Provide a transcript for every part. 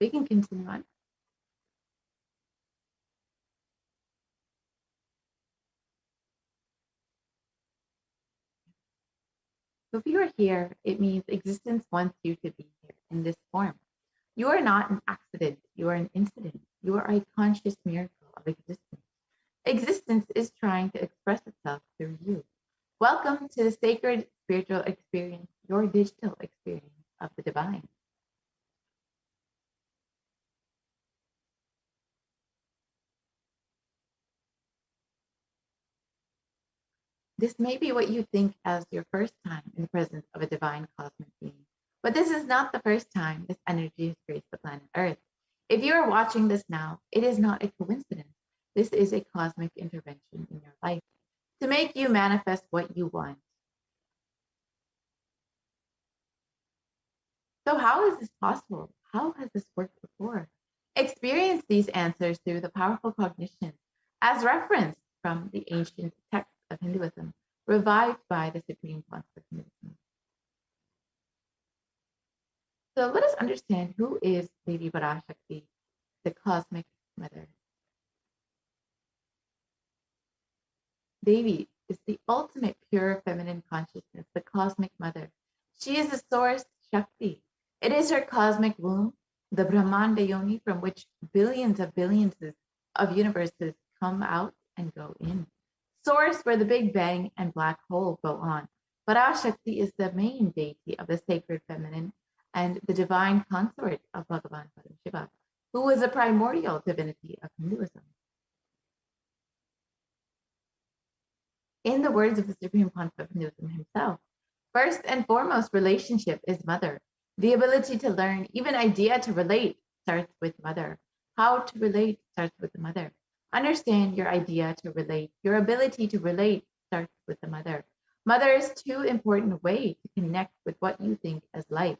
We can continue on. So if you are here, it means existence wants you to be here in this form. You are not an accident. You are an incident. You are a conscious miracle of existence. Existence is trying to express itself through you. Welcome to the sacred spiritual experience, your digital experience of the divine. This may be what you think as your first time in the presence of a divine cosmic being, but this is not the first time this energy has graced the planet Earth. If you are watching this now, it is not a coincidence. This is a cosmic intervention in your life to make you manifest what you want. So how is this possible? How has this worked before? Experience these answers through the powerful cognition as referenced from the ancient texts of Hinduism, revived by the Supreme Concept of Hinduism. So let us understand who is Devi Parashakti, the cosmic mother. Devi is the ultimate pure feminine consciousness, the cosmic mother. She is the source Shakti. It is her cosmic womb, the Brahmanda Yoni, from which billions of universes come out and go in. Source where the Big Bang and black hole go on. Parashakti is the main deity of the sacred feminine and the divine consort of Bhagavan Paramashiva, who is a primordial divinity of Hinduism. In the words of the Supreme Concept of Hinduism himself, first and foremost relationship is mother. The ability to learn, even idea to relate, starts with mother. How to relate starts with the mother. Understand your idea to relate. Your ability to relate starts with the mother. Mother is too important way to connect with what you think as life.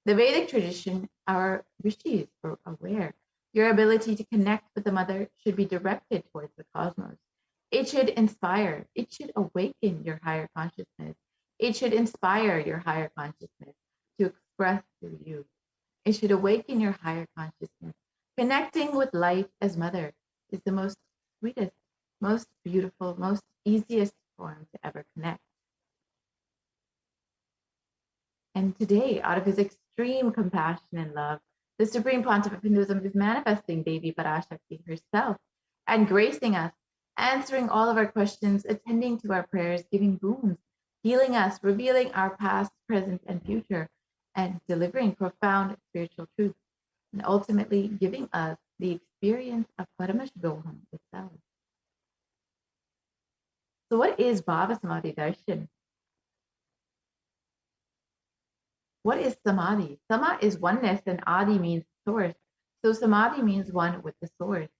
The Vedic tradition, our rishis were aware. Your ability to connect with the mother should be directed towards the cosmos. It should inspire. It should awaken your higher consciousness. It should inspire your higher consciousness to express through you. It should awaken your higher consciousness. Connecting with life as mother is the most sweetest, most beautiful, most easiest form to ever connect. And today, out of his extreme compassion and love, the Supreme Pontiff of Hinduism is manifesting Devi Parashakti herself and gracing us, answering all of our questions, attending to our prayers, giving boons, healing us, revealing our past, present, and future, and delivering profound spiritual truths, and ultimately giving us the experience of Paramashivoham itself. So what is Bhava Samadhi Darshan? What is Samadhi? Sama is oneness and Adi means source. So Samadhi means one with the source.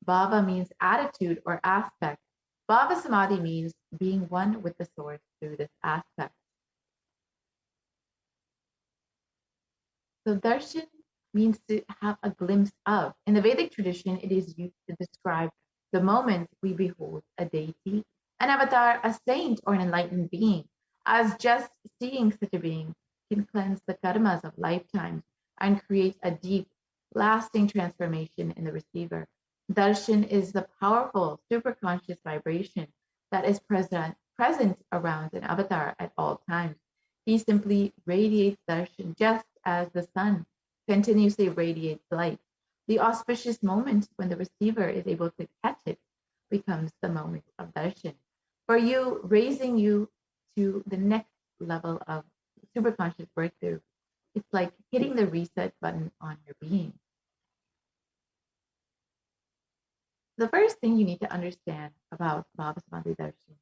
Bhava means attitude or aspect. Bhava Samadhi means being one with the source through this aspect. So darshan means to have a glimpse of. In the Vedic tradition, it is used to describe the moment we behold a deity, an avatar, a saint, or an enlightened being, as just seeing such a being can cleanse the karmas of lifetimes and create a deep, lasting transformation in the receiver. Darshan is the powerful, superconscious vibration that is present around an avatar at all times. He simply radiates darshan just as the sun continuously radiates light. The auspicious moment when the receiver is able to catch it becomes the moment of darshan. For you, raising you to the next level of superconscious breakthrough. It's like hitting the reset button on your being. The first thing you need to understand about Bhava Samadhi Darshan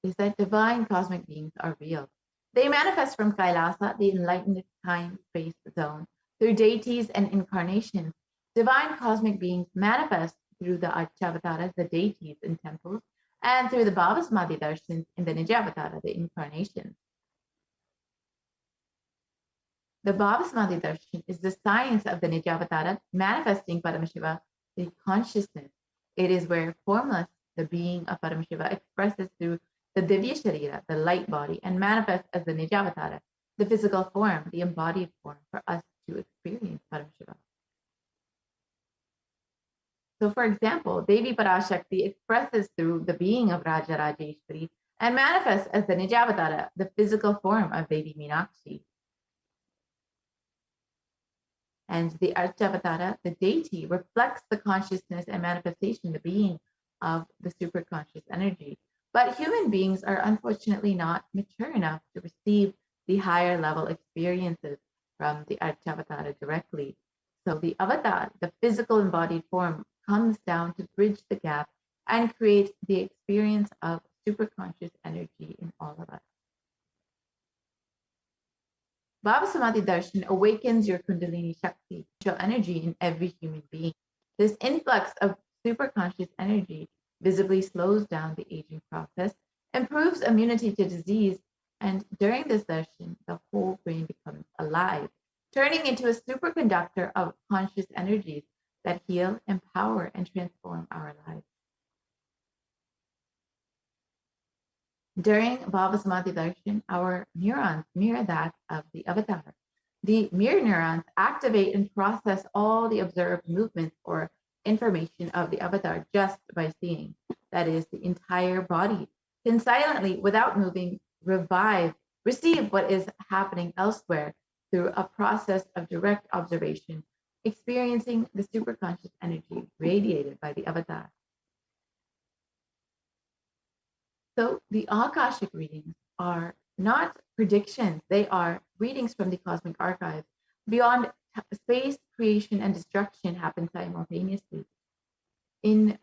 is that divine cosmic beings are real. They manifest from Kailasa, the enlightened time-space zone, through deities and incarnations. Divine cosmic beings manifest through the Archavataras, the deities in temples, and through the Bhava Samadhi Darshans in the Nijavatara, the incarnations. The Bhava Samadhi Darshan is the science of the Nijavatara manifesting Paramashiva, the consciousness. It is where formless, the being of Paramashiva, expresses through the Divya Sharira, the light body, and manifests as the Nijavatara, the physical form, the embodied form for us to experience Paramashiva. So, for example, Devi Parashakti expresses through the being of Raja Rajeshwari and manifests as the Nijavatara, the physical form of Devi Meenakshi. And the Archavatara, the deity, reflects the consciousness and manifestation, the being of the superconscious energy. But human beings are unfortunately not mature enough to receive the higher level experiences from the Archavatara directly. So the avatar, the physical embodied form, comes down to bridge the gap and create the experience of superconscious energy in all of us. Bhava Samadhi Darshan awakens your Kundalini Shakti, energy in every human being. This influx of superconscious energy visibly slows down the aging process, improves immunity to disease, and during this darshan, the whole brain becomes alive, turning into a superconductor of conscious energies that heal, empower, and transform our lives. During Bhava Samadhi Darshan, our neurons mirror that of the avatar. The mirror neurons activate and process all the observed movements or information of the avatar just by seeing. That is, the entire body can silently, without moving, receive what is happening elsewhere through a process of direct observation, experiencing the superconscious energy radiated by the avatar. So the Akashic readings are not predictions. They are readings from the cosmic archive. Beyond space, creation, and destruction happen simultaneously. In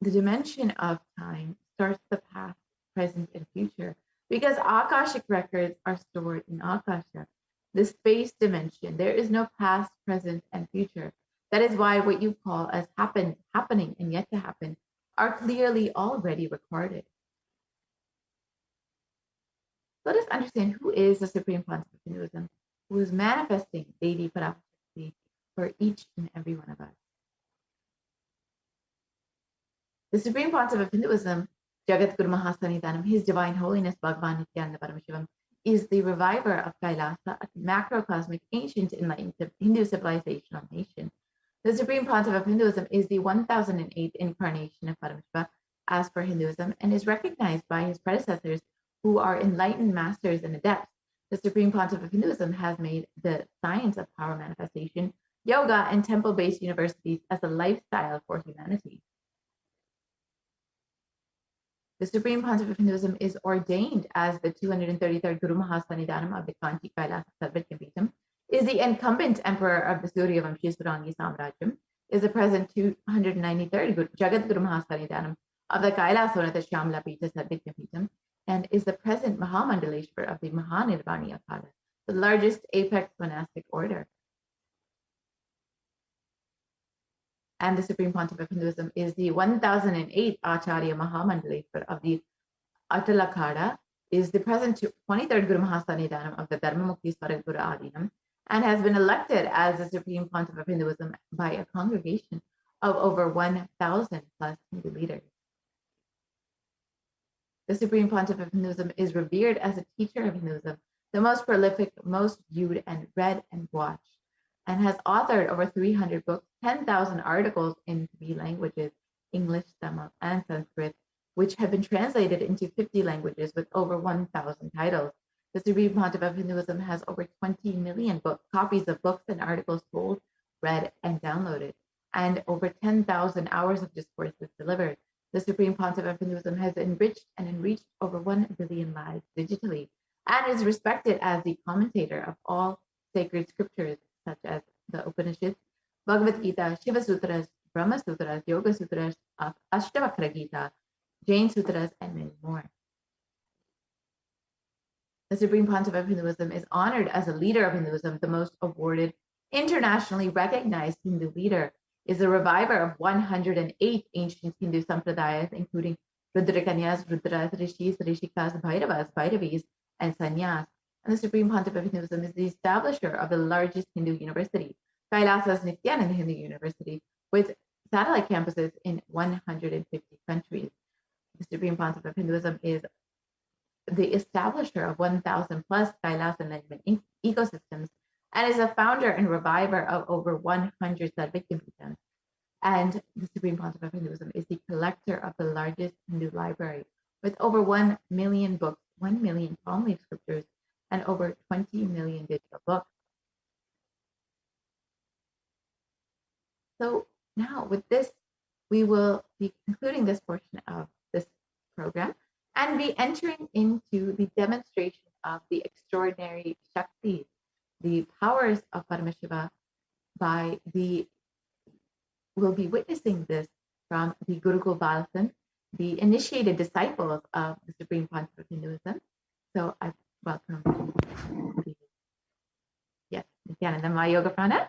the dimension of time starts the past, present, and future. Because Akashic records are stored in Akasha, the space dimension, there is no past, present, and future. That is why what you call as happening, and yet to happen are clearly already recorded. Let us understand who is the Supreme Pontiff of Hinduism, who is manifesting Devi Parashakti for each and every one of us. The Supreme Pontiff of Hinduism, Jagat Guru Mahasanitanam, His Divine Holiness Bhagavan Nithyananda Paramashivam, is the reviver of Kailasa, a macrocosmic ancient enlightened Hindu civilizational nation. The Supreme Pontiff of Hinduism is the 1008th incarnation of Paramashiva as per Hinduism and is recognized by his predecessors who are enlightened masters and adepts. The Supreme Pontiff of Hinduism has made the science of power manifestation, yoga, and temple-based universities as a lifestyle for humanity. The Supreme Pontiff of Hinduism is ordained as the 233rd Guru Mahasanidanam of the Kanchi Kailasa Sarvajnapeetham, is the incumbent emperor of the Suryavamshi Surangi Samrajyam, is the present 293rd Jagat Guru Mahasanidanam of the Kailasonata Shyamla Pita Sarvajnapeetham, and is the present Mahamandaleshwar of the Mahanirvani Akada, the largest apex monastic order. And the Supreme Pontiff of Hinduism is the 1008th Acharya Mahamandaleshwar of the Atalakada, is the present 23rd Guru Mahasanidanam of the Dharmamukti Swarag Guru Adinam, and has been elected as the Supreme Pontiff of Hinduism by a congregation of over 1,000 plus Hindu leaders. The Supreme Pontiff of Hinduism is revered as a teacher of Hinduism, the most prolific, most viewed and read and watched, and has authored over 300 books, 10,000 articles in 3 languages, English, Tamil, and Sanskrit, which have been translated into 50 languages with over 1,000 titles. The Supreme Pontiff of Hinduism has over 20 million copies of books and articles sold, read, and downloaded, and over 10,000 hours of discourses delivered. The Supreme Pontiff of Hinduism has enriched and enriched over 1 billion lives digitally, and is respected as the commentator of all sacred scriptures, such as the Upanishads, Bhagavad Gita, Shiva Sutras, Brahma Sutras, Yoga Sutras, Ashtavakra Gita, Jain Sutras, and many more. The Supreme Pontiff of Hinduism is honored as a leader of Hinduism, the most awarded, internationally recognized Hindu leader, is a reviver of 108 ancient Hindu sampradayas, including Rudrakanyas, Rudras, Rishis, Rishikas, Bhairavas, Bhairavis, and Sannyas. And the Supreme Pontiff of Hinduism is the establisher of the largest Hindu university, Kailasa's Nithyananda Hindu University, with satellite campuses in 150 countries. The Supreme Pontiff of Hinduism is the establisher of 1,000 plus Kailasa enlightenment ecosystems, and is a founder and reviver of over 100 Sarvajnapeethams. And the Supreme Pontiff of Hinduism is the collector of the largest Hindu library with over 1 million books, 1 million palm leaf scriptures, and over 20 million digital books. So now with this, we will be concluding this portion of this program and be entering into the demonstration of the extraordinary Shakti, the powers of Paramashiva we'll be witnessing this from the Gurukul Balasan, the initiated disciples of the Supreme Pontiff of Hinduism. So I welcome Nithyananda Yoga Prana.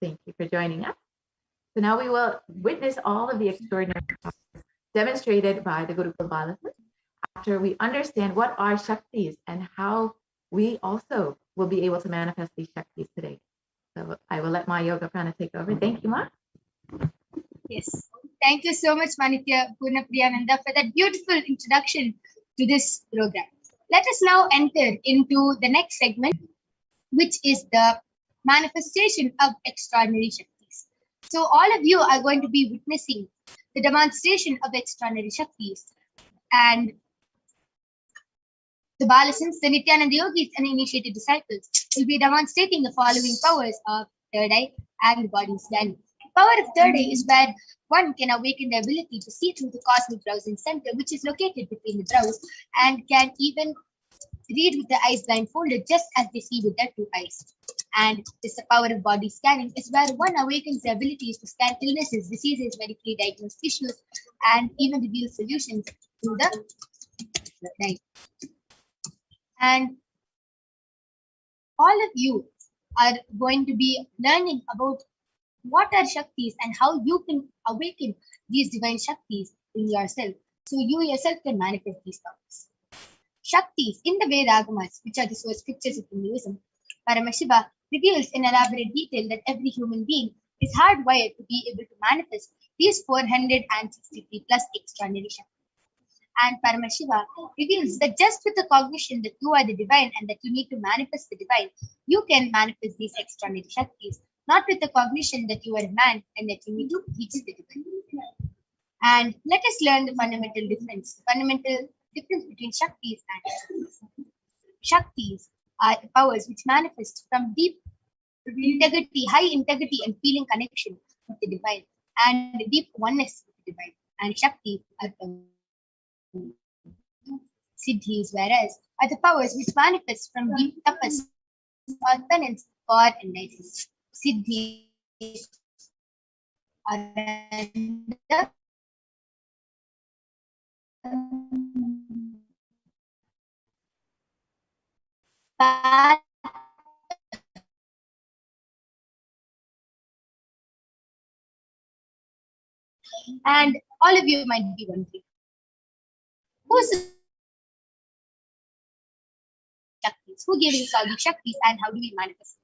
Thank you for joining us. So now we will witness all of the extraordinary powers demonstrated by the Gurukul Balasan after we understand what are Shaktis and how we also will be able to manifest these Shaktis today. So I will let my Yoga Prana take over. Thank you, Ma. Yes. Thank you so much, Manitya Purnapriyananda, for that beautiful introduction to this program. Let us now enter into the next segment, which is the manifestation of extraordinary Shaktis. So all of you are going to be witnessing the demonstration of extraordinary Shaktis. And the Balasans, the Nithyananda Yogis, and initiated disciples will be demonstrating the following powers of third eye and the body's scanning. Power of third eye is where one can awaken the ability to see through the cosmic browsing center, which is located between the brows, and can even read with the eyes blindfolded, just as they see with their two eyes. And this power of body scanning is where one awakens the abilities to scan illnesses, diseases, medically diagnosed issues, and even reveal solutions to the third eye. And all of you are going to be learning about what are Shaktis and how you can awaken these divine Shaktis in yourself, so you yourself can manifest these powers. Shaktis in the Vedagamas, which are the source scriptures of Hinduism, Paramashiva reveals in elaborate detail that every human being is hardwired to be able to manifest these 463 plus extraordinary Shaktis. And Paramashiva reveals that just with the cognition that you are the divine and that you need to manifest the divine, you can manifest these extraordinary Shaktis, not with the cognition that you are a man and that you need to reach the divine. And let us learn the fundamental difference between Shaktis and Shaktis. Shaktis are powers which manifest from deep integrity, high integrity and feeling connection with the divine and deep oneness with the divine. And Shaktis are Siddhis, whereas are the powers which manifest from deep tapas or penance or enlightenment. Siddhis are the path and all of you might be wondering, who's the Shaktis? Who gave us all the Shaktis and how do we manifest?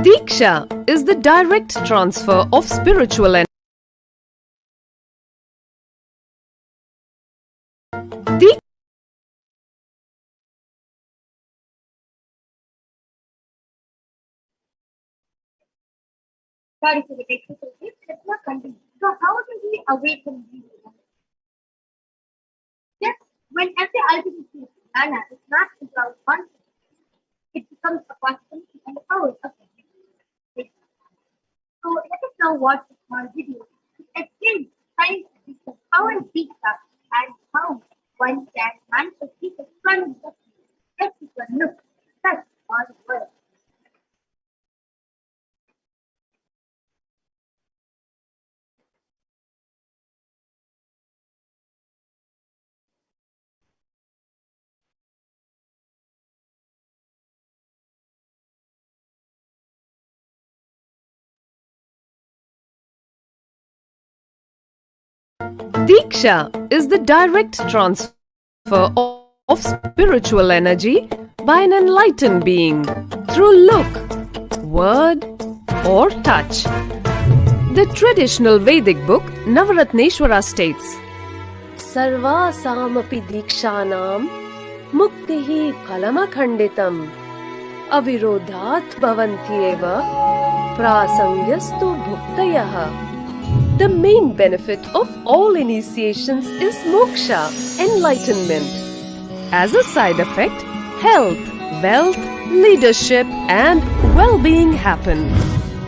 Diksha is the direct transfer of spiritual energy. Sorry for the technical glitch. Let's not continue. So, how do we awaken these events? Yes, when every ultimate manner is not about consciousness, it becomes a possibility and a power of it. So, let us now watch a small video to explain science and research how it speaks up and how one can manifest these experiments. Let's take a look at all the world. Diksha is the direct transfer of spiritual energy by an enlightened being through look, word, or touch. The traditional Vedic book Navaratneshwara states, Sarvasamapi dikshanam muktihi phalamakhanditam avirodhat bhavantyeva prasangyastu bhuktayah. The main benefit of all initiations is moksha, enlightenment. As a side effect, health, wealth, leadership and well-being happen.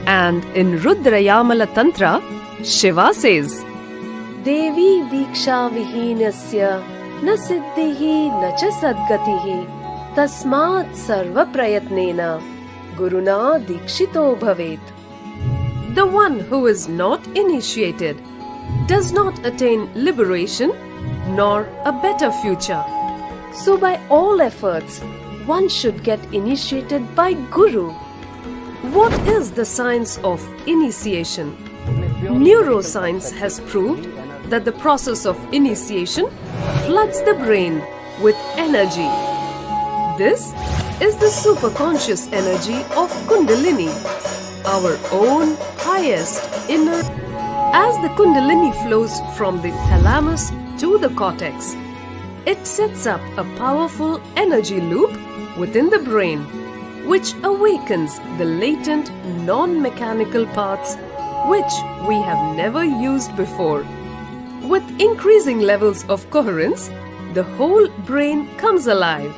And in Rudrayamala Tantra, Shiva says, Devi diksha vihinasya na siddhihi na cha sadgatihi tasmat sarva prayatnena guruna dikshito bhavet. The one who is not initiated does not attain liberation nor a better future. So by all efforts, one should get initiated by Guru. What is the science of initiation? Neuroscience has proved that the process of initiation floods the brain with energy. This is the superconscious energy of Kundalini, our own highest inner. As the Kundalini flows from the thalamus to the cortex, it sets up a powerful energy loop within the brain, which awakens the latent non-mechanical parts which we have never used before. With increasing levels of coherence, the whole brain comes alive,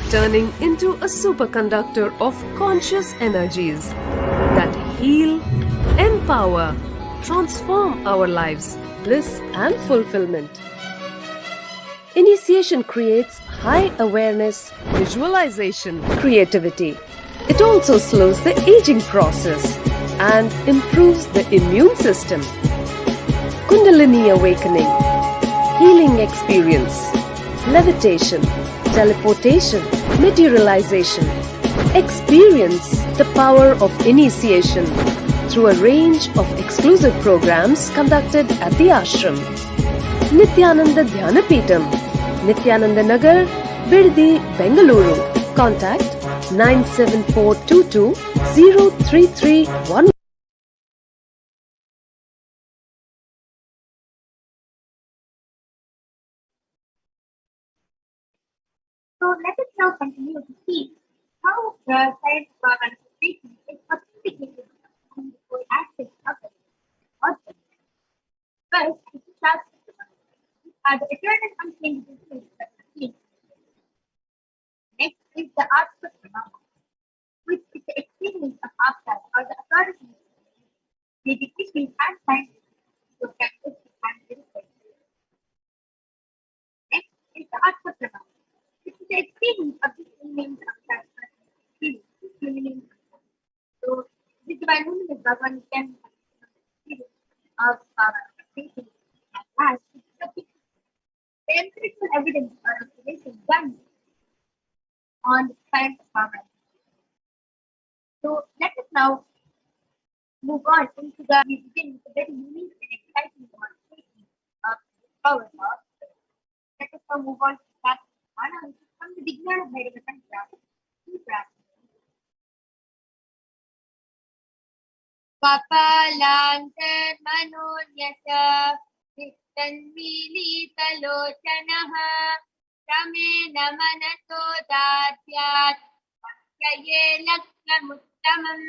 turning into a superconductor of conscious energies that heal, empower, transform our lives, bliss and fulfillment. Initiation creates high awareness, visualization, creativity. It also slows the aging process and improves the immune system. Kundalini awakening, healing experience, levitation, teleportation, materialization. Experience the power of initiation through a range of exclusive programs conducted at the ashram. Nithyananda Dhyanapitham, Nithyananda Nagar, Biddi, Bengaluru. Contact 97422 03311. So let us now continue to see how the science of manifestation is authenticated in the four aspects of the object. First, it starts with the are the eternal unchangeable truths that are seen. Next is the art of phenomena, which is the experience of outside or the authority the decision and science to practice and research. Next is the art of phenomena, which is the experience of this meaning of that meaning. So this divine meaning is Bhagavan can experience of manifestation and as the empirical evidence or observation done on the science of power. So let us now move on into the we begin with a very unique and exciting demonstration of power law. Let us now move on to that one from the beginning of Bhairava Tantra. Papalantar manonyasa Tanmilitalochanaha Ramena Manato Datyat Yaye Laksamuttamam.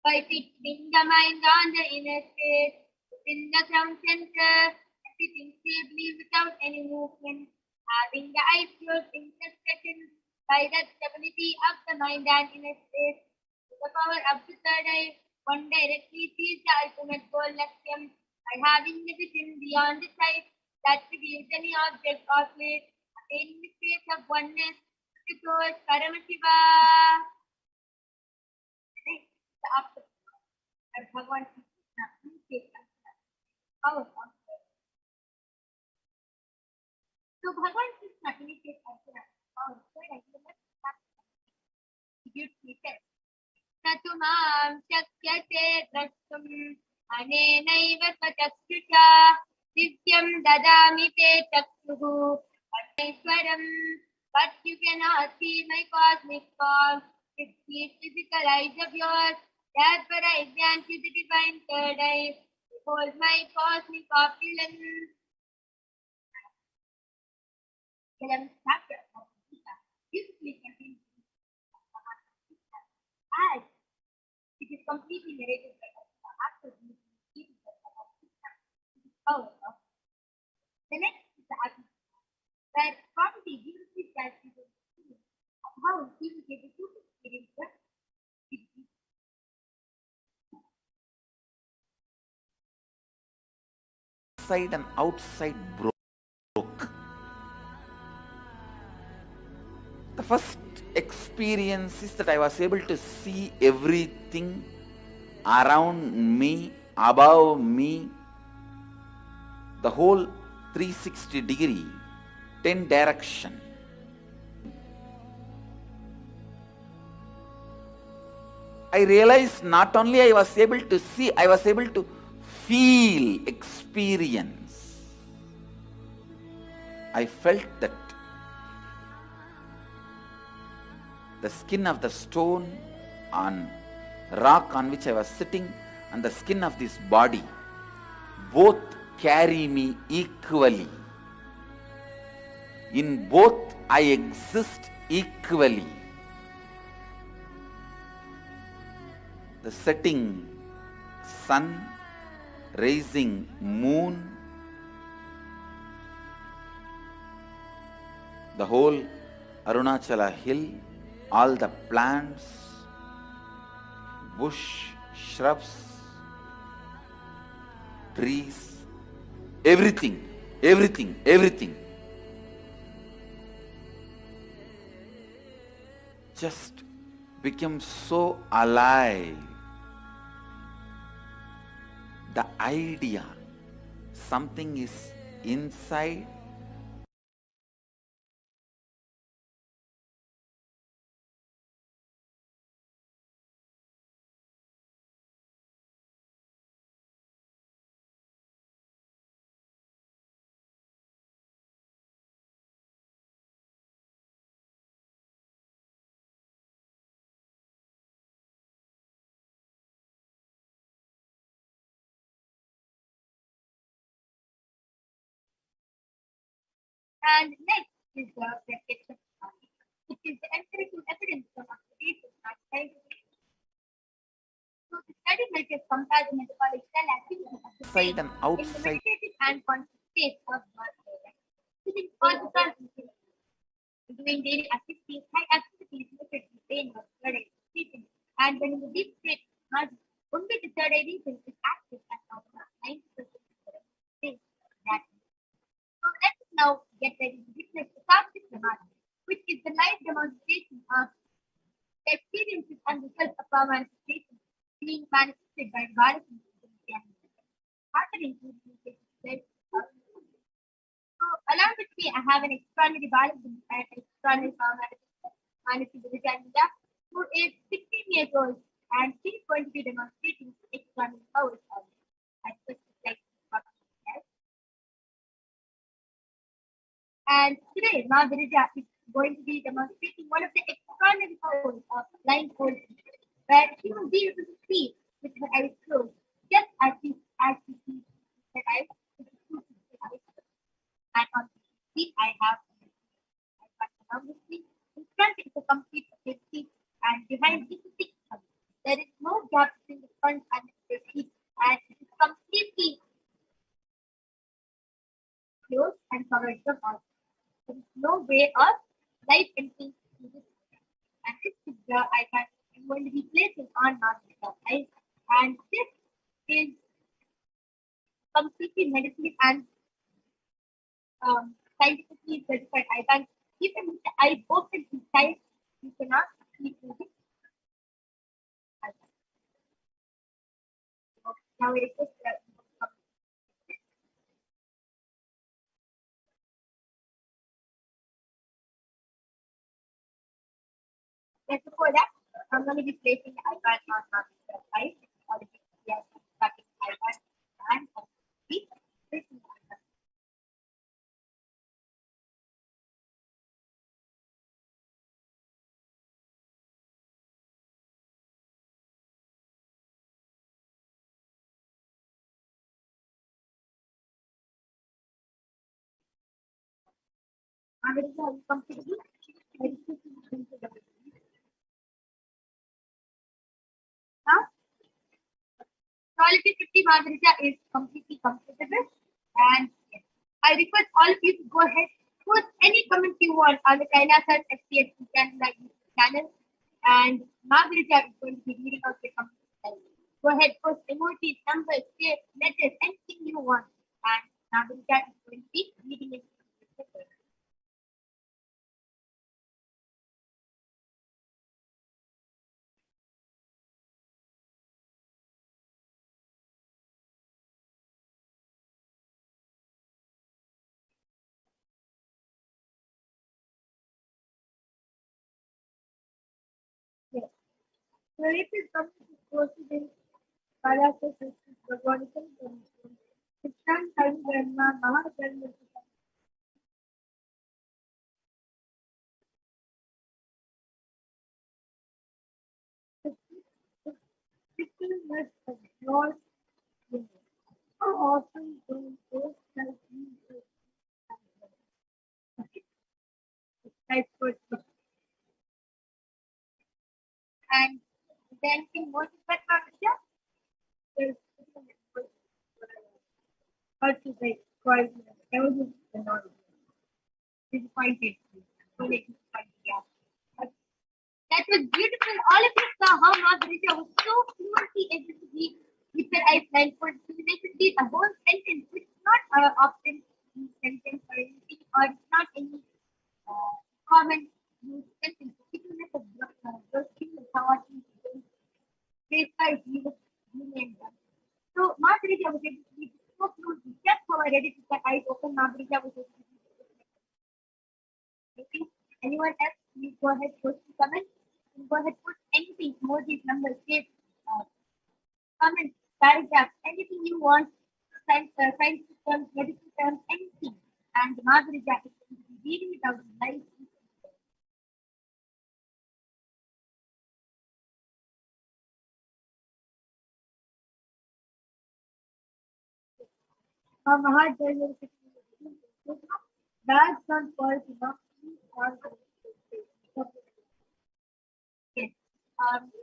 By fixing the mind on the inner state, within the ground center, sitting stably without any movement, having the eyes closed in succession by the stability of the mind and inner state, the power of the third eye, one directly sees the ultimate goal Laksham by having the vision beyond the sight that reveals any object or place, attaining the space of oneness, the source Paramashiva. The after and Bhagavan Krishna indicates power of God. So Bhagavan Krishna indicates power of God and he says, Natumam shakyate drashtum anenaiva sachakshusha divyam dadami te chakshuhu Parmeshwaram. But you cannot see my cosmic form with these physical eyes of yours. Therefore I grant you the divine third eye. Behold my cosmic opulence. 11th chapter of the Gita beautifully contains as it is completely narrated by Krishna after the power of the next is the Atma, where property beautifully translated of how he was able to experience the inside and outside broke. The first experience is that I was able to see everything around me, above me, the whole 360 degree, 10 direction. I realized not only I was able to see, I was able to feel, experience. I felt that the skin of the stone on rock on which I was sitting and the skin of this body both carry me equally. In both I exist equally. the setting sun, rising moon, the whole Arunachala hill, all the plants, bush, shrubs, trees, everything, everything, everything just became so alive. The idea, something is inside, And next is the reflection study, which is the empirical evidence from observation and scientific. So the study measures compare the metabolic cell activity of the brain inside and in the outside. meditative and conscious state of the sitting all the time, doing daily activities, high activities related to the brain or third eye region. And when in the deep state, not only the third eye region is active and about 90% of the state that. So let us now get ready to witness the Kartik Samadhi, which is the live demonstration of the experiences and results of our manifestation being manifested by Bharat and Other including so along with me, I have an extraordinary Bharat and extraordinary Manasi, who is 16 years old and she is going to be demonstrating extraordinary powers of it. I just like to And today, Ma Virija is going to be demonstrating one of the extraordinary powers of blindfold, where she will be able to see with her eyes closed, just as she sees with her eyes, with her eyes closed. And on the screen, I have in front is a complete safety, and behind is a thick cover. There is no gap between the front and the seat, and it is completely closed and covered from all. There is no way of light entering into this. And this picture I'm going to be placing on my eyes. And this is completely medically and scientifically certified eye bag. Even with the eye open inside, you cannot see through this eye bag. So now it is Just before that, I'm going to be placing the eye bag on my eyes. Already, yes, starting eye bag and keep placing the eye bag. Now, it is comfortable. Now, quality 50 Madhurija is completely comfortable. And yes, I request all of you to go ahead, put any comment you want on the Kailasat HDH Nithyananda channel. And Madhurija is going to be reading out the comments. Go ahead, post emojis, numbers, shapes, letters, anything you want. And Madhurija is going to be reading it. Yes. So it is something to proceed in Parashakti, Bhagwan, Krishna, Dharma, Mahadharma, Krishna must have not been. How often do those like you type first and then in what is that But she's like quite elegant and not disappointed. So like yeah. But that was beautiful. All of us saw how Margarita was so fluently able to read with her eyes blind for they could read a whole sentence, which is not often sentence or anything, or it's not any common use sentence. People make a those things how are things they start using and done. So Margarita was able to read so fluently. Just how I read it with her eyes open, Margarita was able to read it. Anyone else? Please go ahead, post the comment. Go ahead, put anything, emojis, numbers, shapes, comments, paragraphs, anything you want, science terms, medical terms, anything. And Margarita is going to be reading it out live. Mahadeva that's not quite enough. Yes.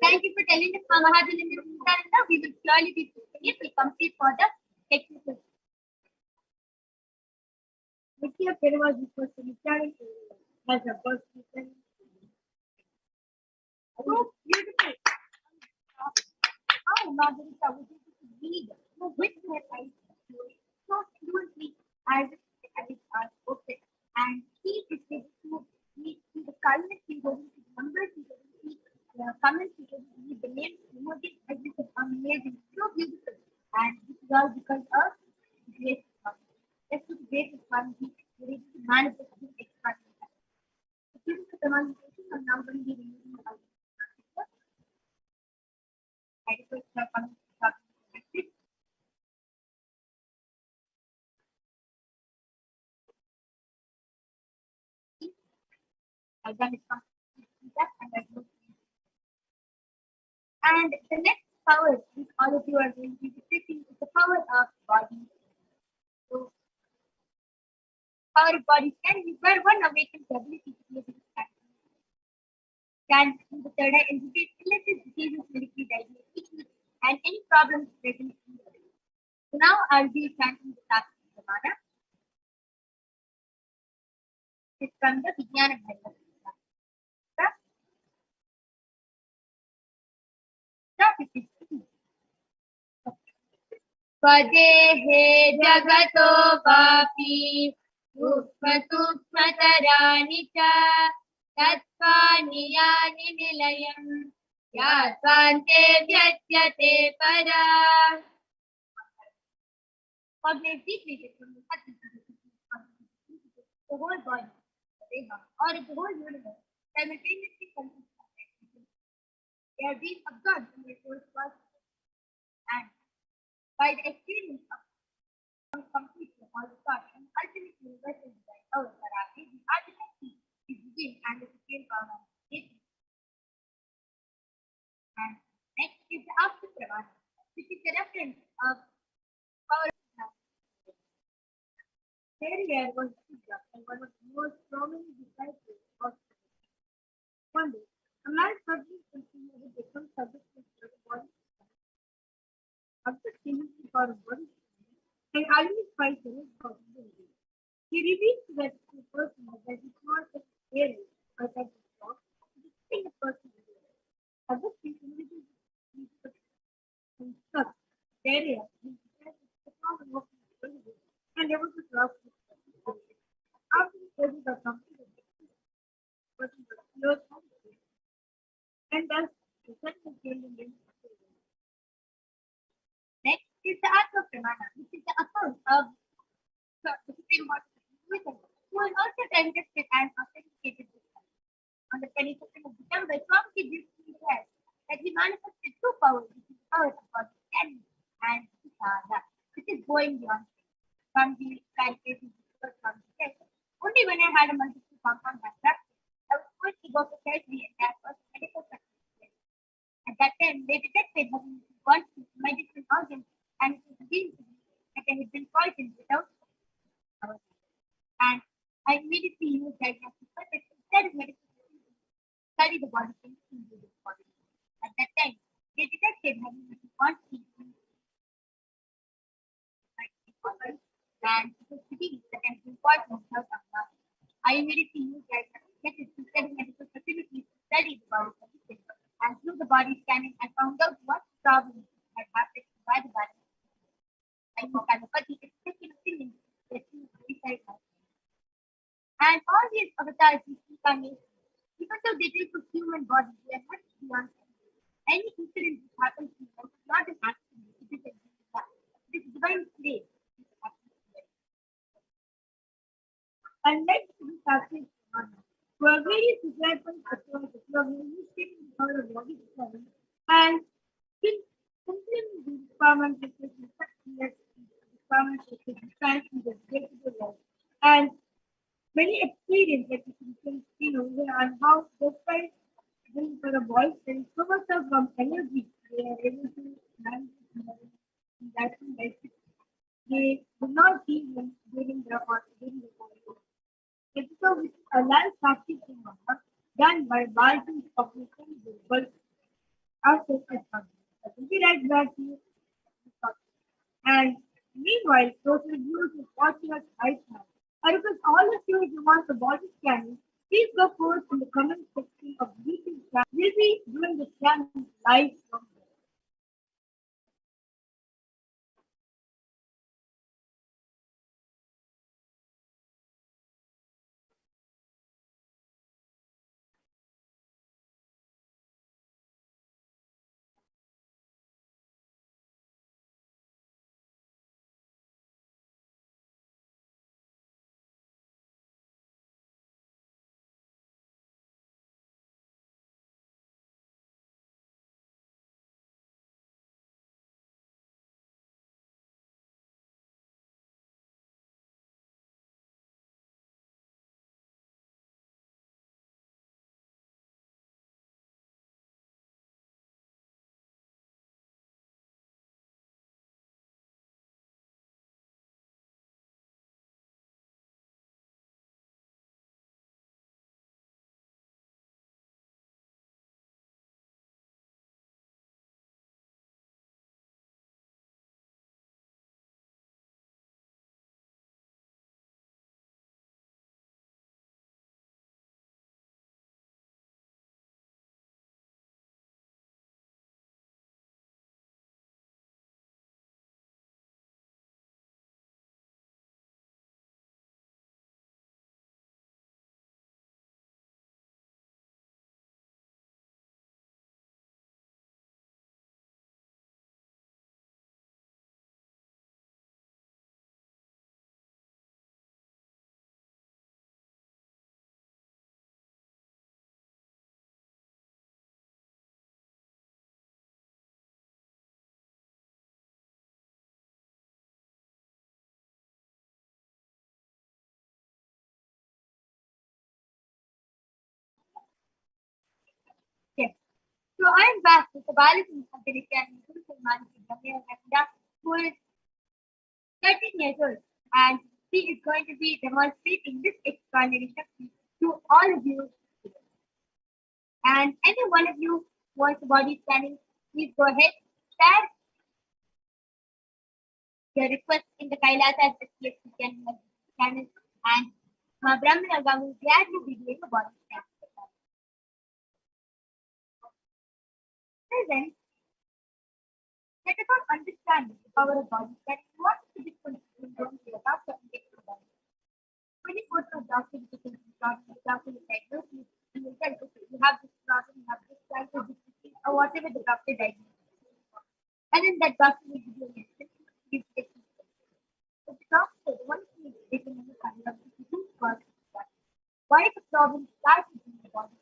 Thank you for telling us, Mahadeva in this Nithyananda. We will surely be posting it. We complete for the technical. Nithya Perumal is for Nithyananda as a birth season. So beautiful. How Margarita was able to read with her eyes so fluently as it are open. And he is able to read the colors, he was able to numbers, he was able to read the comments, he was able to read the names, emojis, everything amazing, so beautiful. And this is all because of grace of God. Just with grace of God, he was able to manifest his extraordinary. So, this is the demonstration. I'm now going to be removing my I request the comment section. I've done it and the next power which all of you are going to be taking is the power of body. So, power of body can be where one awakens the ability to live in action. Can do the third eye and illnesses, diseases, medically diagnosed issues, and any problems present in the body. So now I'll be chanting the last Pramana. It's from the Vijnana Bhaiva. स्वदेहे जगतो वापि सूक्ष्मतराणि च तत्त्वानि यानि निलयम् यात्वान्ते व्यज्यते परा. Cognate deeply from the whole body, the Deha, or the whole universe, simultaneously consists of everything. They are being absorbed in their source first, and by the experience of completion all the thought and ultimate universal design, our Parashakti, the ultimate is within and the supreme power of nature. And next is the after Pramana, which is the reference of power of Here was Buddha and one of the most prominent disciples of one day, a man suddenly consumed with become subject to the body. After seeing for a body, and always fight the rest of the day. He reveals that the person that is not a scary or that is not the thing a person is. Other people and stuff. Area is the common of the and able to drop after the studies are completed, the person was close and thus the second changing in next is the Atma Pramana, which is the account of the Supreme Lord who was also tested and authenticated this time. On the 22nd of December, Swamiji gives me that he manifested two powers, which is power of God and Sada, which is going beyond. Swamiji clarifies Swamiji says, only when I had a multiple compound background, I was forced to go for surgery and that was medical practice. At that time, they detected having gone to my different organs and it was revealed to me that I had been poisoned without power. And I immediately used diagnostic methods instead of medical procedures to study the body chemistry in the body. At that time, they detected having a quantity and it is pretty that an important health of life. I immediately knew that get it to study medical facilities to study the body condition. And through the body scanning, I found out what problems had happened by the body. I know allopathy is taking opinion that you decide my. And all these avatars we see are nature. Even though they take a human body, they are not beyond any incident that happens to them is not an accident, it is a divine. It is divine play. Unlike the passage who are various examples of who are mistaken in power of body design and still continuing the requirements of the requirements of the expansion of the life. And many experience that you can see over and how despite doing for the boys there is so much of energy they are able to manage in that way. They do not even during the body. Episode with a live practice done by Bharati Publishing Global Access Fund. Will be right back to you. And meanwhile, social views is watching us right now. And because all of you who want the body scanning, please go forward in the comment section of the YouTube channel. We'll be doing the scanning live from there. Yes. So I'm back with the biology ability and social management who is 13 years old, and she is going to be demonstrating this extraordinary Shakti to all of you. And any one of you wants a body scanning, please go ahead, share your request in the Kailasa channel, and Brahmanaga will gladly be doing a body scan. Present, let us all understand the power of body scanning. What is the difference between going to the doctor and getting a body scan? When you go to a doctor, you can start the doctor will diagnose you and will tell, okay, you have this problem, you have this cancer, this disease, or whatever the doctor diagnoses. And then that doctor will give you a medicine, give you but the doctor, the one thing is they can understand that this is root cause of that. Why the problem starts in the body?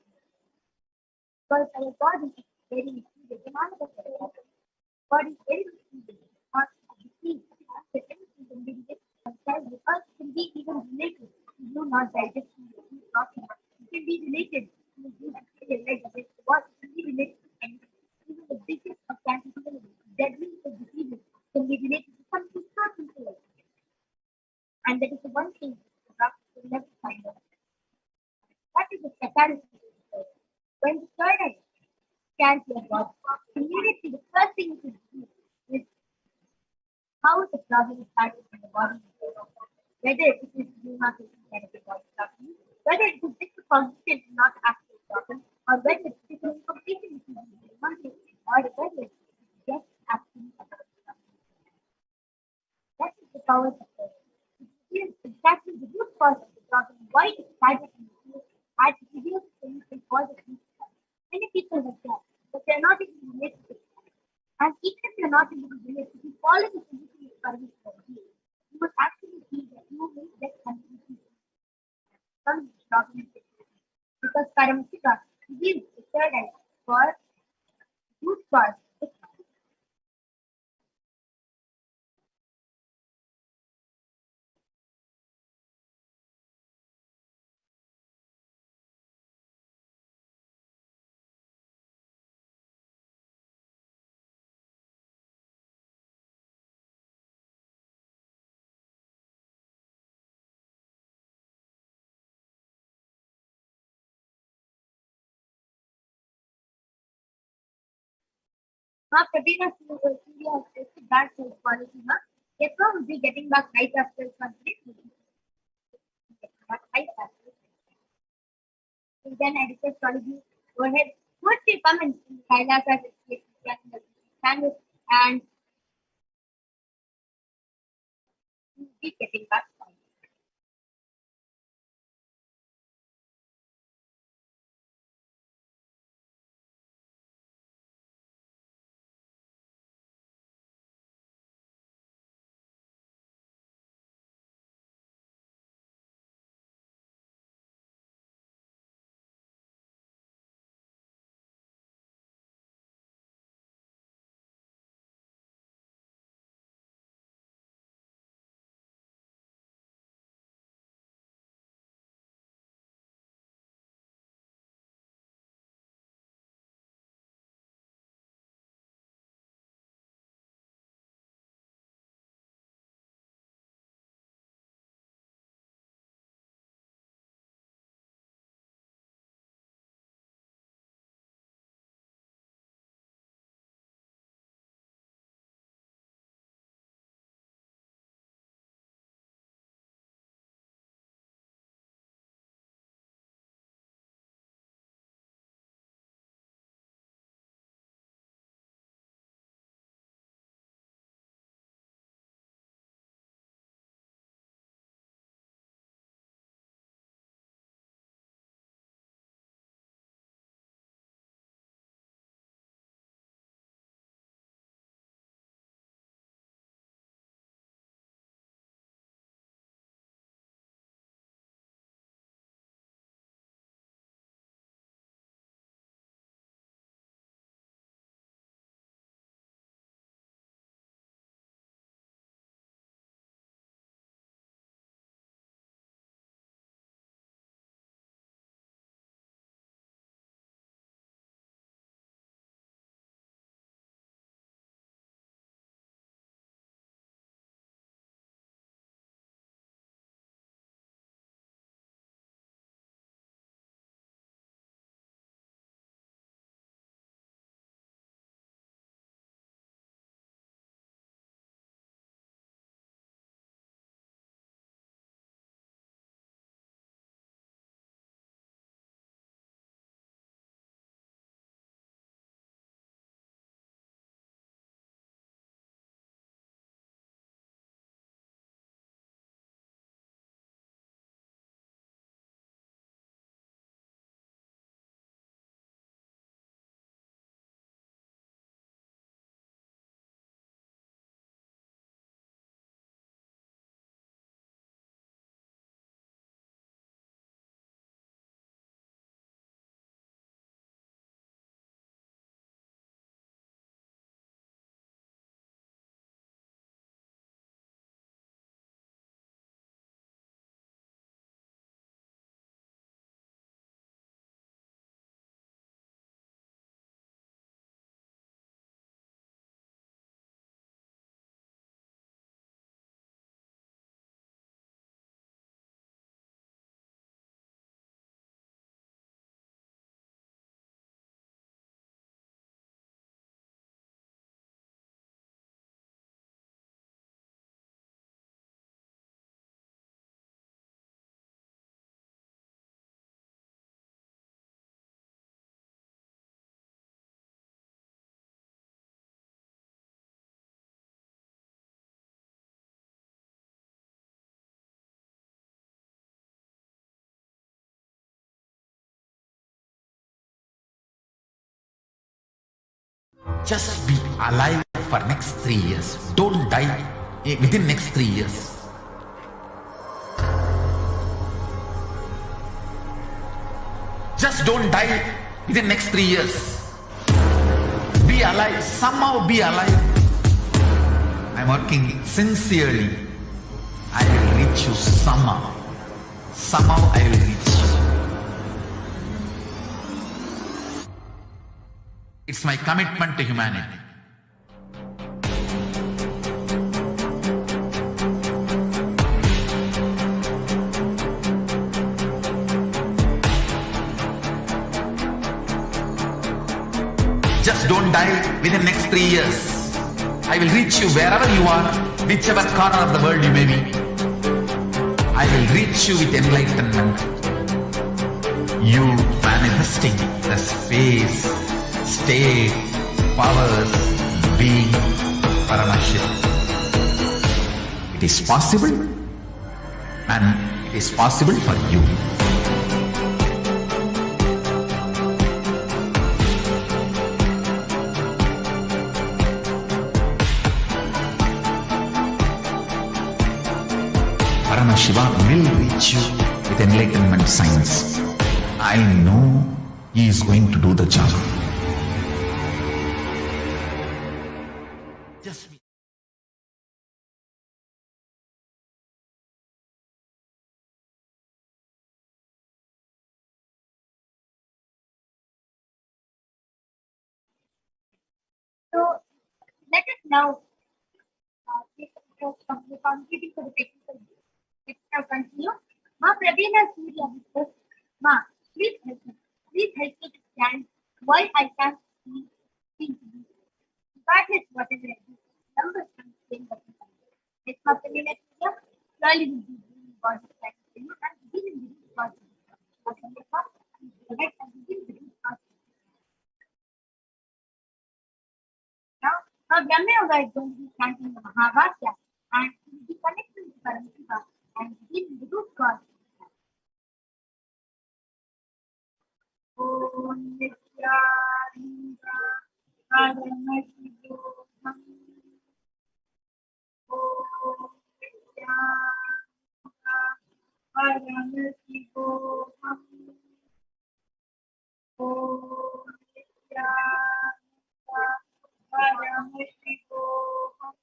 Because our body is very misleading. The amount of the body is very misleading. Not a disease. The everything can be related. Sometimes the earth can be even related to you not digesting the food properly. It can be related to you bacteria like this. What can be related to anything. Even the biggest of cancer, even the deadliest of diseases can be related to something so simple like this. And that is the one thing the doctor will never find out. What is the catalyst? When the third eye scans your body, immediately the first thing you should do is how the problem started in the body, whether it is you have to get a body problem, whether it is just a cognitive, not actual problem, or whether it is an information which is demanded, or whether it is just actually about the problem. That is the power of the it reveals exactly the root cause of the problem, why it started in the field, and it reveals the solution for the future. Many people have that, but they are not even related to it. And even if you're not able to do it, if you follow the solution service for you, you will actually see that you will get completely from the problem situation. Because Paramashiva gives the third eye for root cause. Praveena Surya has tested that self quality. Yetva will be getting back right after conflict. Back right after. And then I request all of you go ahead, put your comments in the Kailasas channel and we'll be getting back. Just be alive for next 3 years. Don't die within next 3 years. Just don't die within next 3 years. Be alive. Somehow be alive. I'm working sincerely. I will reach you somehow. Somehow I will reach you. It's my commitment to humanity. Just don't die within next 3 years. I will reach you wherever you are, whichever corner of the world you may be. I will reach you with enlightenment. You manifesting the space, state, powers, being Paramashivoham. It is possible, and it is possible for you. Paramashivoham will reach you with enlightenment science. I know he is going to do the job. Just be. So let us now take the concreting for the technical. Let's now continue. Ma Pravina Surya says, Ma, please help me. Please help me to stand why I can't seem to be. Regardless whatever I do, numbers can change the people. Let's Ma Pravina Surya, slowly will be doing God's practice for you and begin with this process. Now, Brahma is going to be chanting the Mahavakya and he will be connecting to Paramashivoham and begin the root cause. Om Nithyananda Paramashivoham. Om Nithyananda Paramashivoham. Om Nithyananda Paramashivoham.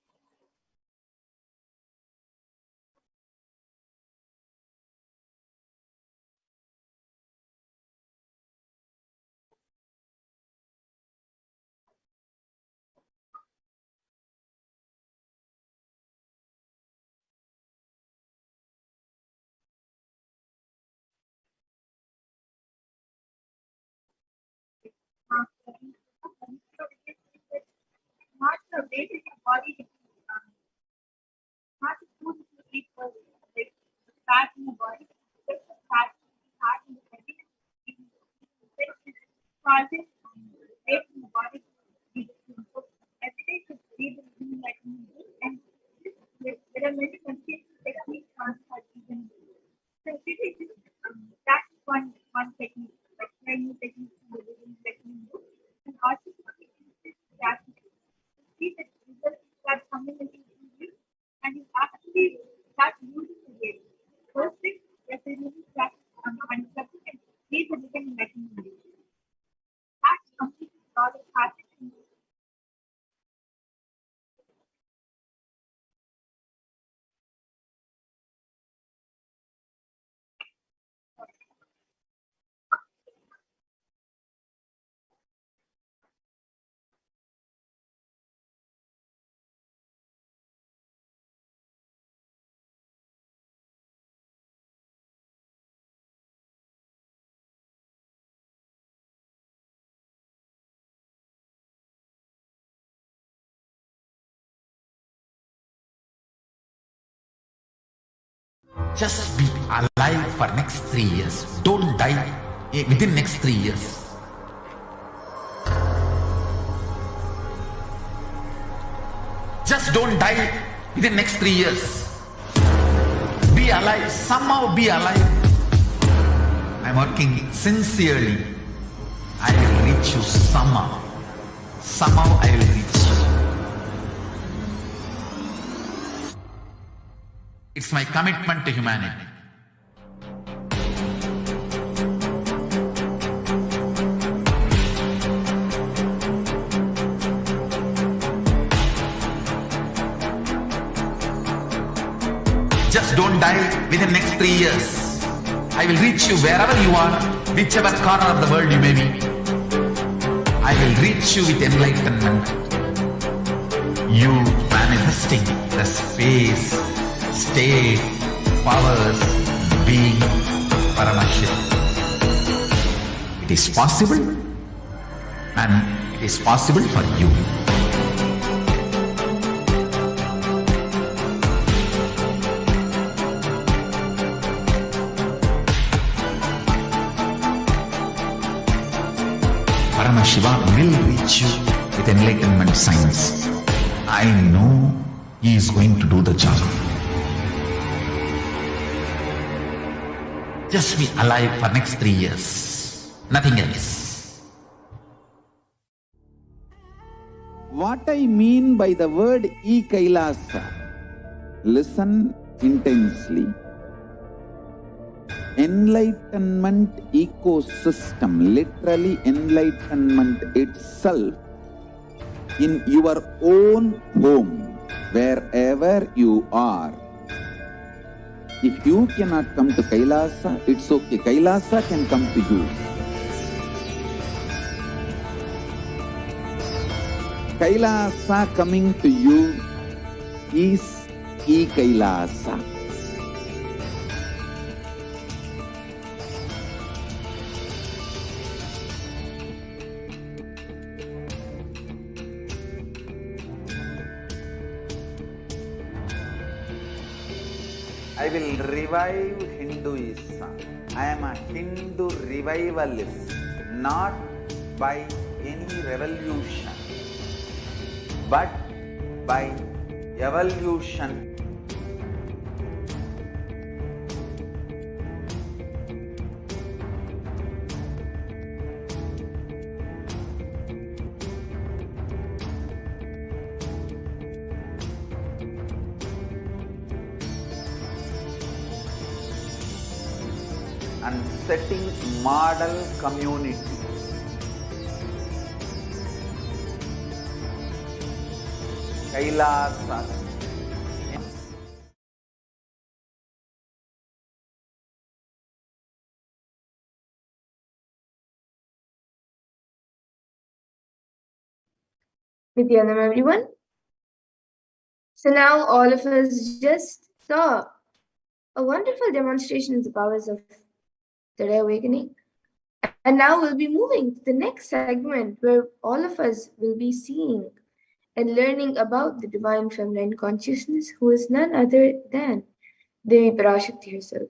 Master, where is your body? Master, food is to eat for the fat in the body, the fat in the body, causes weight in the body. Every day should read the living like me. And there are many countries techniques on for even. So this is that's one technique, like training techniques and living technique. And also that see the results that coming into you and you actually start using the way. First thing, yes, I really start and second, see the living mechanism. That's completely all the habits. Just be alive for next 3 years. Don't die within next 3 years. Just don't die within next 3 years. Be alive. Somehow be alive. I'm working sincerely. I will reach you somehow. Somehow I will reach you. It's my commitment to humanity. Just don't die within next 3 years. I will reach you wherever you are, whichever corner of the world you may be. I will reach you with enlightenment. You manifesting the space, state, powers, being Paramashivoham. It is possible, and it is possible for you. Paramashivoham will reach you with enlightenment science. I know he is going to do the job. Just be alive for next 3 years. Nothing else. What I mean by the word e-Kailasa, listen intensely. Enlightenment ecosystem, literally enlightenment itself, in your own home, wherever you are. If you cannot come to Kailasa, it's okay. Kailasa can come to you. Kailasa coming to you is e-Kailasa. I will revive Hinduism. I am a Hindu revivalist, not by any revolution, but by evolution. And setting model communities. Kailasa. Nithyanam, everyone. So now all of us just saw a wonderful demonstration of the powers of third eye awakening. And now we'll be moving to the next segment where all of us will be seeing and learning about the divine feminine consciousness, who is none other than Devi Parashakti herself.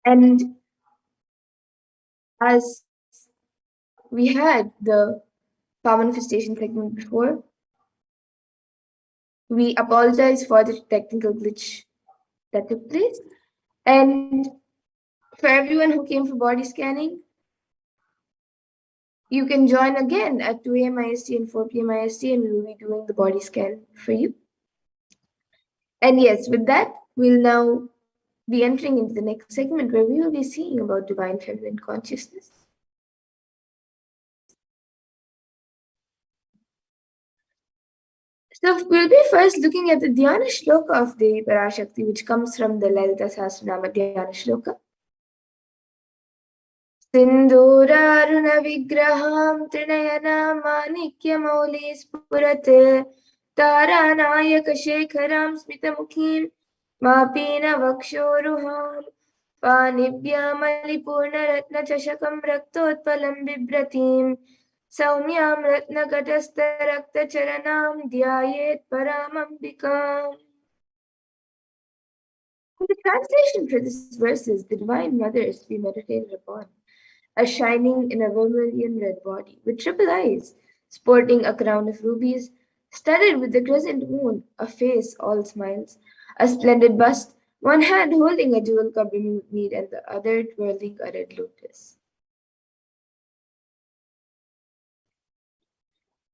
And as we had the power manifestation segment before, we apologize for the technical glitch that took place. And for everyone who came for body scanning, you can join again at 2 a.m. IST and 4 p.m. IST, and we will be doing the body scan for you. And yes, with that, we'll now be entering into the next segment where we will be seeing about divine feminine consciousness. So we'll be first looking at the Dhyana Shloka of Devi Parashakti, which comes from the Lalita Sahasranama Dhyana Shloka. सिन्दूरारुणविग्रहां त्रिनयनामानिक्यमौलिः स्फुरत् तारानायकशेखरां स्मितमुखीं मापीनवक्षोरुहां पाणिभ्यामलिपूर्णरत्नचषकं रक्तोत्पलं बिभ्रतीं सौम्यां रत्नकटस्थरक्तचरणां ध्यायेत् परामम्बिकाम्. The translation for this verse is the Divine Mother is to be meditated upon, as shining in a vermilion red body, with triple eyes, sporting a crown of rubies, studded with the crescent moon, a face all smiles, a splendid bust, one hand holding a jewel cup brimming with mead, and the other twirling a red lotus.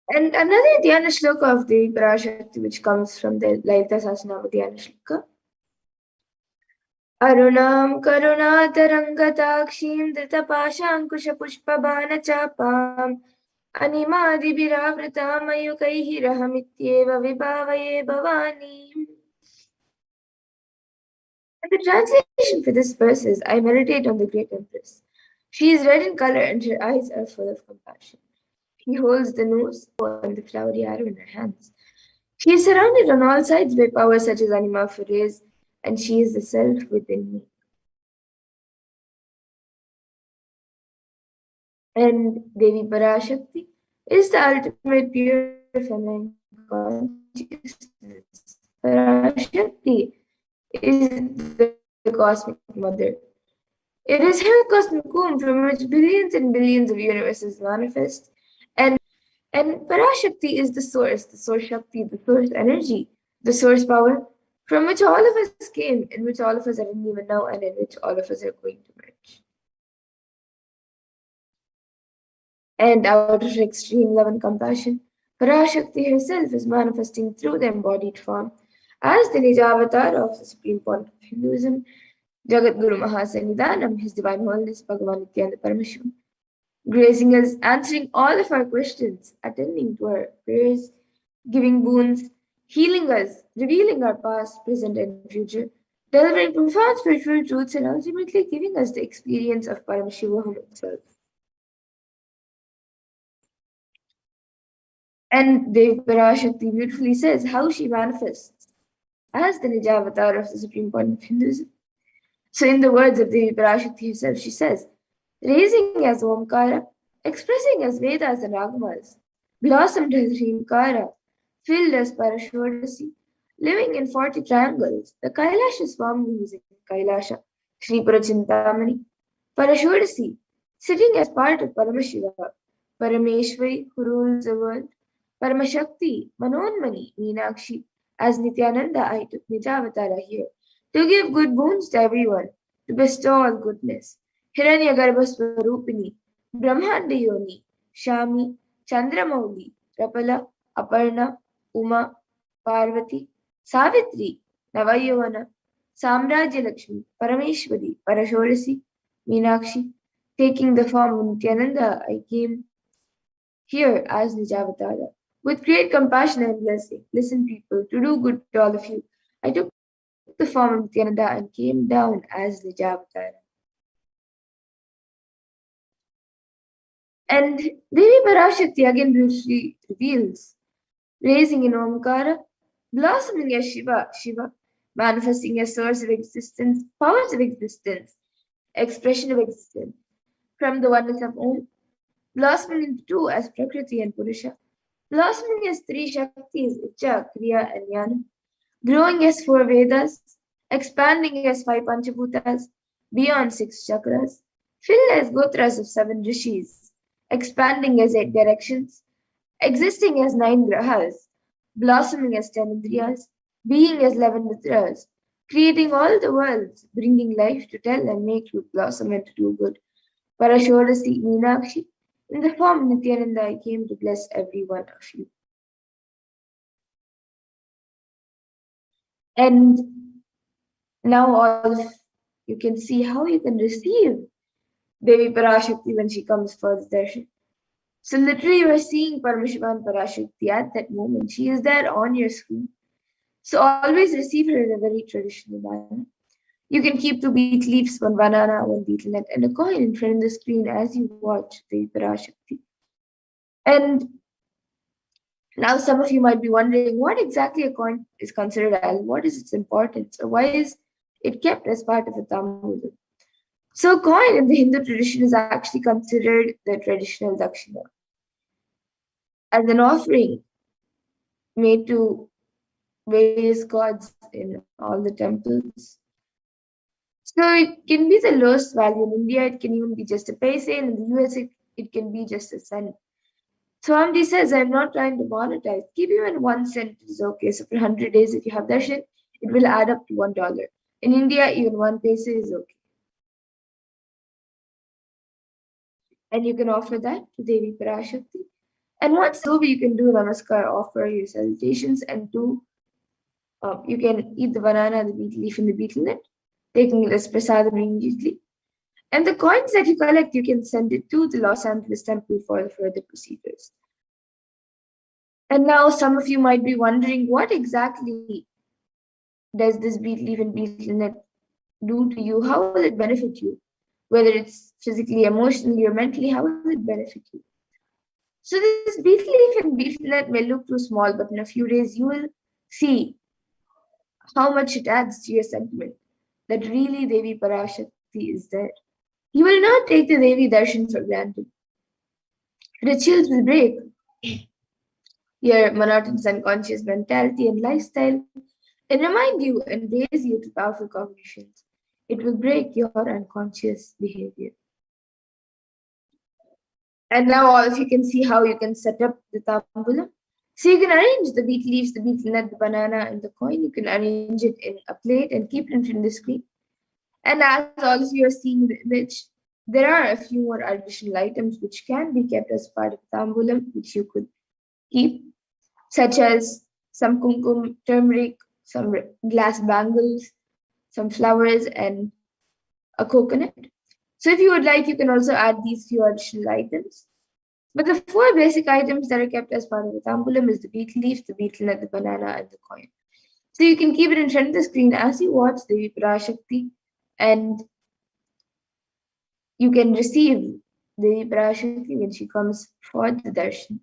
And another Dhyana shloka of the Parashakti, which comes from the Lalita Sahasranama Dhyana shloka. अरुणां करुणातरङ्गताक्षीं धृतपाशाङ्कुशपुष्पबाणचापाम् अनिमादिभिरावृतामयुकैः रहमित्येव विभावये भवानीम्. And the translation for this verse is, I meditate on the great Empress. She is red in color and her eyes are full of compassion. She holds the nose and the flowery arrow in her hands. She is surrounded on all sides by powers such as anima rays, and she is the self within me. And Devi Parashakti is the ultimate pure feminine consciousness. Parashakti is the cosmic mother. It is her cosmic womb from which billions and billions of universes manifest. And Parashakti is the source Shakti, the source energy, the source power from which all of us came, in which all of us are in even now, and in which all of us are going to merge. And out of extreme love and compassion, Parashakti herself is manifesting through the embodied form as the Nijavatar of the Supreme Point of Hinduism, Jagat Guru Mahasanidanam, His Divine Holiness Bhagavan Nithyananda Paramashivam, gracing us, answering all of our questions, attending to our prayers, giving boons, healing us, revealing our past, present, and future, delivering profound spiritual truths, and ultimately giving us the experience of Paramashivoham itself. And Devi Parashakti beautifully says how she manifests as the Nijavatar of the Supreme Point of Hinduism. So, in the words of Devi Parashakti herself, she says, raising as Omkara, expressing as Vedas and Agamas, blossomed as Hrinkara, filled as Parashodasi, living in 40 triangles, the Kailasha Swami who is in Kailasha, Sri Purachintamani, Parashodasi, sitting as part of Paramashiva, Parameshwari who rules the world, Paramashakti, Manonmani, Meenakshi, as Nithyananda, I took Nijavatara here to give good boons to everyone, to bestow all goodness. Hiranyagarbha Swarupini, Brahmanda Yoni, Shami, Chandramauli, Rapala, Aparna, Uma, Parvati, Savitri, Navayavana, Samrajya Lakshmi, Parameshwari, Parashodasi, Meenakshi, taking the form of Nithyananda, I came here as Nijavatara. With great compassion and blessing, listen people, to do good to all of you. I took the form of Nithyananda and came down as Nijavatara. And Devi Parashakti again beautifully reveals, raising in Omkara, blossoming as Shiva, manifesting as source of existence, powers of existence, expression of existence, from the oneness of Om, blossoming into two as Prakriti and Purusha, blossoming as three Shaktis, Icha, Kriya, and Jnana, growing as four Vedas, expanding as five Panchabhutas, beyond six chakras, filled as Gotras of seven Rishis, expanding as eight directions, existing as nine Grahas, blossoming as 10 Indriyas, being as 11 Mitras, creating all the worlds, bringing life to tell and make you blossom and to do good. Parashodasi Meenakshi, in the form of Nithyananda, I came to bless every one of you. And now all of you can see how you can receive Devi Parashakti when she comes for the darshan. So literally you are seeing Paramashivan Parashakti at that moment. She is there on your screen. So always receive her in a very traditional manner. You can keep 2 beet leaves, one banana, one betel nut, and a coin in front of the screen as you watch the Parashakti. And now some of you might be wondering what exactly a coin is considered as, what is its importance, or why is it kept as part of a tamu? So coin in the Hindu tradition is actually considered the traditional dakshina as an offering made to various gods in all the temples. So it can be the lowest value. In India, it can even be just a paise, and in the US, it can be just a cent. So Amdi says, I'm not trying to monetize. Keep even 1 cent is okay. So for 100 days, if you have darshan, it will add up to $1. In India, even 1 paise is okay. And you can offer that to Devi Parashakti. And once over, you can do namaskar, offer your salutations, and you can eat the banana, the betel leaf, and the betel nut, taking it as prasadam immediately. And the coins that you collect, you can send it to the Los Angeles temple for the further procedures. And now some of you might be wondering, what exactly does this betel leaf and betel nut do to you? How will it benefit you? Whether it's physically, emotionally, or mentally, how will it benefit you? So this betel leaf and betel nut may look too small, but in a few days you will see how much it adds to your sentiment that really Devi Parashakti is there. You will not take the Devi darshan for granted. Rituals will break your monotonous unconscious mentality and lifestyle and remind you and raise you to powerful cognitions. It will break your unconscious behavior. And now all of you can see how you can set up the tambulam. So you can arrange the beet leaves, the betel nut, the banana, and the coin. You can arrange it in a plate and keep it in front of the screen. And as all of you are seeing the image, there are a few more additional items which can be kept as part of tambulam, which you could keep, such as some kumkum, turmeric, some glass bangles, some flowers, and a coconut. So if you would like, you can also add these few additional items. But the 4 basic items that are kept as part of the tambulam is the betel leaf, the betel nut, the banana, and the coin. So you can keep it in front of the screen as you watch the Parashakti, and you can receive the Parashakti when she comes for the darshan.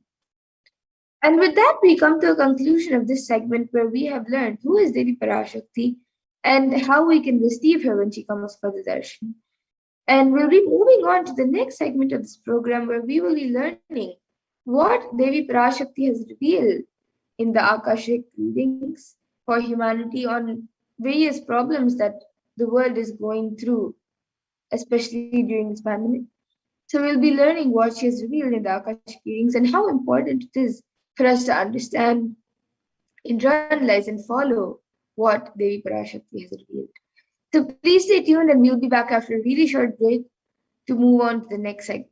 And with that, we come to a conclusion of this segment where we have learned who is Devi Parashakti and how we can receive her when she comes for the darshan. And we'll be moving on to the next segment of this program where we will be learning what Devi Parashakti has revealed in the Akashic readings for humanity on various problems that the world is going through, especially during this pandemic. So we'll be learning what she has revealed in the Akashic readings and how important it is for us to understand, internalize, and follow what Devi Parashakti has revealed. So please stay tuned and we'll be back after a really short break to move on to the next segment.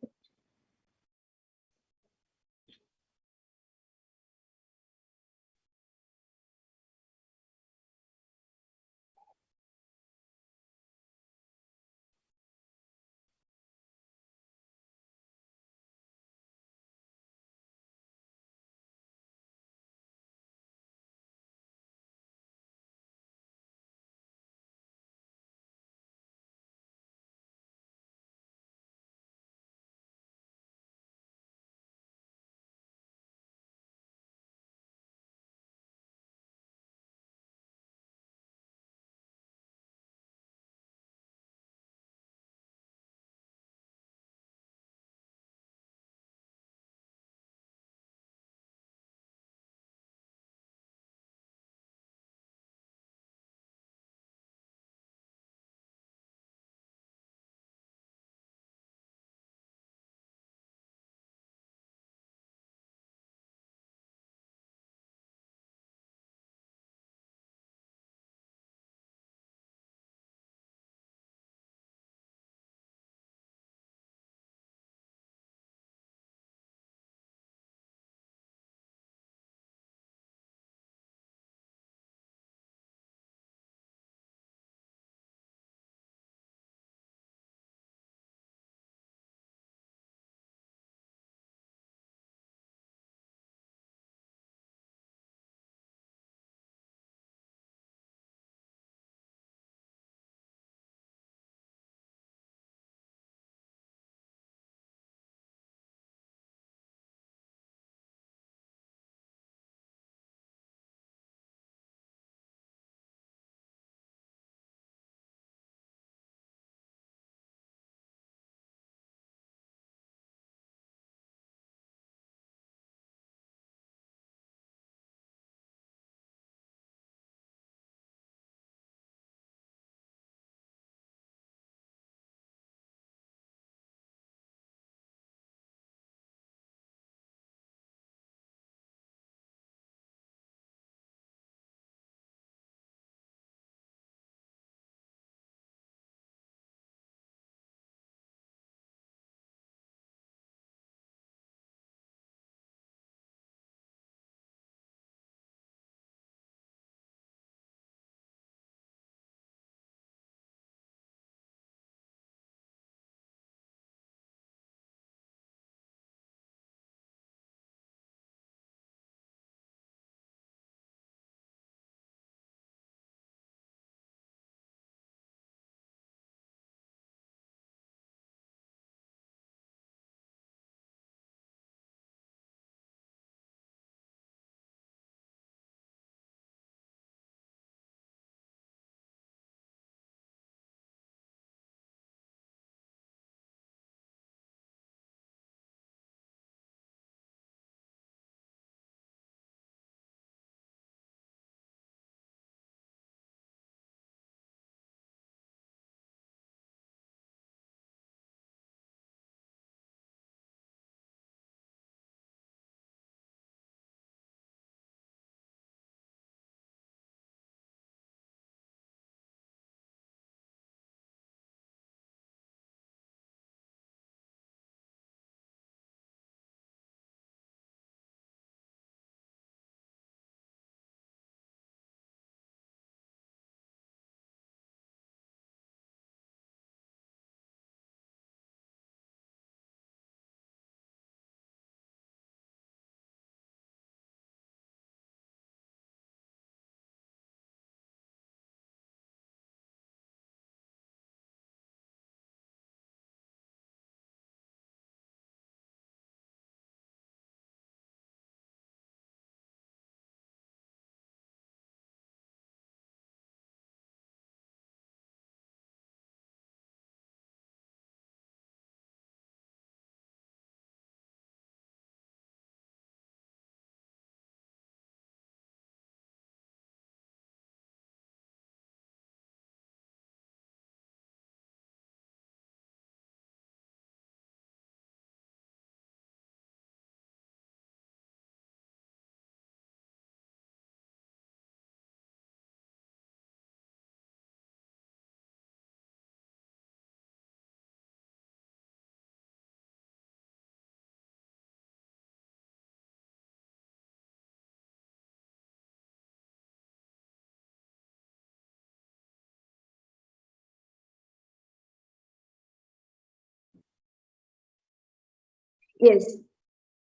Yes,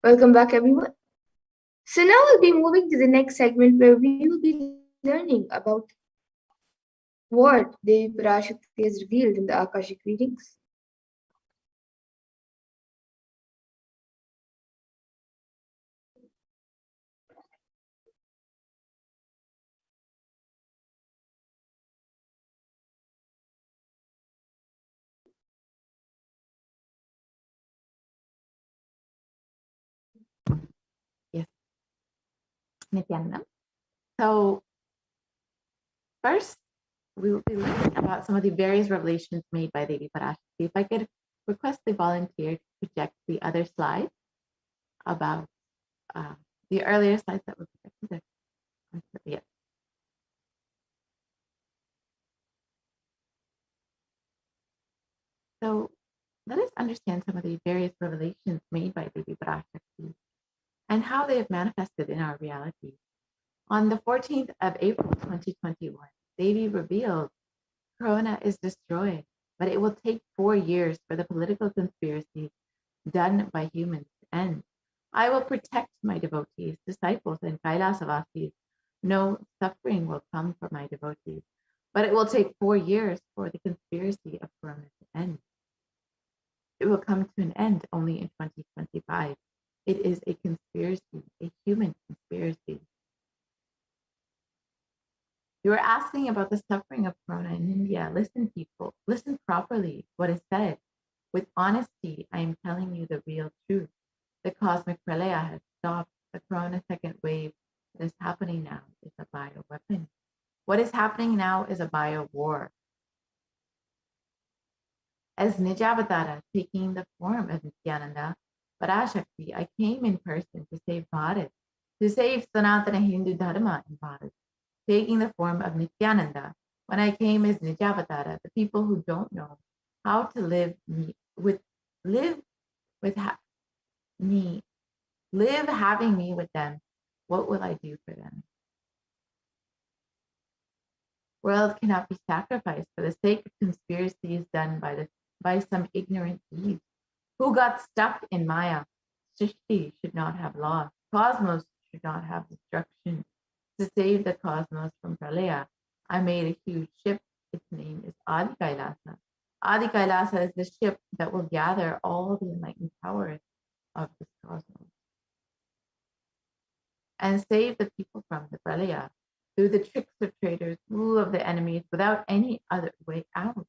welcome back, everyone. So now we'll be moving to the next segment where we will be learning about what Devi Parashakti has revealed in the Akashic readings. Yes, Nithyananda. So first, we will be learning about some of the various revelations made by Devi Parashakti. If I could request the volunteer to project the other slide about the earlier slides that were projected. Yes. So let us understand some of the various revelations made by Devi Parashakti and how they have manifested in our reality. On the 14th of April 2021, Devi revealed Corona is destroyed, but it will take 4 years for the political conspiracy done by humans to end. I will protect my devotees, disciples, and Kailasavasis. No suffering will come for my devotees, but it will take 4 years for the conspiracy of Corona to end. It will come to an end only in 2025. It is a conspiracy, a human conspiracy. You are asking about the suffering of Corona in India. Listen, people, listen properly to what is said. With honesty, I am telling you the real truth. The cosmic pralaya has stopped. The Corona second wave that is happening now is a bioweapon. What is happening now is a bio war. As Nijavatara taking the form of Nithyananda Parashakti, I came in person to save Bharat, to save Sanatana Hindu Dharma in Bharat. Taking the form of Nithyananda, when I came as Nijavatara, the people who don't know how to live with me, live having me with them, what will I do for them? World cannot be sacrificed for the sake of conspiracies done by some ignorant thieves who got stuck in Maya. Srishti should not have loss. Cosmos should not have destruction. To save the cosmos from Pralaya, I made a huge ship. Its name is Adi Kailasa. Adi Kailasa is the ship that will gather all the enlightened powers of this cosmos and save the people from the Pralaya through the tricks of traitors, rule of the enemies, without any other way out.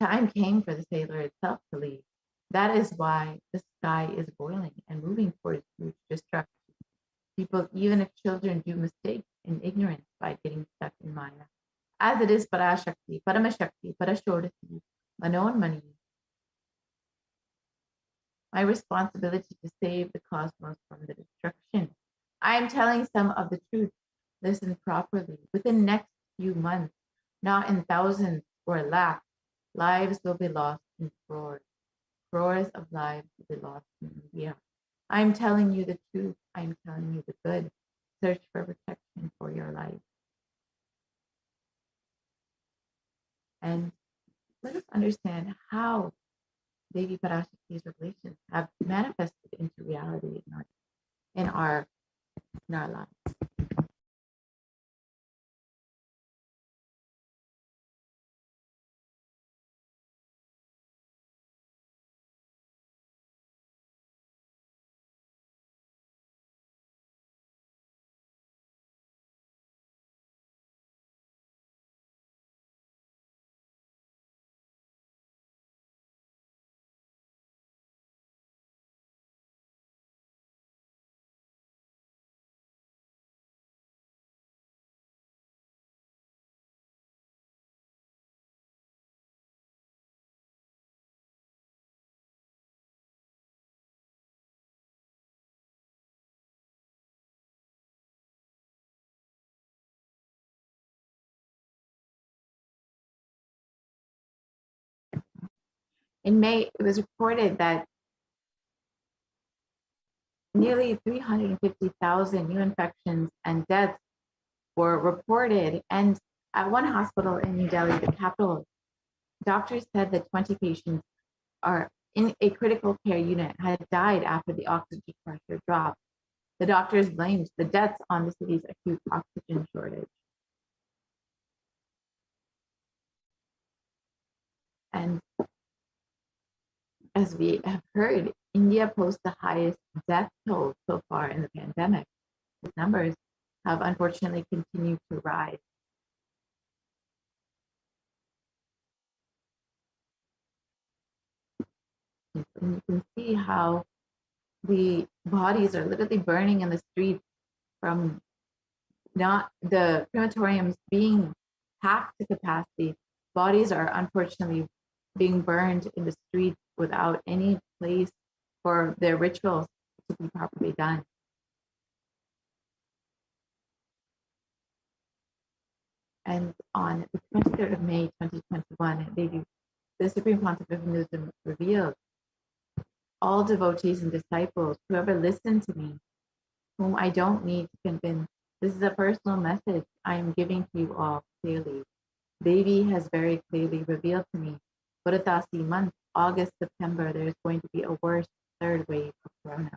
Time came for the sailor itself to leave. That is why the sky is boiling and moving towards huge destruction. People, even if children, do mistakes in ignorance by getting stuck in Maya. As it is Parashakti, Paramashakti, Parashodati, Manonmani. My responsibility to save the cosmos from the destruction. I am telling some of the truth. Listen properly. Within the next few months, not in thousands or lakhs, lives will be lost in crores. Crores of lives will be lost in India. I am telling you the truth. I am telling you the good. Search for protection for your life. And let us understand how Devi Parashakti's revelations have manifested into reality in our lives. In May, it was reported that nearly 350,000 new infections and deaths were reported. And at one hospital in New Delhi, the capital, doctors said that 20 patients are in a critical care unit had died after the oxygen pressure dropped. The doctors blamed the deaths on the city's acute oxygen shortage. And as we have heard, India posts the highest death toll so far in the pandemic. These numbers have unfortunately continued to rise. And you can see how the bodies are literally burning in the streets from not the crematoriums being packed to capacity. Bodies are unfortunately being burned in the streets without any place for their rituals to be properly done. And on the 23rd of May, 2021, the Supreme Pontiff of Hinduism revealed, all devotees and disciples, whoever listen to me, whom I don't need to convince, this is a personal message I am giving to you all clearly. Devi has very clearly revealed to me, Puratasi month, August, September, there is going to be a worse third wave of corona.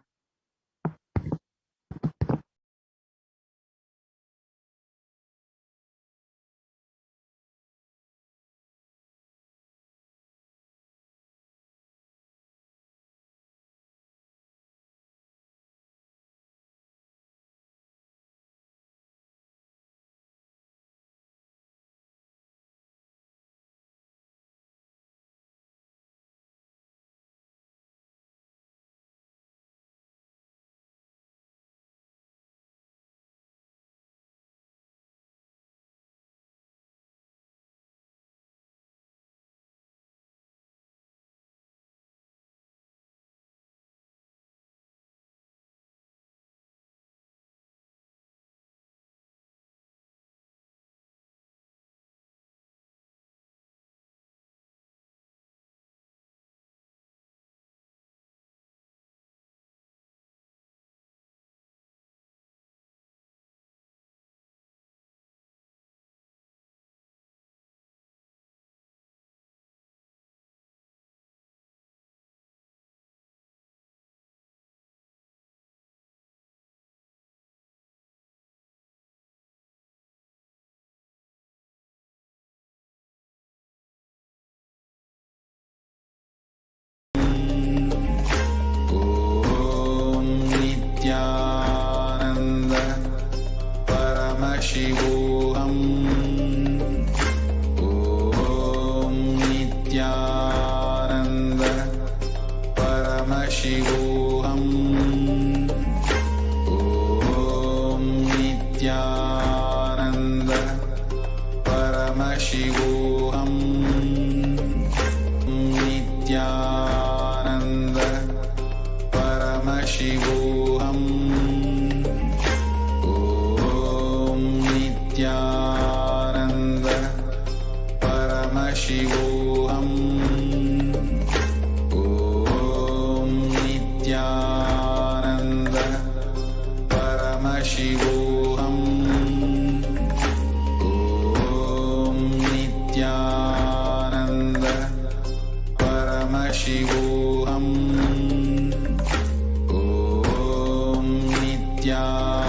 Nithyananda Paramashivoham. Om Nithyananda Paramashivoham. Om Nithyananda Paramashivoham. Nithyananda Paramashivoham. Om Nithyananda Paramashivoham. Om Nithyananda Paramashivoham. Om Nithyananda Paramashivoham. Om Nithyananda Paramashivoham. Om Nithyananda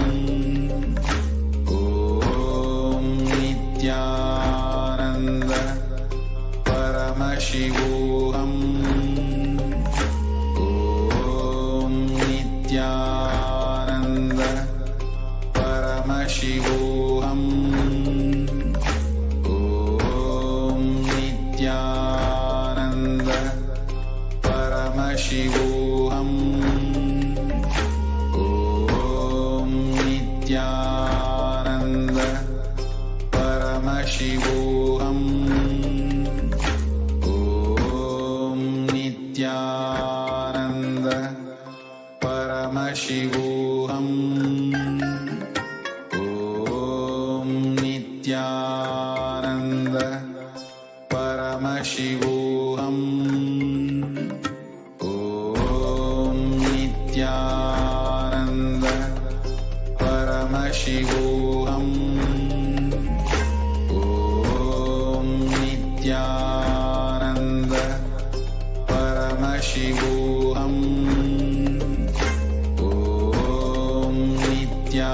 Paramashivoham. Om Nithyananda Paramashivoham. Om Nithyananda Paramashivoham. Om Nithyananda Paramashivoham. Om Nithyananda Paramashivoham. Om Nithyananda Paramashivoham. Om Nithyananda Paramashivoham. Om Paramashivoham. Om Nithyananda Paramashivoham. Om Nithyananda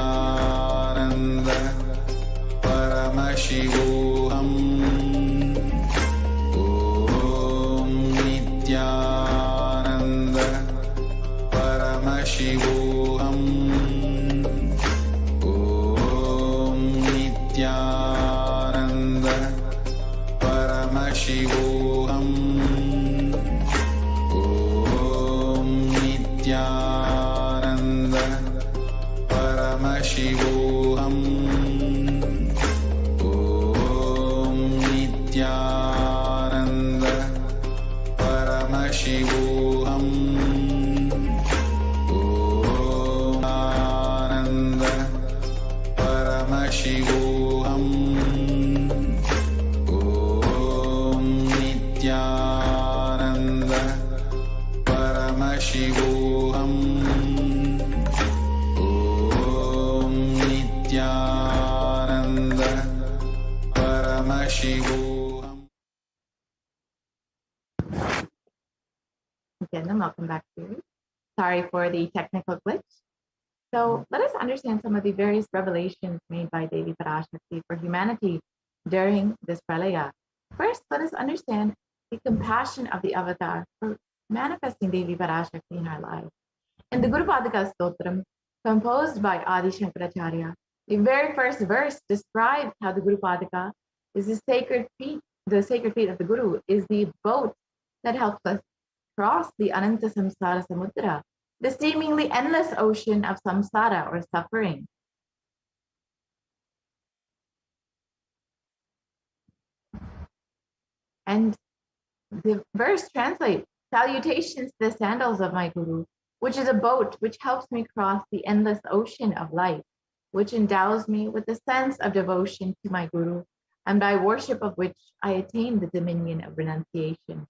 Paramashivoham. Om Nithyananda Paramashivoham. Om Nithyananda Paramashivoham. Om Nithyananda Paramashivoham. Om Nithyananda Paramashivoham. Om Ananda Paramashivoham. Om Nithyananda Paramashivoham. Om Nithyananda Paramashivoham. Again, and welcome back to you. Sorry for the technical glitch. So let us understand some of the various revelations made by Devi Parashakti for humanity during this pralaya. First, let us understand the compassion of the avatar for manifesting Devi Parashakti in our lives. In the Guru Padaka Stotram, composed by Adi Shankaracharya, the very first verse describes how the Guru Padaka is the sacred feet of the Guru is the boat that helps us cross the Ananta Samsara Samudra, the seemingly endless ocean of samsara or suffering. And the verse translates, salutations to the sandals of my Guru, which is a boat which helps me cross the endless ocean of life, which endows me with a sense of devotion to my Guru, and by worship of which I attain the dominion of renunciation.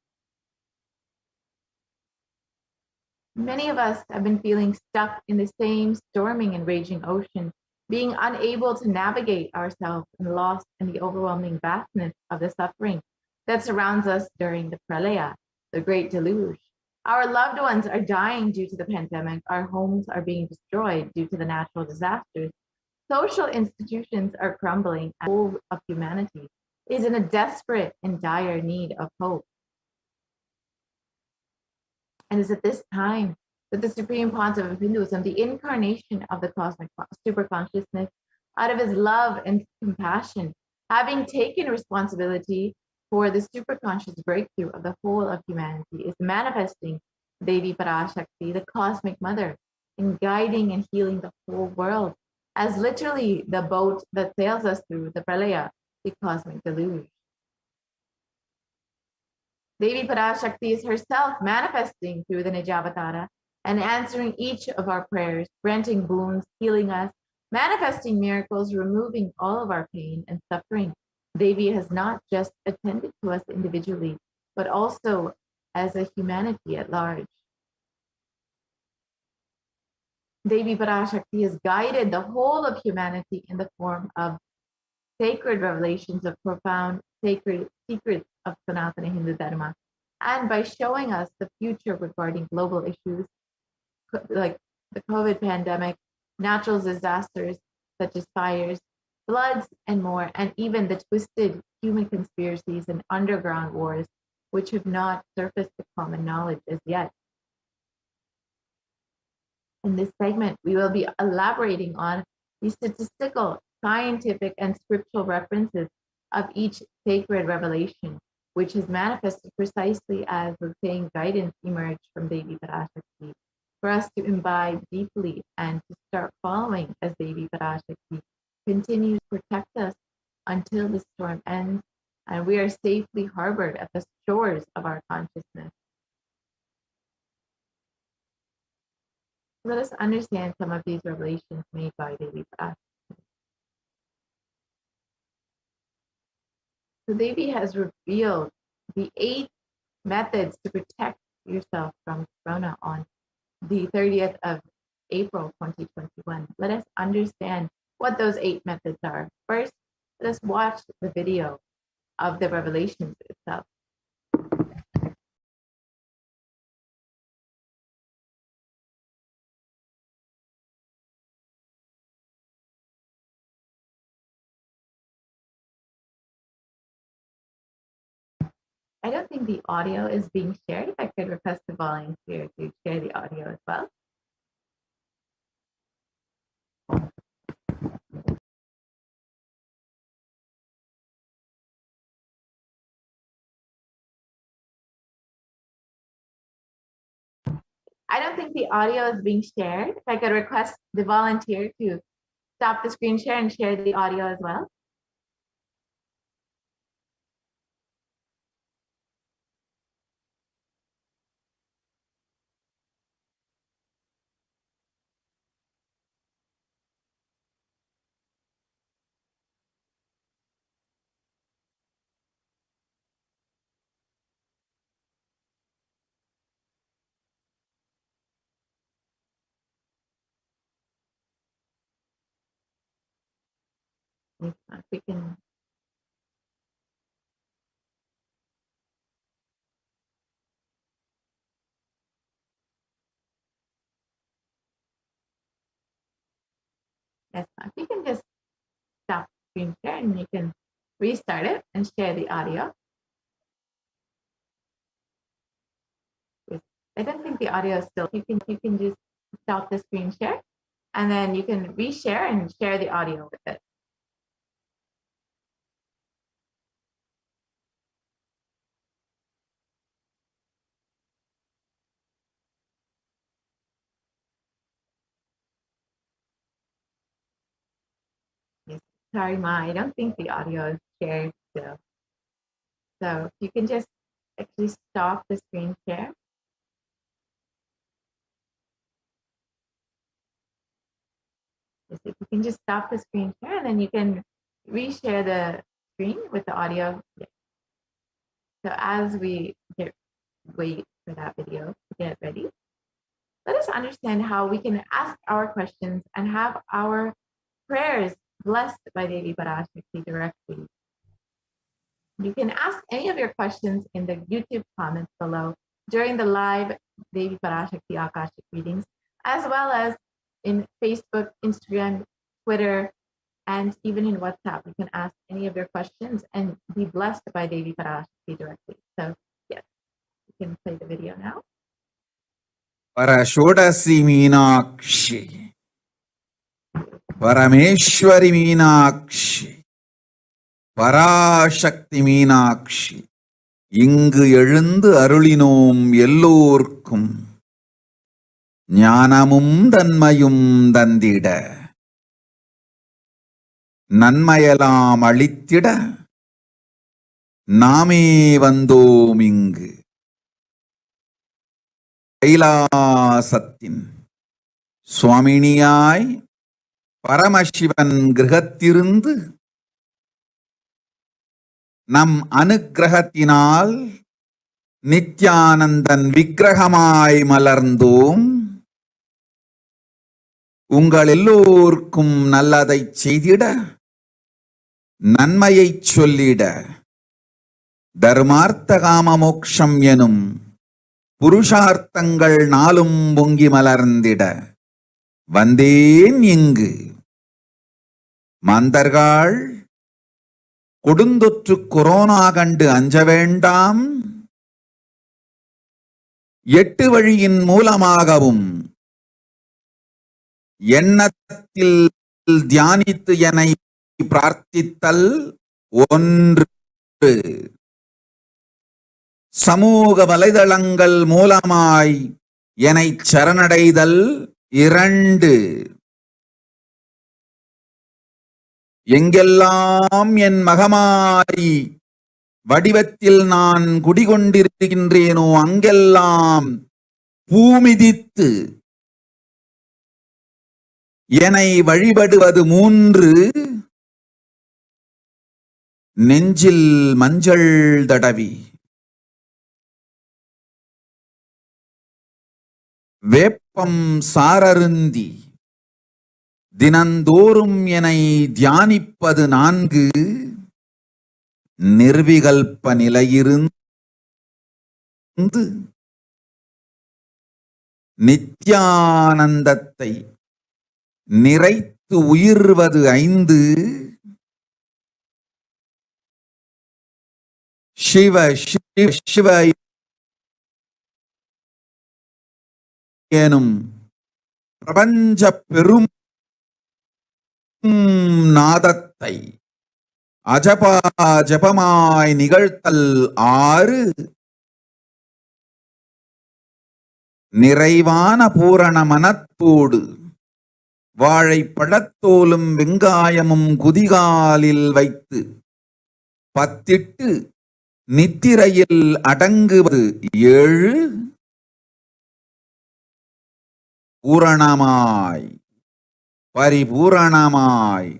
Many of us have been feeling stuck in the same storming and raging ocean, being unable to navigate ourselves and lost in the overwhelming vastness of the suffering that surrounds us during the pralaya, the great deluge. Our loved ones are dying due to the pandemic. Our homes are being destroyed due to the natural disasters. Social institutions are crumbling, and the whole of humanity is in a desperate and dire need of hope. And it's at this time that the Supreme Pontiff of Hinduism, the incarnation of the cosmic superconsciousness, out of his love and compassion, having taken responsibility for the superconscious breakthrough of the whole of humanity, is manifesting Devi Parashakti, the cosmic mother, in guiding and healing the whole world, as literally the boat that sails us through the pralaya, the cosmic deluge. Devi Parashakti is herself manifesting through the Nijavatara and answering each of our prayers, granting boons, healing us, manifesting miracles, removing all of our pain and suffering. Devi has not just attended to us individually, but also as a humanity at large. Devi Parashakti has guided the whole of humanity in the form of sacred revelations of profound sacred secrets of Sanatana Hindu Dharma, and by showing us the future regarding global issues like the COVID pandemic, natural disasters such as fires, floods, and more, and even the twisted human conspiracies and underground wars, which have not surfaced to common knowledge as yet. In this segment, we will be elaborating on the statistical, scientific, and scriptural references of each sacred revelation, which has manifested precisely as the same guidance emerged from Devi Parashakti, for us to imbibe deeply and to start following as Devi Parashakti continues to protect us until the storm ends and we are safely harbored at the shores of our consciousness. Let us understand some of these revelations made by Devi Parashakti. So Devi has revealed the 8 methods to protect yourself from corona on the 30th of April 2021. Let us understand what those 8 methods are. First, let us watch the video of the revelations itself. I don't think the audio is being shared. If I could request the volunteer to share the audio as well. I don't think the audio is being shared. If I could request the volunteer to stop the screen share and share the audio as well. If we can. Yes, you can just stop the screen share and you can restart it and share the audio. Yes. I don't think the audio is still. You can just stop the screen share and then you can reshare and share the audio with it. Yes. Sorry, Ma, I don't think the audio is shared still. So you can just actually stop the screen share. Yes, if you can just stop the screen share and then you can reshare the screen with the audio. Yes. So as we wait for that video to get ready, let us understand how we can ask our questions and have our prayers blessed by Devi Parashakti directly. You can ask any of your questions in the YouTube comments below during the live Devi Parashakti Akashic readings, as well as in Facebook, Instagram, Twitter, and even in WhatsApp. You can ask any of your questions and be blessed by Devi Parashakti directly. So yes, you can play the video now. Parashodasi Meenakshi, Parameshwari Meenakshi, Parashakti Meenakshi, இங்கு எழுந்து அருளினோம் எல்லோர்க்கும் ஞானமும் தன்மையும் தந்திட நன்மையெல்லாம் அளித்திட நாமே வந்தோம் இங்கு கைலாசத்தின் சுவாமினியாய் பரமசிவன் கிரகத்திருந்து நம் அனுக்கிரகத்தினால் நித்யானந்தன் விக்கிரகமாய் மலர்ந்தோம். உங்கள் எல்லோர்க்கும் நல்லதை செய்திட, நன்மையை சொல்லிட, தர்மார்த்த காம மோக்ஷம் எனும் புருஷார்த்தங்கள் நாளும் பொங்கி மலர்ந்திட வந்தேன் இங்கு. மாந்தர்கள் கொடுந்தொற்று கொரோனா கண்டு அஞ்ச வேண்டாம். 8 வழியின் மூலமாகவும் எண்ணத்தில் தியானித்து என்னை பிரார்த்தித்தல் 1, சமூக வலைதளங்கள் மூலமாய் என்னை சரணடைதல் 2, எங்கெல்லாம் என் மகமாரி வடிவத்தில் நான் குடிகொண்டிருக்கின்றேனோ அங்கெல்லாம் பூமிதித்து என்னை வழிபடுவது 3, நெஞ்சில் மஞ்சள் தடவி வேப்ப அப்பம் சாரருந்தி தினந்தோறும் என்னை தியானிப்பது 4 நிர்விகல்ப நிலையிருந்து நித்யானந்தத்தை நிறைத்து உயிர்வது 5 சிவ சிவ சிவ எனும் பிரபஞ்ச பெரும் நாதத்தை அஜபா ஜபமாய் நிகழ்த்தல் 6 நிறைவான பூரண மனத்தோடு வாழைப்பழத்தோலும் வெங்காயமும் குதிகாலில் வைத்து பத்திட்டு நித்திரையில் அடங்குவது 7 பூரணமாய் பரிபூரணமாய்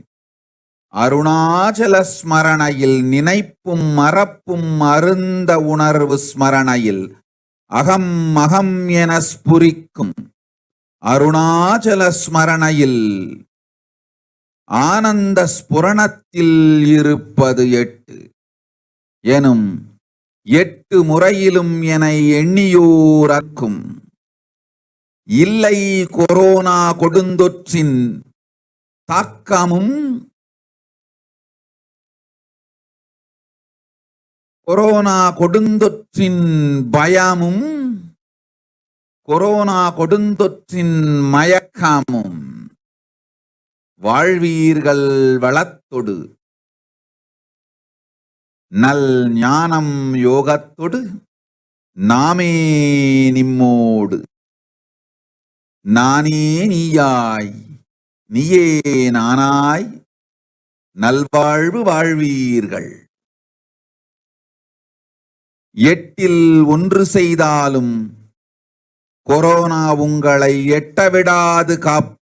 அருணாச்சல ஸ்மரணையில் நினைப்பும் மறப்பும் அருந்த உணர்வு ஸ்மரணையில் அகம் அகம் என ஸ்புரிக்கும் அருணாச்சல ஸ்மரணையில் ஆனந்த ஸ்புரணத்தில் இருப்பது 8 எனும் 8 முறையிலும் என எண்ணியோரக்கும் இல்லை கொரோனா கொடுந்தொற்றின் தாக்கமும் கொரோனா கொடுந்தொற்றின் பயமும் கொரோனா கொடுந்தொற்றின் மயக்கமும் வாழ்வீர்கள் வளத்தொடு நல் ஞானம் யோகத்தொடு நாமே நிம்மோடு நானே நீயாய் நீயே நானாய் நல்வாழ்வு வாழ்வீர்கள் 8 1 செய்தாலும் கொரோனா உங்களை எட்டவிடாது காப்பு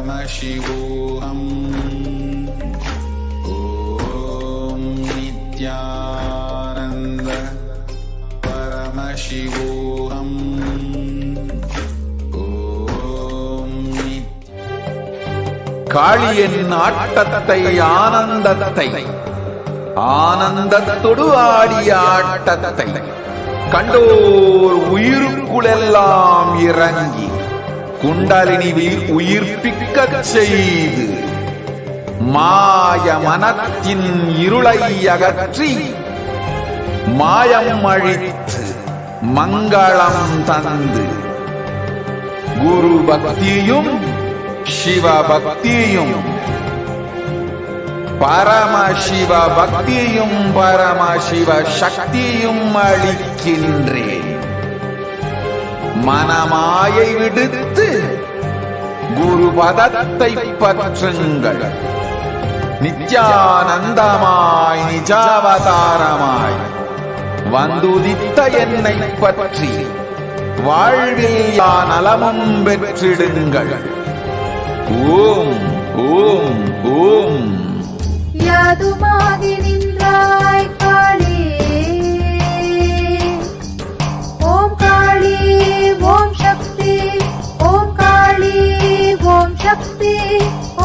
Paramashivoham. Om Nithyananda Paramashivoham. காளியின் ஆட்டத்தை ஆனந்தத்தை ஆனந்தத்தொடு ஆடிய ஆட்டத்தை கண்டோர் உயிருக்குளெல்லாம் இறங்கி குண்டலினிவில் உயிர்ப்பிக்கச் செய்து மாய மனத்தின் இருளை அகற்றி மாயம் அழித்து மங்களம் தந்து குரு பக்தியும் சிவ பக்தியும் பரமசிவ பக்தியும் பரமசிவ சக்தியும் அளிக்கின்றேன். மனமாயை விடுத்து குரு பதத்தை பற்றுங்கள். நித்யானந்தமாய் நிஜாவதாரமாய் வந்துதித்த என்னை பற்றி வாழ்வில் நலமும் பெற்றிடுங்கள். ஓம் ஓம் ஓம். யாதுமாகி நின்றாய் காளி, ஓம் காளி ஓம் சக்தி, ஓம் காளி ஓம் சக்தி,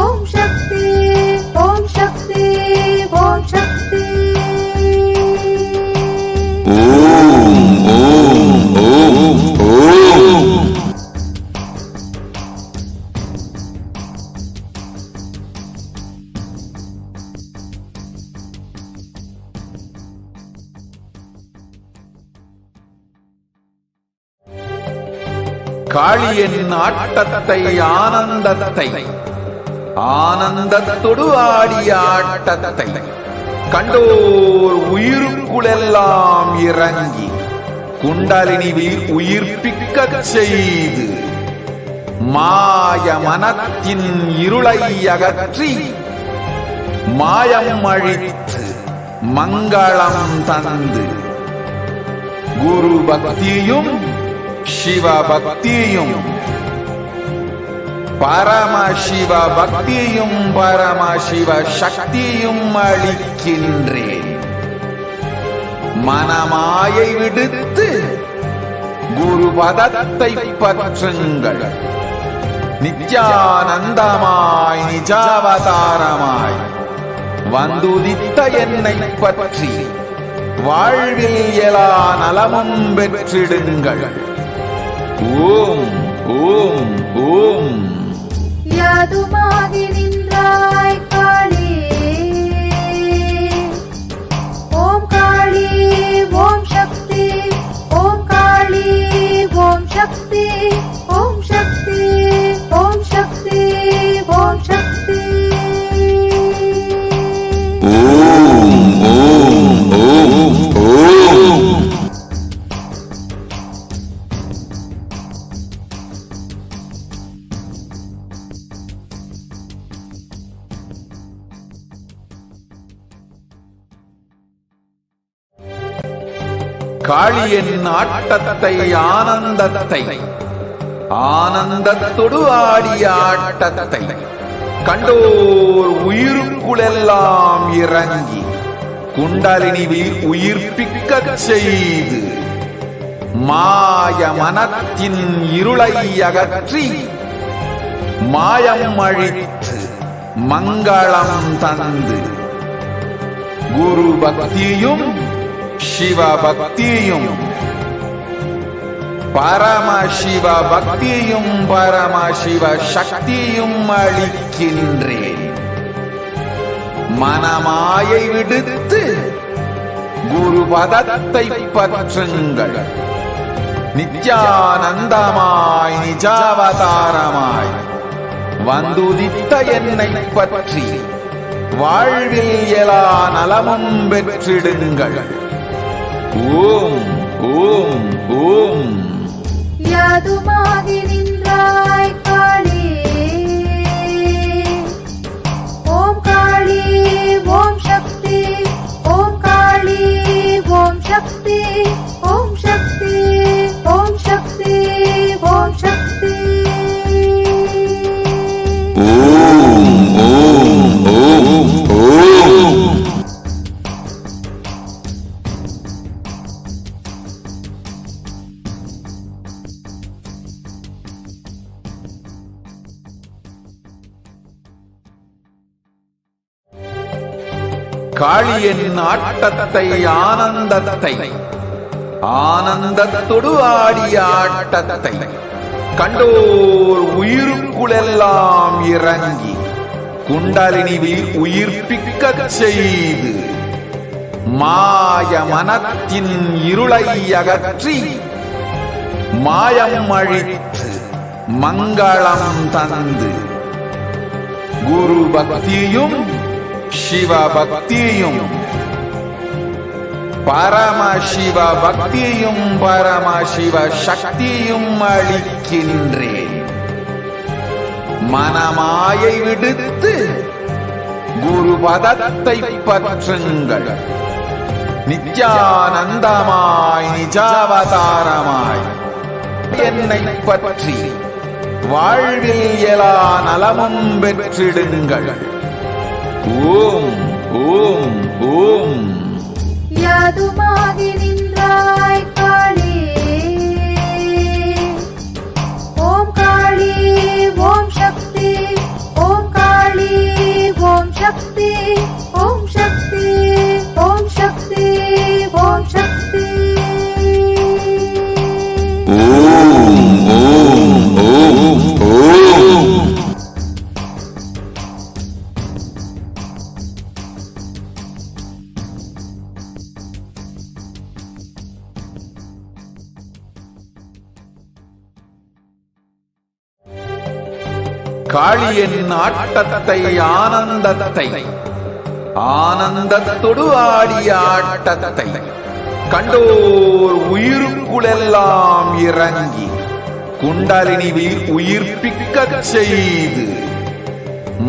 ஓம் சக்தி ஓம் சக்தி ஓம் சக்தி. ஓம் ஓம் ஓம் ஓம். காளியின் ஆட்டத்தை ஆனந்தத்தை ஆனந்தத்தொடு ஆடிய ஆட்டத்தை கண்டோர் உயிருக்குளெல்லாம் இறங்கி குண்டலினிவில் உயிர்ப்பிக்கச் செய்து மாய மனத்தின் இருளை அகற்றி மாயம் அழித்து மங்களம் தந்து குரு பக்தியும் சிவ பக்தியும் பரமசிவ பக்தியும் பரமசிவ சக்தியும் அளிக்கின்றேன். மனமாயை விடுத்து குரு பதத்தை பற்றுங்கள். நித்யானந்தமாய் நிஜாவதாரமாய் வந்துதித்த என்னை பற்றி வாழ்வில் எல்லா நலமும் பெற்றிடுங்கள். ஓம் ஓம் ஓம். யாதுமாகி நின்றாய் காளி, ஓம் காளி ஓம் சக்தி, ஓம் காளி ஓம் சக்தி, ஓம் சக்தி ஓம் சக்தி ஓம் சக்தி. ஓம் ஓம் ஓம் ஓம். காளியின் ஆட்டத்தை ஆனந்தத்தை ஆனந்தத்தொடு ஆடிய ஆட்டத்தை கண்டோர் உயிருக்குளெல்லாம் இறங்கி குண்டலினிவில் உயிர்ப்பிக்கச் செய்து மாய மனத்தின் இருளை அகற்றி மாயம் அழித்து மங்களம் தந்து குரு பக்தியும் சிவ பக்தியும் பரமசிவ பக்தியும் பரமசிவ சக்தியும் அளிக்கின்றேன். மனமாயை விடுத்து குரு பதத்தை பற்றுங்கள். நித்யானந்தமாய் நிஜாவதாரமாய் வந்துதித்த என்னை பற்றி வாழ்வில் எல்லா நலமும் பெற்றிடுங்கள். ஓம் ஓம் ஓம். யாதுமாகி நின்றாய் காளி, ஓம் காளி ஓம் சக்தி, ஓம் காளி ஓம் சக்தி, ஓம் சக்தி ஓம் சக்தி ஓம் சக்தி. காளியின் ஆட்டத்தை ஆனந்தத்தை ஆனந்தத்தொடு ஆடிய ஆட்டத்தை கண்டோர் உயிருக்குளெல்லாம் இறங்கி குண்டலினிவில் உயிர்ப்பிக்கச் செய்து மாய மனத்தின் இருளை அகற்றி மாயம் அழித்து மங்களம் தந்து குரு பக்தியும் சிவ பக்தியும் பரமசிவ பக்தியும் பரமசிவ சக்தியும் அளிக்கின்றேன். மனமாயை விடுத்து குரு பதத்தை பற்றுங்கள். நித்யானந்தமாய் நிஜாவதாரமாய் என்னை பற்றி வாழ்வில் எல்லா நலமும் பெற்றிடுங்கள். ஓம் ஓம் ஓம். யாதுமாகி நின்றாய் காளி, ஓம் காளி ஓம் சக்தி, ஓம் காளி ஓம் சக்தி, ஓம் சக்தி ஓம் சக்தி ஓம் சக்தி. ஓம் ஓம் ஓம் ஓம். காளியின் ஆட்டத்தை ஆனந்தத்தை ஆனந்தத்தொடு ஆடிய ஆட்டத்தை கண்டோர் உயிருக்குளெல்லாம் இறங்கி குண்டலினிவில் உயிர்ப்பிக்கச் செய்து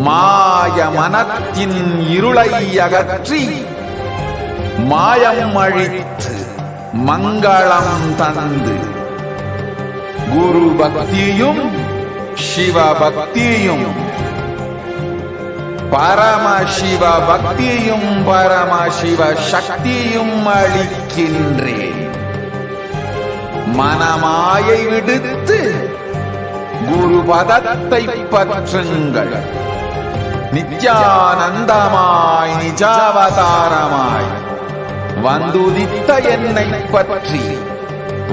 மாய மனத்தின் இருளை அகற்றி மாயம் அழித்து மங்களம் தந்து குரு பக்தியும் சிவ பக்தியும் பரமசிவ பக்தியும் பரமசிவ சக்தியும் அளிக்கின்றேன். மனமாயை விடுத்து குரு பதத்தை பற்றுங்கள். நித்யானந்தமாய் நிஜாவதாரமாய் வந்துதித்த என்னை பற்றி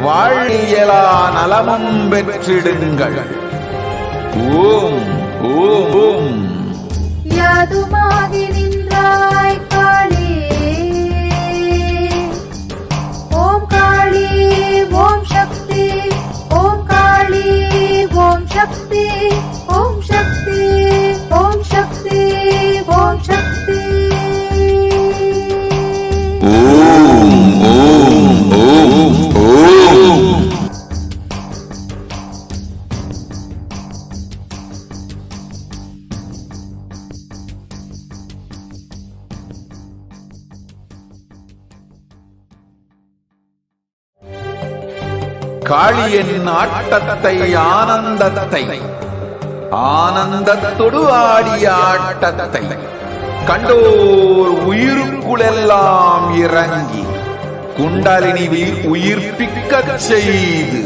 வாழியலா நலமும் பெற்றிடுங்கள். ஓம் ஓம் ஓம். யாதுமாகி நின்றாய் காளி, ஓம் காளி ஓம் சக்தி, ஓம் காளி ஓம் சக்தி, ஓம் சக்தி ஓம் சக்தி ஓம் சக்தி. ஓம் ஓம் ஓம் ஓம். காளியின் ஆட்டத்தை ஆனந்தத்தை ஆனந்தத்தொடு ஆடிய ஆட்டத்தை கண்டோர் உயிருக்குளெல்லாம் இறங்கி குண்டலினிவில் உயிர்ப்பிக்கச் செய்து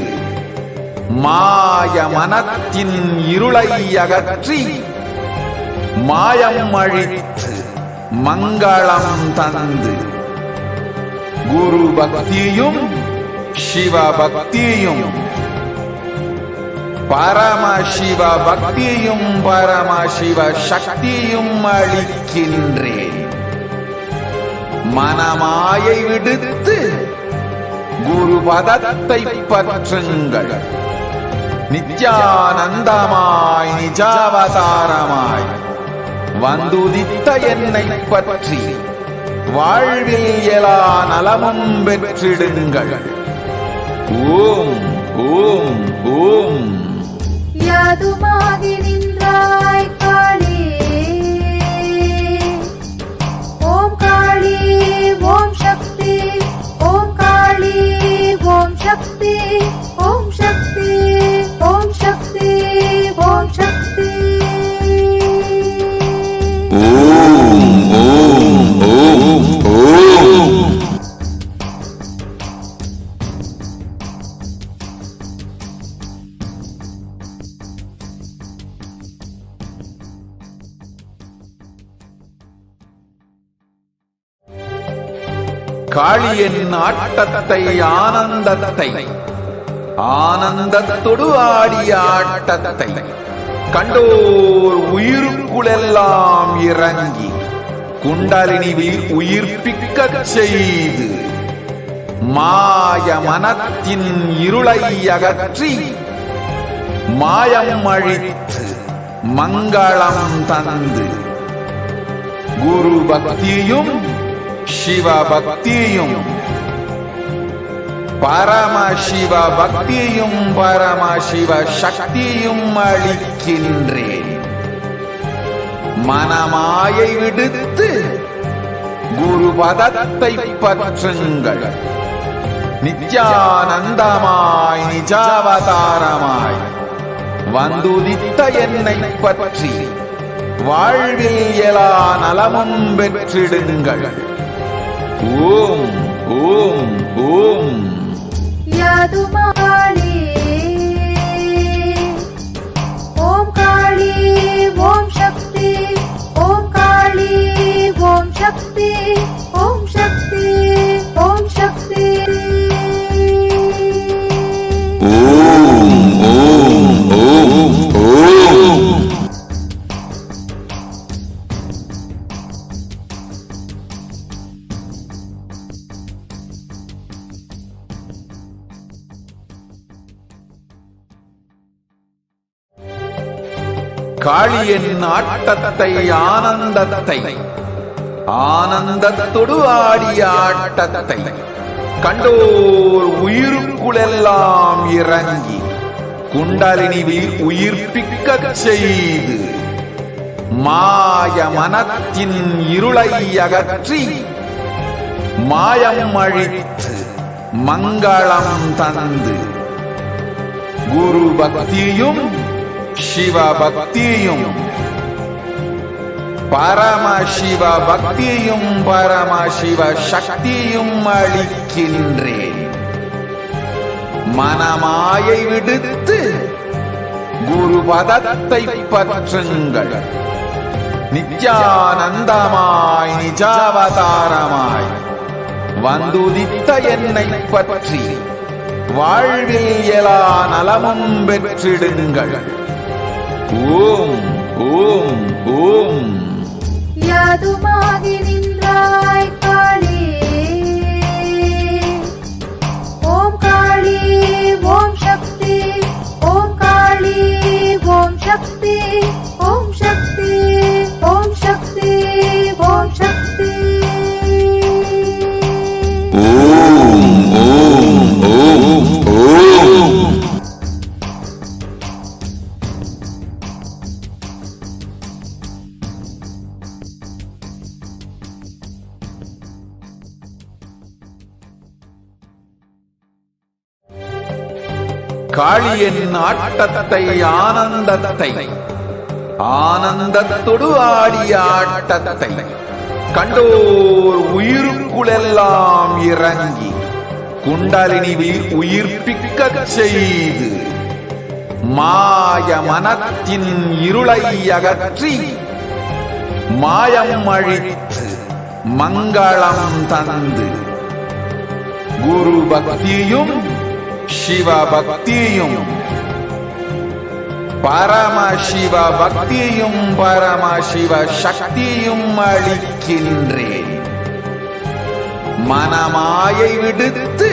மாய மனத்தின் இருளை அகற்றி மாயம் அழித்து மங்களம் தந்து குரு பக்தியும் சிவ பக்தியும் பரமசிவ பக்தியும் பரமசிவ சக்தியும் அளிக்கின்றேன். மனமாயை விடுத்து குரு பதத்தை பற்றுங்கள். நித்யானந்தமாய் நிஜாவதாரமாய் வந்துதித்த என்னை பற்றி வாழ்வில் எல்லா நலமும் பெற்றிடுங்கள். ஓம் ஓம் ஓம். யாதுமாகி நின்றாய் காளி, ஓம் காளி ஓம் சக்தி, ஓம் காளி ஓம் சக்தி, ஓம் சக்தி ஓம் சக்தி ஓம் சக்தி. ஓம் ஓம் ஓம் ஓம். காளியின் ஆட்டத்தை ஆனந்தத்தை ஆனந்தத்தொடு ஆடிய ஆட்டத்தை கண்டோர் உயிருக்குளெல்லாம் இறங்கி குண்டலினிவில் உயிர்ப்பிக்கச் செய்து மாய மனத்தின் இருளை அகற்றி மாயம் அழித்து மங்களம் தந்து குரு பக்தியும் சிவ பக்தியும் பரமசிவ பக்தியும் பரமசிவ சக்தியும் அளிக்கின்றேன். மனமாயை விடுத்து குரு பதத்தை பற்றுங்கள். நித்யானந்தமாய் நிஜாவதாரமாய் வந்துதித்த என்னை பற்றி வாழ்வில் எலா நலமும் பெற்றிடுங்கள். ஓம் ஓம் ஓம். யாதுமாளி ஓம் காளி ஓம் சக்தி ஓம் காளி ஓம் சக்தி ஓம் சக்தி ஓம் சக்தி. ஓம் ஓம் ஓம் ஓம். காளியின் ஆட்டத்தை ஆனந்தத்தை ஆனந்தத்தொடு ஆடிய ஆட்டத்தை கண்டோர் உயிருக்குளெல்லாம் இறங்கி குண்டலினிவில் உயிர்ப்பிக்கச் செய்து மாய மனத்தின் இருளை அகற்றி மாயம் அழித்து மங்களம் தந்து குரு பக்தியும் சிவ பக்தியும் பரமசிவ பக்தியும் பரமசிவ சக்தியும் அளிக்கின்றேன். மனமாயை விடுத்து குரு பதத்தை பற்றுங்கள். நித்யானந்தமாய் நிஜாவதாரமாய் வந்துதித்த என்னை பற்றி வாழ்வில் எலா நலமும் பெற்றிடுங்கள். ஓம் ஓம் ஓம். யாதுமாகி நின்றாய் காளி ஓம் காளி ஓம் சக்தி ஓம் காளி ஓம் சக்தி ஓம் சக்தி ஓம் சக்தி ஓம் சக்தி. ஓம் ஓம் ஓம் ஓம். காளியின் ஆட்டத்தை ஆனந்தத்தை ஆனந்தத்தொடு ஆடிய ஆட்டத்தை கண்டோர் உயிருக்குளெல்லாம் இறங்கி குண்டலினிவில் உயிர்ப்பிக்கச் செய்து மாய மனத்தின் இருளை அகற்றி மாயம் அழித்து மங்களம் தந்து குரு பக்தியும் சிவ பக்தியும் பரமசிவ பக்தியும் பரமசிவ சக்தியும் அளிக்கின்றேன். மனமாயை விடுத்து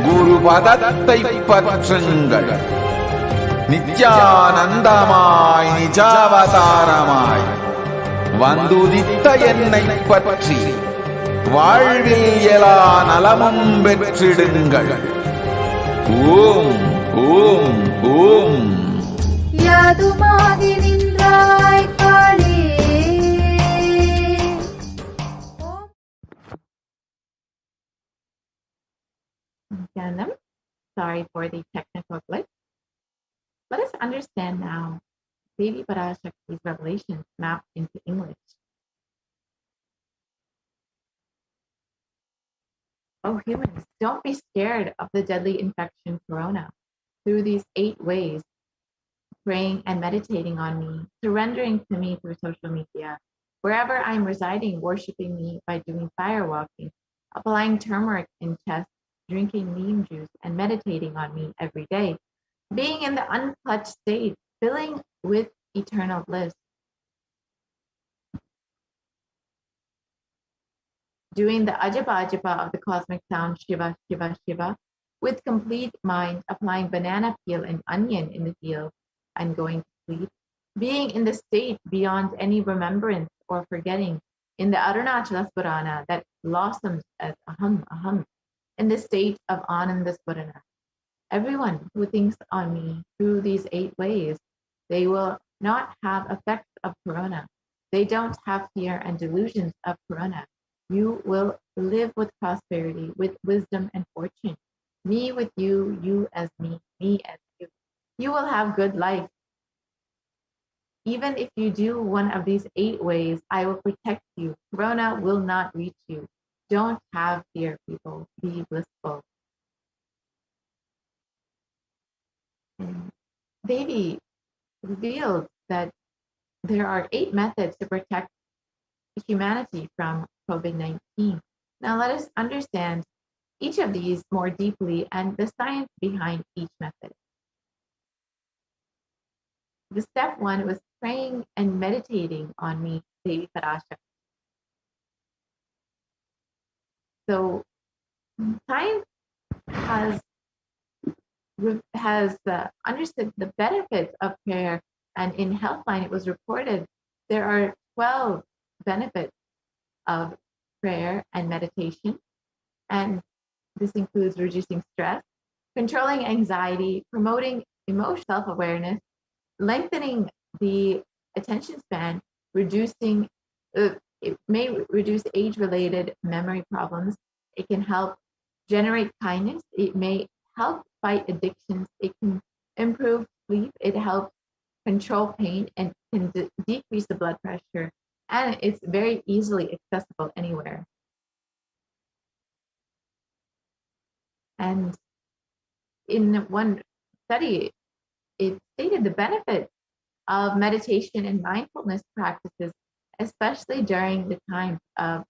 குரு பதத்தை பற்றுங்கள். நித்யானந்தமாய் நிஜாவதாரமாய் வந்துதித்த என்னை பற்றி வாழ்வில் எலா நலமும் பெற்றிடுங்கள். ஓம் ஓம் ஓம். யாதுமாகி நின்றாய் காளி Nithyanandam, sorry for the technical glitch. Let us understand now Devi Parashakti's revelations mapped into English. Oh, humans, don't be scared of the deadly infection corona. Through these 8 ways, praying and meditating on me, surrendering to me through social media, wherever I'm residing, worshiping me by doing fire walking, applying turmeric in chest, drinking neem juice, and meditating on me every day, being in the unclutched state, filling with eternal bliss, doing the ajapa ajapa of the cosmic sound Shiva, Shiva, Shiva, with complete mind, applying banana peel and onion in the field and going to sleep, being in the state beyond any remembrance or forgetting, in the Arunachala Swarana that blossoms as aham, aham, in the state of Ananda Swarana. Everyone who thinks on me through these 8 ways, they will not have effects of corona. They don't have fear and delusions of corona. You will live with prosperity, with wisdom and fortune. Me with you, you as me as you. You will have good life. Even if you do one of these 8 ways, I will protect you. Corona will not reach you. Don't have fear, people. Be blissful. And Devi revealed that there are 8 methods to protect humanity from COVID-19. Now let us understand each of these more deeply and the science behind each method. The step 1 was praying and meditating on me, Devi Parashakti. So science has understood the benefits of prayer, and in Healthline it was reported there are 12 benefits of prayer and meditation, and this includes reducing stress, controlling anxiety, promoting emotional self-awareness, lengthening the attention span, reducing it may reduce age-related memory problems. It can help generate kindness. It may help fight addictions. It can improve sleep. It helps control pain and can decrease the blood pressure. And it's very easily accessible anywhere. And in one study, it stated the benefits of meditation and mindfulness practices, especially during the times of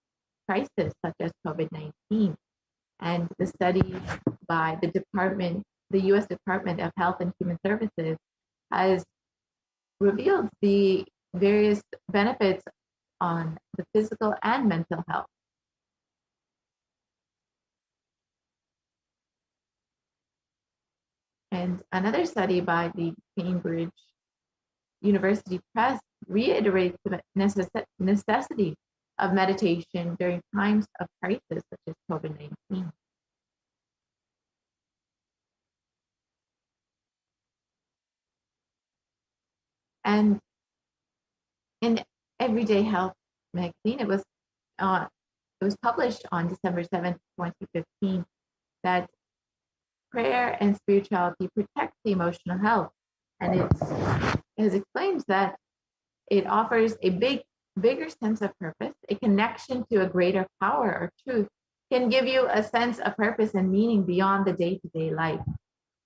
crisis such as COVID-19. And the study by the US Department of Health and Human Services has revealed the various benefits on the physical and mental health. And another study by the Cambridge University Press reiterates the necessity of meditation during times of crisis such as COVID-19. And in Everyday Health magazine, it was published on December 7th, 2015, that prayer and spirituality protect the emotional health. And it explains that it offers a bigger sense of purpose, a connection to a greater power or truth, can give you a sense of purpose and meaning beyond the day-to-day life.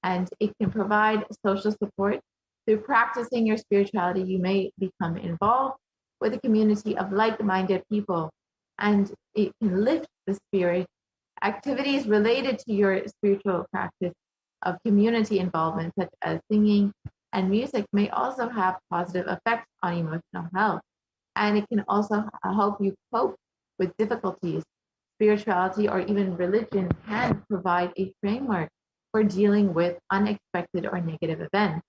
And it can provide social support. Through practicing your spirituality, you may become involved with a community of like-minded people, and it can lift the spirit. Activities related to your spiritual practice of community involvement, such as singing and music, may also have positive effects on emotional health. And it can also help you cope with difficulties. Spirituality or even religion can provide a framework for dealing with unexpected or negative events.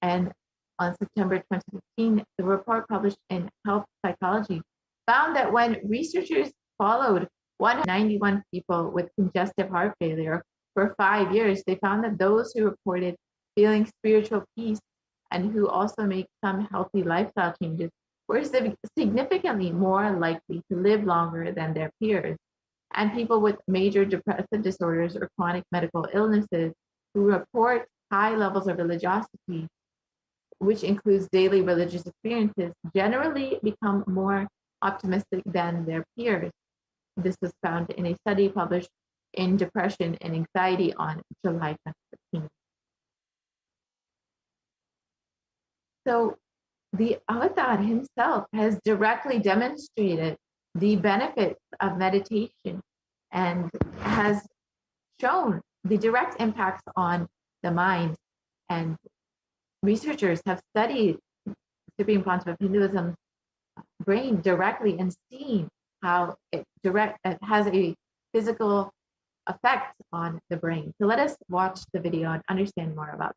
And on September 2015, the report published in Health Psychology found that when researchers followed 191 people with congestive heart failure for 5 years, they found that those who reported feeling spiritual peace and who also make some healthy lifestyle changes were significantly more likely to live longer than their peers. And people with major depressive disorders or chronic medical illnesses who report high levels of religiosity, which includes daily religious experiences, generally become more optimistic than their peers. This was found in a study published in Depression and Anxiety on July 15. So the avatar himself has directly demonstrated the benefits of meditation and has shown the direct impacts on the mind. And researchers have studied Supreme Concept of Hinduism's brain directly and seen how it has a physical effect on the brain. So let us watch the video and understand more about it.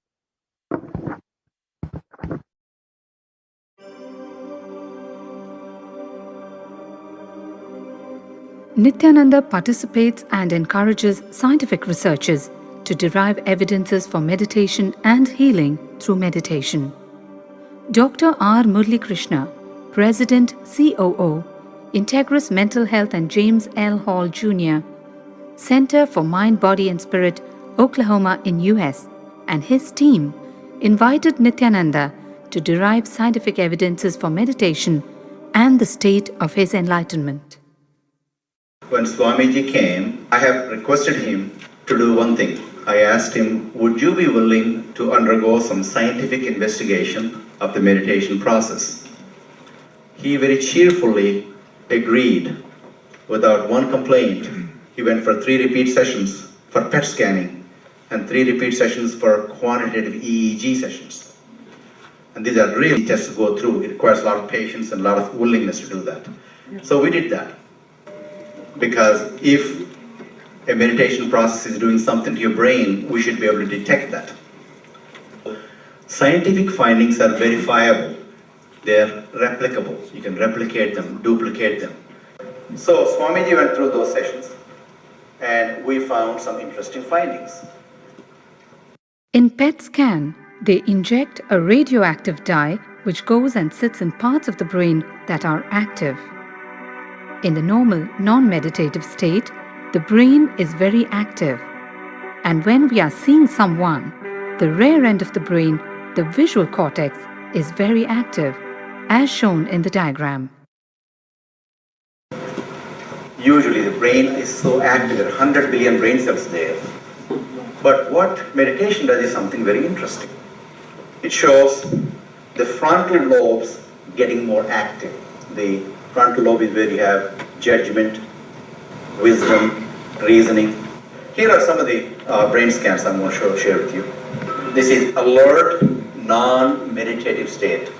Nithyananda participates and encourages scientific researchers to derive evidences for meditation and healing through meditation. Dr. R. Murli Krishna, President COO, Integris Mental Health and James L. Hall Jr., Center for Mind, Body and Spirit, Oklahoma in US, and his team invited Nithyananda to derive scientific evidences for meditation and the state of his enlightenment. When Swamiji came, I have requested him to do one thing. I asked him, would you be willing to undergo some scientific investigation of the meditation process? He very cheerfully agreed without one complaint. He went for 3 repeat sessions for PET scanning and 3 repeat sessions for quantitative EEG sessions. And these are really tests to go through. It requires a lot of patience and a lot of willingness to do that. So we did that. Because if a meditation process is doing something to your brain, we should be able to detect that. Scientific findings are verifiable. They're replicable. You can replicate them, duplicate them. So Swamiji went through those sessions and we found some interesting findings. In PET scan, they inject a radioactive dye which goes and sits in parts of the brain that are active. In the normal, non-meditative state, the brain is very active. And when we are seeing someone, the rear end of the brain, the visual cortex, is very active, as shown in the diagram. Usually the brain is so active, there are 100 billion brain cells there. But what meditation does is something very interesting. It shows the frontal lobes getting more active. The frontal lobe is where you have judgment, wisdom, reasoning. Here are some of the brain scans I'm going to share with you. This is alert, non-meditative state.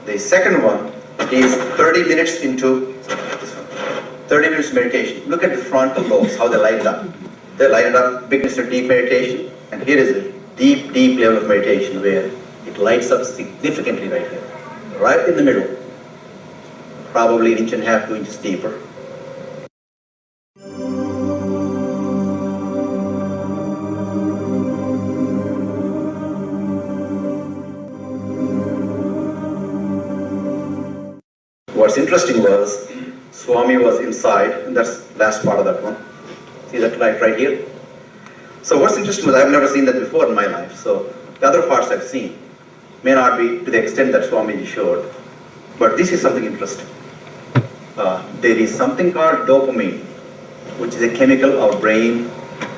The second one is 30 minutes into 30 minutes meditation. Look at the frontal lobes, how they light up. They light up big Mr. Deep meditation, and here is a deep, deep level of meditation where it lights up significantly right here, right in the middle. Probably 1.5 inches, 2 inches deeper. What's interesting was, Swami was inside, and that's the last part of that one. See that light right here? So what's interesting was, I've never seen that before in my life, so the other parts I've seen may not be to the extent that Swamiji showed, but this is something interesting. There is something called dopamine, which is a chemical our brain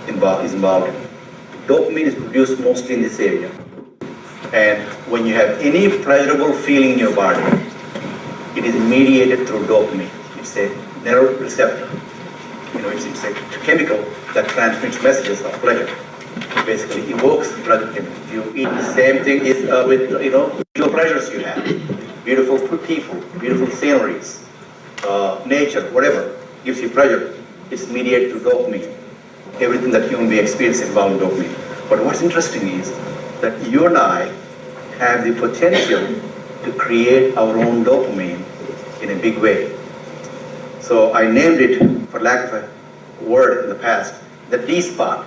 is involved in. Dopamine is produced mostly in this area. And when you have any pleasurable feeling in your body, it is mediated through dopamine. It's a neuroreceptor. It's a chemical that transmits messages of pleasure. It basically evokes pleasure. If you eat, the same thing is with visual pleasures you have. Beautiful people, beautiful sceneries, nature, whatever gives you pleasure. It's mediated through dopamine. Everything that human being experiences involves dopamine. But what's interesting is that you and I have the potential to create our own dopamine in a big way. So I named it, for lack of a word in the past, the D spot,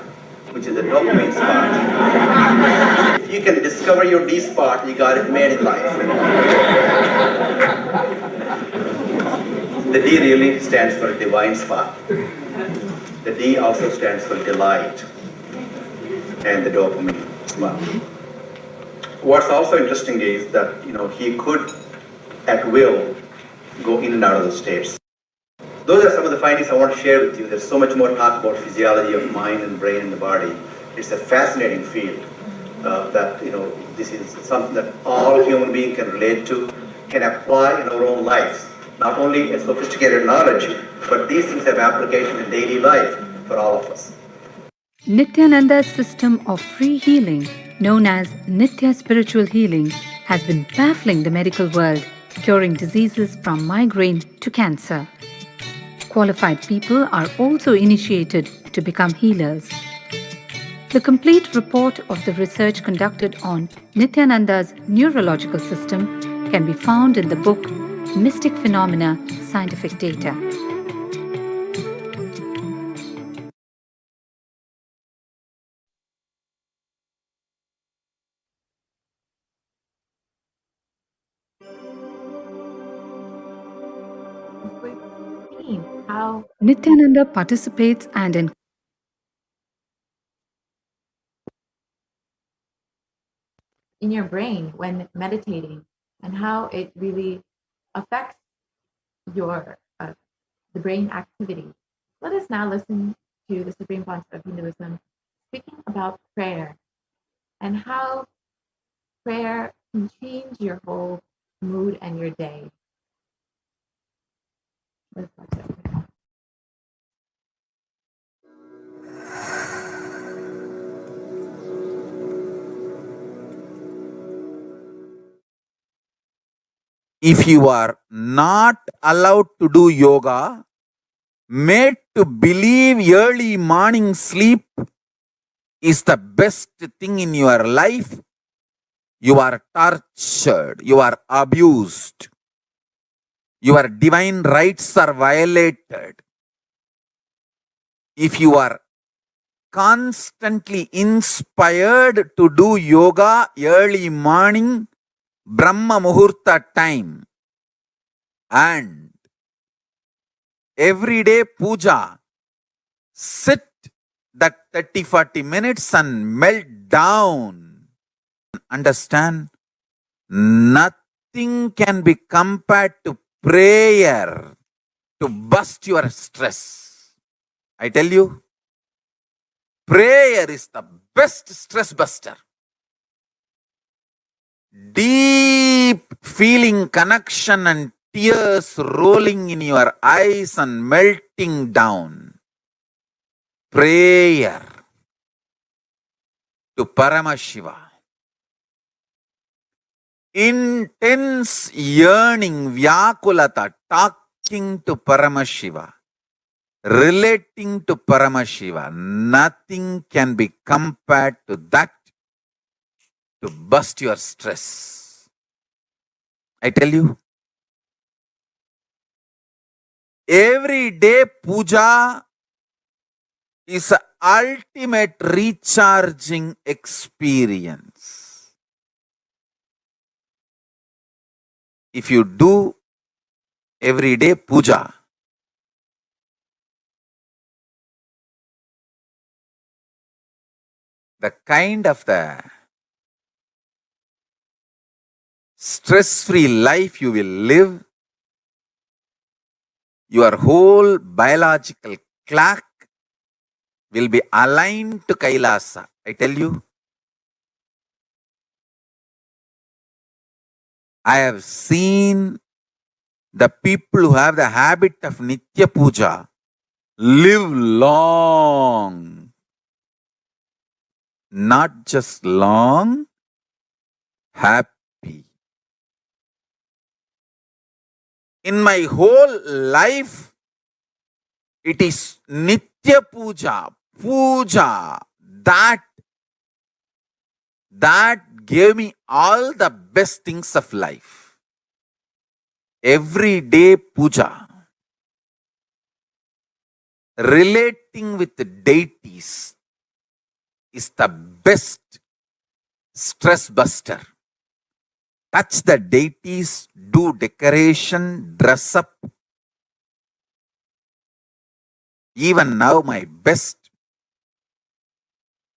which is the dopamine spot. If you can discover your D spot, you got it made in life. The D really stands for divine spot. The D also stands for delight, and the dopamine spot. What's also interesting is that he could, at will, go in and out of those states. Those are some of the findings I want to share with you. There's so much more talk about physiology of mind and brain and the body. It's a fascinating field that this is something that all human beings can relate to, can apply in our own lives. not only a sophisticated knowledge, but these things have application in daily life for all of us. Nithyananda's system of free healing, known as Nithya Spiritual Healing, has been baffling the medical world, curing diseases from migraine to cancer. Qualified people are also initiated to become healers. The complete report of the research conducted on Nithyananda's neurological system can be found in the book Mystic Phenomena, Scientific Data. We've seen how Nithyananda participates and in your brain when meditating and how it really affects your the brain activity. Let us now listen to the Supreme Pontiff of Hinduism speaking about prayer and how prayer can change your whole mood and your day. Let's watch it. If you are not allowed to do yoga, made to believe early morning sleep is the best thing in your life, you are tortured, you are abused, your divine rights are violated. If you are constantly inspired to do yoga early morning, Brahma Muhurta time, and everyday puja, sit that 30-40 minutes and melt down. Understand, nothing can be compared to prayer to bust your stress. I tell you, prayer is the best stress buster. Deep feeling connection and tears rolling in your eyes and melting down. Prayer to Paramashiva. Intense yearning, Vyakulata, talking to Paramashiva, relating to Paramashiva. Nothing can be compared to that to bust your stress. I tell you, everyday puja is an ultimate recharging experience. If you do everyday puja, the kind of the stress-free life you will live, your whole biological clock will be aligned to Kailasa. I tell you, I have seen the people who have the habit of Nitya Puja live long. Not just long, happy. In my whole life, it is Nitya Puja, that gave me all the best things of life. Everyday puja, relating with the deities is the best stress buster. Touch the deities, do decoration, dress up. Even now, my best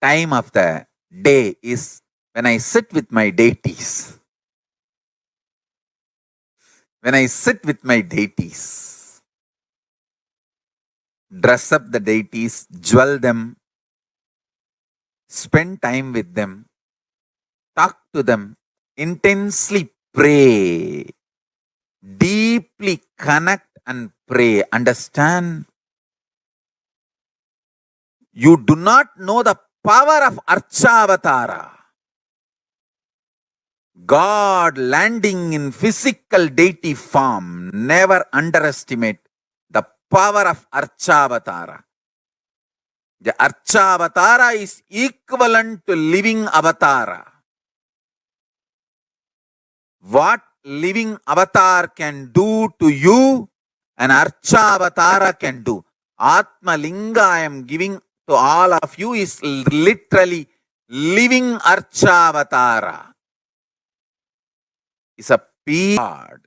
time of the day is when I sit with my deities. When I sit with my deities, dress up the deities, jewel them, spend time with them, talk to them, intensely pray, deep deeply connect and pray. Understand? You do not know the power of Archavatara. God landing in physical deity form. Never underestimate the power of Archavatara. The Archavatara is equivalent to living avatara. What living avatar can do to you, an Archavatara can do. Atma Linga I am giving to all of you is literally living Archavatara. It's a God.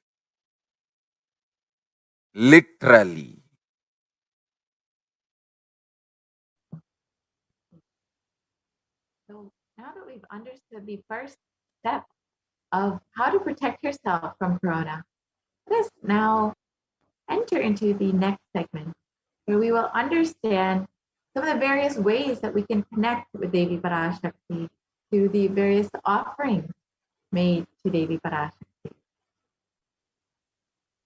Literally. So now that we've understood the first step of how to protect yourself from corona, let us now enter into the next segment where we will understand some of the various ways that we can connect with Devi Parashakti through the various offerings made to Devi Parashakti.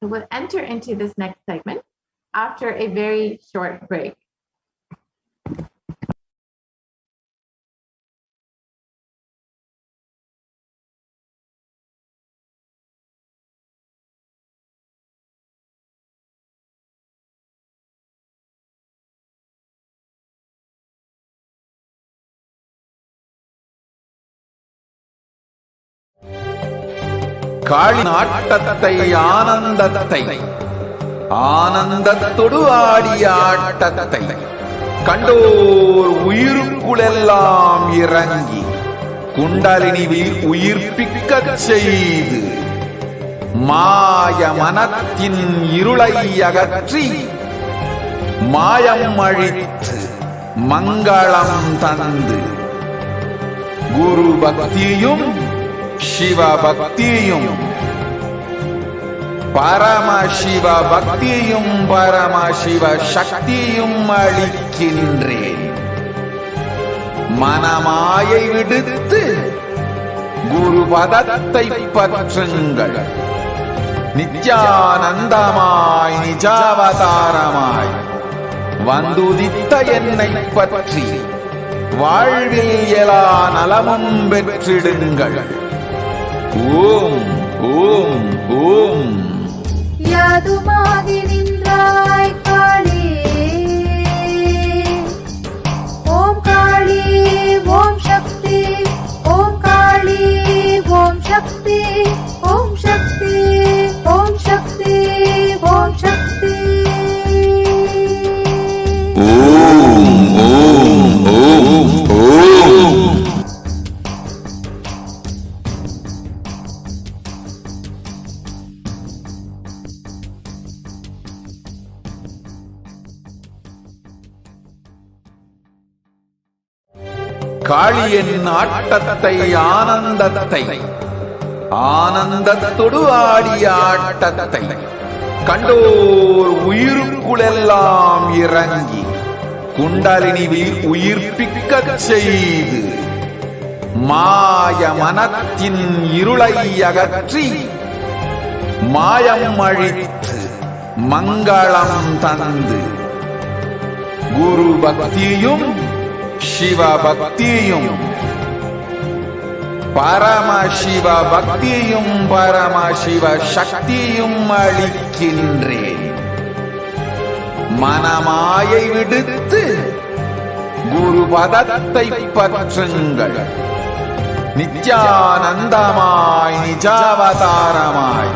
So we'll enter into this next segment after a very short break. காளின் ஆட்டத்தை ஆனந்தத்தை ஆனந்தத்தொடு ஆடிய ஆட்டத்தை கண்டோர் உயிருக்குளெல்லாம் இறங்கி குண்டலினி உயிர்ப்பிக்கச் செய்து மாய மனத்தின் இருளை அகற்றி மாயம் அழித்து மங்களம் தந்து குரு பக்தியும் சிவ பக்தியும் பரமசிவ பக்தியும் பரமசிவ சக்தியும் அளிக்கின்றேன். மனமாயை விடுத்து குரு பதத்தை பற்றுங்கள். நித்யானந்தமாய் நிஜாவதாரமாய் வந்துதித்த என்னை பற்றி வாழ்வில் எலா நலமும் பெற்றிடுங்கள். ஓம் ஓம் ஓம். யாதுமாகி நின்றாய் காளி, ஓம் காளி ஓம் சக்தி, ஓம் காளி ஓம் சக்தி, ஓம் சக்தி ஓம் சக்தி ஓம் சக்தி. ஓம் ஓம் ஓம் ஓம். காளியின் ஆட்டத்தை ஆனந்தத்தை ஆனந்தத்தொடு ஆடிய ஆட்டத்தை கண்டோர் உயிருக்குளெல்லாம் இறங்கி குண்டலினி உயிர்ப்பிக்கச் செய்து மாய மனத்தின் இருளை அகற்றி மாயம் அழித்து மங்களம் தந்து குரு பக்தியும் சிவ பக்தியும் பரமசிவ பக்தியும் பரமசிவ சக்தியும் அளிக்கின்றேன். மனமாயை விடுத்து குரு பதத்தை பற்றுங்கள். நித்யானந்தமாய் நிஜாவதாரமாய்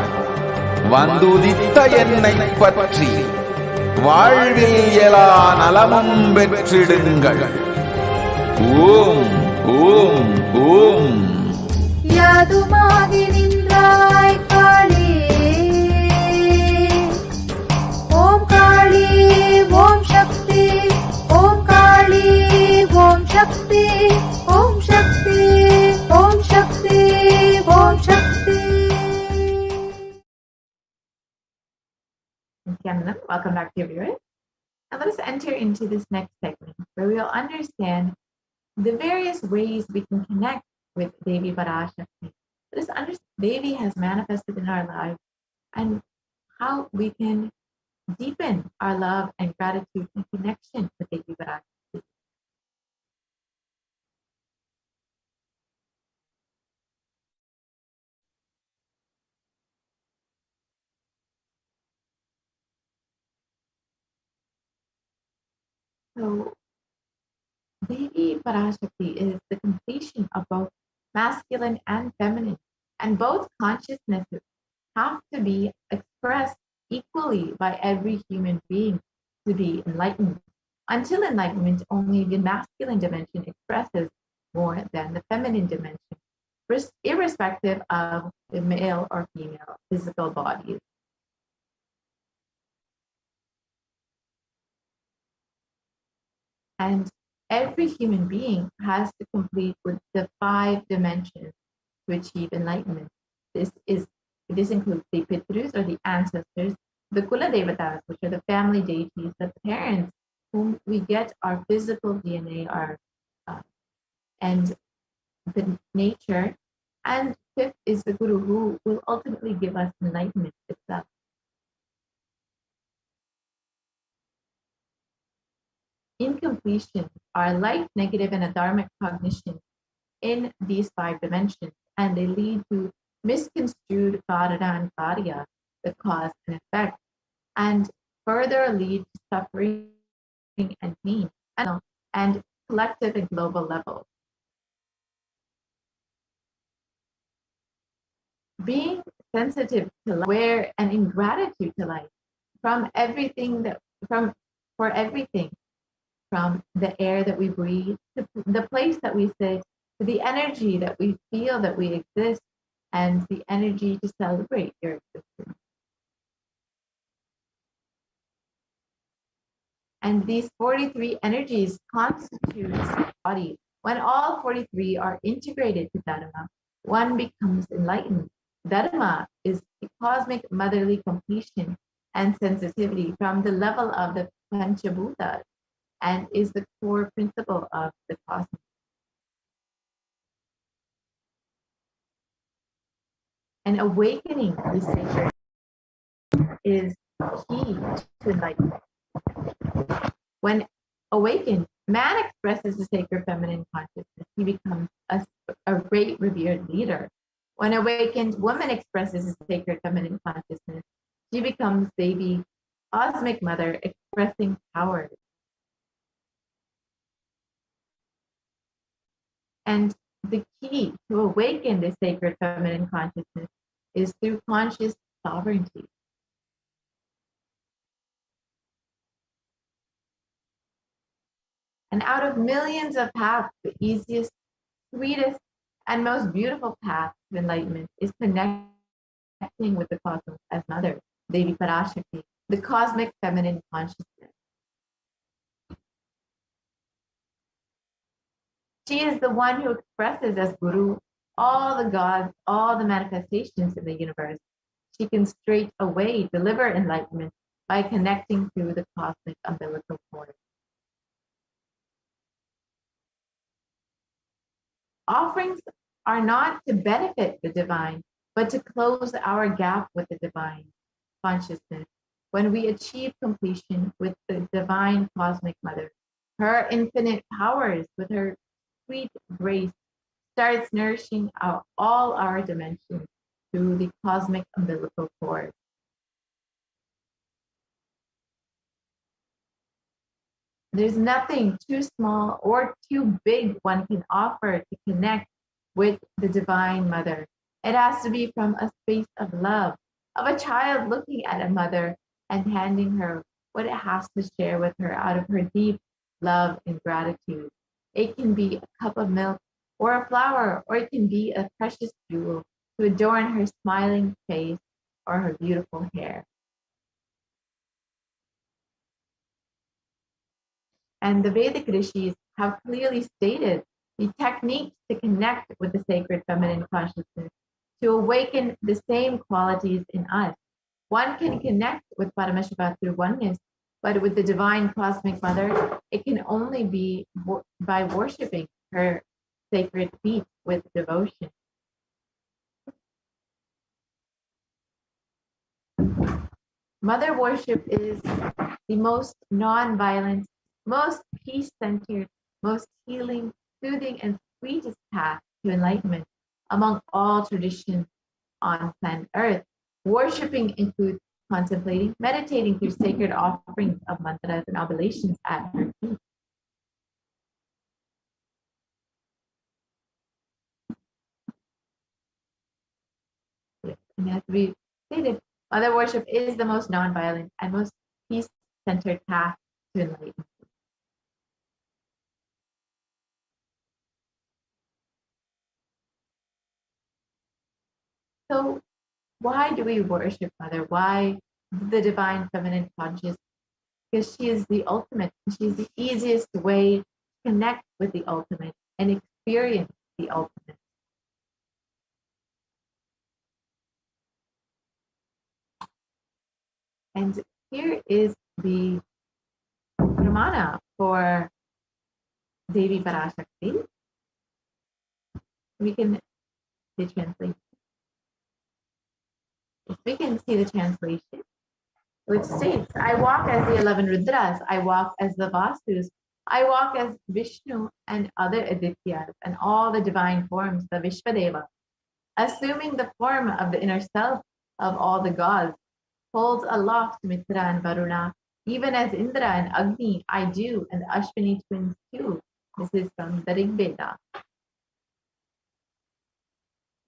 வந்துதித்த என்னை பற்றி வாழ்வில் எலா நலமும் பெற்றிடுங்கள். ஓம் ஓம் ஓம். யாதுமாகி நின்றாய் காளி, ஓம் காளி ஓம் சக்தி, ஓம் காளி ஓம் சக்தி, ஓம் சக்தி ஓம் சக்தி ஓம் சக்தி. Welcome back, dear viewers. Now let us enter into this next segment where we will understand the various ways we can connect with Devi Parashakti. Let us understand Devi has manifested in our lives and how we can deepen our love and gratitude and connection with Devi Parashakti. So Devi Parashakti is the completion of both masculine and feminine, and both consciousnesses have to be expressed equally by every human being to be enlightened. Until enlightenment, only the masculine dimension expresses more than the feminine dimension, irrespective of the male or female physical bodies. And every human being has to complete with the 5 dimensions to achieve enlightenment. This includes the Pitrus or the ancestors, the Kula Devatas, which are the family deities, the parents whom we get our physical DNA, and the nature. And 5th is the Guru, who will ultimately give us enlightenment itself. In completion, our light, negative, and adharmic cognition in these 5 dimensions, and they lead to misconstrued karana and karya, the cause and effect, and further lead to suffering and pain, and collective and global level. Being sensitive to life, aware and in gratitude to life, for everything, from the air that we breathe, to the place that we sit, to the energy that we feel that we exist, and the energy to celebrate your existence. And these 43 energies constitute the body. When all 43 are integrated to Dharma, one becomes enlightened. Dharma is the cosmic motherly completion and sensitivity from the level of the Panchabhutas, and is the core principle of the cosmos. And awakening the sacred is key to enlightenment. When awakened, man expresses the sacred feminine consciousness. He becomes a great revered leader. When awakened, woman expresses the sacred feminine consciousness. She becomes Devi, cosmic mother, expressing power. And the key to awaken the sacred feminine consciousness is through conscious sovereignty. And out of millions of paths, the easiest, sweetest, and most beautiful path to enlightenment is connecting with the cosmos as mother, Devi Parashakti, the cosmic feminine consciousness. She is the one who expresses as Guru all the gods, all the manifestations in the universe. She can straight away deliver enlightenment by connecting through the cosmic umbilical cord. Offerings are not to benefit the divine, but to close our gap with the divine consciousness. When we achieve completion with the divine cosmic mother, her infinite powers with her sweet grace starts nourishing all our dimensions through the cosmic umbilical cord. There's nothing too small or too big one can offer to connect with the Divine Mother. It has to be from a space of love, of a child looking at a mother and handing her what it has to share with her out of her deep love and gratitude. It can be a cup of milk or a flower, or it can be a precious jewel to adorn her smiling face or her beautiful hair. And the Vedic rishis have clearly stated the techniques to connect with the sacred feminine consciousness, to awaken the same qualities in us. One can connect with Paramashiva through oneness, but with the divine cosmic mother, it can only be by worshiping her sacred feet with devotion. Mother worship is the most non-violent, most peace-centered, most healing, soothing, and sweetest path to enlightenment among all traditions on planet Earth. Worshipping includes contemplating, meditating through sacred offerings of mantras and oblations at her feet. And as we stated, Mother worship is the most non-violent and most peace-centered path to enlightenment. So why do we worship Mother? Why the divine feminine conscious? Because she is the ultimate. She's the easiest way to connect with the ultimate and experience the ultimate. And here is the pramana for Devi Parashakti. We can the translation. If we can see the translation, which states, I walk as the 11 Rudras, I walk as the Vasus, I walk as Vishnu and other Adityas and all the divine forms, the Vishvadeva, assuming the form of the inner self of all the gods, holds aloft Mitra and Varuna, even as Indra and Agni I do, and the Ashwini twins too. This is from the Rig Veda.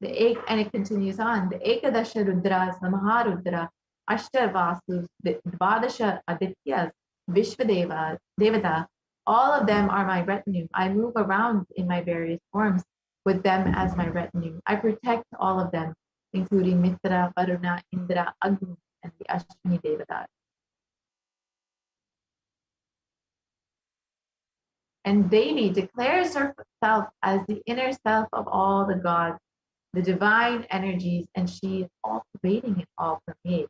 And it continues on. The Ekadasha Rudras, the Maharudra, Ashta Vasus, the Dvadasha Adityas, Vishvadeva, Devata, all of them are my retinue. I move around in my various forms with them as my retinue. I protect all of them, including Mitra, Varuna, Indra, Agni, and the Ashwini Devata. And Devi declares herself as the inner self of all the gods, the divine energies, and she is all pervading and all permeating.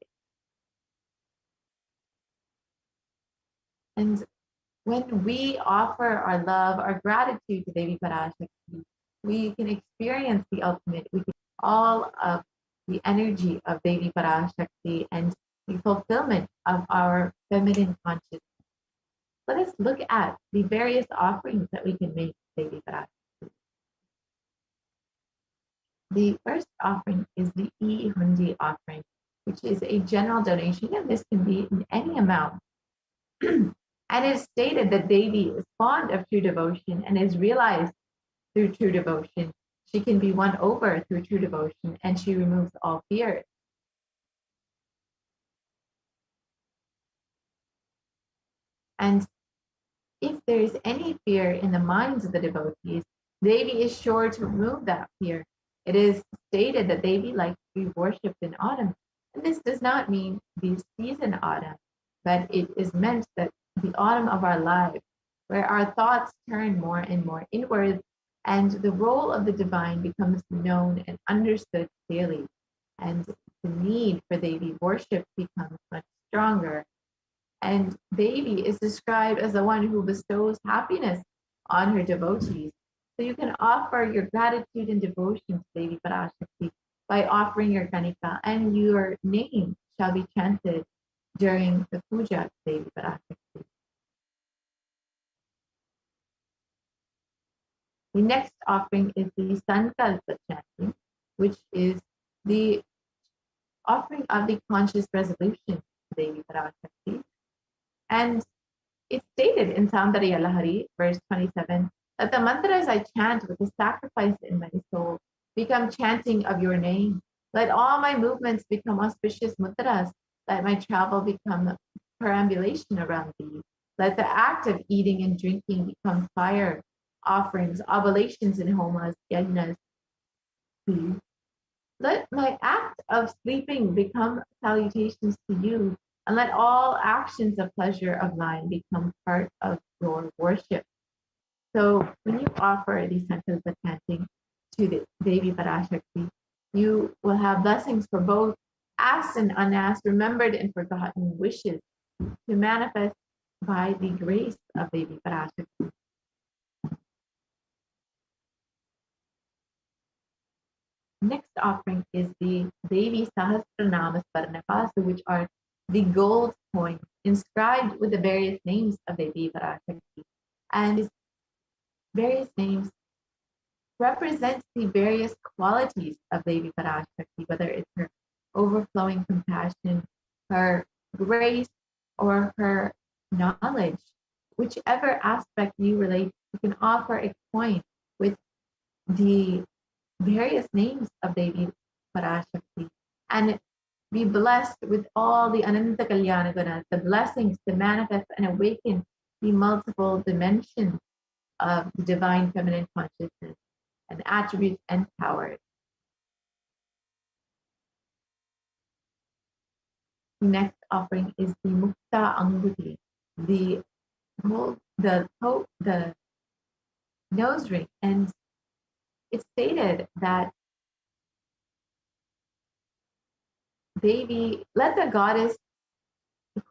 And when we offer our love, our gratitude to Devi Parashakti, we can experience the ultimate. We can all of the energy of Devi Parashakti and the fulfillment of our feminine consciousness. Let us look at the various offerings that we can make to Devi Parashakti. The first offering is the E-Hundi offering, which is a general donation, and this can be in any amount. And it is stated that Devi is fond of true devotion and is realized through true devotion. She can be won over through true devotion, and she removes all fears. And if there is any fear in the minds of the devotees, Devi is sure to remove that fear. It is stated that Devi likes to be worshipped in autumn. And this does not mean the season autumn, but it is meant that the autumn of our lives, where our thoughts turn more and more inward, and the role of the divine becomes known and understood clearly, and the need for Devi worship becomes much stronger. And Devi is described as the one who bestows happiness on her devotees. So you can offer your gratitude and devotion to Devi Parashakti by offering your Ganika, and your name shall be chanted during the puja of Devi Parashakti. The next offering is the Sankalpa chanting, which is the offering of the conscious resolution to Devi Parashakti. And it's stated in Saundarya Lahari, verse 27, that the mantras I chant with the sacrifice in my soul become chanting of your name. Let all my movements become auspicious mudras. Let my travel become perambulation around thee. Let the act of eating and drinking become fire, offerings, oblations, and homas, yajnas. Let my act of sleeping become salutations to you, and let all actions of pleasure of mine become part of your worship. So when you offer the Sankalpa chanting to the Devi Parashakti, you will have blessings for both asked and unasked, remembered and forgotten wishes to manifest by the grace of Devi Parashakti. Next offering is the Devi Sahasranama Sparnakasu, which are the gold coin inscribed with the various names of Devi Parashakti. And these various names represent the various qualities of Devi Parashakti, whether it's her overflowing compassion, her grace, or her knowledge. Whichever aspect you relate, you can offer a coin with the various names of Devi Parashakti and be blessed with all the Ananta Kalyana Gunas, the blessings to manifest and awaken the multiple dimensions of the divine feminine consciousness and attributes and powers. The next offering is the Mukta Anguti, the nose ring, and it's stated that Devi, let the goddess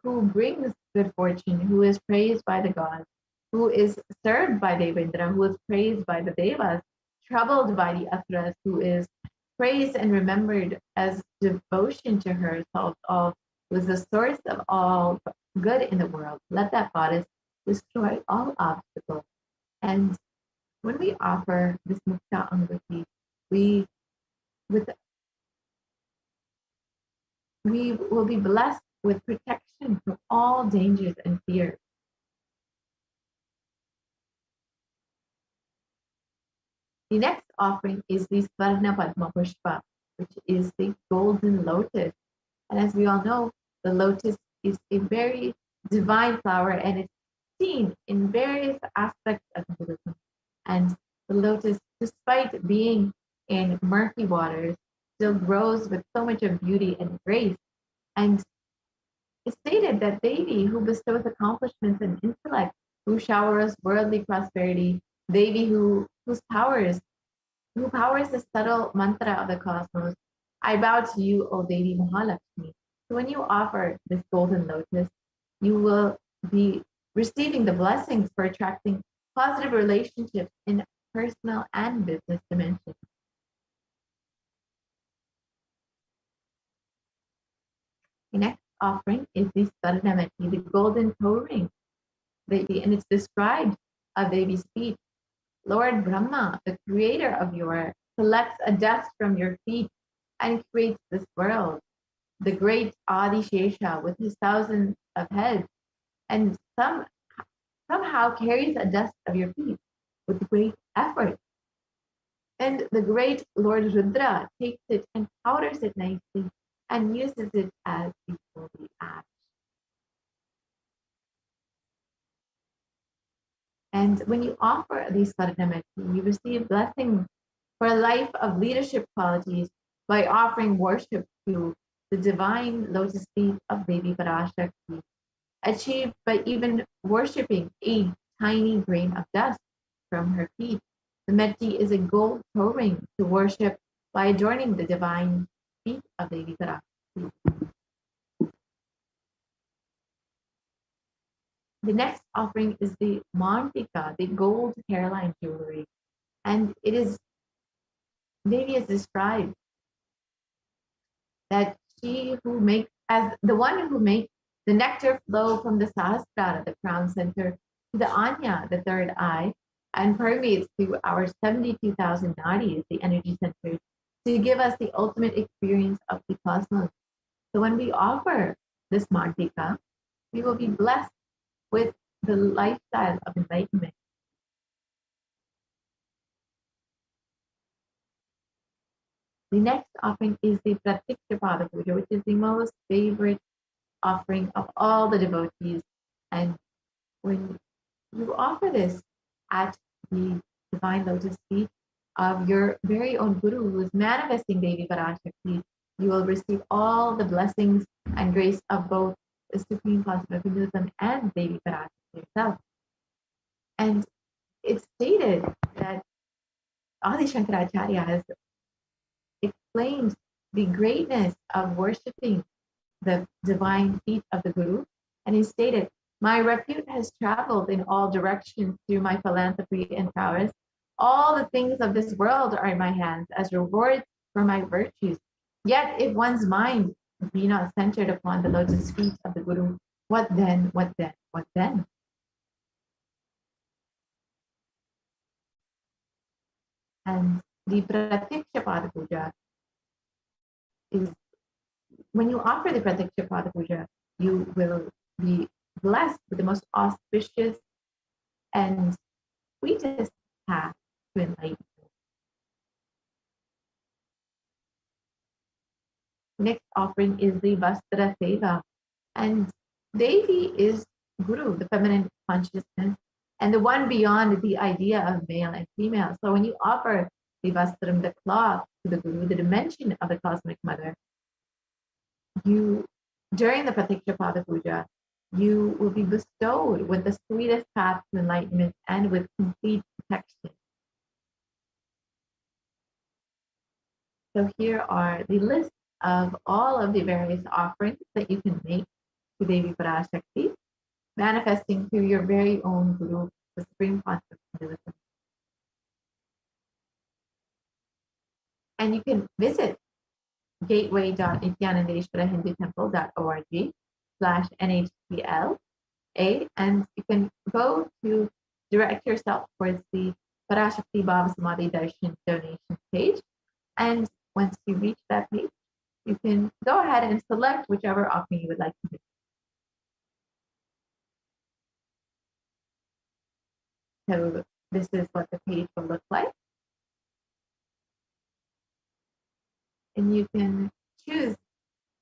who brings good fortune, who is praised by the gods, who is served by Devendra, who is praised by the Devas, troubled by the Asuras, who is praised and remembered as devotion to herself, all was the source of all good in the world. Let that goddess destroy all obstacles. And when we offer this Mukta Anguti, we will be blessed with protection from all dangers and fears. The next offering is the Svarna Padma Pushpa, which is the golden lotus. And as we all know, the lotus is a very divine flower and it's seen in various aspects of Buddhism. And the lotus, despite being in murky waters, still grows with so much of beauty and grace. And it's stated that Devi, who bestows accomplishments and intellect, who showers worldly prosperity, Devi who powers the subtle mantra of the cosmos, I bow to you, O Devi Mahalakshmi. So when you offer this golden lotus, you will be receiving the blessings for attracting positive relationships in personal and business dimensions. The next offering is the Swarnamati, the golden toe ring, and it's described of Devi's feet. Lord Brahma, the creator of your, collects a dust from your feet and creates this world. The great Adi Shesha with his thousands of heads and somehow carries a dust of your feet with great effort. And the great Lord Rudra takes it and powders it nicely and uses it as the holy ash. And when you offer these Swarnamati, you receive blessings for a life of leadership qualities by offering worship to the divine lotus feet of Devi Parashakti, achieved by even worshipping a tiny grain of dust from her feet. The Meti is a gold toe ring to worship by adorning the divine feet of Devi Parashakti. The next offering is the Mantika, the gold hairline jewelry. And it is, Devi is described that she who makes, as the one who makes the nectar flow from the Sahasrara, the crown center, to the Anya, the third eye, and permeates through our 72,000 nadis, the energy centers, to give us the ultimate experience of the cosmos. So when we offer this Mantika, we will be blessed with the lifestyle of enlightenment. The next offering is the Pratikshyapada Puja, which is the most favorite offering of all the devotees. And when you offer this at the divine lotus feet of your very own Guru, who is manifesting Devi Parashakti, you will receive all the blessings and grace of both the Supreme Concept of Hinduism and Devi Parashakti herself. And it's stated that Adi Shankaracharya has explained the greatness of worshipping the divine feet of the Guru. And he stated, my repute has traveled in all directions through my philanthropy and prowess. All the things of this world are in my hands as rewards for my virtues. Yet if one's mind be not centered upon the lotus feet of the Guru, what then, what then, what then? And the Pratyaksha Pada Puja is, when you offer the Pratyaksha Pada Puja, you will be blessed with the most auspicious and sweetest path to enlightenment. Next offering is the Vastra Seva. And Devi is Guru, the feminine consciousness, and the one beyond the idea of male and female. So when you offer the Vastram, the cloth, to the Guru, the dimension of the cosmic mother, you, during the Pratyaksha Pada Puja, you will be bestowed with the sweetest path to enlightenment and with complete protection. So here are the list of all of the various offerings that you can make to Devi Parashakti, manifesting through your very own Guru, the Supreme Concept of Hinduism. And you can visit gateway.nithyanandeshwarahindutemple.org/NHTLA, and you can go to direct yourself towards the Parashakti Bhava Samadhi Darshan donation page. And once you reach that page, you can go ahead and select whichever offering you would like to do. So this is what the page will look like. And you can choose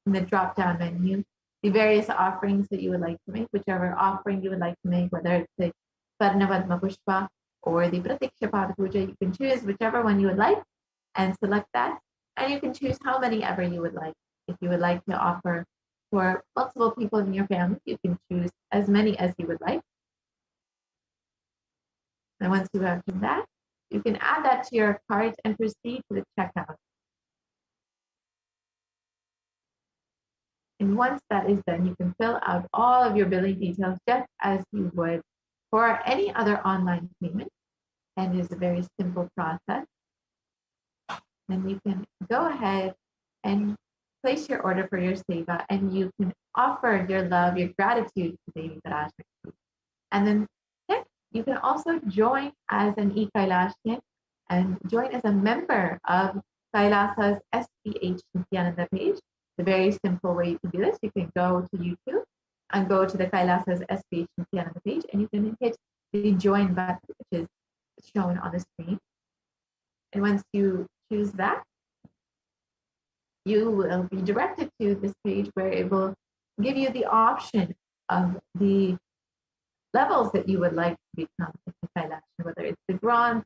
in the drop-down menu the various offerings that you would like to make, whichever offering you would like to make, whether it's the Parnavadma Pushpa or the Pratiksha Pada Puja. You can choose whichever one you would like and select that. And you can choose how many ever you would like. If you would like to offer for multiple people in your family, you can choose as many as you would like. And once you have done that, you can add that to your cart and proceed to the checkout. And once that is done, you can fill out all of your billing details just as you would for any other online payment. And it's a very simple process. Then you can go ahead and place your order for your seva, and you can offer your love, your gratitude to Devi Parashakti. And then next, you can also join as an e-Kailashyan and join as a member of Kailasa's HDH Nithyananda page. The very simple way to do this, you can go to YouTube and go to the Kailasa's HDH Nithyananda page, and you can hit the join button, which is shown on the screen. And once you choose that, you will be directed to this page where it will give you the option of the levels that you would like to become in the Kailasha, whether it's the bronze,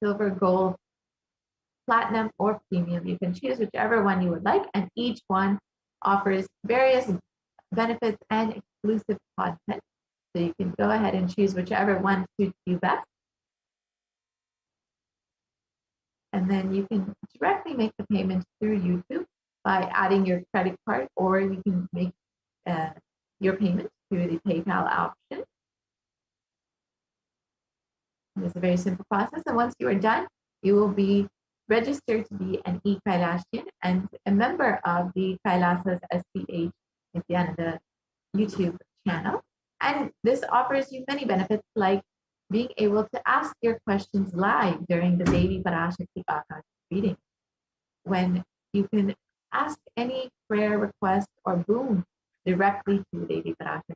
silver, gold, platinum, or premium. You can choose whichever one you would like, and each one offers various benefits and exclusive content. So you can go ahead and choose whichever one suits you best. And then you can directly make the payment through YouTube by adding your credit card, or you can make your payment through the PayPal option. It's a very simple process. And once you are done, you will be registered to be an e-Kailashyan and a member of the Kailasa's HDH Nithyananda YouTube channel. And this offers you many benefits, like being able to ask your questions live during the Devi Parashakti Akashic reading, when you can ask any prayer request or boon directly to Devi Parashakti.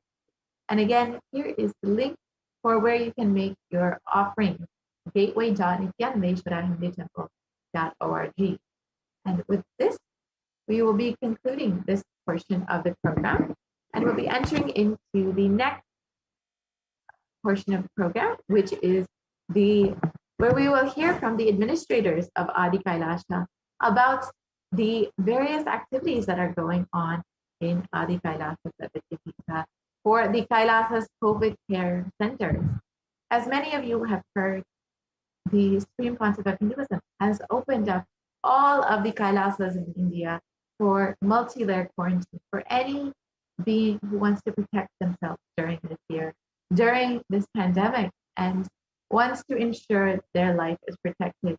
And again, here is the link for where you can make your offering, gateway.nithyanandeshwarahindutemple.org. And with this, we will be concluding this portion of the program, and we'll be entering into the next portion of the program, which is where we will hear from the administrators of Adi Kailasha about the various activities that are going on in Adi Kailasa for the Kailasa's COVID care centers. As many of you have heard, the Supreme Concept of Hinduism has opened up all of the Kailasas in India for multi-layer quarantine for any being who wants to protect themselves during this year, during this pandemic, and wants to ensure their life is protected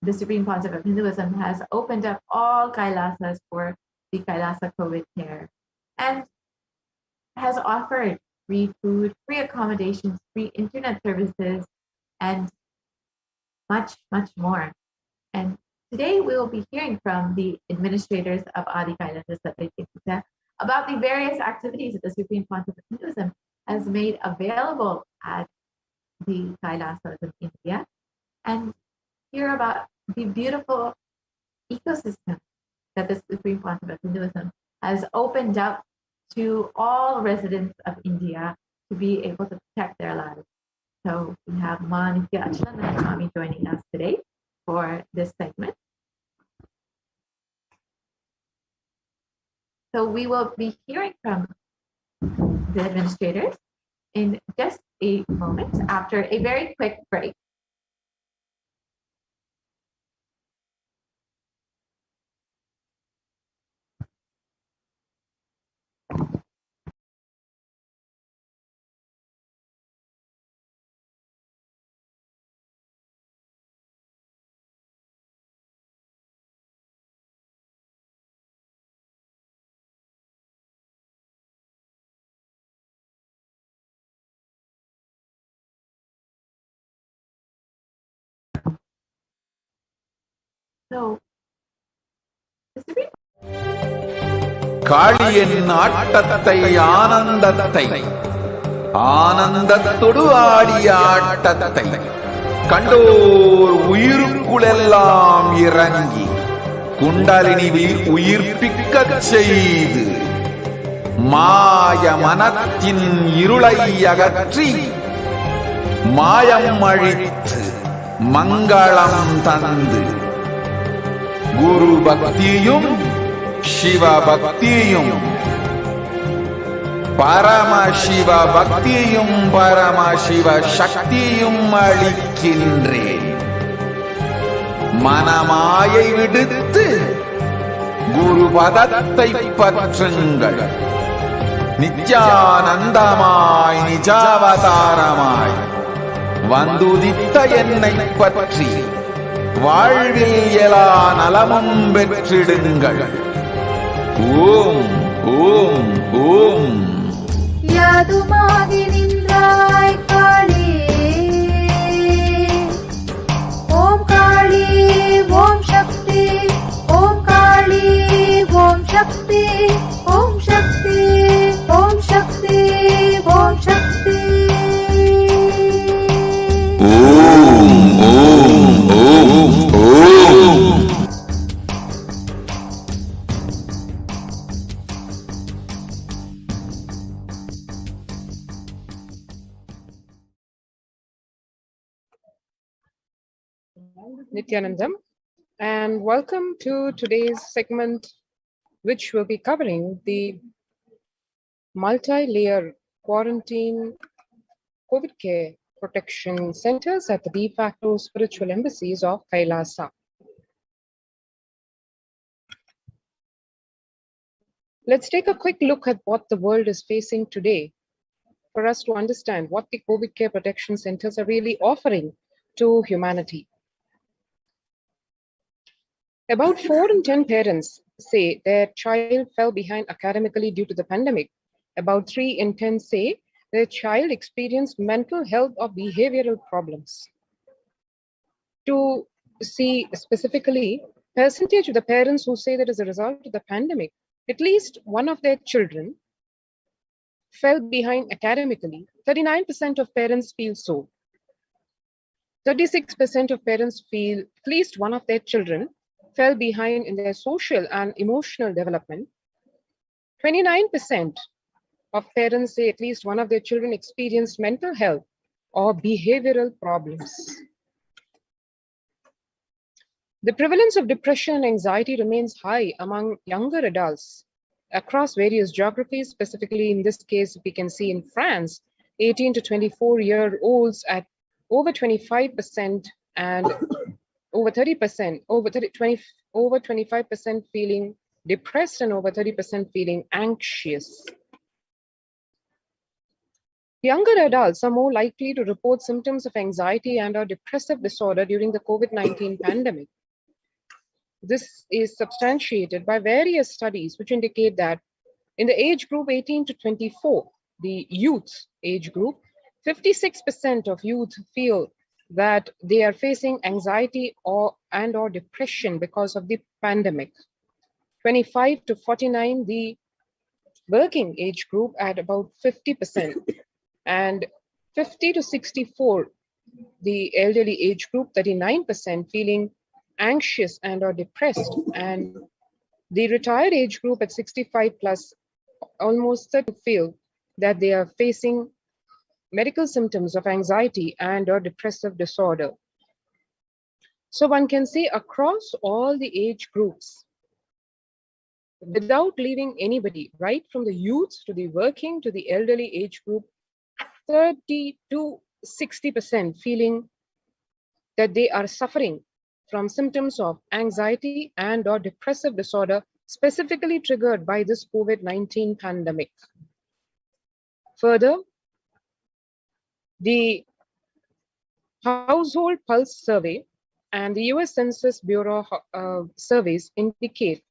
the Supreme Concept of Hinduism has opened up all Kailasas for the Kailasa COVID care and has offered free food, free accommodations, free internet services, and much, much more. And today we will be hearing from the administrators of Adi Kailasas about the various activities that the Supreme Concept of Hinduism has made available at the Kailasas of India, and hear about the beautiful ecosystem that the Supreme Concept of Hinduism has opened up to all residents of India to be able to protect their lives. So we have Nithyananda Paramashivam joining us today for this segment. So we will be hearing from the administrators in just a moment after a very quick break. So, the Supreme காளியின் ஆட்டத்தை ஆனந்தத்தை ஆனந்தத்தொடு ஆடிய ஆட்டத்தை கண்டோர் உயிருக்குளெல்லாம் இறங்கி குண்டலினி உயிர்ப்பிக்கச் செய்து மாய மனத்தின் இருளை அகற்றி மாயம் அழித்து மங்களம் தந்து குரு பக்தியும் சிவ பக்தியும் பரமசிவ பக்தியும் பரமசிவ சக்தியும் அளிக்கின்றேன். மனமாயை விடுத்து குரு பதத்தை பற்றுங்கள். நித்யானந்தமாய் நிஜாவதாரமாய் வந்துதித்த என்னை பற்றி வாழ்வில் எல்லா நலமும் பெற்றிடுங்கள். ஓம் ஓம் ஓம். யாதுமாகி நின்றாய் காளி, ஓம் காளி ஓம் சக்தி, ஓம் காளி ஓம் சக்தி, ஓம் சக்தி ஓம் சக்தி ஓம் சக்தி. ஓம் ஓம் ஓம் ஓம். Nithyanandam, and welcome to today's segment, which will be covering the multi-layer quarantine COVID care protection centers at the de facto spiritual embassies of Kailasa. Let's take a quick look at what the world is facing today for us to understand what the COVID care protection centers are really offering to humanity. About 4 in 10 parents say their child fell behind academically due to the pandemic. About 3 in 10 say their child experienced mental health or behavioral problems. To see specifically, percentage of the parents who say that as a result of the pandemic, at least one of their children fell behind academically. 39% of parents feel so. 36% of parents feel at least one of their children fell behind in their social and emotional development. 29% of parents say at least one of their children experienced mental health or behavioral problems. The prevalence of depression and anxiety remains high among younger adults across various geographies. Specifically, in this case, we can see in France, 18 to 24-year-olds at over 25% and over 30%, over 25% feeling depressed and over 30% feeling anxious. Younger adults are more likely to report symptoms of anxiety and or depressive disorder during the COVID-19 pandemic. This is substantiated by various studies which indicate that in the age group 18 to 24, the youth age group, 56% of youth feel that they are facing anxiety or depression because of the pandemic. 25 to 49, the working age group at about 50%, and 50 to 64, the elderly age group, 39% feeling anxious and or depressed, and the retired age group at 65 plus, almost 30 feel that they are facing medical symptoms of anxiety and or depressive disorder. So one can say across all the age groups, without leaving anybody, right from the youth to the working to the elderly age group, 30 to 60% feeling that they are suffering from symptoms of anxiety and or depressive disorder, specifically triggered by this COVID-19 pandemic. Further, the Household Pulse Survey and the US Census Bureau surveys indicate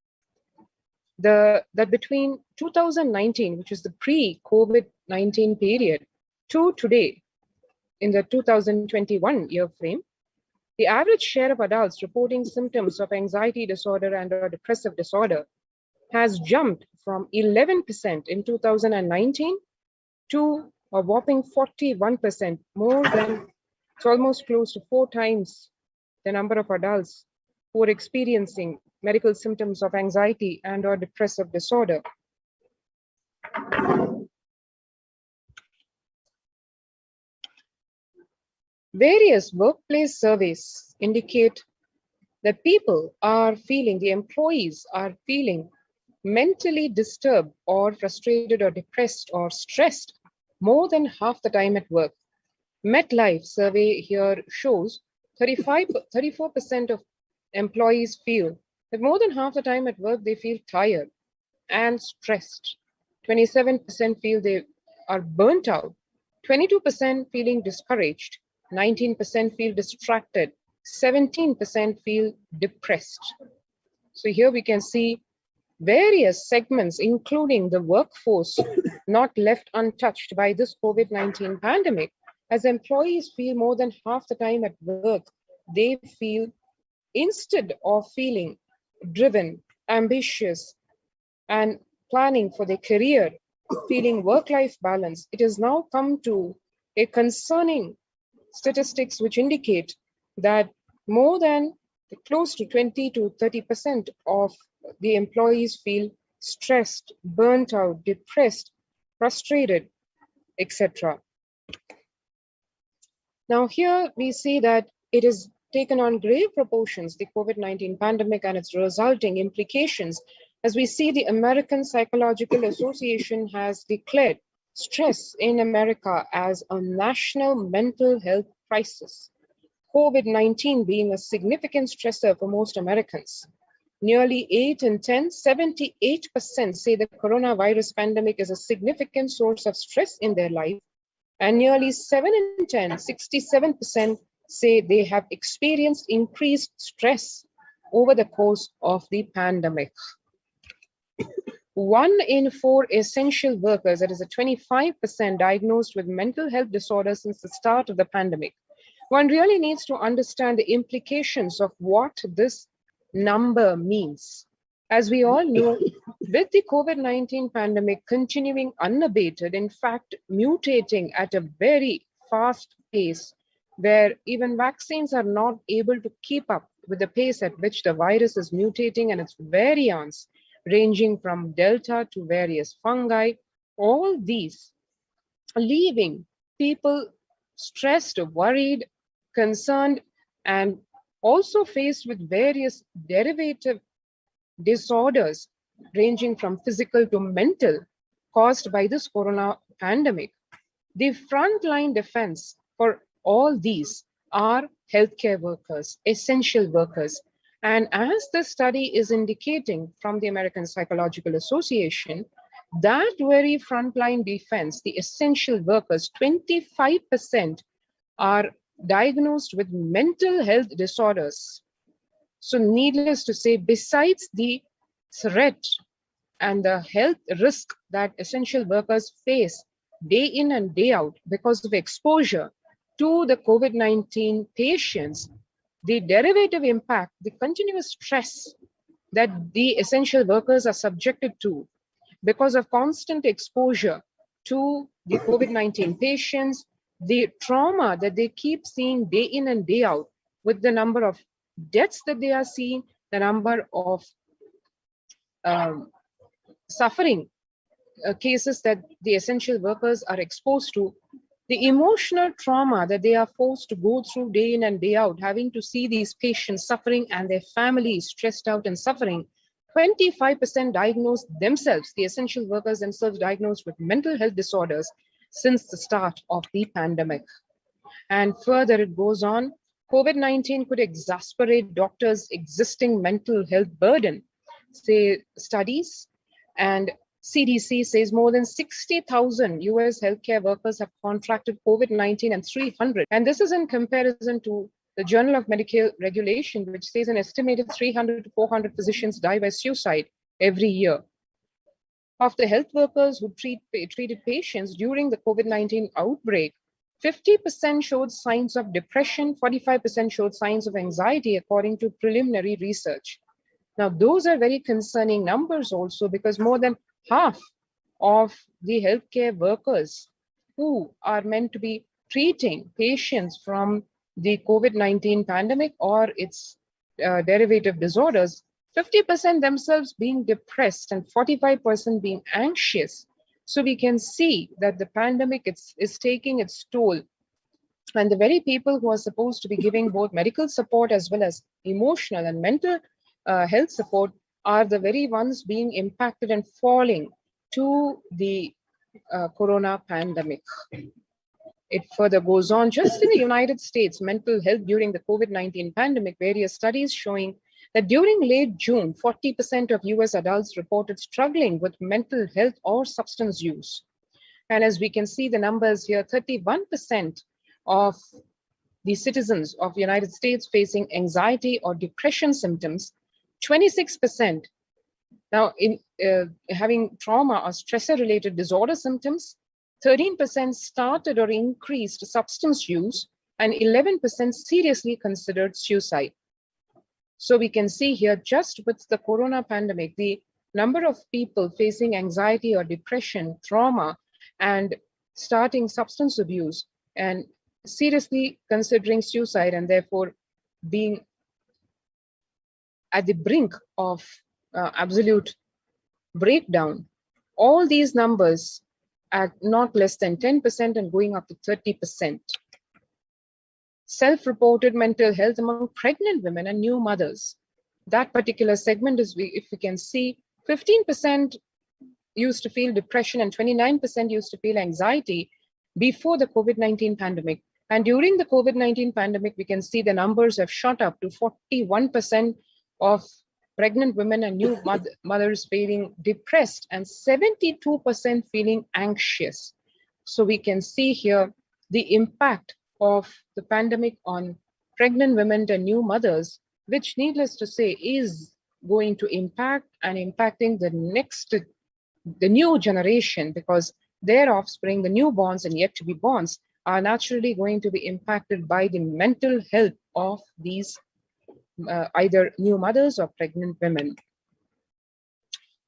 that between 2019, which is the pre-COVID-19 period, to today, in the 2021 year frame, the average share of adults reporting symptoms of anxiety disorder and or depressive disorder has jumped from 11% in 2019 to a whopping 41%, more than, it's almost close to 4 times the number of adults who are experiencing medical symptoms of anxiety and or depressive disorder. Various workplace surveys indicate that people are feeling, the employees are feeling mentally disturbed or frustrated or depressed or stressed more than half the time at work. MetLife survey here shows 34% of employees feel that more than half the time at work they feel tired and stressed. 27% feel they are burnt out. 22% feeling discouraged. 19% feel distracted. 17% feel depressed. So here we can see various segments, including the workforce, not left untouched by this COVID-19 pandemic, as employees feel more than half the time at work, they feel, instead of feeling driven, ambitious, and planning for their career, feeling work-life balance, it has now come to a concerning statistics which indicate that more than close to 20 to 30% of the employees feel stressed, burnt out, depressed, frustrated, etc. Now here we see that it is taken on grave proportions, the COVID-19 pandemic and its resulting implications, as we see the American Psychological Association has declared stress in America as a national mental health crisis. COVID-19 being a significant stressor for most Americans. Nearly 8 in 10, 78% say the coronavirus pandemic is a significant source of stress in their life. And nearly 7 in 10, 67% say they have experienced increased stress over the course of the pandemic. 1 in 4 essential workers, that is a 25%, diagnosed with mental health disorders since the start of the pandemic. One really needs to understand the implications of what this number means. As we all know, with the COVID-19 pandemic continuing unabated, in fact, mutating at a very fast pace, where even vaccines are not able to keep up with the pace at which the virus is mutating and its variants, ranging from Delta to various fungi, all these leaving people stressed, worried, concerned, and also faced with various derivative disorders ranging from physical to mental caused by this corona pandemic. The frontline defense for all these are healthcare workers, essential workers. And as the study is indicating from the American Psychological Association, that very frontline defense, the essential workers, 25% are diagnosed with mental health disorders. So needless to say, besides the threat and the health risk that essential workers face day in and day out because of exposure to the COVID-19 patients, the derivative impact, the continuous stress that the essential workers are subjected to because of constant exposure to the COVID-19 patients, the trauma that they keep seeing day in and day out, with the number of deaths that they are seeing, the number of suffering cases that the essential workers are exposed to, the emotional trauma that they are forced to go through day in and day out, having to see these patients suffering and their families stressed out and suffering. 25% diagnosed themselves, the essential workers themselves diagnosed with mental health disorders since the start of the pandemic. And further it goes on, COVID-19 could exacerbate doctors' existing mental health burden. Say studies and CDC says more than 60,000 US healthcare workers have contracted COVID-19 and 300. And this is in comparison to the Journal of Medical Regulation, which says an estimated 300 to 400 physicians die by suicide every year. Of the health workers who treated patients during the COVID-19 outbreak, 50% showed signs of depression, 45% showed signs of anxiety, according to preliminary research. Now, those are very concerning numbers also, because more than half of the healthcare workers who are meant to be treating patients from the COVID-19 pandemic or its derivative disorders, 50% themselves being depressed and 45% being anxious. So we can see that the pandemic is taking its toll. And the very people who are supposed to be giving both medical support as well as emotional and mental health support are the very ones being impacted and falling to the corona pandemic. It further goes on, just in the United States, mental health during the COVID-19 pandemic, various studies showing that during late June, 40% of US adults reported struggling with mental health or substance use. And as we can see the numbers here, 31% of the citizens of the United States facing anxiety or depression symptoms, 26% now in having trauma or stressor-related disorder symptoms, 13% started or increased substance use, and 11% seriously considered suicide. So we can see here, just with the corona pandemic, the number of people facing anxiety or depression, trauma, and starting substance abuse, and seriously considering suicide, and therefore being at the brink of absolute breakdown. All these numbers at not less than 10% and going up to 30%. Self-reported mental health among pregnant women and new mothers. That particular segment is, if we can see, 15% used to feel depression and 29% used to feel anxiety before the COVID-19 pandemic. And during the COVID-19 pandemic, we can see the numbers have shot up to 41% of pregnant women and new mothers feeling depressed and 72% feeling anxious. So we can see here the impact of the pandemic on pregnant women and new mothers, which needless to say is going to impact and impacting the new generation, because their offspring, the newborns and yet to be borns, are naturally going to be impacted by the mental health of these either new mothers or pregnant women.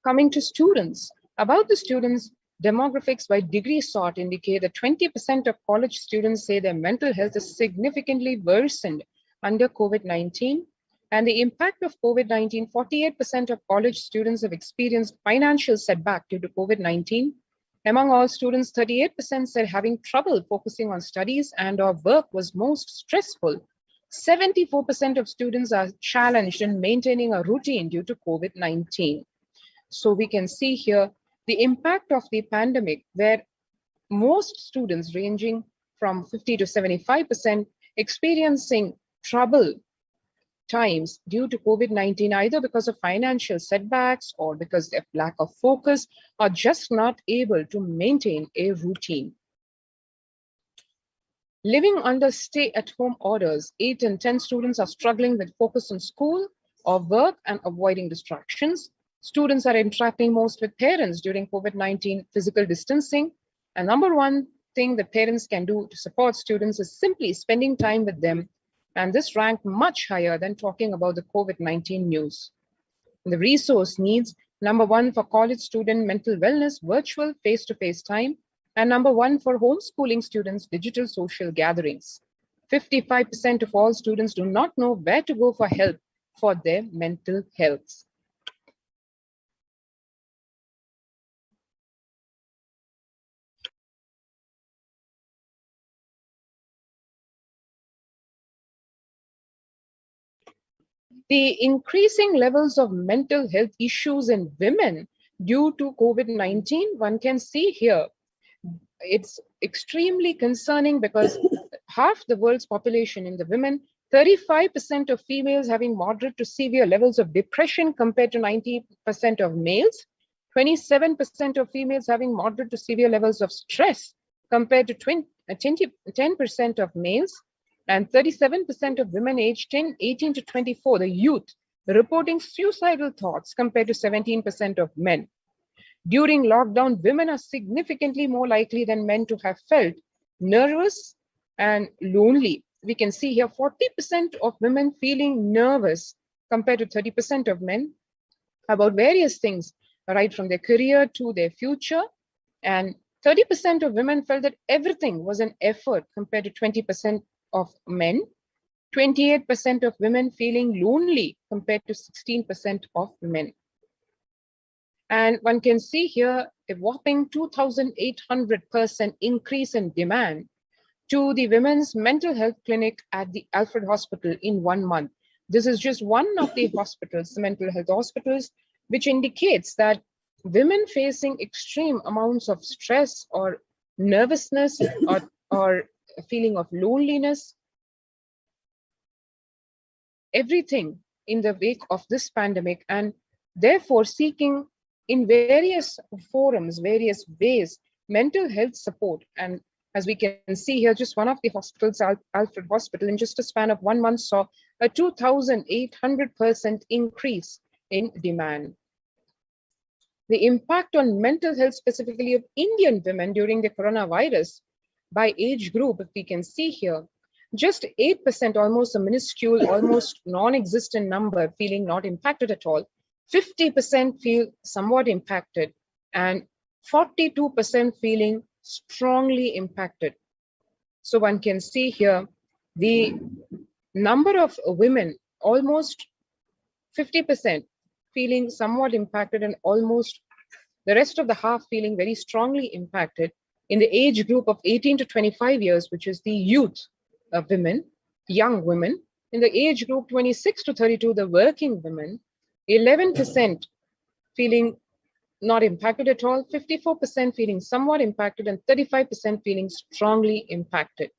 Coming to students, about the students, demographics by degree sort indicate that 20% of college students say their mental health is significantly worsened under COVID-19. And the impact of COVID-19, 48% of college students have experienced financial setback due to COVID-19. Among all students, 38% said having trouble focusing on studies and or work was most stressful. 74% of students are challenged in maintaining a routine due to COVID-19. So we can see here the impact of the pandemic, where most students ranging from 50 to 75% experiencing trouble times due to COVID-19, either because of financial setbacks or because of lack of focus, or just not able to maintain a routine. Living under stay-at-home orders, 8 in 10 students are struggling with focus on school or work and avoiding distractions. Students are interacting most with parents during COVID-19 physical distancing. And number one thing that parents can do to support students is simply spending time with them. And this ranked much higher than talking about the COVID-19 news. The resource needs, number one for college student mental wellness, virtual face-to-face time, and number one for homeschooling students, digital social gatherings. 55% of all students do not know where to go for help for their mental health. The increasing levels of mental health issues in women due to COVID-19, one can see here, it's extremely concerning because half the world's population in the women, 35% of females having moderate to severe levels of depression compared to 90% of males, 27% of females having moderate to severe levels of stress compared to 10% of males, and 37% of women aged 18 to 24, the youth, reporting suicidal thoughts compared to 17% of men. During lockdown, women are significantly more likely than men to have felt nervous and lonely. We can see here 40% of women feeling nervous compared to 30% of men about various things, right from their career to their future. And 30% of women felt that everything was an effort compared to 20% of men. 28% of women feeling lonely compared to 16% of men. And one can see here a whopping 2,800% increase in demand to the women's mental health clinic at the Alfred Hospital in 1 month. This is just one of the hospitals, the mental health hospitals, which indicates that women facing extreme amounts of stress or nervousness or a feeling of loneliness, everything in the wake of this pandemic, and therefore seeking in various forums, various ways, mental health support. And as we can see here, just one of the hospitals, Alfred Hospital, in just a span of 1 month saw a 2,800% increase in demand. The impact on mental health, specifically of Indian women during the coronavirus by age group, if we can see here, just 8%, almost a minuscule, almost non-existent number feeling not impacted at all. 50% feel somewhat impacted, and 42% feeling strongly impacted. So one can see here the number of women, almost 50% feeling somewhat impacted, and almost the rest of the half feeling very strongly impacted in the age group of 18 to 25 years, which is the youth of women, young women. In the age group 26 to 32, the working women, 11% feeling not impacted at all, 54% feeling somewhat impacted, and 35% feeling strongly impacted.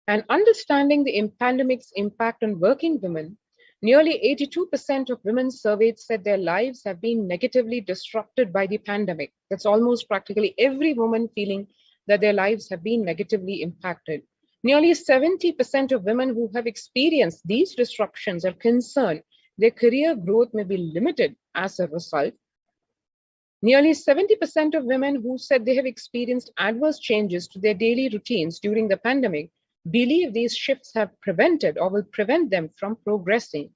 And understanding the pandemic's impact on working women, nearly 82% of women surveyed said their lives have been negatively disrupted by the pandemic. That's almost practically every woman feeling that their lives have been negatively impacted. Nearly 70% of women who have experienced these disruptions are concerned their career growth may be limited as a result. Nearly 70% of women who said they have experienced adverse changes to their daily routines during the pandemic believe these shifts have prevented or will prevent them from progressing.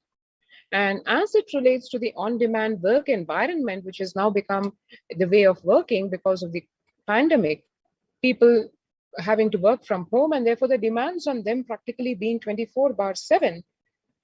And as it relates to the on-demand work environment, which has now become the way of working because of the pandemic, people having to work from home, and therefore the demands on them practically being 24/7.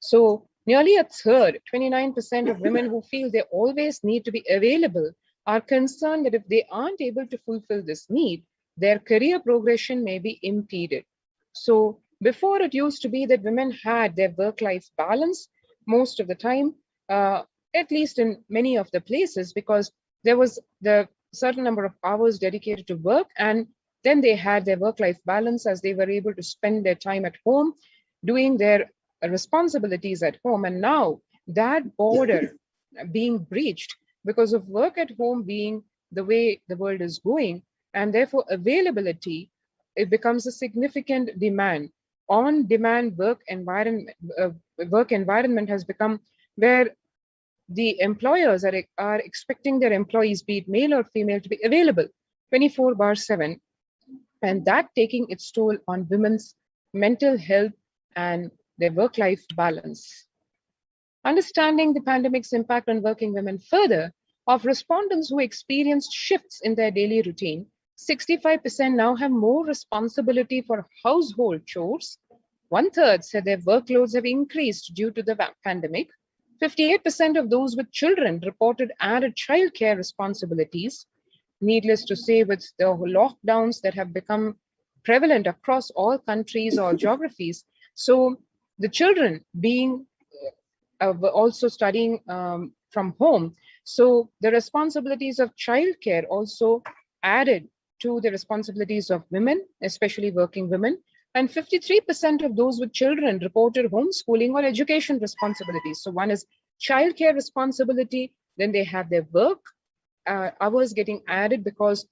So nearly a third, 29% of women who feel they always need to be available are concerned that if they aren't able to fulfill this need, their career progression may be impeded. So before, it used to be that women had their work-life balance most of the time, at least in many of the places, because there was the certain number of hours dedicated to work, and then they had their work-life balance as they were able to spend their time at home doing their responsibilities at home. And now that border being breached because of work at home being the way the world is going, and therefore availability, it becomes a significant demand. On demand work environment has become where the employers are expecting their employees, be it male or female, to be available 24/7, and that taking its toll on women's mental health and their work-life balance. Understanding the pandemic's impact on working women further, of respondents who experienced shifts in their daily routine, 65% now have more responsibility for household chores. 1/3 said their workloads have increased due to the pandemic. 58% of those with children reported added childcare responsibilities. Needless to say, with the lockdowns that have become prevalent across all countries or geographies, so the children being also studying from home, so the responsibilities of childcare also added to the responsibilities of women, especially working women. And 53% of those with children reported homeschooling or education responsibilities. So one is childcare responsibility, then they have their work hours getting added because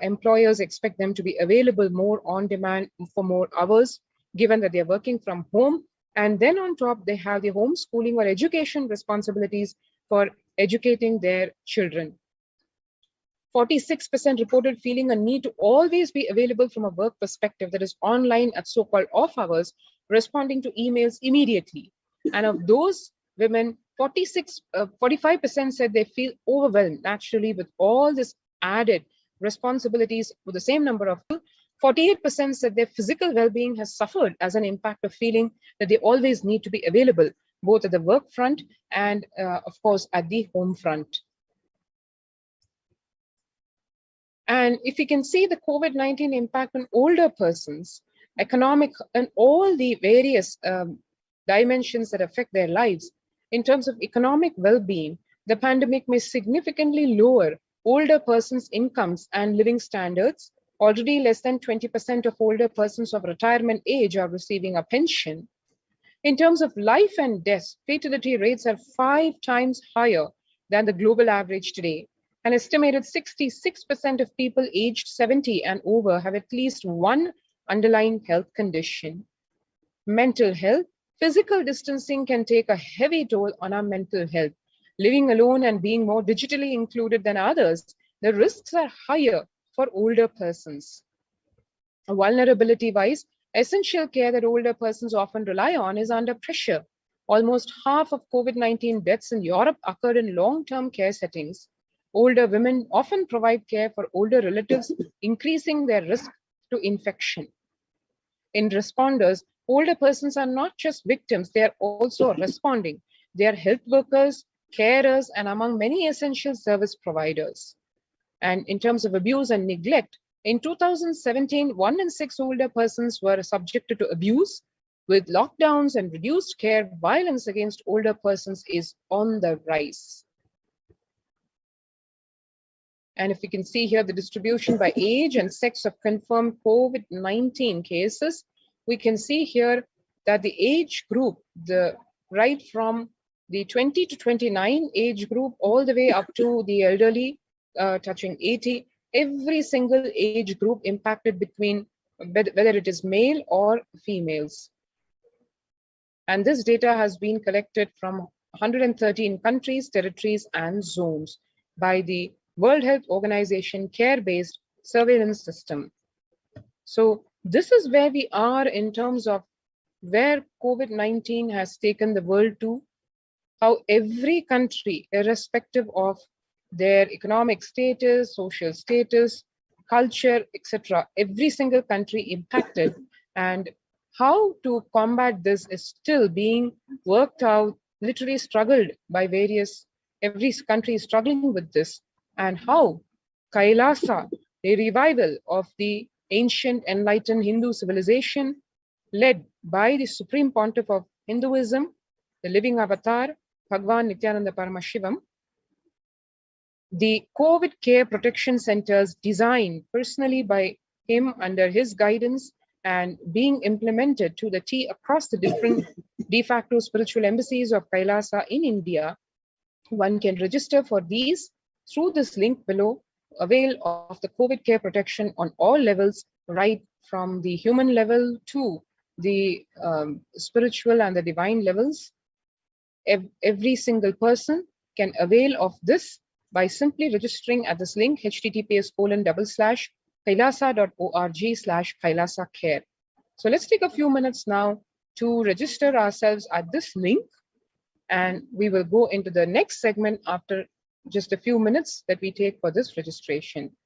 employers expect them to be available more on demand for more hours, given that they're working from home. And then on top, they have the homeschooling or education responsibilities for educating their children. 46% reported feeling a need to always be available from a work perspective, that is online at so-called off hours, responding to emails immediately. And of those women, 45% said they feel overwhelmed naturally with all this added responsibilities with the same number of people. 48% said their physical well-being has suffered as an impact of feeling that they always need to be available, both at the work front and of course at the home front. And if you can see the COVID-19 impact on older persons, economic and all the various dimensions that affect their lives, in terms of economic well-being, the pandemic may significantly lower older persons' incomes and living standards. Already less than 20% of older persons of retirement age are receiving a pension. In terms of life and death, fatality rates are 5 times higher than the global average today. An estimated 66% of people aged 70 and over have at least one underlying health condition. Mental health, physical distancing can take a heavy toll on our mental health. Living alone and being more digitally included than others, the risks are higher for older persons. Vulnerability-wise, essential care that older persons often rely on is under pressure. Almost half of COVID-19 deaths in Europe occurred in long-term care settings. Older women often provide care for older relatives, increasing their risk to infection. In responders, older persons are not just victims, they are also responding. They are health workers, carers, and among many essential service providers. And in terms of abuse and neglect, in 2017, 1 in 6 older persons were subjected to abuse. With lockdowns and reduced care, violence against older persons is on the rise. And if you can see here the distribution by age and sex of confirmed COVID-19 cases, we can see here that the age group, right from the 20 to 29 age group all the way up to the elderly touching 80, every single age group impacted between whether it is male or females. And this data has been collected from 113 countries, territories, and zones by the World Health Organization care-based surveillance system. So this is where we are in terms of where COVID-19 has taken the world to, how every country, irrespective of their economic status, social status, culture, etc., every single country impacted, and how to combat this is still being worked out, literally struggled by every country is struggling with this. And how Kailasa, a revival of the ancient enlightened Hindu civilization, led by the Supreme Pontiff of Hinduism, the living avatar, Bhagwan Nithyananda Paramashivam, the COVID care protection centers designed personally by him under his guidance and being implemented to the T across the different de facto spiritual embassies of Kailasa in India. One can register for these through this link below, avail of the COVID care protection on all levels, right from the human level to the spiritual and the divine levels. Every single person can avail of this by simply registering at this link, https://kailasa.org/kailasa care. So let's take a few minutes now to register ourselves at this link, and we will go into the next segment after just a few minutes that we take for this registration.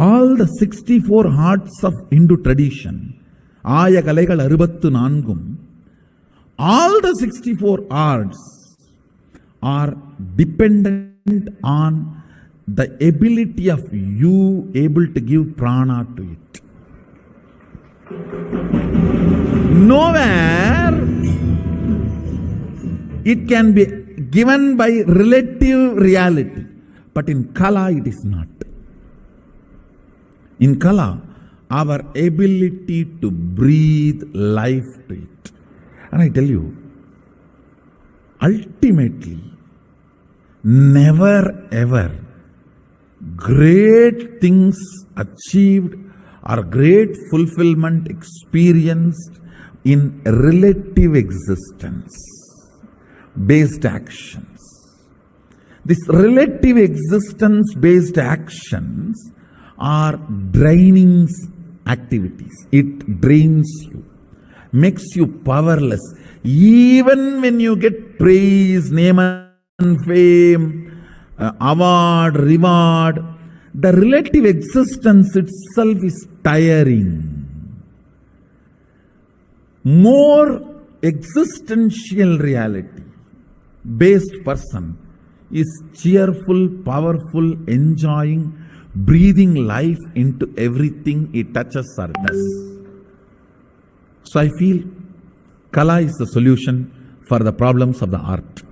All the 64 arts of Hindu tradition, ஆய கலைகள் 64, all the 64 arts are dependent on the ability of you able to give prana to it. Nowhere it can be given by relative reality, but in Kala it is not. In Kala, our ability to breathe life to it. And I tell you, ultimately, never ever great things achieved or great fulfillment experienced in relative existence based actions. These relative existence based actions are draining activities. It drains you, makes you powerless. Even when you get praise, name and fame, award, reward, the relative existence itself is tiring. More existential reality based person is cheerful, powerful, enjoying, breathing life into everything he touches or does. So I feel Kala is the solution for the problems of the art.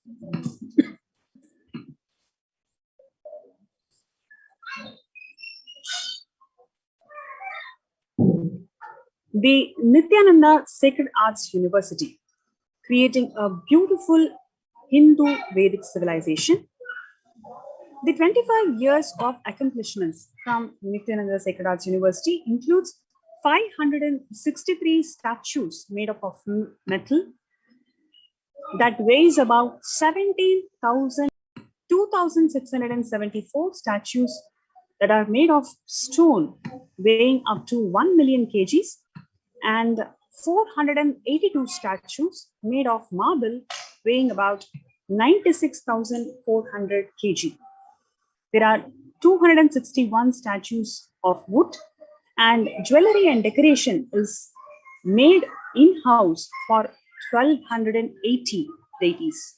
The Nithyananda Sacred Arts University, creating a beautiful Hindu Vedic civilization. The 25 years of accomplishments from Nithyananda Sacred Arts University includes 563 statues made up of metal that weighs about 17,000, 2,674 statues that are made of stone weighing up to 1 million kgs, and 482 statues made of marble weighing about 96,400 kg. There are 261 statues of wood, and jewelry and decoration is made in-house for 1,280 deities.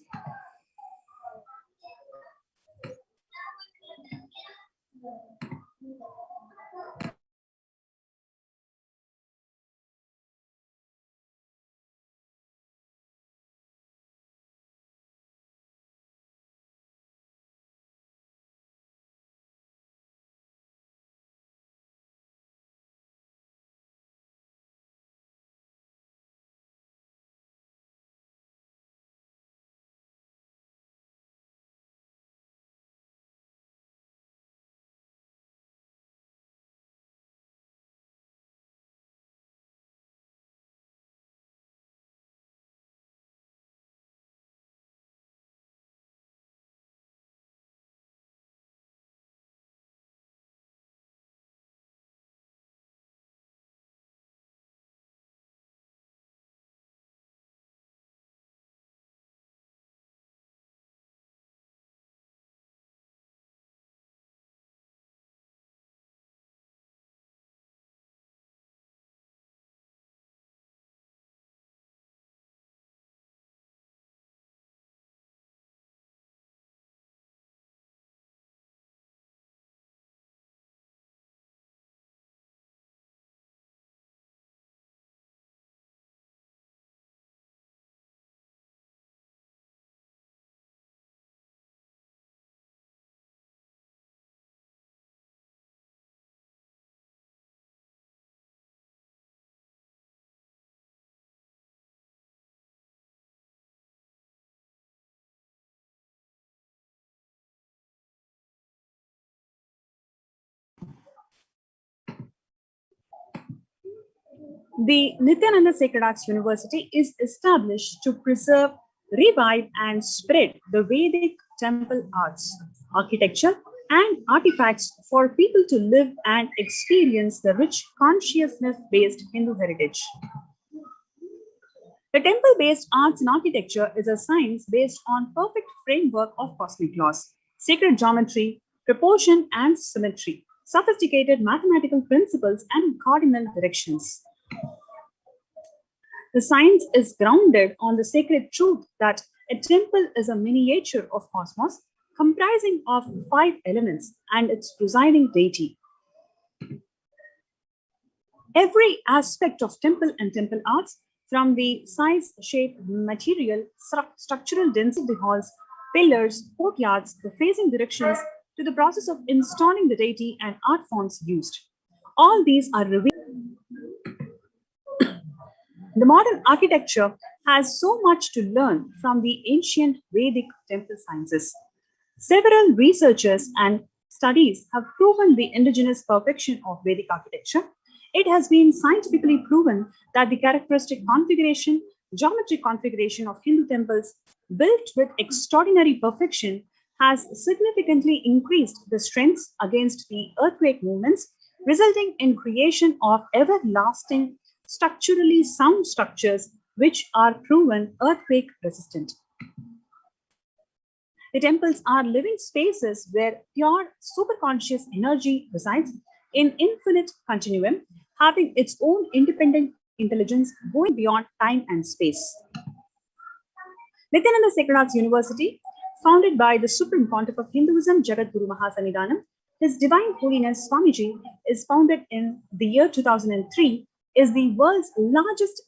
The Nithyananda Sacred Arts University is established to preserve, revive, and spread the Vedic temple arts, architecture, and artifacts for people to live and experience the rich consciousness-based Hindu heritage. The temple-based arts and architecture is a science based on perfect framework of cosmic laws, sacred geometry, proportion and symmetry, sophisticated mathematical principles, and cardinal directions. The science is grounded on the sacred truth that a temple is a miniature of cosmos comprising of 5 elements and its presiding deity. Every aspect of temple and temple arts, from the size, shape, material, structural density of the halls, pillars, courtyards, the facing directions, to the process of installing the deity and art forms used. All these are revealed. The modern architecture has so much to learn from the ancient Vedic temple sciences. Several researchers and studies have proven the indigenous perfection of Vedic architecture. It has been scientifically proven that the characteristic configuration, geometric configuration of Hindu temples built with extraordinary perfection has significantly increased the strengths against the earthquake movements, resulting in creation of everlasting structurally sound structures which are proven earthquake resistant. The temples are living spaces where pure superconscious energy resides in infinite continuum, having its own independent intelligence going beyond time and space. Nithyananda Sacred Arts University, founded by the Supreme Pontiff of Hinduism, Jagat Guru Mahasannidhanam, His Divine Holiness Swamiji, is founded in the year 2003, is the world's largest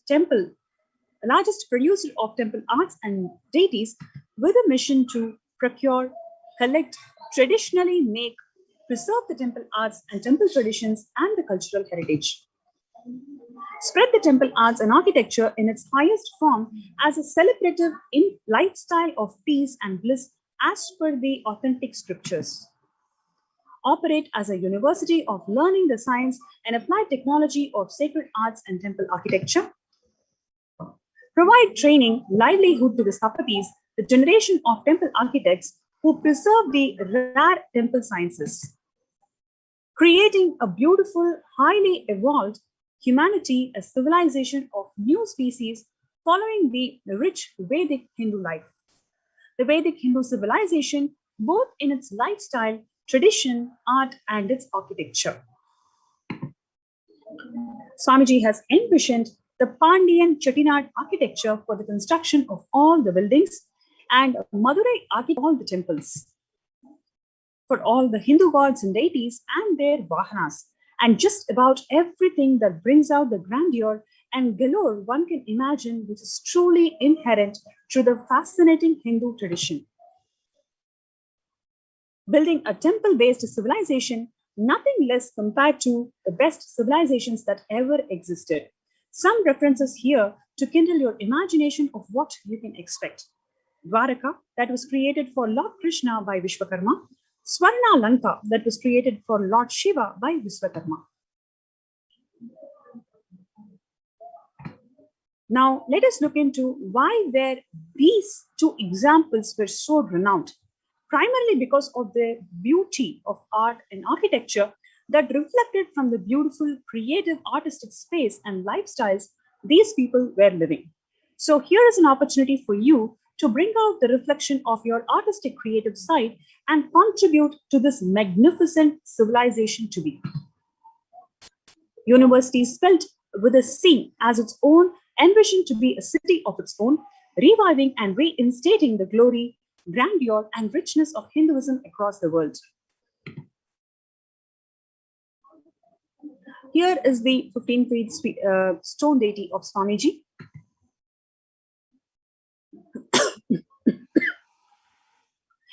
producer of temple arts and deities, with a mission to procure, collect, traditionally make, preserve the temple arts and temple traditions and the cultural heritage. Spread the temple arts and architecture in its highest form as a celebrative lifestyle of peace and bliss as per the authentic scriptures. Operate as a university of learning the science and applied technology of sacred arts and temple architecture. Provide training, livelihood to the Sapatis, the generation of temple architects who preserve the rare temple sciences. Creating a beautiful, highly evolved humanity, a civilization of new species following the rich Vedic Hindu life. The Vedic Hindu civilization, both in its lifestyle, tradition, art, and its architecture. Swamiji has envisioned the Pandyan Chettinad architecture for the construction of all the buildings and Madurai architecture all the temples. For all the Hindu gods and deities and their vahanas, and just about everything that brings out the grandeur and galore one can imagine, which is truly inherent to the fascinating Hindu tradition. Building a temple-based civilization, nothing less compared to the best civilizations that ever existed. Some references here to kindle your imagination of what you can expect. Dwaraka, that was created for Lord Krishna by Vishwakarma. Swarna Lanka, that was created for Lord Shiva by Vishwakarma. Now, let us look into why these two examples were so renowned. Primarily because of the beauty of art and architecture that reflected from the beautiful, creative, artistic space and lifestyles these people were living. So here is an opportunity for you to bring out the reflection of your artistic creative side and contribute to this magnificent civilization to be. University spelt with a C as its own, envisioned to be a city of its own, reviving and reinstating the glory, grandeur, and richness of Hinduism across the world. Here is the 15-feet stone deity of Swamiji.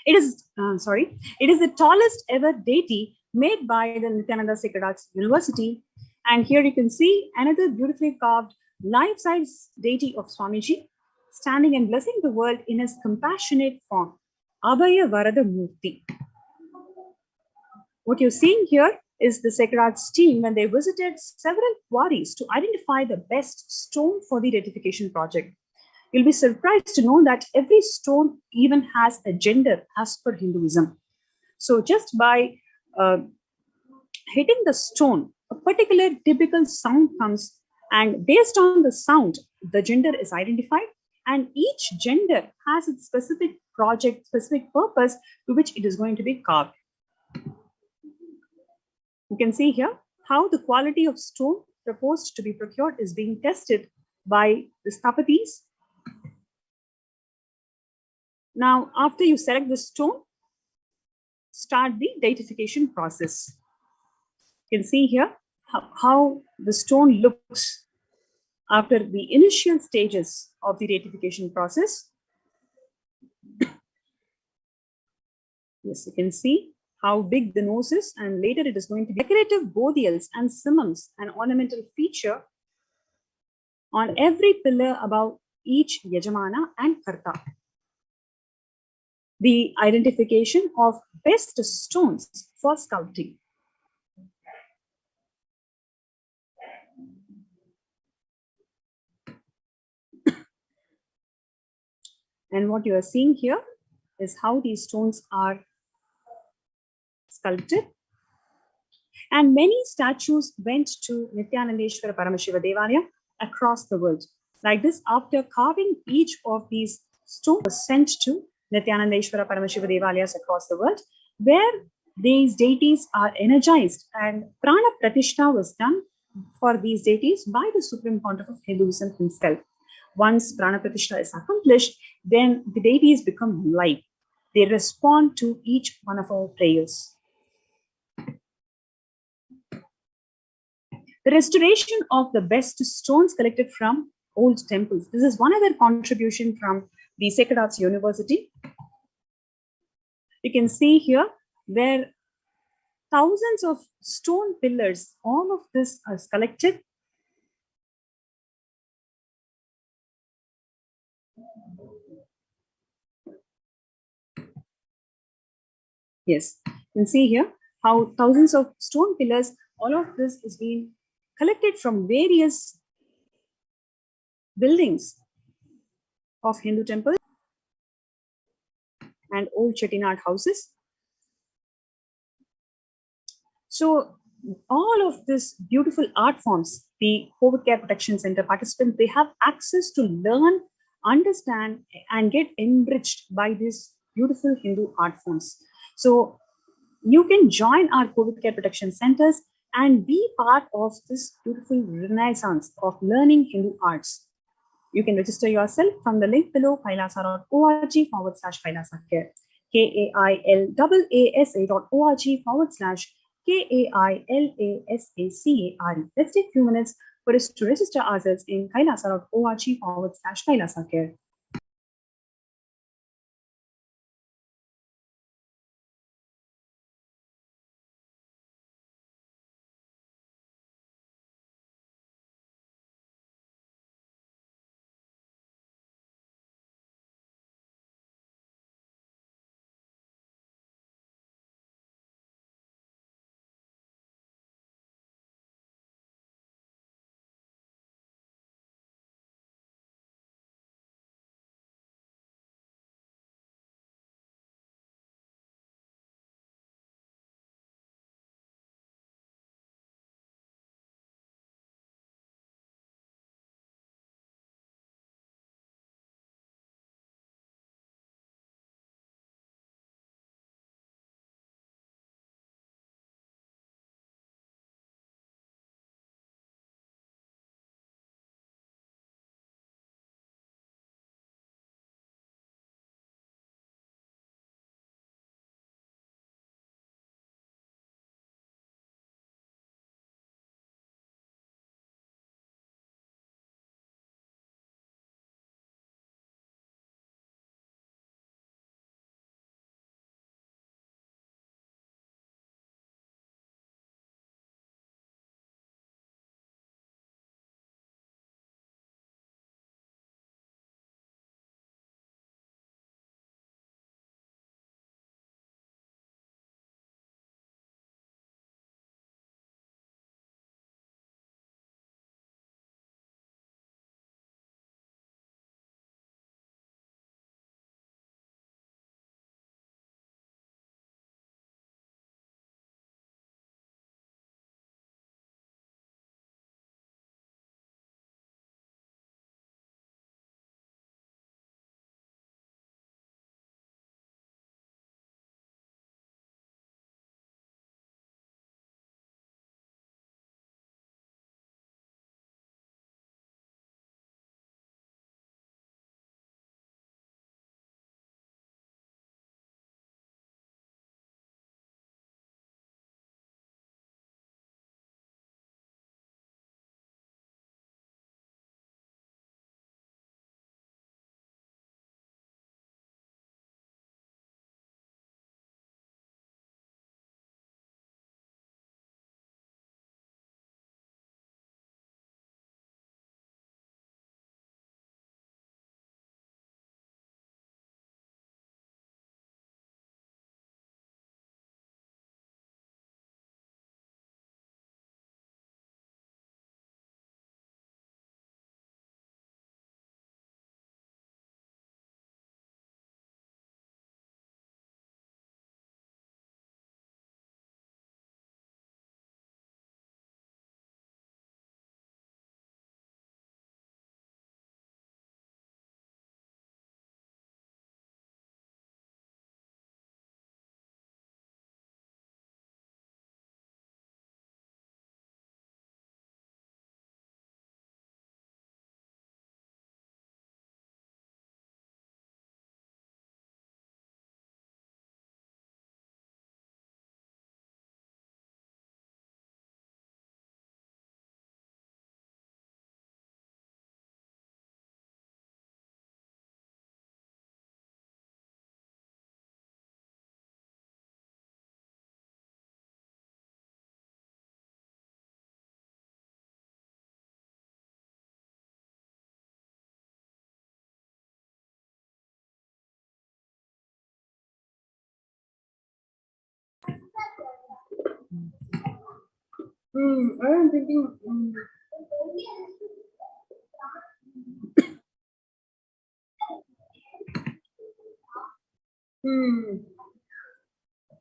It is the tallest ever deity made by the Nithyananda Sacred Arts University. And here you can see another beautifully carved life-size deity of Swamiji, standing and blessing the world in his compassionate form, Abhaya Varada Murti. What you're seeing here is the Sacred Arts team when they visited several quarries to identify the best stone for the deification project. You'll be surprised to know that every stone even has a gender as per Hinduism. So just by hitting the stone, a particular typical sound comes, and based on the sound, the gender is identified, and each gender has its specific project, specific purpose to which it is going to be carved. You can see here how the quality of stone proposed to be procured is being tested by the Sthapatis. Now, after you select the stone, start the deification process. You can see here how the stone looks after the initial stages of the deification process. Yes, you can see how big the nose is, and later it is going to be decorative bodials and simums, an ornamental feature on every pillar above each Yajamana and Karta. The identification of best stones for sculpting. And what you are seeing here is how these stones are sculpted. And many statues went to Nithyanandeshwara Paramashiva Devalaya across the world. Like this, after carving each of these stones was sent to Nithyanandeshwara Paramashiva Devalayas across the world, where these deities are energized, and Prana Pratishta was done for these deities by the Supreme Pontiff of Hinduism himself. Once Prana Pratishta is accomplished, then the deities become live. They respond to each one of our prayers. The restoration of the best stones collected from old temples. This is one other contribution from the Sacred Arts University. You can see here where thousands of stone pillars, all of this is collected. Yes, you can see here how thousands of stone pillars, all of this is being collected from various buildings of Hindu temples and old Chettinad houses. So all of this beautiful art forms, the COVID Care Protection Center participants, they have access to learn, understand, and get enriched by these beautiful Hindu art forms. So you can join our COVID Care Protection Centers and be part of this beautiful renaissance of learning Hindu arts. You can register yourself from the link below, kailasa.org/kailasacare, KAILASA.org/KAILASACARE. Let's take a few minutes for us to register ourselves in kailasa.org/kailasacare. I'm thinking.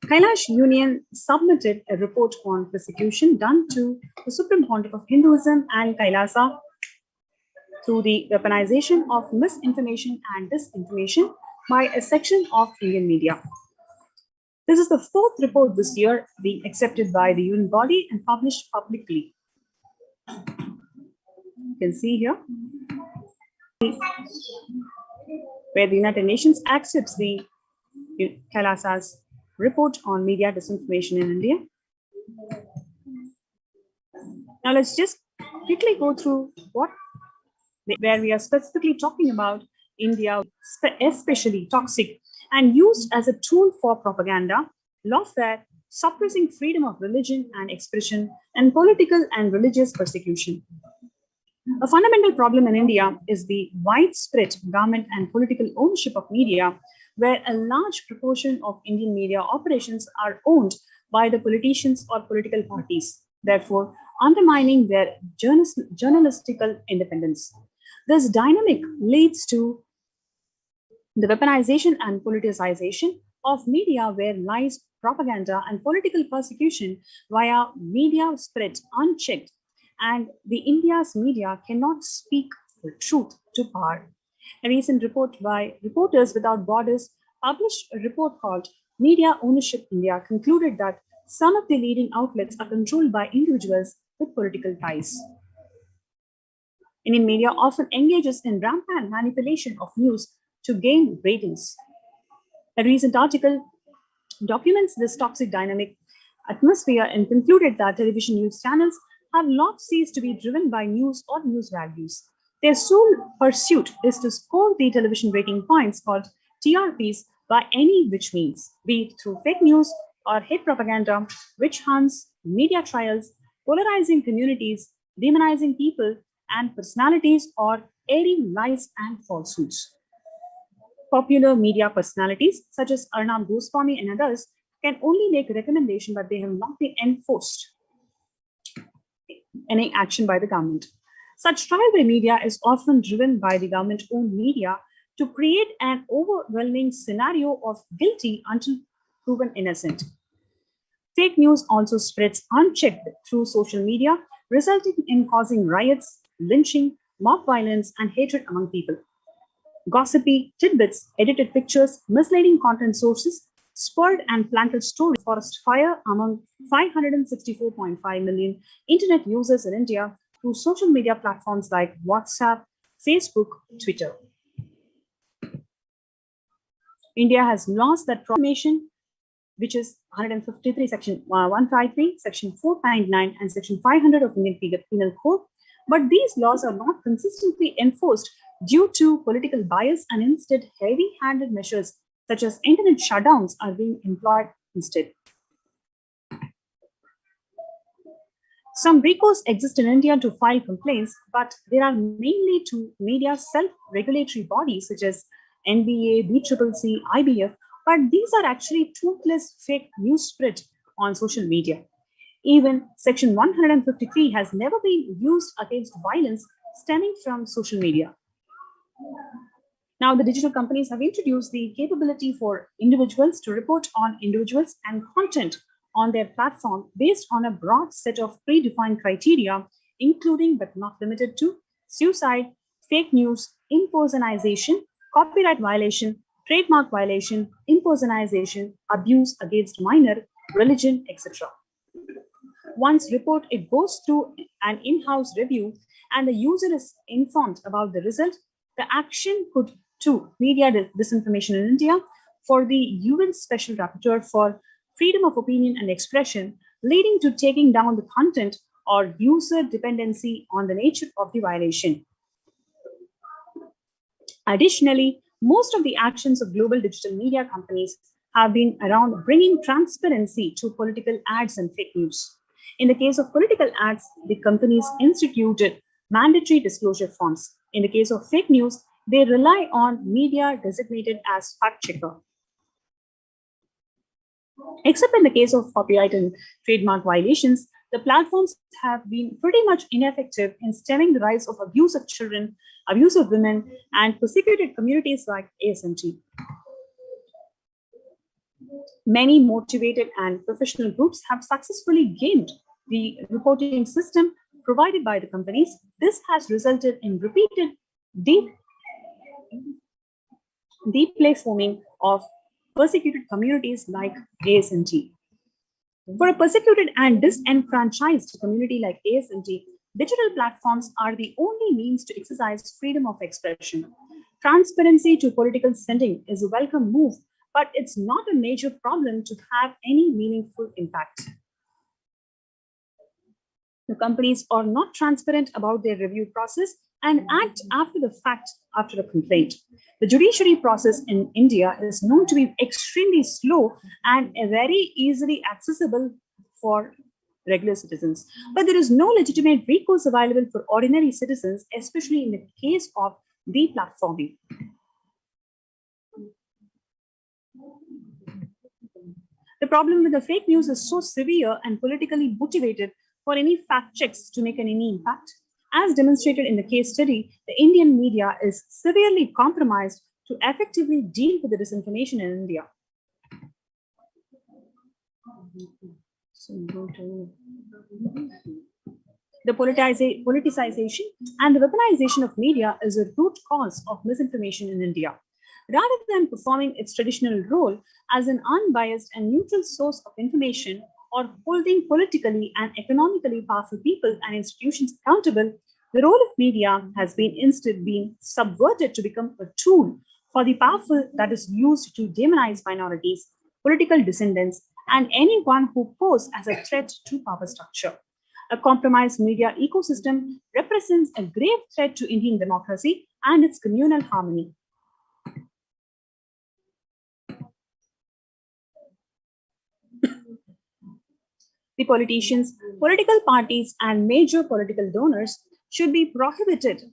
Kailash Union submitted a report on persecution done to the Supreme Pontiff of Hinduism and Kailasa through the weaponization of misinformation and disinformation by a section of Indian media. This is the fourth report this year being accepted by the UN body and published publicly. You can see here where the United Nations accepts the Kailasa's report on media disinformation in India. Now let's just quickly go through where we are specifically talking about India, especially toxic and used as a tool for propaganda, lawfare, suppressing freedom of religion and expression, and political and religious persecution. A fundamental problem in India is the widespread government and political ownership of media, where a large proportion of Indian media operations are owned by the politicians or political parties, therefore undermining their journalistical independence. This dynamic leads to the weaponization and politicization of media, where lies, propaganda, and political persecution via media spread unchecked, and the India's media cannot speak the truth to power. A recent report by Reporters Without Borders published a report called Media Ownership India concluded that some of the leading outlets are controlled by individuals with political ties. Indian media often engages in rampant manipulation of news to gain ratings. A recent article documents this toxic dynamic atmosphere and concluded that television news channels have not ceased to be driven by news or news values. Their sole pursuit is to score the television rating points called TRPs by any which means, be it through fake news or hate propaganda, witch hunts, media trials, polarizing communities, demonizing people and personalities, or airing lies and falsehoods. Popular media personalities such as Arnab Goswami and others can only make a recommendation, but they have not been enforced any action by the government. Such trial by media is often driven by the government-owned media to create an overwhelming scenario of guilty until proven innocent. Fake news also spreads unchecked through social media, resulting in causing riots, lynching, mob violence, and hatred among people. Gossipy tidbits, edited pictures, misleading content sources, spurred and planted stories, forest fire among 564.5 million internet users in India through social media platforms like WhatsApp, Facebook, Twitter. India has lost that proclamation, which is 153, Section 153, Section 499, and Section 500 of Indian Penal Code. But these laws are not consistently enforced due to political bias, and instead heavy-handed measures such as internet shutdowns are being employed instead. Some recourse exist in India to file complaints, but there are mainly to media self-regulatory bodies such as NBA, BCCC, IBF, but these are actually truthless fake news spread on social media. Even Section 153 has never been used against violence stemming from social media. Now, the digital companies have introduced the capability for individuals to report on individuals and content on their platform based on a broad set of predefined criteria, including but not limited to suicide, fake news, impersonation, copyright violation, trademark violation, impersonation, abuse against minor, religion, etc. Once report, it goes through an in-house review and the user is informed about the result. The action could to media disinformation in India for the UN Special Rapporteur for Freedom of Opinion and Expression, leading to taking down the content or user dependency on the nature of the violation. Additionally, most of the actions of global digital media companies have been around bringing transparency to political ads and fake news. In the case of political ads, the companies instituted mandatory disclosure forms. In the case of fake news, they rely on media designated as fact checker. Except in the case of copyright and trademark violations, The platforms have been pretty much ineffective in stemming the rise of abuse of children, abuse of women, and persecuted communities like ASMT. Many motivated and professional groups have successfully gamed the reporting system provided by the companies. This has resulted in repeated deplatforming of persecuted communities like ASMT. For a persecuted and disenfranchised community like ASMT, digital platforms are the only means to exercise freedom of expression. Transparency to political sending is a welcome move, but it's not a major problem to have any meaningful impact. The companies are not transparent about their review process and act after the fact after a complaint. The judiciary process in India is known to be extremely slow and very easily accessible for regular citizens. But there is no legitimate recourse available for ordinary citizens, especially in the case of deplatforming. The problem with the fake news is so severe and politically motivated for any fact checks to make any impact. As demonstrated in the case study, the Indian media is severely compromised to effectively deal with the disinformation in India. The politicization and the weaponization of media is a root cause of misinformation in India. Rather than performing its traditional role as an unbiased and neutral source of information or holding politically and economically powerful people and institutions accountable, the role of media has been instead been subverted to become a tool for the powerful that is used to demonize minorities, political descendants, and anyone who pose as a threat to power structure. A compromised media ecosystem represents a grave threat to Indian democracy and its communal harmony. The politicians, political parties, and major political donors should be prohibited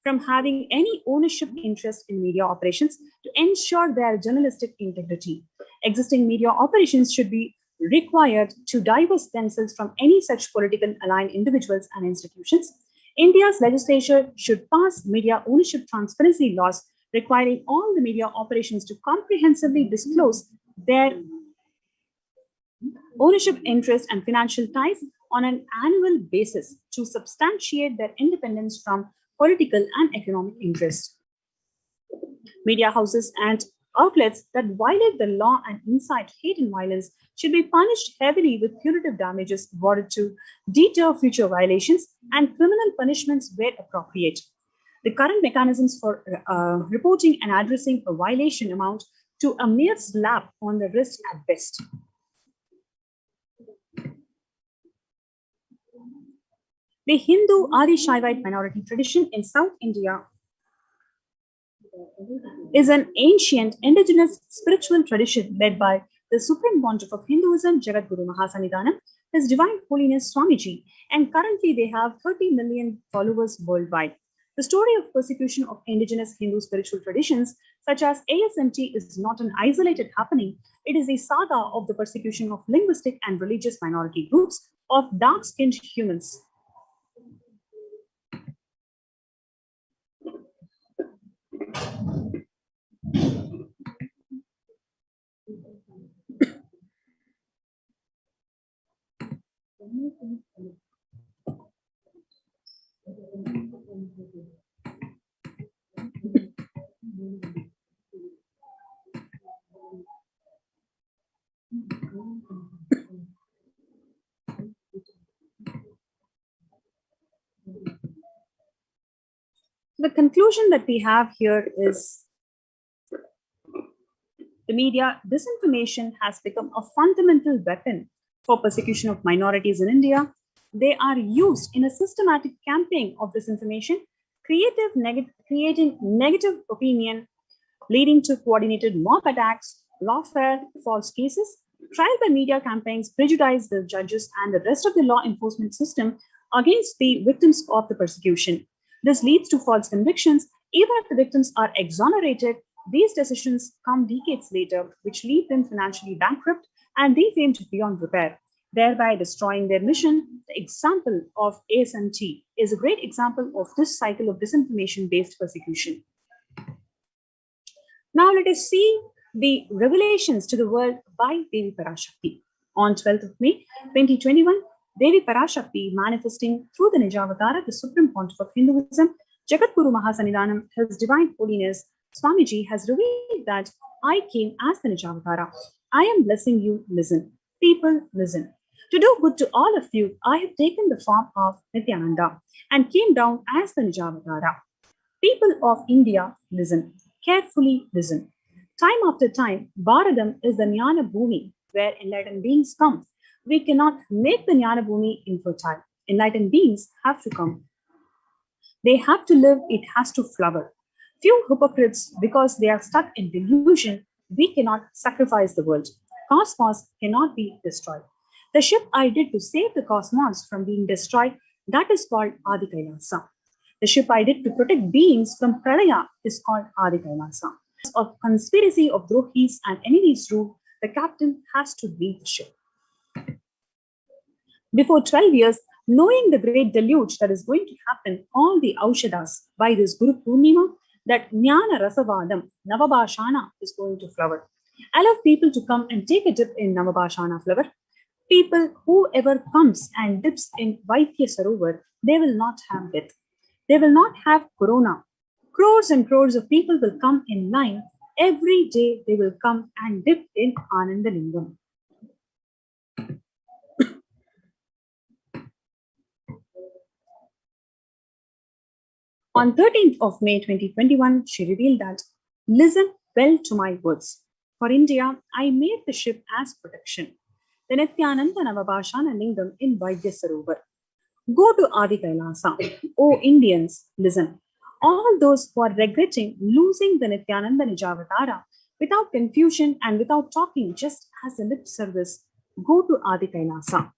from having any ownership interest in media operations to ensure their journalistic integrity. Existing media operations should be required to divest themselves from any such political aligned individuals and institutions. India's legislature should pass media ownership transparency laws requiring all the media operations to comprehensively disclose their ownership interest and financial ties on an annual basis to substantiate their independence from political and economic interests. Media houses and outlets that violate the law and incite hate and violence should be punished heavily with punitive damages in order to deter future violations and criminal punishments where appropriate. The current mechanisms for reporting and addressing a violation amount to a mere slap on the wrist at best. The Hindu Adi-Shaivite minority tradition in South India is an ancient indigenous spiritual tradition led by the Supreme Pontiff of Hinduism, Jagadguru Mahasannidhanam, His Divine Holiness Swamiji, and currently they have 30 million followers worldwide. The story of persecution of indigenous Hindu spiritual traditions, such as ASMT, is not an isolated happening. It is a saga of the persecution of linguistic and religious minority groups of dark-skinned humans. The conclusion that we have here is the media disinformation has become a fundamental weapon for persecution of minorities in India. They are used in a systematic campaign of disinformation, creating negative opinion, leading to coordinated mob attacks, lawfare, false cases. Trial by media campaigns prejudice the judges and the rest of the law enforcement system against the victims of the persecution. This leads to false convictions. Even if the victims are exonerated, these decisions come decades later, which leave them financially bankrupt and they failed beyond repair, thereby destroying their mission. The example of ASMT is a great example of this cycle of disinformation-based persecution. Now let us see the revelations to the world by Devi Parashakti. On 12th of May 2021, Devi Parashakti, manifesting through the Nijavatara, the Supreme Pontiff of Hinduism, Jagadguru Mahasannidhanam, His Divine Holiness, Swamiji, has revealed that I came as the Nijavatara. I am blessing you, listen. People, listen. To do good to all of you, I have taken the form of Nithyananda and came down as the Nijavatara. People of India, listen. Carefully listen. Time after time, Bharadam is the Jnana Bhumi where enlightened beings come. We cannot make the Jnana Bhumi infertile. Enlightened beings have to come. They have to live, it has to flower. Few hypocrites, because they are stuck in delusion, we cannot sacrifice the world. Cosmos cannot be destroyed. The ship I did to save the cosmos from being destroyed, that is called Adi Kailasa. The ship I did to protect beings from Pralaya is called Adi Kailasa. Of conspiracy of Drohis and enemies rule, the captain has to leave the ship. Before 12 years, knowing the great deluge that is going to happen, all the Aushadas by this Guru Purnima, that Jnana Rasavadam, Navabhashana, is going to flower. Allow people to come and take a dip in Navabhashana flower. People, whoever comes and dips in Vaidya Sarovar, they will not have death. They will not have corona. Crores and crores of people will come in line. Every day they will come and dip in Anandalingam. On 13th of May 2021, she revealed that, listen well to my words. For India, I made the ship as protection. The Nithyananda Navabhashana Lingam in Vaidya Sarovar. Go to Adi Kailasa. O Indians, listen. All those who are regretting losing the Nithyananda Nijavatara without confusion and without talking just as a lip service, go to Adi Kailasa.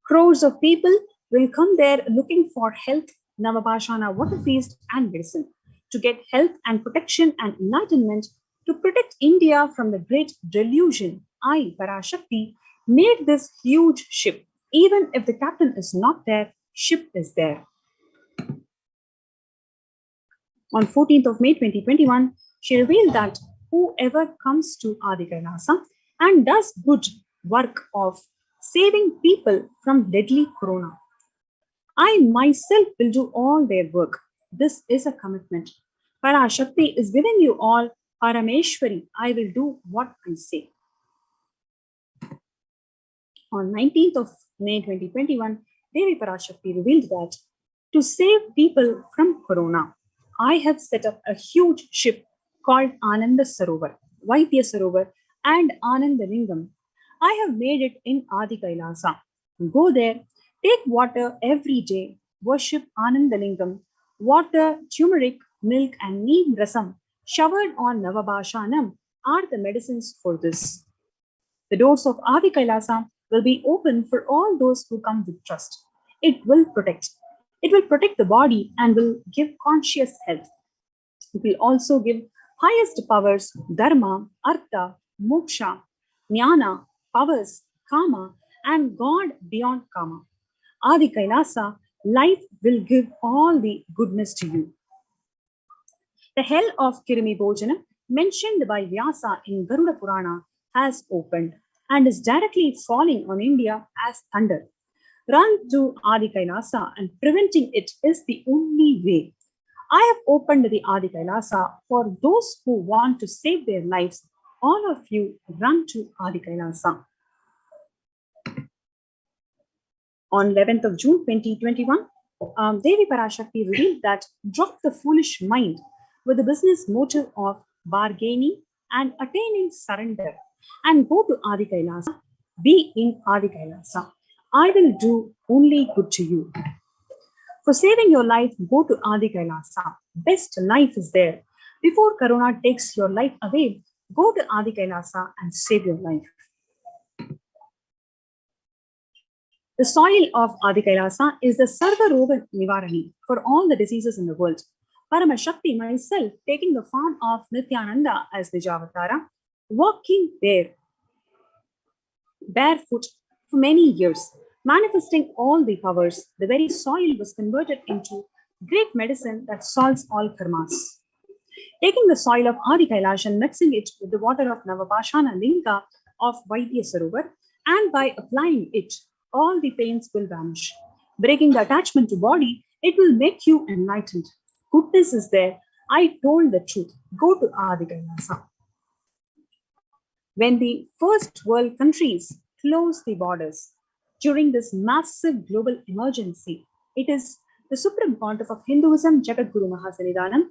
Crores of people will come there looking for health, Navabhashana water feast and medicine, to get health and protection and enlightenment, to protect India from the great delusion. I, Parashakti, made this huge ship. Even if the captain is not there, ship is there. On 14th of May 2021, she revealed that whoever comes to Adi Kailasa and does good work of saving people from deadly corona, I myself will do all their work. This is a commitment. Parashakti is giving you all. Parameshwari, I will do what I say. On 19th of May 2021, Devi Parashakti revealed that to save people from corona, I have set up a huge ship called Ananda Sarovar, Vaidya Sarovar and Anandalingam. I have made it in Adi Kailasa. Go there, take water every day, worship Anandalingam, water, turmeric, milk and neem rasam showered on Navabhashanam are the medicines for this. The doors of Adi Kailasa will be open for all those who come with trust. It will protect. It will protect the body and will give conscious health. It will also give highest powers, dharma, artha, moksha, jnana, powers, kama, and God beyond kama. Adi Kailasa, life will give all the goodness to you. The hell of Kirimi Bhojana, mentioned by Vyasa in Garuda Purana, has opened and is directly falling on India as thunder. Run to Adi Kailasa, and preventing it is the only way. I have opened the Adi Kailasa for those who want to save their lives. All of you run to Adi Kailasa. On 11th of June 2021, Devi Parashakti revealed that drop the foolish mind with the business motive of bargaining and attaining surrender and go to Adi Kailasa. Be in Adi Kailasa. I will do only good to you. For saving your life, go to Adi Kailasa. Best life is there. Before Corona takes your life away, go to Adi Kailasa and save your life. The soil of Adi Kailasa is the Sarva Roga Nivarani for all the diseases in the world. Paramashakti, myself, taking the form of Nithyananda as Nijavatara, walking there, barefoot for many years, manifesting all the powers. The very soil was converted into great medicine that solves all karmas. Taking the soil of Adi Kailash and mixing it with the water of Navapashana Linga of Vaidya Sarovar, and by applying it, all the pains will vanish. Breaking the attachment to body, it will make you enlightened. Goodness is there. I told the truth. Go to Adi Kailasa. When the first world countries closed the borders during this massive global emergency, it is the Supreme Pontiff of Hinduism, Jagadguru Mahasanidanam,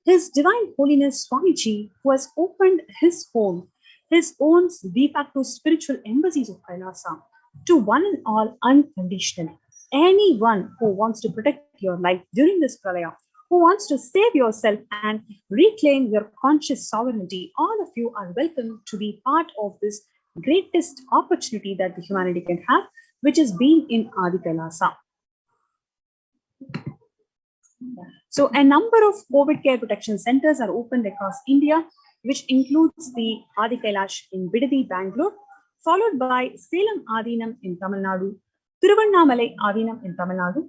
His Divine Holiness Swamiji, who has opened his home, his own de facto spiritual embassies of Kailasa to one and all unconditionally. Anyone who wants to protect your life during this pralaya, who wants to save yourself and reclaim your conscious sovereignty, all of you are welcome to be part of this greatest opportunity that the humanity can have, which is being in Adi Kailasa. So a number of COVID care protection centers are opened across India, which includes the Adi Kailash in Bidadi, Bangalore, followed by Salem Adinam in Tamil Nadu, Tiruvannamalai Adinam in Tamil Nadu,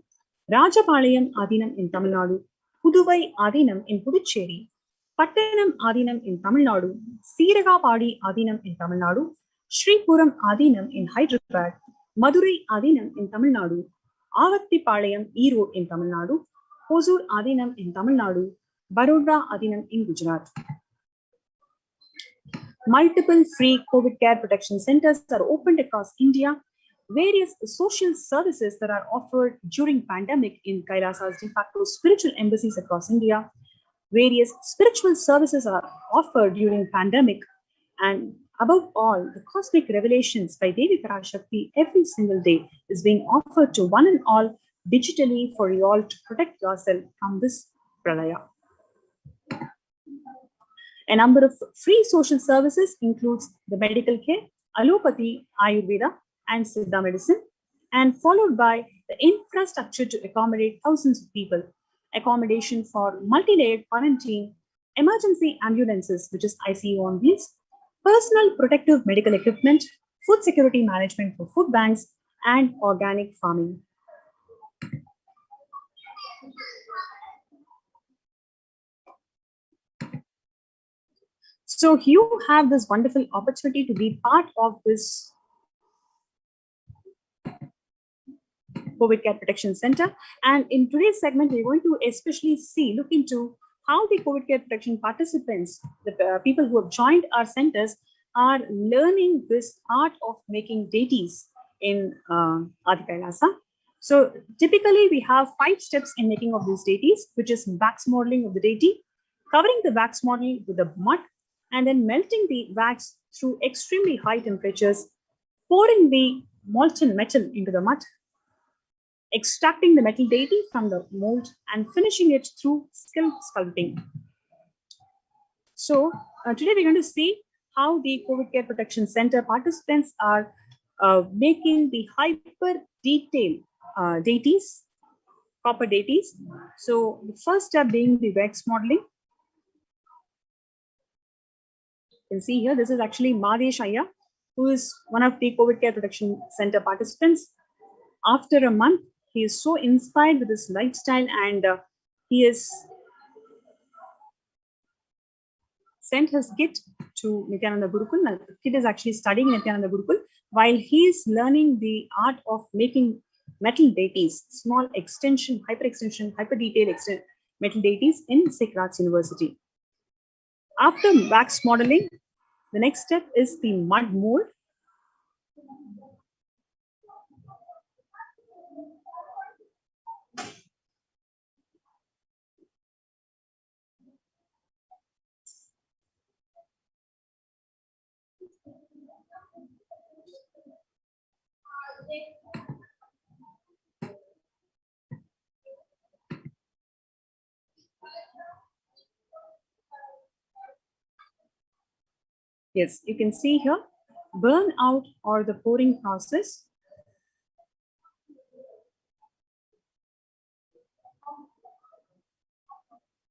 Rajapalayam Adinam in Tamil Nadu, Puduvai Adinam in Puducherry, Pattanam Adinam in Tamil Nadu, Siragapadi Adinam in Tamil Nadu, Sripuram Adinam in Hyderabad, Madurai Adinam in Tamil Nadu, Avattipalayam Erode in Tamil Nadu, Hosur Adinam in Tamil Nadu, Baroda Adinam in Gujarat. Multiple free COVID care protection centers are opened across India. Various social services that are offered during pandemic in Kailasa's de facto spiritual embassies across India. Various spiritual services are offered during pandemic, and above all, the cosmic revelations by Devi Parashakti every single day is being offered to one and all digitally for you all to protect yourself from this pralaya. A number of free social services includes the medical care, allopathy, Ayurveda, and Siddha medicine, and followed by the infrastructure to accommodate thousands of people, accommodation for multi-layered quarantine, emergency ambulances, which is ICU on wheels, personal protective medical equipment, food security management for food banks, and organic farming. So you have this wonderful opportunity to be part of this COVID Care Protection Center. And in today's segment, we're going to especially look into how the COVID Care Protection participants, the people who have joined our centers, are learning this art of making deities in Adi Kailasa. So typically, we have 5 steps in making of these deities, which is wax modeling of the deity, covering the wax model with the mud, and then melting the wax through extremely high temperatures, pouring the molten metal into the mud, extracting the metal deity from the mold, and finishing it through skill sculpting. So today we're going to see how the COVID Care Protection Center participants are making the hyper detailed deities, copper deities. So the first step being the wax modeling. You can see here, this is actually Madesh Ayya, who is one of the COVID Care Protection Center participants. After a month, he is so inspired with his lifestyle, and he has sent his kit to Nithyananda Gurukul. The kid is actually studying Nithyananda Gurukul while he is learning the art of making metal deities, small extension, hyper detailed metal deities in Sikh Raj University. After wax modeling, the next step is the mud mold. Yes, you can see here, burn out or the pouring process.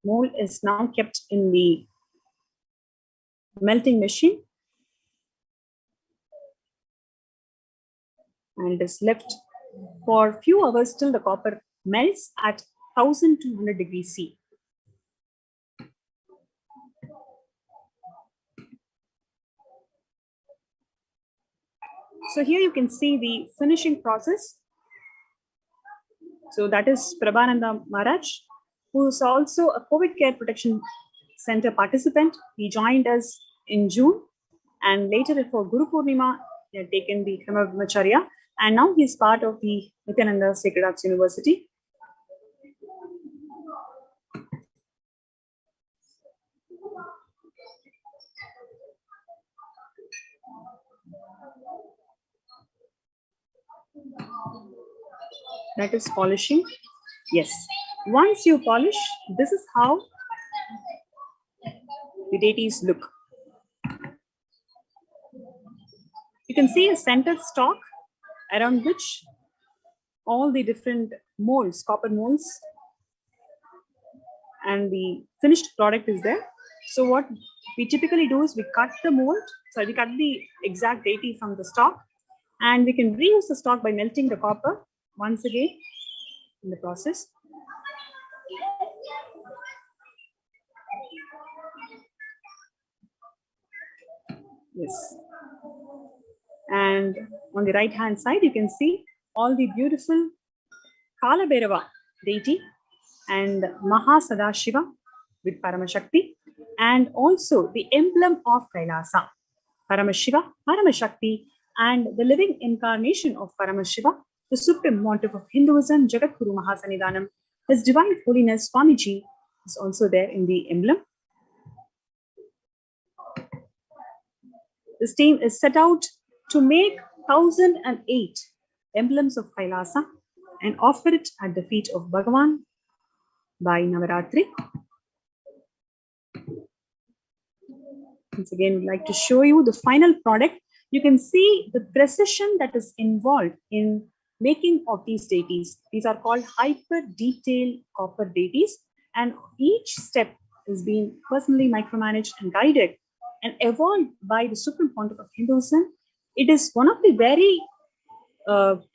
Mold is now kept in the melting machine. and is left for a few hours till the copper melts at 1200 degrees C. So here you can see the finishing process. So that is Prabhananda Maharaj, who is also a COVID Care Protection Center participant. He joined us in June, and later for Guru Purnima, he had taken the Krama Brahmacharya, and now he is part of the Nithyananda Sacred Arts University. That is polishing. Yes. Once you polish, this is how the deities look. You can see a centered stalk around which all the different molds, copper molds, and the finished product is there. So what we typically do is we cut the mold, so we cut the exact deity from the stalk, and we can reuse the stalk by melting the copper once again in the process. Yes. And on the right hand side, you can see all the beautiful Kala Bhairava deity and Mahasadashiva with Paramashakti, and also the emblem of Kailasa, Paramashiva, Paramashakti, and the living incarnation of Paramashiva, the supreme pontiff of Hinduism, Jagadguru Mahasannidhanam. His Divine Holiness Swamiji is also there in the emblem. This team is set out to make 1008 emblems of Kailasa and offer it at the feet of Bhagavan by Navaratri. Once again, we'd like to show you the final product. You can see the precision that is involved in making of these deities. These are called hyper-detailed copper deities, and each step is being personally micromanaged and guided and evolved by the Supreme Pontiff of Hinduism. It is one of the very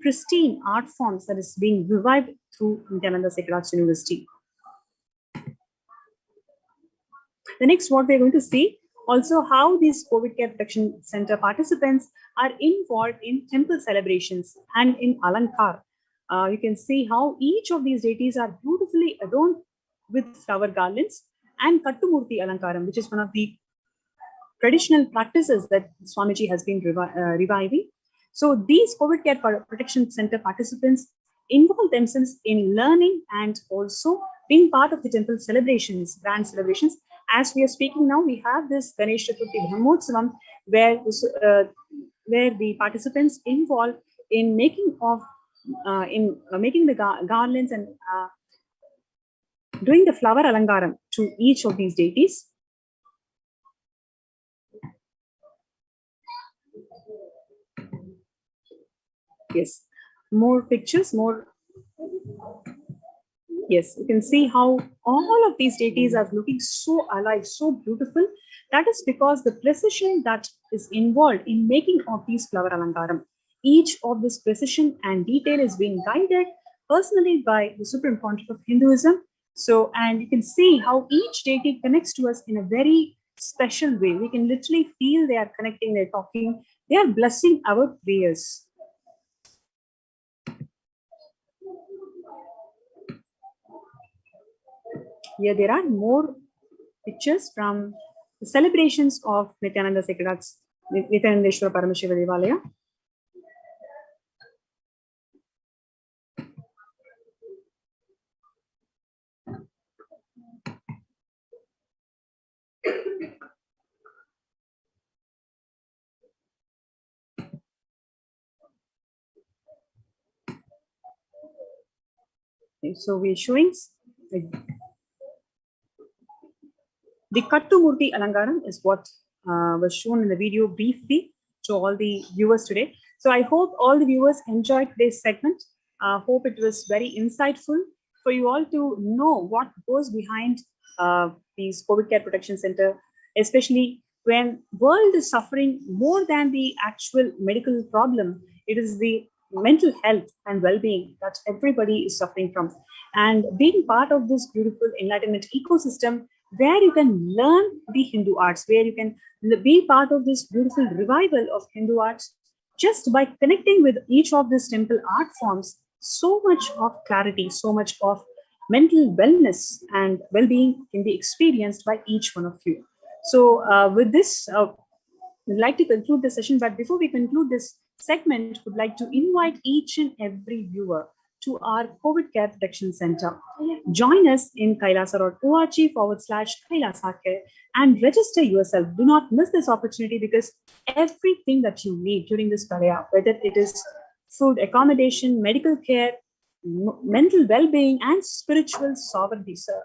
pristine art forms that is being revived through Nithyananda Sacred Arts University. The next, what we're going to see also how these COVID Care Protection Center participants are involved in temple celebrations and in Alankar. You can see how each of these deities are beautifully adorned with flower garlands and Kattumurti Alankaram, which is one of the traditional practices that Swamiji has been reviving. So these COVID Care Protection Center participants involve themselves in learning and also being part of the temple celebrations, grand celebrations. As we are speaking now, we have this Ganesh Chaturthi Brahmotsavam, where the participants involved in making of making the garlands and doing the flower alankaram to each of these deities. Yes, more pictures, more. Yes, you can see how all of these deities are looking so alive, so beautiful. That is because the precision that is involved in making of these flower alankaram. Each of this precision and detail is being guided personally by the Supreme Pontiff of Hinduism. So, and you can see how each deity connects to us in a very special way. We can literally feel they are connecting, they're talking, they are blessing our prayers. Here there are more pictures from the celebrations of Nithyananda Sacred Arts, Nithyanandeshwara Paramashiva Devalaya. Okay, so we're showing the Kattumurti Alankaram is what was shown in the video briefly to all the viewers today. So I hope all the viewers enjoyed today's segment. Hope it was very insightful for you all to know what goes behind these COVID Care Protection Center, especially when world is suffering more than the actual medical problem. It is the mental health and well-being that everybody is suffering from. And being part of this beautiful enlightenment ecosystem where you can learn the Hindu arts, where you can be part of this beautiful revival of Hindu arts, just by connecting with each of these temple art forms, so much of clarity, so much of mental wellness and well-being can be experienced by each one of you. So with this, we'd like to conclude the session, but before we conclude this segment, would like to invite each and every viewer to our COVID Care Protection Center. Join us in kailasa.org/Kailasa and register yourself. Do not miss this opportunity, because everything that you need during this prayer, whether it is food, accommodation, medical care, mental well-being, and spiritual sovereignty, sir,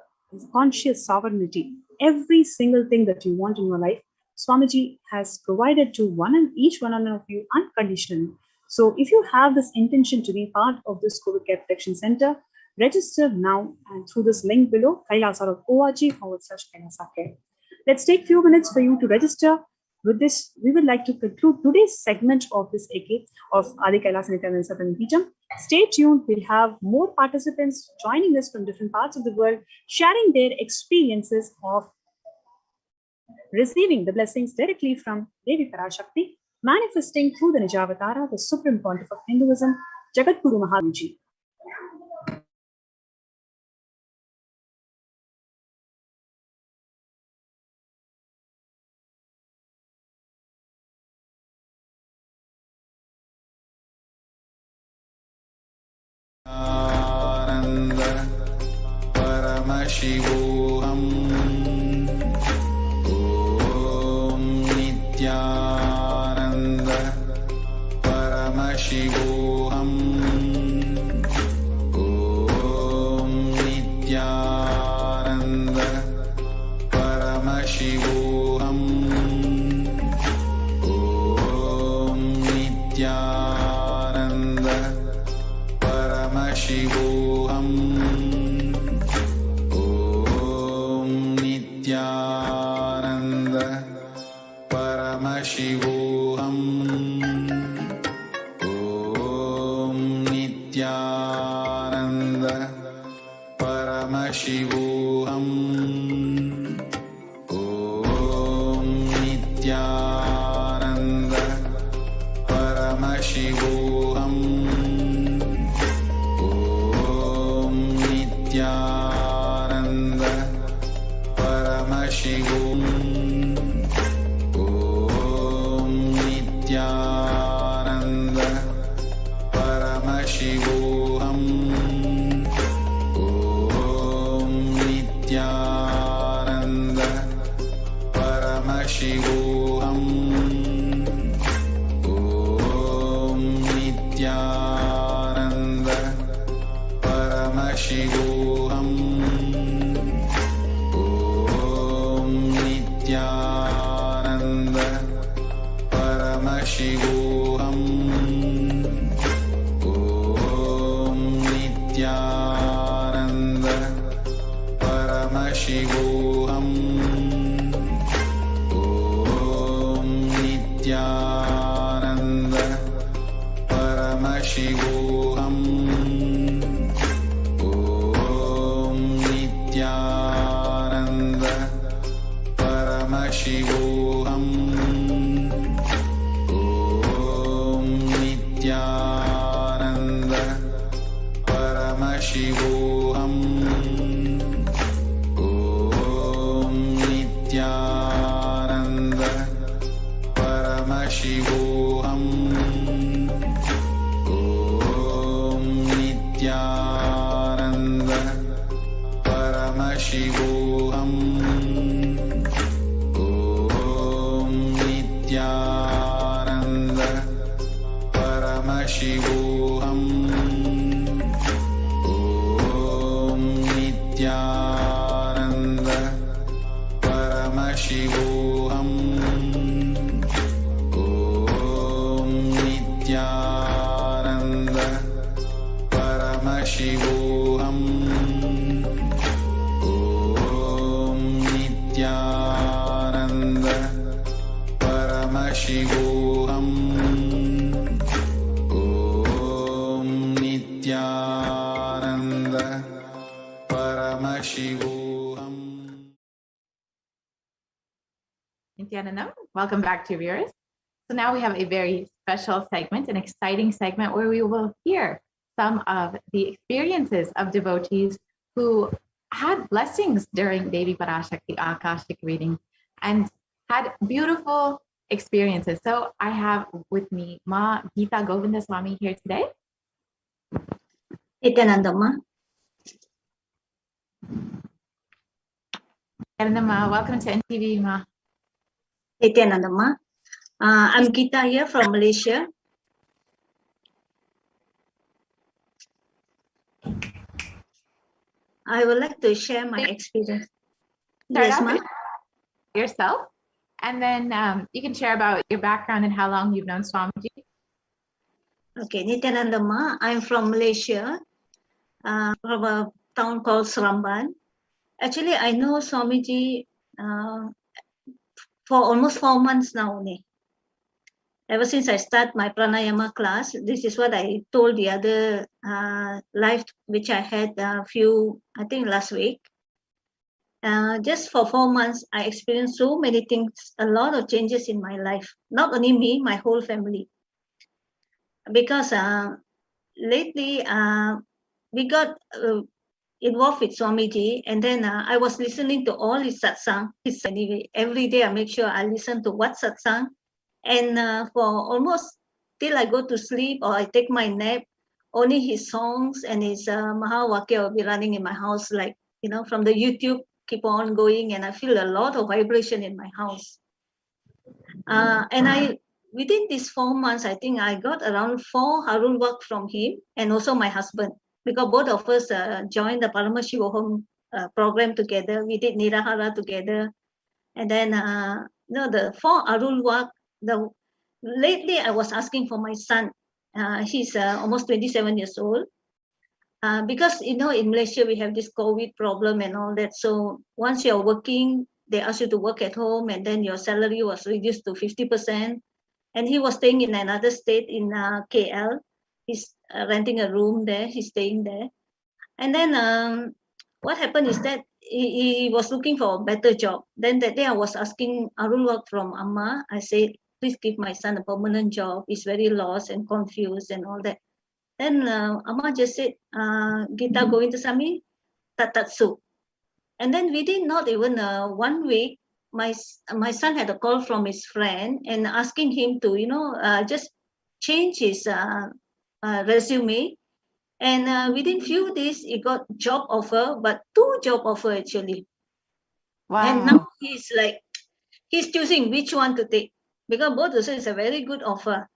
conscious sovereignty, every single thing that you want in your life, Swamiji has provided to each one of you unconditionally. So if you have this intention to be part of this COVID Care Protection Center, register now and through this link below, kailasa.org/Kailasa Care. Let's take a few minutes for you to register. With this, we would like to conclude today's segment of this decade of Adi Kailasa Nithyananda Paramashivam. Stay tuned. We'll have more participants joining us from different parts of the world, sharing their experiences of receiving the blessings directly from Devi Parashakti, manifesting through the Nijavatara, the Supreme Pontiff of Hinduism, Jagadguru Mahaguruji. Paramashivoham. Om Nithyananda Paramashivoham. Om Nithyananda Paramashivoham. Om Nithyananda Paramashivoham. Nithyananda Paramashivoham. Om Nithyananda Paramashivoham. Om Nithyananda Paramashivoham. Om Nithyananda Paramashivoham. Om Nithyananda Paramashivoham. Om Nithyananda Paramashivoham. Om Nithyananda Paramashivoham. Nithyananda Paramashivoham. Om Nithyananda Paramashivoham. Om Nithyananda Paramashivoham. Om Nithyananda Paramashivoham. Om Nithyananda Paramashivoham. Om Nithyananda Paramashivoham. Om Nithyananda Paramashivoham. Om Nithyananda Paramashivoham. Om Nithyananda Paramashivoham. Om Nithyananda Paramashivoham. Om Nithyananda Paramashivoham. Nithyanandam. Welcome back to viewers. So now we have a very special segment, an exciting segment where we will hear some of the experiences of devotees who had blessings during Devi Parashakti Akashic reading and had beautiful experiences. So I have with me Ma Geeta Govindaswamy here today. Nithyanandamma. Ma, welcome to NTV, Ma. Nithyanandamma. I'm Geeta here from Malaysia. I would like to share my experience. Yes, ma'am. Yourself, and then you can share about your background and how long you've known Swamiji. Okay, Nithyanandamma. I'm from Malaysia, from a town called Seremban. Actually, I know Swamiji for almost 4 months now only. Ever since I start my pranayama class, this is what I told the other live which I had I think last week. Just for 4 months, I experienced so many things, a lot of changes in my life. Not only me, my whole family. Because lately we got involved with Swamiji, and then I was listening to all his satsang. Anyway, every day I make sure I listen to what satsang. And for almost till I go to sleep or I take my nap, only his songs and his Mahavakya will be running in my house, like, you know, from the YouTube, keep on going, and I feel a lot of vibration in my house. And within these 4 months, I think I got around 4 Harul work from him and also my husband, because both of us joined the Paramashivoham program together. We did Nirahara together. And then, the 4 Arul work, lately I was asking for my son. He's almost 27 years old. Because, you know, in Malaysia, we have this COVID problem and all that. So once you're working, they ask you to work at home, and then your salary was reduced to 50%. And he was staying in another state in KL. He's renting a room there. He's staying there. And then what happened is that he was looking for a better job. Then that day I was asking Arul work from Amma. I said, please give my son a permanent job. He's very lost and confused and all that. Then Amma just said, Geeta Govindaswamy, tatatsu. And then within not even 1 week, my son had a call from his friend and asking him to, you know, just change his resume. And within few days, he got job offer, but 2 job offer actually. Wow. And now he's choosing which one to take, because both also is a very good offer.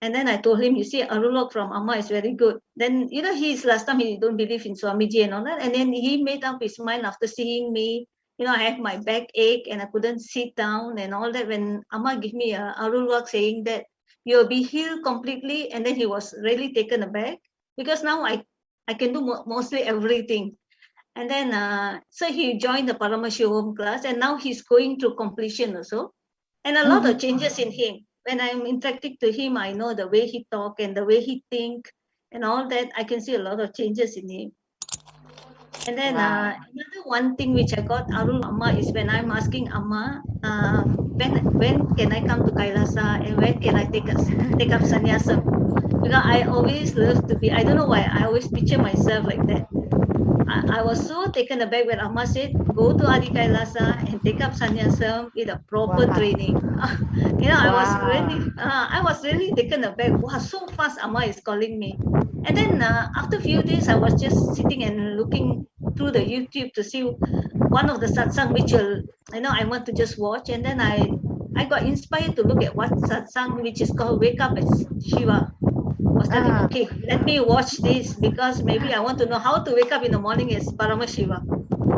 And then I told him, you see, Arulok from Amma is very good. Then, you know, last time he don't believe in Swamiji and all that. And then he made up his mind after seeing me. You know, I had my back ache and I couldn't sit down and all that. When Amma gave me a Arulok saying that you'll be healed completely. And then he was really taken aback, because now I can do mostly everything. And then, so he joined the Paramashivoham class, and now he's going through completion also. And a lot of changes in him. When I'm interacting to him, I know the way he talk and the way he think and all that, I can see a lot of changes in him. And then another one thing which I got Arul Amma is when I'm asking Amma, when can I come to Kailasa and when can I take up sannyasam? Because I always love to be, I don't know why, I always picture myself like that. I was so taken aback when Amma said, go to Adi Kailasa and take up sannyasam with a proper training. You know, I was really taken aback. Wow, so fast Amma is calling me. And then after a few days, I was just sitting and looking through the YouTube to see one of the satsang which I want to just watch. And then I got inspired to look at one satsang which is called Wake Up as Shiva. I was thinking, okay, let me watch this, because maybe I want to know how to wake up in the morning as Paramashiva.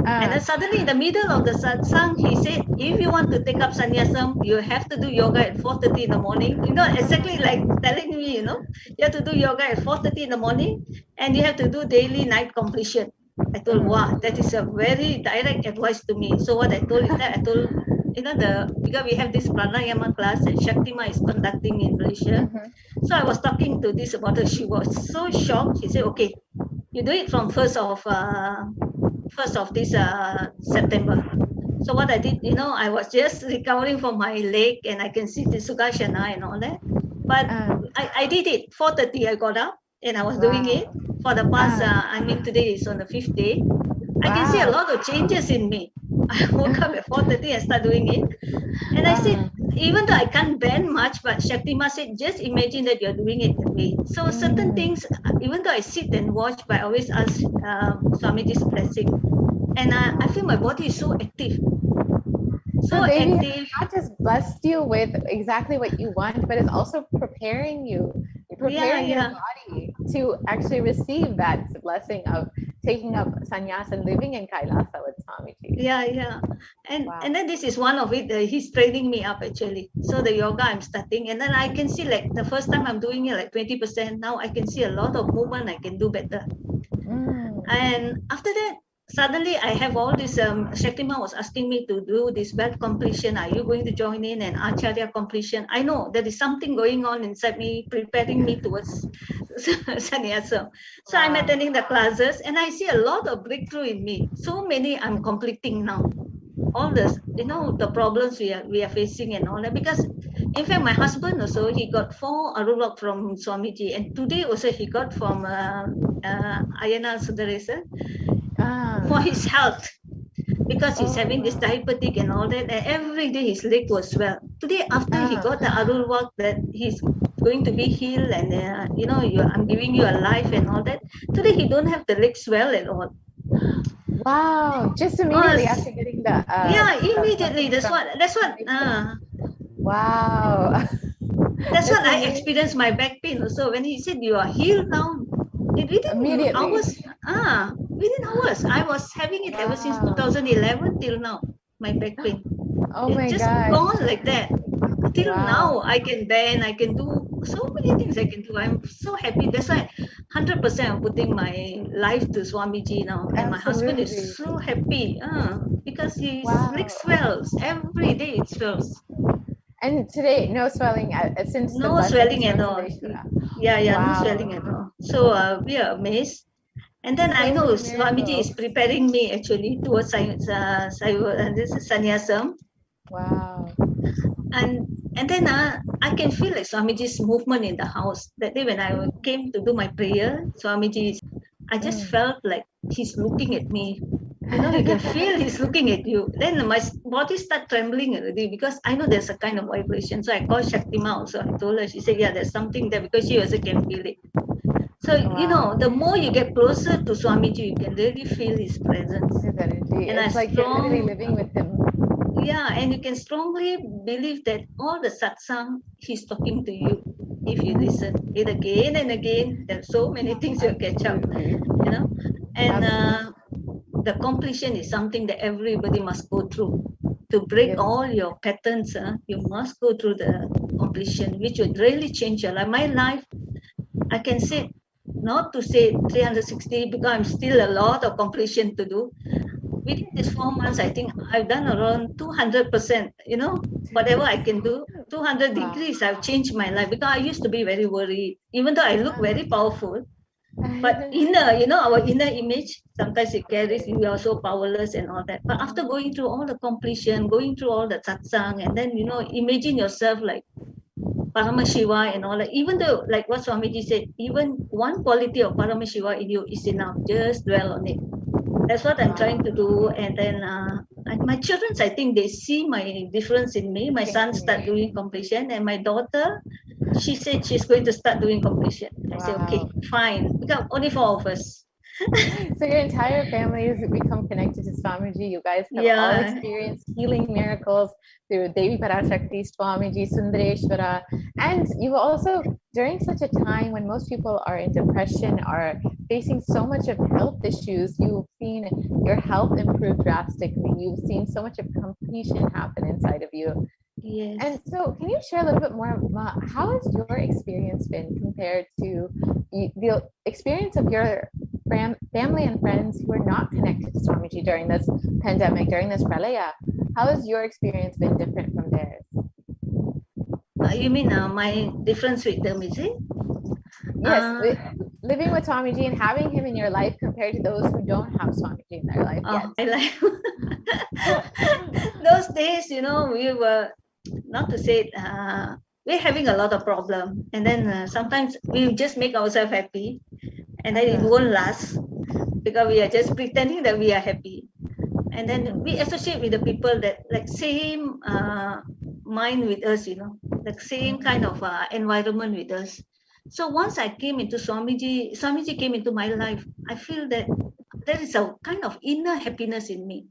And then suddenly in the middle of the satsang, he said, if you want to take up sannyasam, you have to do yoga at 4:30 in the morning. You know, exactly like telling me, you know, you have to do yoga at 4:30 in the morning and you have to do daily night completion. I told, wow, that is a very direct advice to me. So what I told is that you know, because we have this pranayama class and Shaktima is conducting in Malaysia. So I was talking to this about her. She was so shocked. She said, okay, you do it from 1st of this September. So what I did, I was just recovering from my leg and I can see the Sukashana and all that. But I did it. 4:30 I got up and I was doing it for the past, today is on the 5th day. I can see a lot of changes in me. I woke up at 4:30 and start doing it. And I said, even though I can't bend much, but Shaktima said, just imagine that you're doing it that way. So certain things, even though I sit and watch, but I always ask Swamiji's blessing. And I feel my body is so active. So Devi active. not just blessed you with exactly what you want, but is also preparing your body to actually receive that blessing of taking up sannyas and living in Kailasa with Swamiji. Yeah. And then this is one of it. He's training me up actually. So the yoga I'm starting, and then I can see like the first time I'm doing it like 20%. Now I can see a lot of movement. I can do better. And after that, suddenly I have all this, Shaktima was asking me to do this belt completion. Are you going to join in an Acharya completion? I know there is something going on inside me, preparing me towards sannyasa. So I'm attending the classes and I see a lot of breakthrough in me. So many I'm completing now. All this, the problems we are facing and all that. Because in fact, my husband also, he got 4 Arulok from Swamiji. And today also he got from Ayana Sudaresa. For his health, because he's having this diabetic and all that, and every day his leg was swell. Today, after he got the Arul work that he's going to be healed, and I'm giving you a life and all that. Today he don't have the leg swell at all. Wow! Just immediately after getting the immediately. That's what. Wow. That's what I experienced my back pain also. When he said you are healed now, within hours. Within hours. I was having it ever since 2011 till now. My back pain. It's just gone like that. Till now, I can bend. I can do so many things. I can do. I'm so happy. That's why 100% I'm putting my life to Swamiji now, and my husband is so happy. Because his leg swells every day. It swells. And today, no swelling since no swelling at all. No swelling at all. So we are amazed. And then I know Swamiji is preparing me actually towards this is sannyasam. Wow. And then I can feel like Swamiji's movement in the house. That day when I came to do my prayer, Swamiji, I just felt like he's looking at me. You can feel he's looking at you. Then my body start trembling already because I know there's a kind of vibration. So I called Shaktima also. I told her, she said, yeah, there's something there because she also can feel it. So, the more you get closer to Swamiji, you can really feel his presence. His energy. And it's like you're literally living with him. Yeah, and you can strongly believe that all the satsang, he's talking to you. If you listen it again and again, there's so many things you'll catch up, And the completion is something that everybody must go through. To break all your patterns, you must go through the completion, which would really change your life. My life, I can say, not to say 360 because I'm still a lot of completion to do. Within these 4 months, I think I've done around 200%, whatever I can do, 200 degrees, I've changed my life because I used to be very worried, even though I look very powerful. But inner, our inner image, sometimes it carries, you are so powerless and all that. But after going through all the completion, going through all the satsang, and then, imagine yourself like Paramashiva and all that, even though, like what Swamiji said, even one quality of Paramashiva in you is enough, just dwell on it. That's what I'm trying to do. And then my children, I think they see my difference in me. My son start doing completion, and my daughter, she said she's going to start doing completion. I said, okay, fine, because only 4 of us. So your entire family has become connected to Swamiji. You guys have all experienced healing miracles through Devi Parashakti, Swamiji, Sundareshwara. And you've also, during such a time when most people are in depression, are facing so much of health issues, you've seen your health improve drastically. You've seen so much of completion happen inside of you. Yes. And so can you share a little bit more about how has your experience been compared to the experience of your family and friends who are not connected to Swamiji during this pandemic, during this pralaya? How has your experience been different from theirs? You mean my difference with them, is it? Yes, living with Swamiji and having him in your life compared to those who don't have Swamiji in their life yet? I like those days, we were, not to say, we're having a lot of problem, and then sometimes we just make ourselves happy, and then it won't last because we are just pretending that we are happy, and then we associate with the people that like same mind with us, like same kind of environment with us. So once I came into Swamiji came into my life, I feel that there is a kind of inner happiness in me.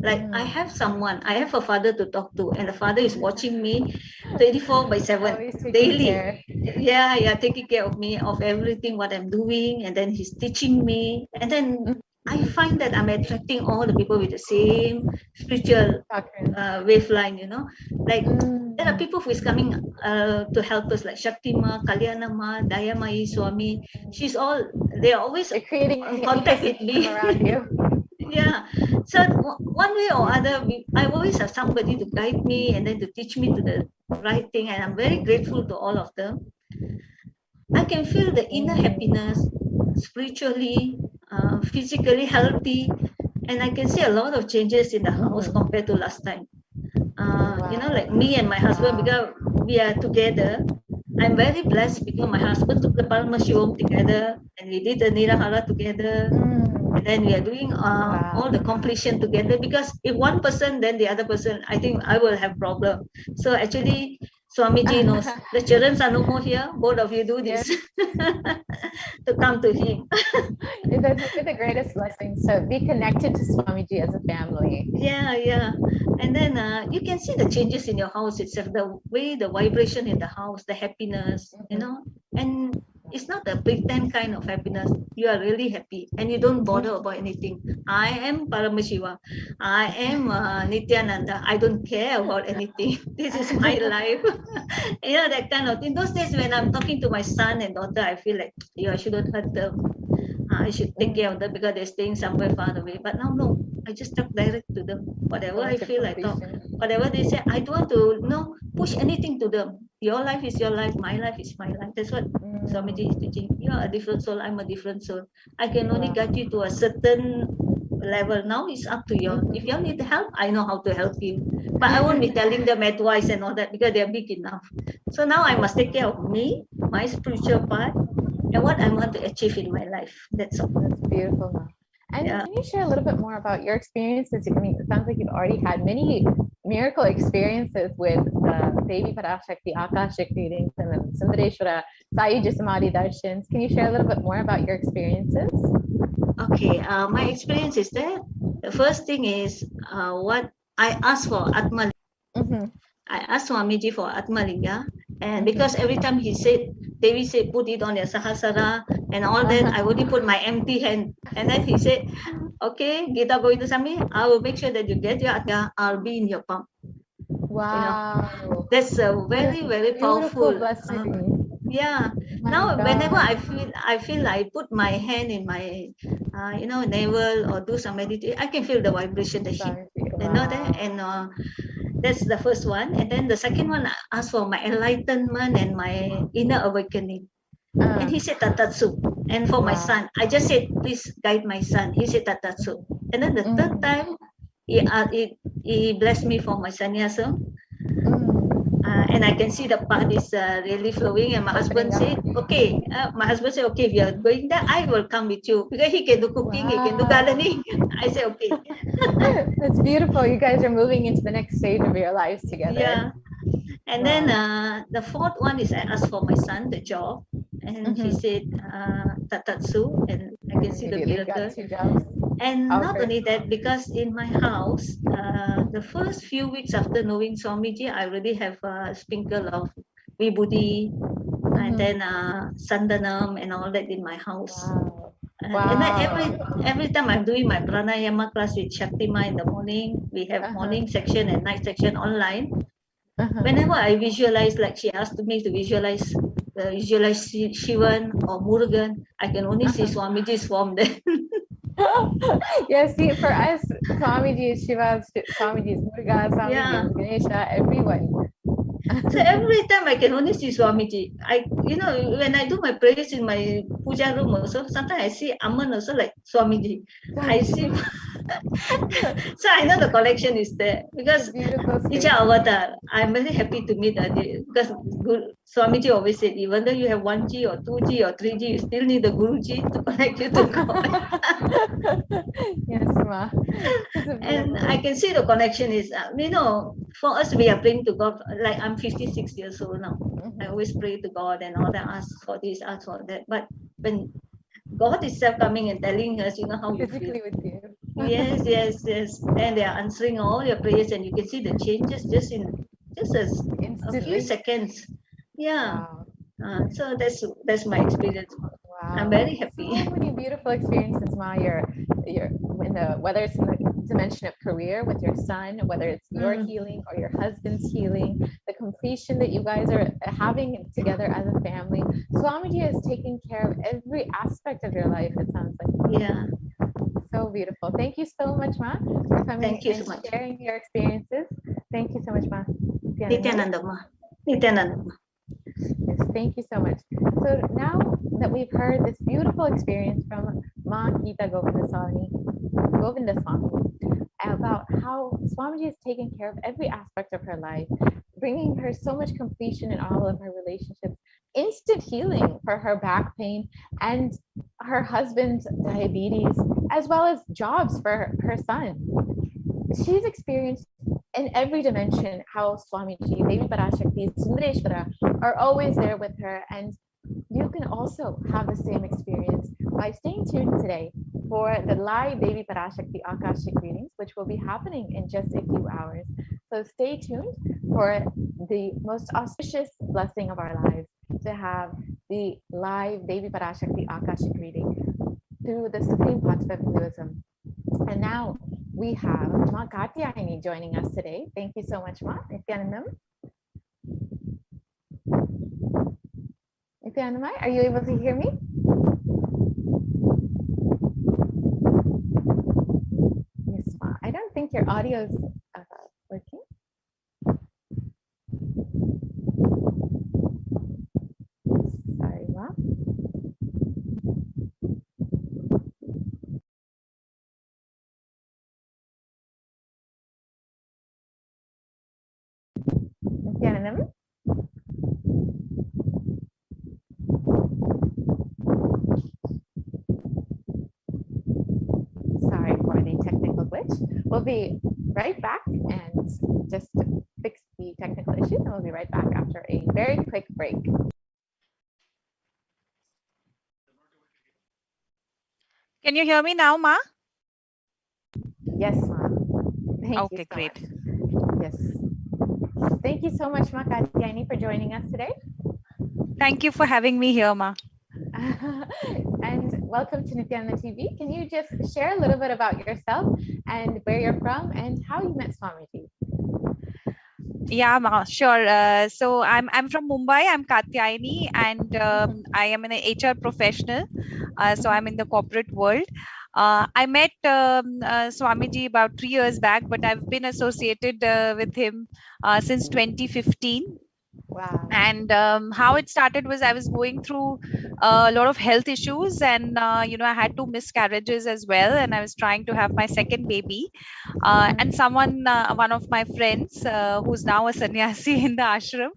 Like I have someone, I have a father to talk to, and the father is watching me 24/7 daily. Yeah, taking care of me, of everything what I'm doing, and then he's teaching me, and then I find that I'm attracting all the people with the same spiritual waveline, like there are people who is coming to help us, like Shakti Ma, Kalyana Ma, Dayamai, Swami. They're always creating in contact with me. around you. Yeah, so one way or other, I always have somebody to guide me and then to teach me to the right thing, and I'm very grateful to all of them. I can feel the inner happiness, spiritually, physically healthy, and I can see a lot of changes in the house compared to last time. Like me and my husband, because we are together, I'm very blessed because my husband took the Paramashivoham together, and we did the Nirahara together. And then we are doing all the completion together, because if one person, then the other person, I think I will have problem. So actually, Swamiji knows the children are no more here. Both of you do this to come to him. That's the greatest blessing. So be connected to Swamiji as a family. Yeah. And then you can see the changes in your house itself, the way the vibration in the house, the happiness, and it's not a pretend kind of happiness. You are really happy and you don't bother about anything. I am Paramashiva. I am Nithyananda. I don't care about anything. This is my life. That kind of thing. Those days when I'm talking to my son and daughter, I feel like, I shouldn't hurt them. I should take care of them because they're staying somewhere far away. But now, no, I just talk direct to them. Whatever I feel, I talk. Whatever they say, I don't want to push anything to them. Your life is your life. My life is my life. That's what Swamiji is teaching. You are a different soul. I'm a different soul. I can only guide you to a certain level. Now it's up to you. If you need help, I know how to help you. But I won't be telling them advice and all that because they're big enough. So now I must take care of me, my spiritual part, and what I want to achieve in my life. That's all. That's beautiful. And can you share a little bit more about your experiences? I mean, it sounds like you've already had many miracle experiences with Devi Parashakti, Akashic readings, and then Sundareshwara, Sai Samadhi Darshans. Can you share a little bit more about your experiences? Okay, my experience is that the first thing is what I asked for Atma. I asked Swamiji for Atmalinga, and because every time he said, Devi said, put it on your Sahasrara and all that, I only put my empty hand. And then he said, okay, Gita Govinda-sami, I will make sure that you get your Atma, I'll be in your palm. Wow. That's a very, very powerful blessing. Yeah. Now, whenever I feel I put my hand in my, navel or do some meditation, I can feel the vibration, the heat. That, and that's the first one. And then the second one, I asked for my enlightenment and my inner awakening. And he said Tatatsu. And for my son, I just said, please guide my son. He said Tatatsu. And then the third time, he blessed me for my sannyasa. And I can see the path is really flowing. And my husband said, okay. If you are going there, I will come with you. Because he can do cooking, he can do gardening. I said, okay. That's beautiful. You guys are moving into the next stage of your lives together. Yeah. And then the fourth one is I asked for my son, the job. And he said, Tatatsu. And I can see the miracle. And not only that, because in my house, the first few weeks after knowing Swamiji, I already have a sprinkle of vibhuti and then sandanam and all that in my house. And then every time I'm doing my pranayama class with Shakti Ma in the morning, we have morning section and night section online. Whenever I visualize, like she asked me to visualize Shivan or Murugan, I can only see Swamiji's form then. Yes, see, for us, Swamiji is Shiva, Swamiji is Muruga, Swamiji is Ganesha, everyone. So every time I can only see Swamiji. When I do my prayers in my puja room also, sometimes I see Amman also like Swamiji. I see. So I know the connection is there because each avatar. I'm very happy to meet because Swamiji always said, even though you have 1G or 2G or 3G, you still need the Guruji to connect you to God. Yes, Ma. And I can see the connection is, for us, we are praying to God. Like I'm 56 years old now. I always pray to God and all that, ask for this, ask for that. But when God itself coming and telling us, how you feel. Physically with you. Yes. Then they are answering all your prayers, and you can see the changes just a few seconds. Yeah. Wow. So that's my experience. Wow. I'm very happy. So many beautiful experiences, Ma. Whether it's in the dimension of career with your son, whether it's your healing or your husband's healing, the completion that you guys are having together as a family. Swamiji is taking care of every aspect of your life, it sounds like. Yeah. So beautiful. Thank you so much, Ma, for coming Thank you and so much. sharing your experiences. Thank you so much, Ma. Nithyananda Ma. Nithyananda Ma. Yes, thank you so much. So now that we've heard this beautiful experience from Ma Geeta Govindaswami about how Swamiji is taking care of every aspect of her life, bringing her so much completion in all of her relationships, instant healing for her back pain and her husband's diabetes, as well as jobs for her son. She's experienced in every dimension how Swamiji, Devi Parashakti, Sundareshwara are always there with her, and you can also have the same experience by staying tuned today for the live Devi Parashakti Akashic readings, which will be happening in just a few hours. So stay tuned for the most auspicious blessing of our lives, to have the live Devi Parashakti Akashic reading through the Supreme Path of Hinduism. And now we have Ma Katyayani joining us today. Thank you so much, Ma. Nithyanandam. Nithyanandam, are you able to hear me? Yes, Ma. I don't think your audio is working. Sorry, Ma. Nithyanandam. Sorry for the technical glitch. We'll be right back and just fix the technical issues, and we'll be right back after a very quick break. Can you hear me now, Ma? Yes, Ma. Thank Okay, you so great. much. Yes. Thank you so much, Ma Katyayani, for joining us today. Thank you for having me here, Ma. And welcome to Nithyananda TV. Can you just share a little bit about yourself and where you're from and how you met Swamiji? Yeah, Ma, sure. So I'm from Mumbai. I'm Katyayani, and I am an HR professional. So I'm in the corporate world. I met Swamiji about 3 years back, but I've been associated with him since 2015. Wow. And how it started was I was going through a lot of health issues, and I had 2 miscarriages as well, and I was trying to have my second baby. And one of my friends, who's now a sannyasi in the ashram,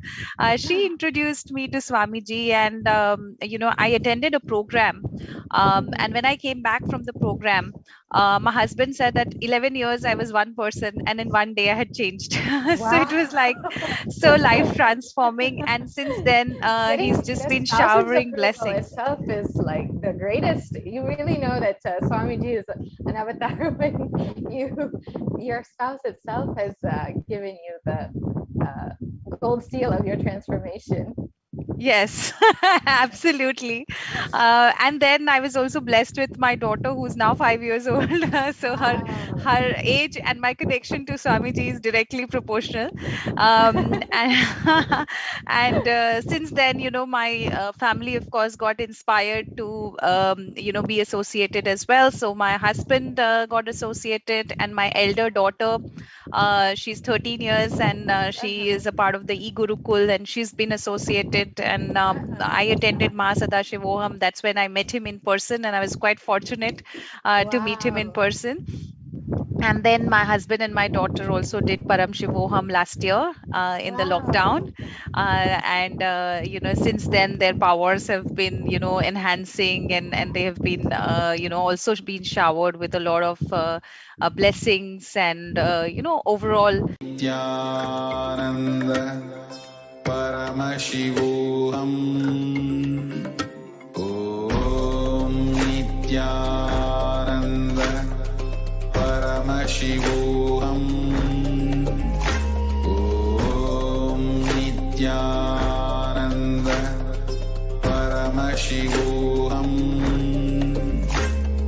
she introduced me to Swamiji, and I attended a program. And when I came back from the program, my husband said that 11 years I was one person, and in one day I had changed. So it was like so life transforming, and since then he's just been showering blessings. Itself is like the greatest. You really know that Swamiji is an avatar when your spouse itself has given you the gold seal of your transformation. Yes, absolutely. And then I was also blessed with my daughter, who's now 5 years old. So her age and my connection to Swamiji is directly proportional. And and since then, my family, of course, got inspired to be associated as well. So my husband got associated, and my elder daughter, she's 13 years, and she is a part of the e-Gurukul, and she's been associated. And I attended Mahasadashivoham. That's when I met him in person, and I was quite fortunate to meet him in person. And then my husband and my daughter also did Paramashivoham last year in the lockdown. And since then their powers have been, enhancing, and they have been, also been showered with a lot of blessings and, overall. Nithyananda Paramashivoham. Om Nithyananda Paramashivoham. Om Nithyananda Paramashivoham.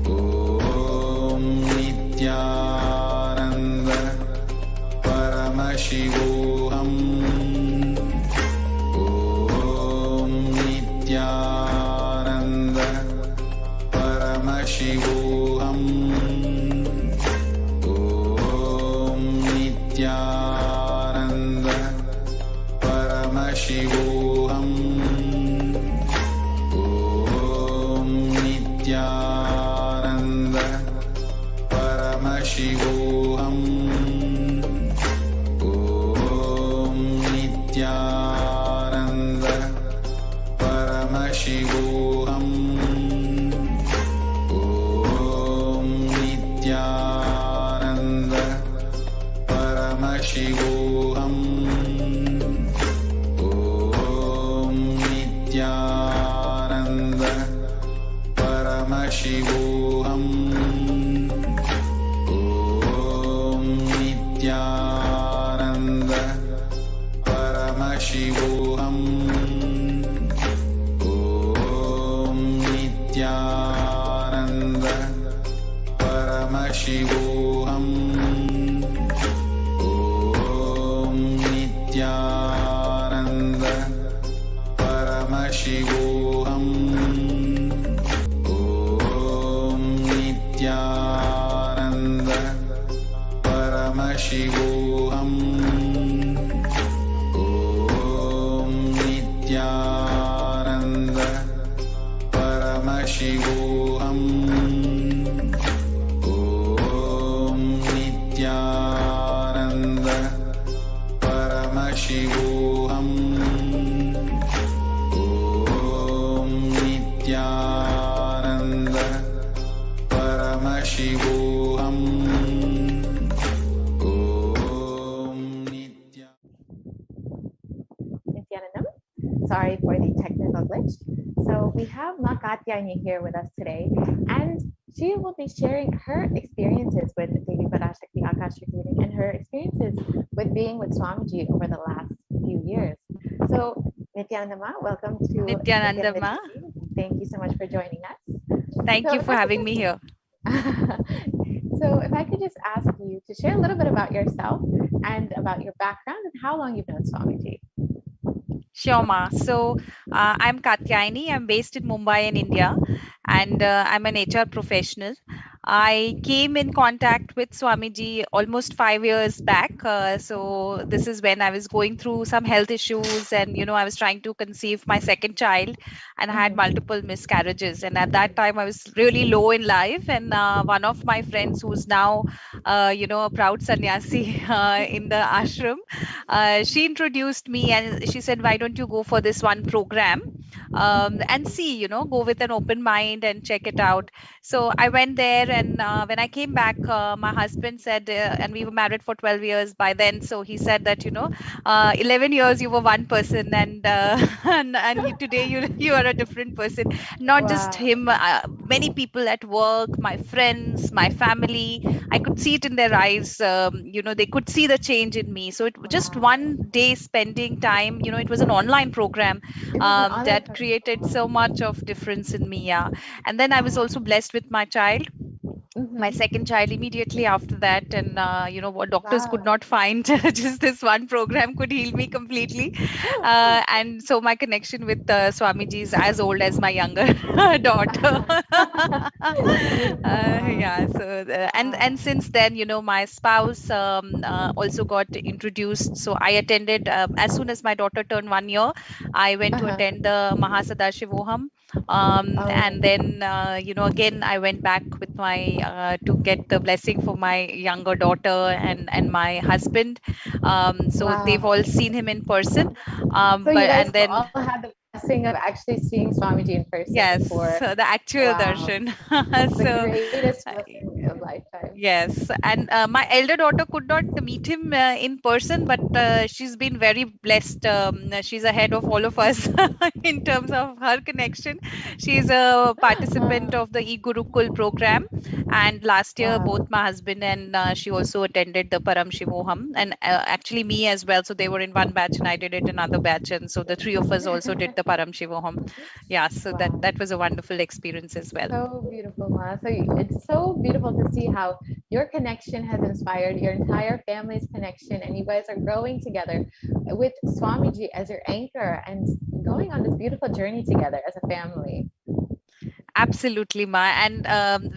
Om Nithyananda Paramashivoham. Om Nithyananda Paramashivoham. Om Nithyananda Paramashivoham. Om Nithyananda Paramashivoham. Om Nithyananda Paramashivoham. Om Nithyananda Paramashivoham. Om Nithyananda Paramashivoham. Om Nithyananda Paramashivoham. Om Nithyananda Paramashivoham. Om Nithyananda Paramashivoham. Om Nithyananda Paramashivoham. Om Nithyananda Paramashivoham. Om Nithyananda Paramashivoham. Om Nithyananda Paramashivoham. Om Nithyanandam. Sorry for the technical glitch. So we have Ma Katyayani here with us today, and she will be sharing her experiences with Devi Parashakti Akashic reading and her experiences with being with Swamiji over the last few years. So Nithyanandama, welcome to Nithyanandama. Thank you so much for joining us. Thank you for having me here. So if I could just ask you to share a little bit about yourself and about your background and how long you've been with Swamiji. Sure, Ma. So I'm Katyayani. I'm based in Mumbai in India, and I'm an HR professional. I came in contact with Swamiji almost 5 years back. So this is when I was going through some health issues, and I was trying to conceive my second child, and I had multiple miscarriages. And at that time, I was really low in life. And one of my friends, who's now, a proud sannyasi in the ashram, she introduced me, and she said, "Why don't you go for this one program and see, go with an open mind and check it out." So I went there, and when I came back, my husband said, and we were married for 12 years by then. So he said that, 11 years you were one person, and today you are a different person. Not just him, many people at work, my friends, my family, I could see it in their eyes. They could see the change in me. So it was just one day spending time. It was an online program that created so much of difference in me. Yeah, and then I was also blessed with my child, my second child, immediately after that. And what doctors could not find, just this one program could heal me completely. And so my connection with Swamiji is as old as my younger daughter. Yeah, so and since then, my spouse also got introduced. So I attended, as soon as my daughter turned 1 year, I went to attend the Mahasadashivoham. And then again I went back with my to get the blessing for my younger daughter and my husband. So they've all seen him in person. So you guys all had the blessing of actually seeing Swamiji in person. Yes, before. so the actual darshan. The greatest blessing of lifetime. Yes, and my elder daughter could not meet him in person, but she's been very blessed. She's ahead of all of us in terms of her connection. She's a participant of the e-Gurukul program, and last year both my husband and she also attended the Paramashivoham, and actually me as well. So they were in one batch, and I did it in another batch, and so the three of us also did the Paramashivoham. Yeah, so that was a wonderful experience as well. So beautiful, Ma. So it's so beautiful to see how your connection has inspired your entire family's connection, and you guys are growing together with Swamiji as your anchor and going on this beautiful journey together as a family. Absolutely, Ma. And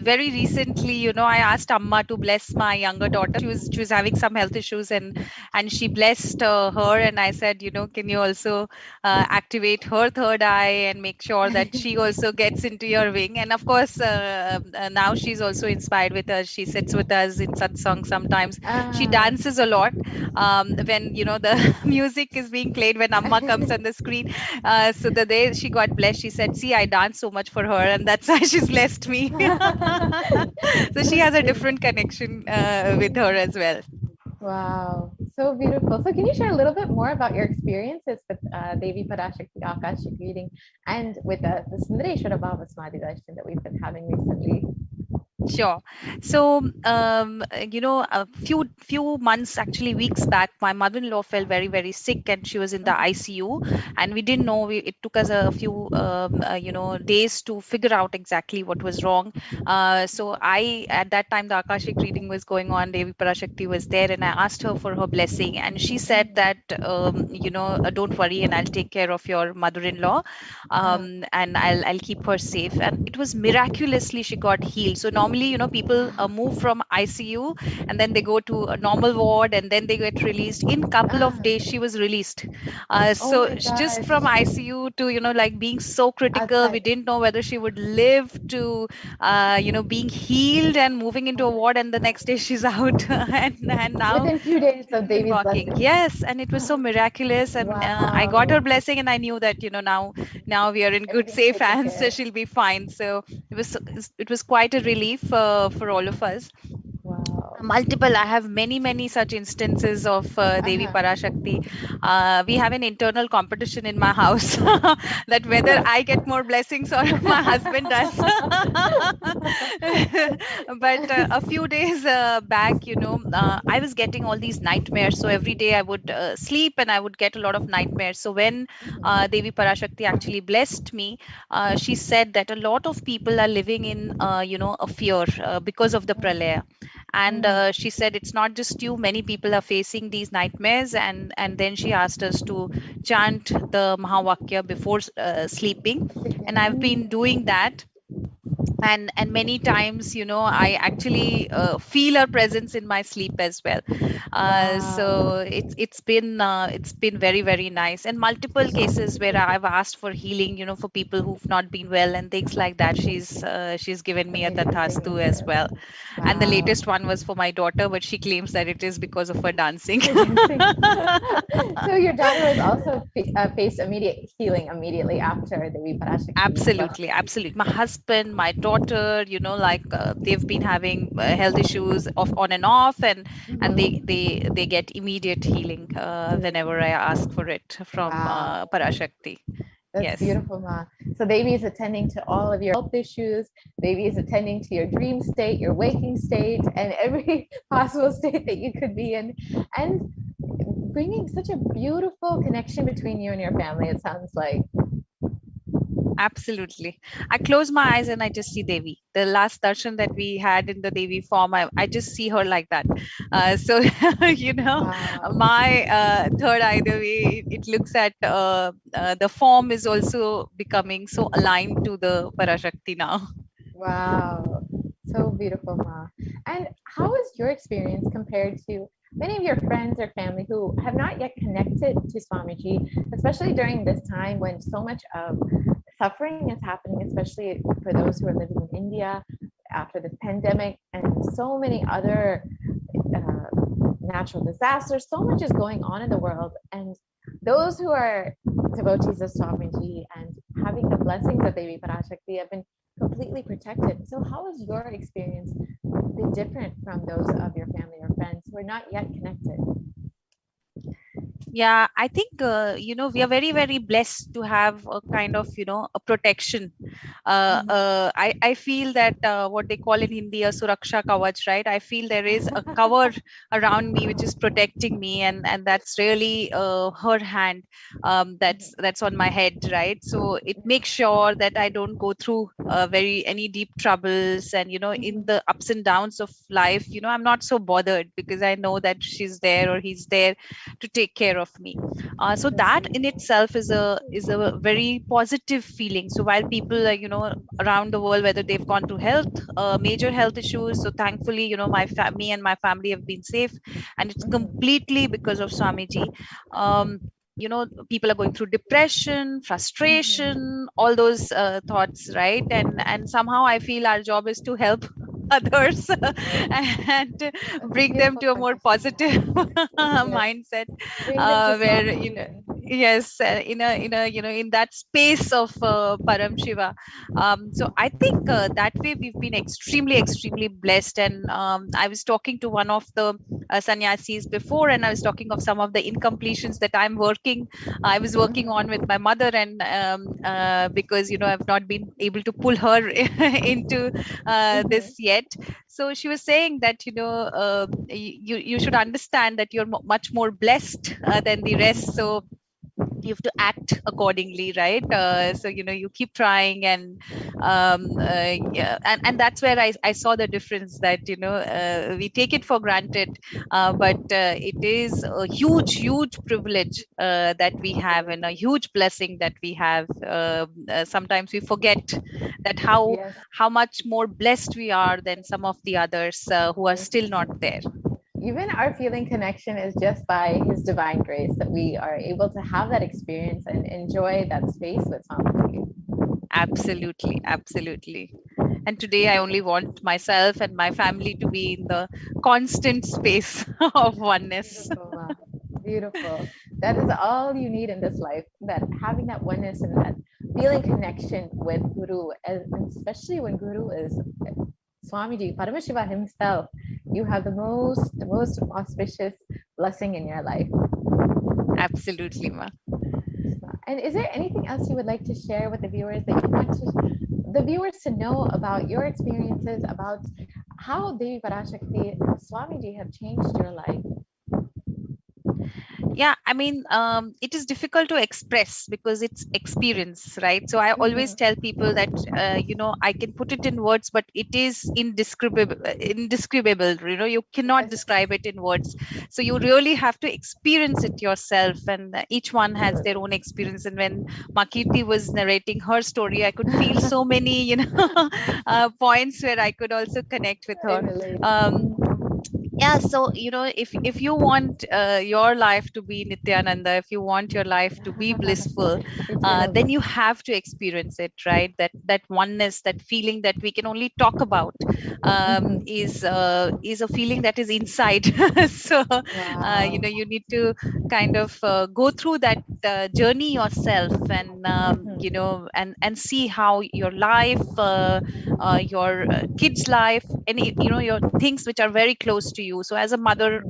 very recently, I asked Amma to bless my younger daughter. She was having some health issues, and she blessed her. And I said, can you also activate her third eye and make sure that she also gets into your wing? And of course, now she's also inspired with us. She sits with us in satsang sometimes. She dances a lot when the music is being played when Amma comes on the screen. So the day she got blessed, she said, "See, I dance so much for her, and that's why she's blessed me." So she has a different connection with her as well. Wow, so beautiful. So can you share a little bit more about your experiences with Devi Parashakti Akashic reading and with the Sundareshwara Bhava Samadhi darshan that we've been having recently? Sure. So, a few months, actually weeks back, my mother-in-law fell very, very sick, and she was in the ICU. And we didn't know. It took us a few, days to figure out exactly what was wrong. So at that time, the Akashic reading was going on. Devi Parashakti was there, and I asked her for her blessing, and she said that, don't worry, and I'll take care of your mother-in-law, and I'll keep her safe. And it was miraculously she got healed. So normally, people move from ICU and then they go to a normal ward and then they get released. In couple of days, she was released. So just from ICU to, being so critical, we didn't know whether she would live, to, being healed and moving into a ward, and the next day she's out. and now within a few days of baby's walking. blessing. Yes, and it was so miraculous. And I got her blessing, and I knew that now we are in good, safe hands. So she'll be fine. So it was quite a relief for all of us. Multiple. I have many such instances of Devi Parashakti. We have an internal competition in my house that whether I get more blessings or my husband does. But a few days back, I was getting all these nightmares. So every day I would sleep and I would get a lot of nightmares. So when Devi Parashakti actually blessed me, she said that a lot of people are living in a fear because of the pralaya. And she said it's not just you, many people are facing these nightmares. And then she asked us to chant the Mahavakya before sleeping, and I've been doing that. And many times, I actually feel her presence in my sleep as well. So it's been very, very nice. And multiple cases where I've asked for healing, for people who've not been well and things like that. She's given me a tathastu as well. And the latest one was for my daughter, but she claims that it is because of her dancing. So your daughter was also faced immediate healing immediately after the Parashakti. Absolutely. My husband, my daughter, they've been having health issues on and off, and they get immediate healing whenever I ask for it from Parashakti. That's beautiful, Ma. So Devi is attending to all of your health issues. Devi is attending to your dream state, your waking state, and every possible state that you could be in, and bringing such a beautiful connection between you and your family, it sounds like. Absolutely. I close my eyes and I just see Devi. The last darshan that we had in the Devi form, I just see her like that. So, my third eye, the way it looks at the form is also becoming so aligned to the Parashakti now. Wow. So beautiful, Ma. And how is your experience compared to many of your friends or family who have not yet connected to Swamiji, especially during this time when so much of suffering is happening, especially for those who are living in India after this pandemic and so many other natural disasters. So much is going on in the world. And those who are devotees of Swamiji and having the blessings of Devi Parashakti have been completely protected. So how has your experience been different from those of your family or friends who are not yet connected? Yeah, I think we are very, very blessed to have a kind of a protection. I feel that what they call in Hindi a suraksha kavach, right? I feel there is a cover around me which is protecting me, and that's really her hand that's on my head, right? So it makes sure that I don't go through any deep troubles, and in the ups and downs of life, I'm not so bothered because I know that she's there or he's there to take care of me. So that in itself is a very positive feeling. So while people around the world, whether they've gone to major health issues, so thankfully me and my family have been safe, and it's completely because of Swamiji. People are going through depression, frustration, all those thoughts, right? And somehow I feel our job is to help others and bring them to a more positive mindset, where yes, in that space of Param Shiva. So I think that way we've been extremely blessed. And I was talking to one of the sannyasis before, and I was talking of some of the incompletions that I was working on with my mother, and because I've not been able to pull her into this yet. So she was saying that you should understand that you're much more blessed than the rest. So you have to act accordingly, right? So you keep trying, and yeah, and that's where I saw the difference, that we take it for granted, but it is a huge privilege that we have, and a huge blessing that we have. Sometimes we forget that how much more blessed we are than some of the others who are still not there. Even our feeling connection is just by His divine grace that we are able to have that experience and enjoy that space with Swamiji. Absolutely. And today I only want myself and my family to be in the constant space of oneness. Beautiful. That is all you need in this life, that having that oneness and that feeling connection with Guru, and especially when Guru is Swamiji, Paramashiva himself. You have the most auspicious blessing in your life. Absolutely, Ma. And is there anything else you would like to share with the viewers that you want the viewers to know about your experiences, about how Devi Parashakti and Swamiji have changed your life? Yeah, I mean, it is difficult to express because it's experience, right? So I always tell people that I can put it in words, but it is indescribable. You cannot describe it in words. So you really have to experience it yourself, and each one has their own experience. And when Makirti was narrating her story, I could feel so many points where I could also connect with her. Yeah, so if you want your life to be Nithyananda, if you want your life to be blissful, then you have to experience it, right? That oneness, that feeling that we can only talk about, is a feeling that is inside. So you need to kind of go through that journey yourself, and and see how your life, your kids' life, any your things which are very close to you. So as a mother,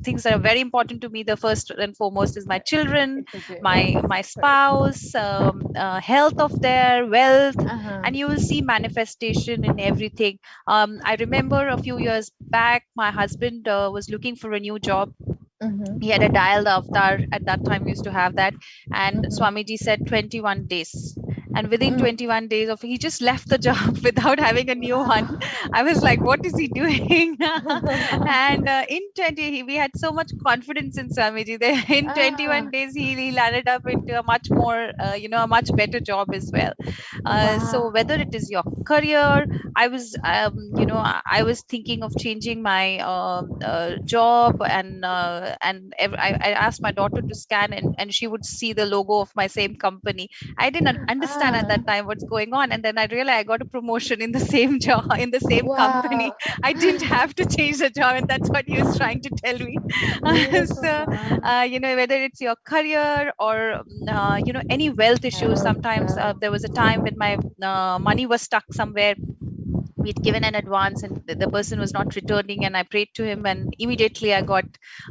things that are very important to me, the first and foremost is my children, my spouse, health of their wealth, and you will see manifestation in everything. I remember a few years back, my husband was looking for a new job. He had a dialed avatar at that time. We used to have that, and Swamiji said 21 days. And within 21 days of, he just left the job without having a new one. I was like, what is he doing? And in 20, we had so much confidence in Swamiji. In 21 days, he landed up into a much more, a much better job as well. So whether it is your career, I was, I was thinking of changing my job, and I asked my daughter to scan, and she would see the logo of my same company. I didn't understand at that time what's going on, and then I realized I got a promotion in the same job, in the same company. I didn't have to change the job, and that's what he was trying to tell me. So whether it's your career or any wealth issues, sometimes there was a time when my money was stuck somewhere. We'd given an advance and the person was not returning, and I prayed to him, and immediately I got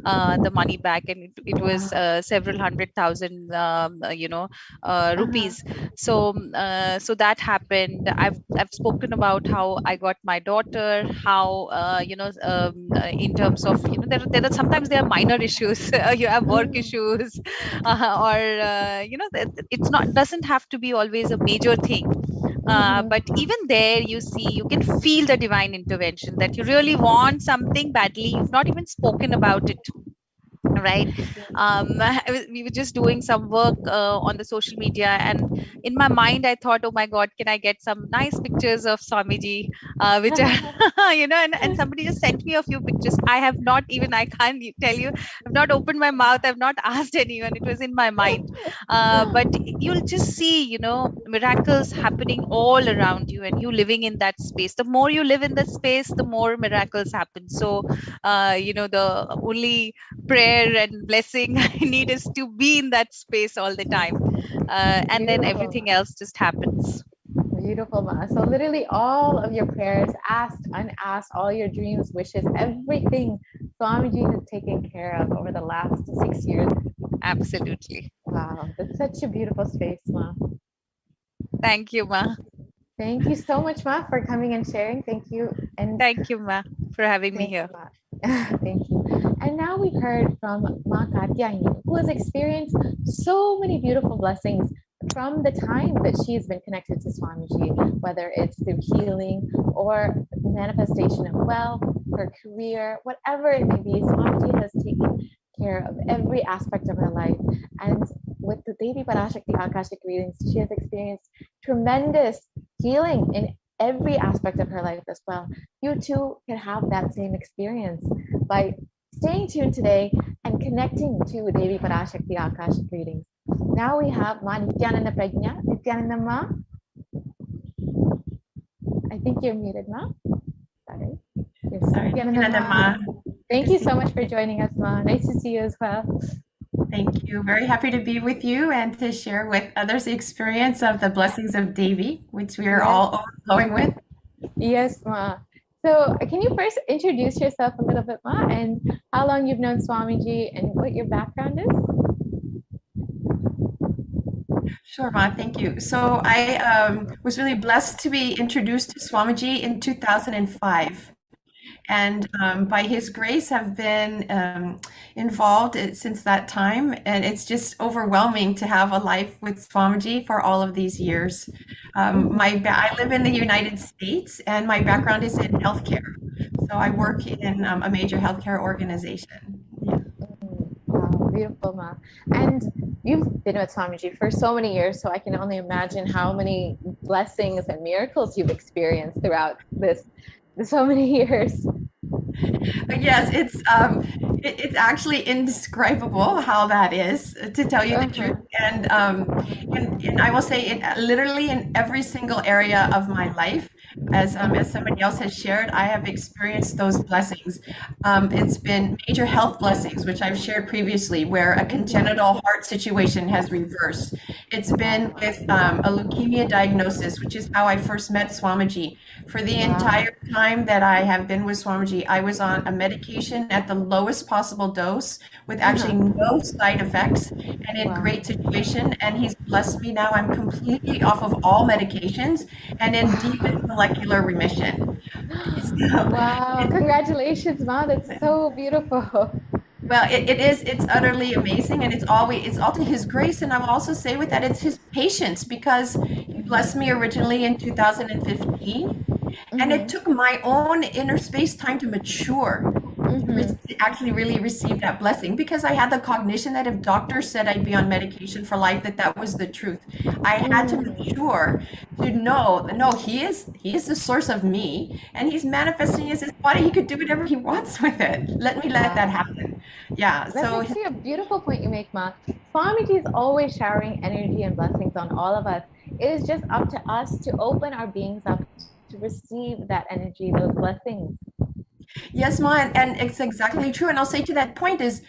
the money back, and it was several 100,000 rupees. So that happened. I've spoken about how I got my daughter, how in terms of there are sometimes there are minor issues. You have work issues, or it's not doesn't have to be always a major thing. But even there, you can feel the divine intervention, that you really want something badly. You've not even spoken about it. Right. We were just doing some work on the social media, and in my mind I thought, oh my God, can I get some nice pictures of Swamiji, which are, and somebody just sent me a few pictures. I can't tell you, I've not opened my mouth, I've not asked anyone. It was in my mind. But you'll just see, miracles happening all around you, and you living in that space. The more you live in that space, the more miracles happen. So the only prayer and blessing I need is to be in that space all the time, and then everything else just happens. Beautiful, Ma. So literally all of your prayers, asked, unasked, all your dreams, wishes, everything Swamiji has taken care of over the last 6 years. Absolutely. Wow, that's such a beautiful space, Ma. Thank you, Ma. Thank you so much, Ma, for coming and sharing. Thank you. And thank you, Ma, for having me here. Thank you. And now we've heard from Ma Katyayani, who has experienced so many beautiful blessings from the time that she has been connected to Swamiji, whether it's through healing or manifestation of wealth, her career, whatever it may be. Swamiji has taken care of every aspect of her life. And with the Devi Parashakti Akashic readings, she has experienced tremendous healing in every aspect of her life as well. You too can have that same experience by staying tuned today and connecting to Devi Parashakti Akashic readings. Now we have Ma Nithyananda Prajna. Nithyananda Ma, I think you're muted, Ma. Sorry. Sorry, Nithyananda Ma. Thank you so much for joining us, Ma. Nice to see you as well. Thank you. Very happy to be with you and to share with others the experience of the blessings of Devi, which we are all overflowing with. Yes, Ma. So can you first introduce yourself a little bit, Ma, and how long you've known Swamiji and what your background is? Sure, Ma. Thank you. So I was really blessed to be introduced to Swamiji in 2005. And by his grace, I've been involved since that time. And it's just overwhelming to have a life with Swamiji for all of these years. I live in the United States, and my background is in healthcare. So I work in a major healthcare organization. Yeah. Wow, beautiful, Ma. And you've been with Swamiji for so many years, so I can only imagine how many blessings and miracles you've experienced throughout so many years. Yes, it's actually indescribable how that is, to tell you the truth. And I will say, literally in every single area of my life, As somebody else has shared, I have experienced those blessings. It's been major health blessings, which I've shared previously, where a congenital heart situation has reversed. It's been with a leukemia diagnosis, which is how I first met Swamiji. For the entire time that I have been with Swamiji, I was on a medication at the lowest possible dose with actually no side effects and in great situation. And he's blessed me now. I'm completely off of all medications and in deepest molecular remission. So, Wow, congratulations, Ma. That's so beautiful. well, it's utterly amazing, and it's all to his grace. And I will also say with that, it's his patience, because he blessed me originally in 2015, and it took my own inner space time to mature to actually really receive that blessing, because I had the cognition that if doctors said I'd be on medication for life, that was the truth. I had to mature to know that no, he is the source of me, and he's manifesting as his body. He could do whatever he wants with it. Let me let that happen. Yeah. That's So actually a beautiful point you make, Ma. Swamiji is always showering energy and blessings on all of us. It is just up to us to open our beings up to receive that energy, those blessings. yes, Ma, and it's exactly true. And I'll say to that point is,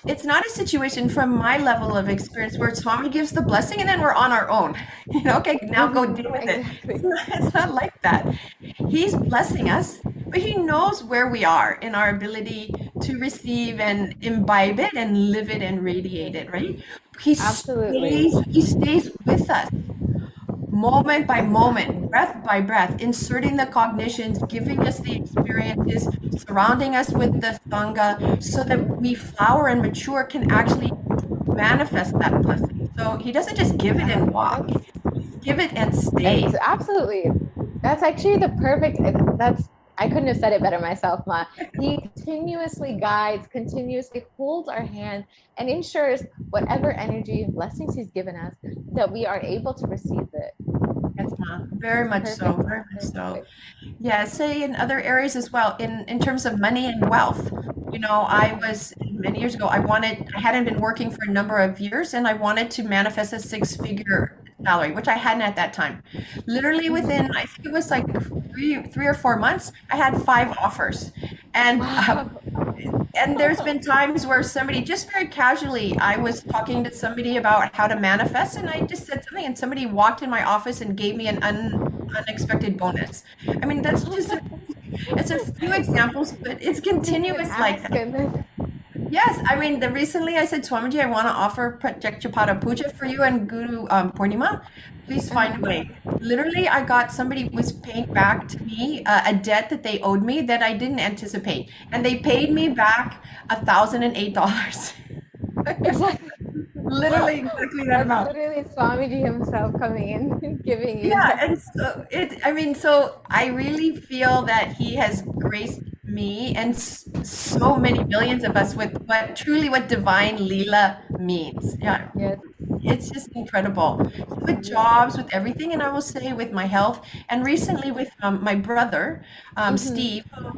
it's not a situation from my level of experience where Swami gives the blessing and then we're on our own. Okay, now go deal with it. It's not like that. He's blessing us, but he knows where we are in our ability to receive and imbibe it and live it and radiate it, right? He stays with us moment by moment, breath by breath, inserting the cognitions, giving us the experiences, surrounding us with the Sangha, so that we flower and mature, can actually manifest that blessing. So he doesn't just give it and walk, he's give it and stay. Absolutely. That's actually the perfect, I couldn't have said it better myself, Ma. He continuously guides, continuously holds our hand, and ensures whatever energy and blessings he's given us, that we are able to receive it. Yes, Ma. Very much so. Very much so. Yeah, say in other areas as well, in terms of money and wealth. I was many years ago, I hadn't been working for a number of years, and I wanted to manifest a 6-figure salary, which I hadn't at that time. Literally within, I think it was like 3 or 4 months, I had 5 offers. And there's been times where somebody, just very casually, I was talking to somebody about how to manifest, and I just said something, and somebody walked in my office and gave me an unexpected bonus. I mean, that's just it's a few examples, but it's continuous like that. Yes, I mean, recently I said, Swamiji, I want to offer Pratyakshapara Puja for you and Guru Purnima. Please find a way. Literally, I got somebody was paying back to me a debt that they owed me that I didn't anticipate. And they paid me back $1,008. Exactly. Literally exactly that amount. Literally Swamiji himself coming in, giving you. Yeah, and so I really feel that he has graced me and so many millions of us with what divine Leela means. Yeah. Yes. It's just incredible, with jobs, with everything. And I will say with my health, and recently with my brother, Steve, who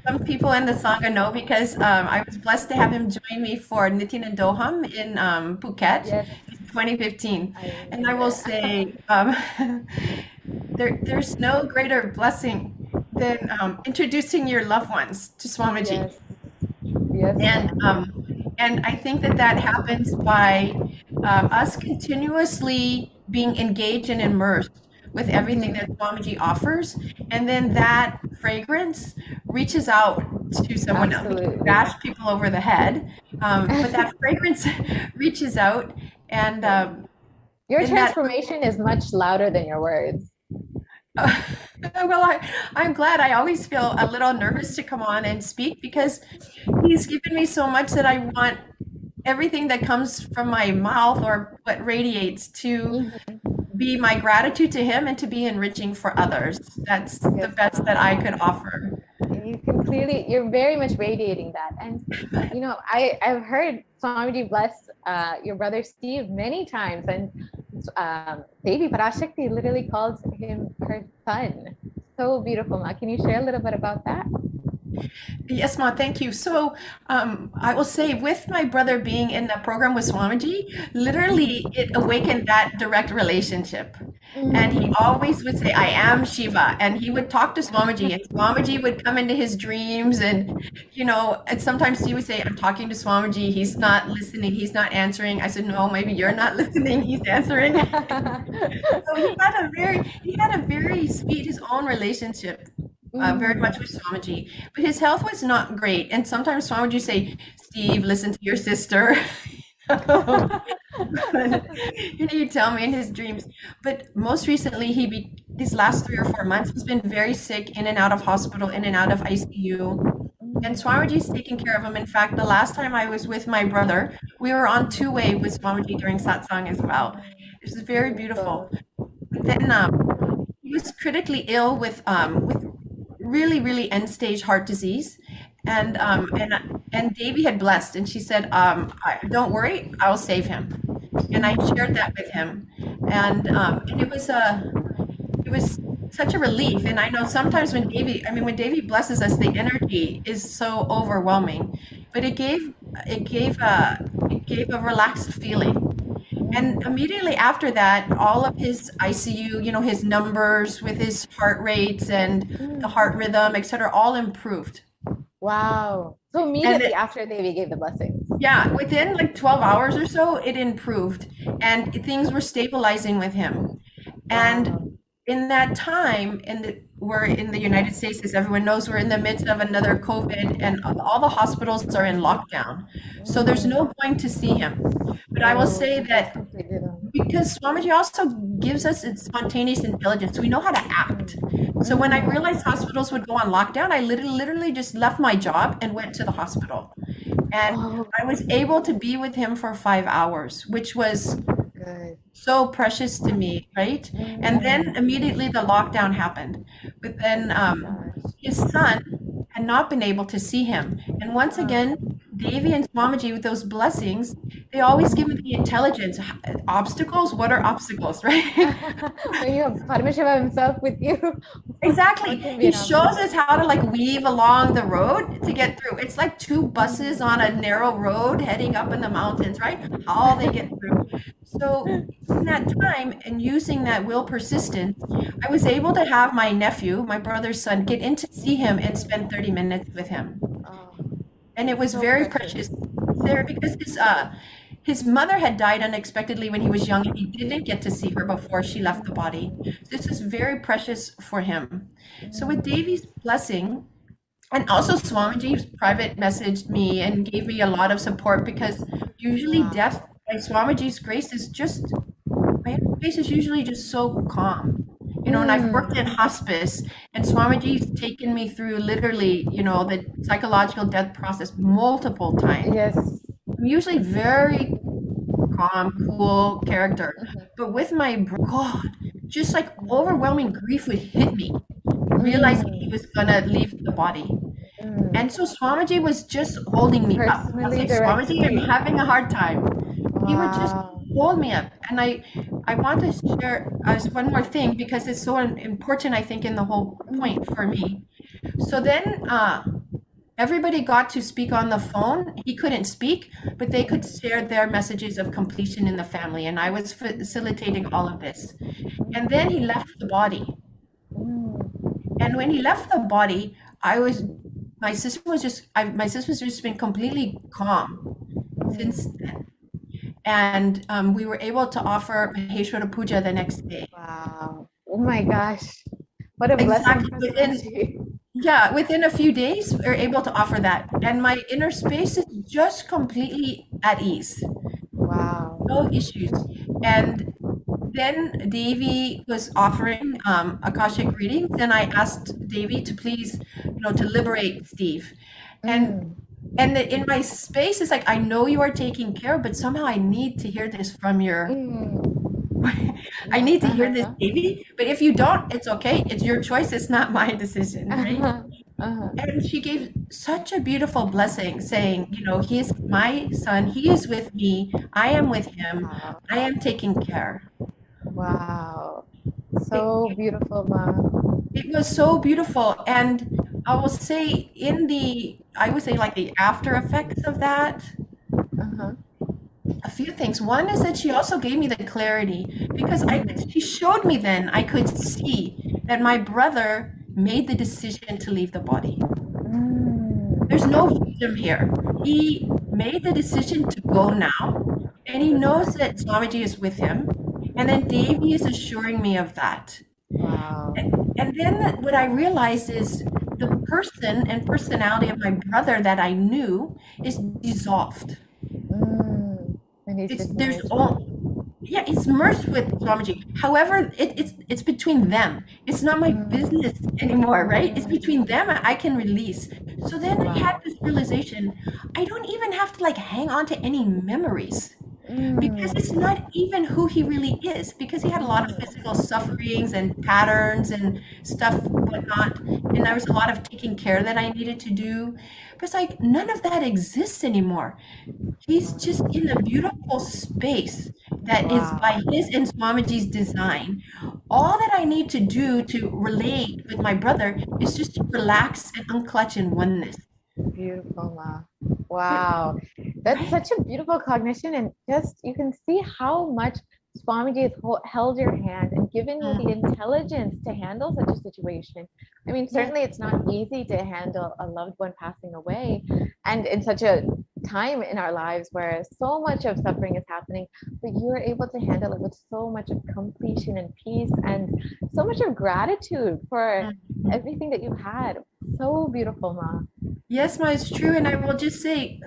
some people in the Sangha know, because I was blessed to have him join me for Nithyananda in Phuket in 2015. And I will say there's no greater blessing than introducing your loved ones to Swamiji. Yes. And I think that happens by us continuously being engaged and immersed with everything that Swamiji offers, and then that fragrance reaches out to someone else. We bash people over the head, but that fragrance reaches out, and your transformation is much louder than your words. Well, I'm glad. I always feel a little nervous to come on and speak, because he's given me so much that I want everything that comes from my mouth or what radiates to be my gratitude to him and to be enriching for others. That's the best that I could offer. You can clearly, you're very much radiating that. And, I've heard Swamiji bless your brother Steve many times, and Devi Parashakti literally calls him her son. So beautiful, Ma. Can you share a little bit about that? Yes, Ma, thank you. So I will say, with my brother being in the program with Swamiji, literally it awakened that direct relationship. And he always would say, I am Shiva. And he would talk to Swamiji, and Swamiji would come into his dreams. And, and sometimes he would say, I'm talking to Swamiji. He's not listening. He's not answering. I said, no, maybe you're not listening. He's answering. So he had a very sweet, his own relationship, very much with Swamiji. But his health was not great. And sometimes Swamiji would say, Steve, listen to your sister. He'd tell me in his dreams. But most recently, these last 3 or 4 months, he's been very sick, in and out of hospital, in and out of ICU. And Swamiji's taking care of him. In fact, the last time I was with my brother, we were on two-way with Swamiji during satsang as well. It was very beautiful. But then he was critically ill with really, really end-stage heart disease. And Davy had blessed, and she said, don't worry, I'll save him. And I shared that with him. And it was such a relief. And I know sometimes when Davy blesses us, the energy is so overwhelming, but it gave a relaxed feeling. And immediately after that, all of his ICU, his numbers with his heart rates and the heart rhythm, etc., all improved. Wow. So immediately after Devi gave the blessings. Yeah, within like 12 hours or so, it improved and things were stabilizing with him. And in that time, we're in the United States, as everyone knows, we're in the midst of another COVID, and all the hospitals are in lockdown. So there's no going to see him. But I will say that because Swamiji also gives us its spontaneous intelligence, we know how to act. So when I realized hospitals would go on lockdown, I literally just left my job and went to the hospital. And I was able to be with him for 5 hours, which was so precious to me, right? And then immediately the lockdown happened. But then his son had not been able to see him. And once again, Devi and Swamiji, with those blessings, they always give me the intelligence. Obstacles? What are obstacles, right? When you have Paramashiva himself with you. Exactly. He shows us how to weave along the road to get through. It's like two buses on a narrow road heading up in the mountains, right? How they get through. So in that time, and using that will persistence, I was able to have my nephew, my brother's son, get in to see him and spend 30 minutes with him. And it was so very precious there because his mother had died unexpectedly when he was young, and he didn't get to see her before she left the body. So this is very precious for him. So with Devi's blessing, and also Swamiji private messaged me and gave me a lot of support, because usually death by Swamiji's grace is just, my face is usually just so calm. And I've worked in hospice, and Swamiji's taken me through literally, the psychological death process multiple times. Yes. I'm usually very calm, cool character. But with my God, just like overwhelming grief would hit me, realizing he was gonna leave the body. And so Swamiji was just holding me up. I was like, Swamiji, I'm having a hard time. He would just hold me up. And I want to share one more thing, because it's so important, I think, in the whole point for me. So then everybody got to speak on the phone. He couldn't speak, but they could share their messages of completion in the family. And I was facilitating all of this. And then he left the body. And when he left the body, my sister was just been completely calm since then. And we were able to offer Maheshwara Puja the next day. Wow. Oh my gosh. What a blessing. Within a few days, we were able to offer that. And my inner space is just completely at ease. Wow. No issues. And then Devi was offering Akashic readings, and I asked Devi to please, to liberate Steve. And in my space, it's like, I know you are taking care, but somehow I need to hear this from your, I need to hear this, Devi. But if you don't, it's okay. It's your choice. It's not my decision, right? And she gave such a beautiful blessing, saying, he is my son. He is with me. I am with him. I am taking care. Wow. So beautiful, Ma. It was so beautiful. And I will say like the after effects of that, a few things. One is that she also gave me the clarity because she showed me then I could see that my brother made the decision to leave the body. There's no victim here. He made the decision to go now, and he knows that Swamiji is with him. And then Devi is assuring me of that. Wow. And then what I realized is the person and personality of my brother that I knew is dissolved. There's all, yeah, it's merged with Swamiji. However, it's between them. It's not my business anymore, right? It's between them. I can release. So then I had this realization: I don't even have to like hang on to any memories. Because it's not even who he really is, because he had a lot of physical sufferings and patterns and stuff, whatnot. And there was a lot of taking care that I needed to do. But it's like none of that exists anymore. He's just in a beautiful space that is by his and Swamiji's design. All that I need to do to relate with my brother is just to relax and unclutch in oneness. Beautiful, Ma. Wow. That's such a beautiful cognition. And just, you can see how much Swamiji has held your hand and given you the intelligence to handle such a situation. I mean, certainly it's not easy to handle a loved one passing away, and in such a time in our lives where so much of suffering is happening, but you are able to handle it with so much of completion and peace and so much of gratitude for everything that you've had. So beautiful, Ma. Yes, Ma, it's true. And I will just say,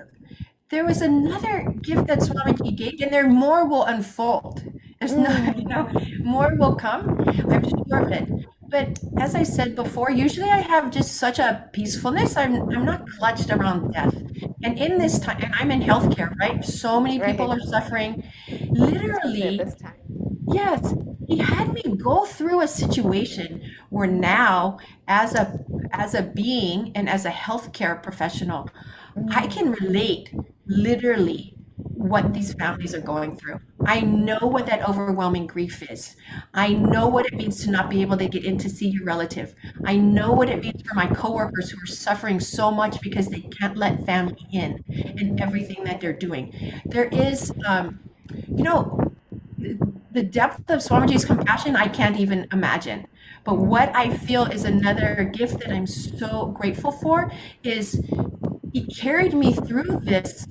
there was another gift that Swamiji gave, and there more will unfold. There's no, more will come. I'm sure of it. But as I said before, usually I have just such a peacefulness. I'm not clutched around death. And in this time, and I'm in healthcare, right? So many people are suffering. Literally, yes, he had me go through a situation where now, as a being and as a healthcare professional, I can relate literally what these families are going through. I know what that overwhelming grief is. I know what it means to not be able to get in to see your relative. I know what it means for my coworkers who are suffering so much because they can't let family in and everything that they're doing. There is, the depth of Swamiji's compassion, I can't even imagine. But what I feel is another gift that I'm so grateful for is he carried me through this,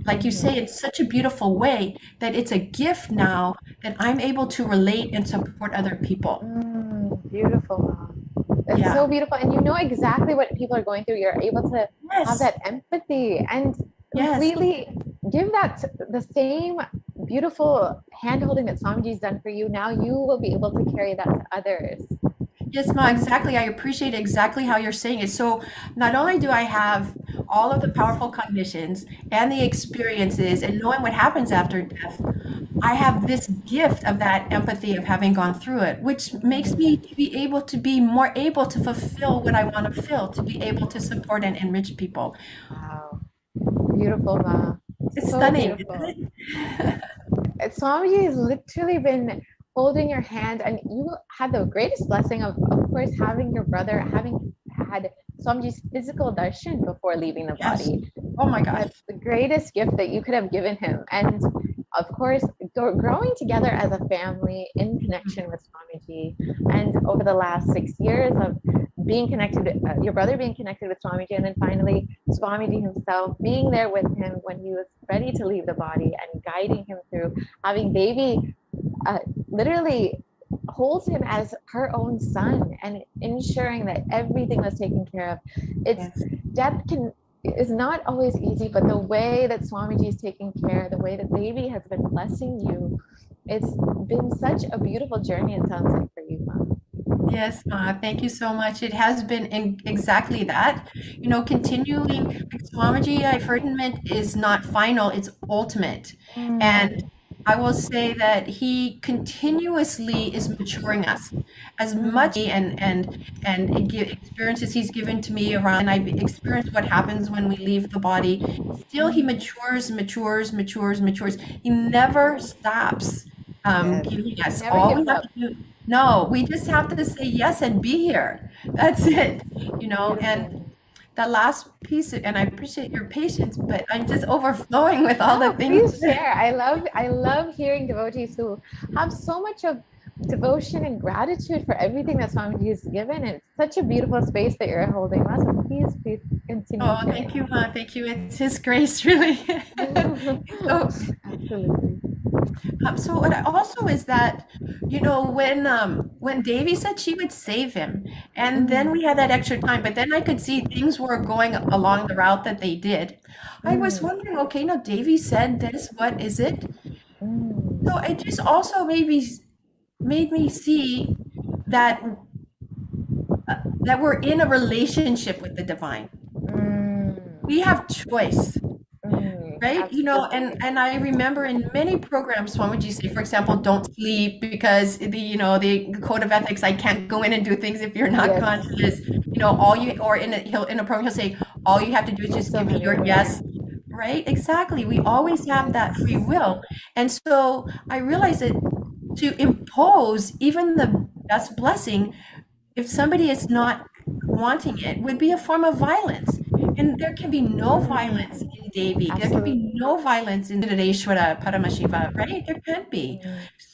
like you say, in such a beautiful way that it's a gift now that I'm able to relate and support other people. Beautiful, Mom. That's so beautiful. And you know exactly what people are going through. You're able to have that empathy and completely give that the same beautiful hand-holding that Swamiji's done for you. Now you will be able to carry that to others. Yes, Ma, exactly. I appreciate exactly how you're saying it. So not only do I have all of the powerful cognitions and the experiences and knowing what happens after death, I have this gift of that empathy of having gone through it, which makes me to be able to be more able to fulfill what I want to fulfill, to be able to support and enrich people. Wow. Beautiful, Ma. It's so stunning, beautiful. isn't it? Swamiji has literally been holding your hand, and you had the greatest blessing of course, having your brother, having had Swamiji's physical darshan before leaving the body. Oh my God. That's the greatest gift that you could have given him. And of course, growing together as a family in connection with Swamiji. And over the last 6 years of being connected, your brother being connected with Swamiji, and then finally Swamiji himself being there with him when he was ready to leave the body and guiding him through, having Devi literally holds him as her own son and ensuring that everything was taken care of. It's death is not always easy, but the way that Swamiji is taking care, the way that Devi has been blessing you, it's been such a beautiful journey, it sounds like, for you, Mom. Yes, Ma, thank you so much. It has been exactly that. You know, continuing, like Swamiji, I've heard enlightenment is not final, it's ultimate. And I will say that he continuously is maturing us as much and experiences he's given to me around, and I've experienced what happens when we leave the body. Still, he matures. He never stops giving us all we have to do. No, we just have to say yes and be here. That's it, you know. And the last piece, and I appreciate your patience, but I'm just overflowing with all the things. Please share. I love hearing devotees who have so much of devotion and gratitude for everything that Swamiji has given. And it's such a beautiful space that you're holding. So please continue. Oh, thank you, Ma. Thank you. It's His grace, really. So, absolutely. So what also is that, when Devi said she would save him, and then we had that extra time, but then I could see things were going along the route that they did. I was wondering, okay, now Devi said this, what is it? So it just also made me see that that we're in a relationship with the divine. We have choice. Right? And I remember in many programs, Swamiji say, for example, don't sleep because the code of ethics, I can't go in and do things if you're not conscious. All you, or in a program, he'll say, all you have to do is just give me your yes. Right? Exactly. We always have that free will. And so I realized that to impose even the best blessing, if somebody is not wanting it, would be a form of violence. And there can be no violence in Devi. There can be no violence in Nithyananda Paramashiva, right? There can't be.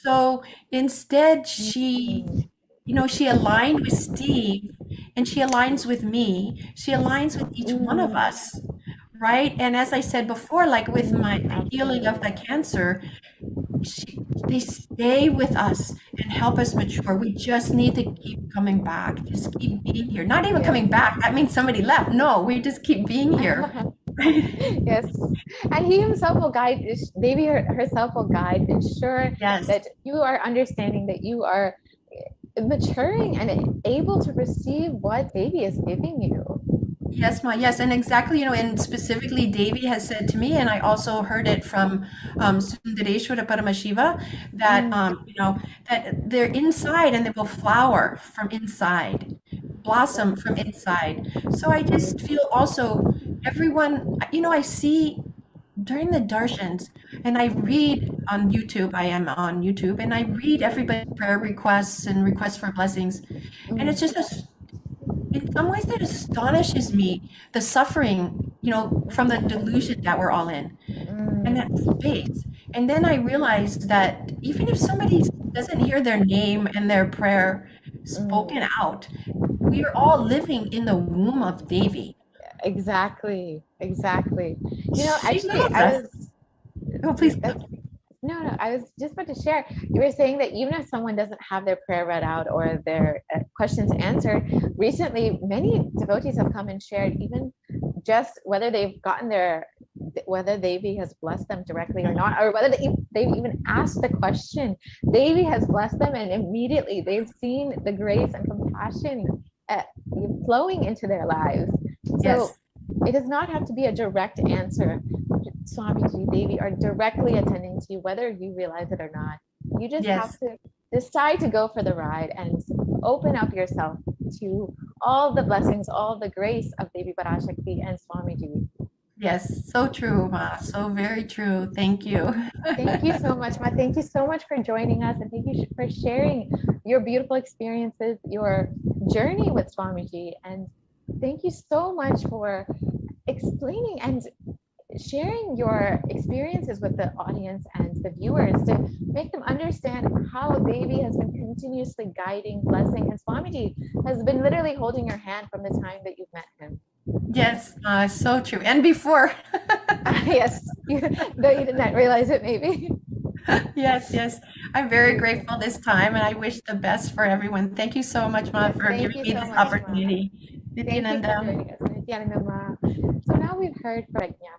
So instead, she aligned with Steve, and she aligns with me. She aligns with each one of us, right? And as I said before, like with the healing of the cancer, they stay with us and help us mature. We just need to keep coming back, just keep being here. Not even coming back, that means somebody left. No, we just keep being here. Yes, and he himself will guide, Devi herself will guide, ensure that you are understanding, that you are maturing and able to receive what Devi is giving you. Yes, Ma. Yes, and exactly, and specifically Devi has said to me, and I also heard it from Sundareshwara Paramashiva, that that they're inside and they will flower from inside, blossom from inside. So I just feel also everyone, I see during the darshans, and I read on YouTube, I am on YouTube, and I read everybody's prayer requests and requests for blessings, and it's just in some ways that astonishes me, the suffering, from the delusion that we're all in, and that space. And then I realized that even if somebody doesn't hear their name and their prayer spoken out, we are all living in the womb of Devi. Exactly. Actually, Oh, please. No, I was just about to share. You were saying that even if someone doesn't have their prayer read out or their questions answered, recently many devotees have come and shared, even just whether they've gotten whether Devi has blessed them directly or not, or whether they've even asked the question, Devi has blessed them, and immediately they've seen the grace and compassion flowing into their lives. So it does not have to be a direct answer. Swamiji, Devi are directly attending to you, whether you realize it or not. You just have to decide to go for the ride and open up yourself to all the blessings, all the grace of Devi Parashakti and Swamiji. Yes, so true, Ma. So very true. Thank you. Thank you so much, Ma. Thank you so much for joining us, and thank you for sharing your beautiful experiences, your journey with Swamiji. And thank you so much for explaining and sharing your experiences with the audience and the viewers to make them understand how Devi has been continuously guiding, blessing, and Swamiji has been literally holding your hand from the time that you've met him. Yes, so true. And before. Yes, though you did not realize it, maybe. Yes. I'm very grateful this time, and I wish the best for everyone. Thank you so much, Ma, for giving me this opportunity. Nithyananda. So now we've heard from Pragya,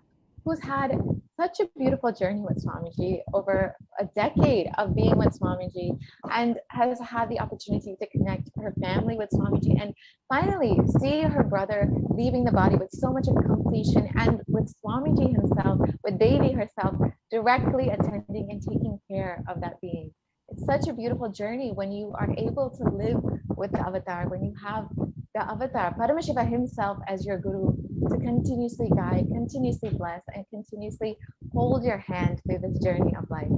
who's had such a beautiful journey with Swamiji, over a decade of being with Swamiji, and has had the opportunity to connect her family with Swamiji, and finally see her brother leaving the body with so much of completion, and with Swamiji himself, with Devi herself, directly attending and taking care of that being. It's such a beautiful journey when you are able to live with the avatar, when you have the avatar, Paramashiva himself, as your guru, to continuously guide, continuously bless, and continuously hold your hand through this journey of life.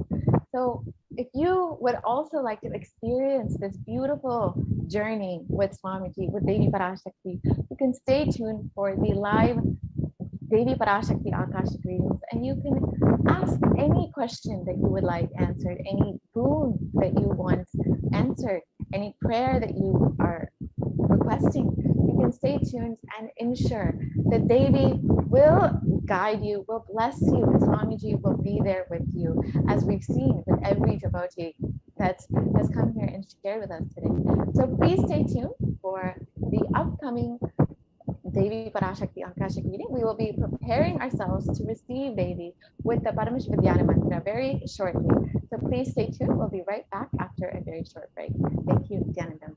So if you would also like to experience this beautiful journey with Swamiji, with Devi Parashakti, you can stay tuned for the live Devi Parashakti Akashic readings, and you can ask any question that you would like answered, any boon that you want answered, any prayer that you are requesting. You can stay tuned and ensure that Devi will guide you, will bless you, that Swamiji will be there with you, as we've seen with every devotee that has come here and shared with us today. So please stay tuned for the upcoming Devi Parashakti Akashic reading. We will be preparing ourselves to receive Devi with the Paramashivoham mantra very shortly. So please stay tuned. We'll be right back after a very short break. Thank you, Nithyanandam.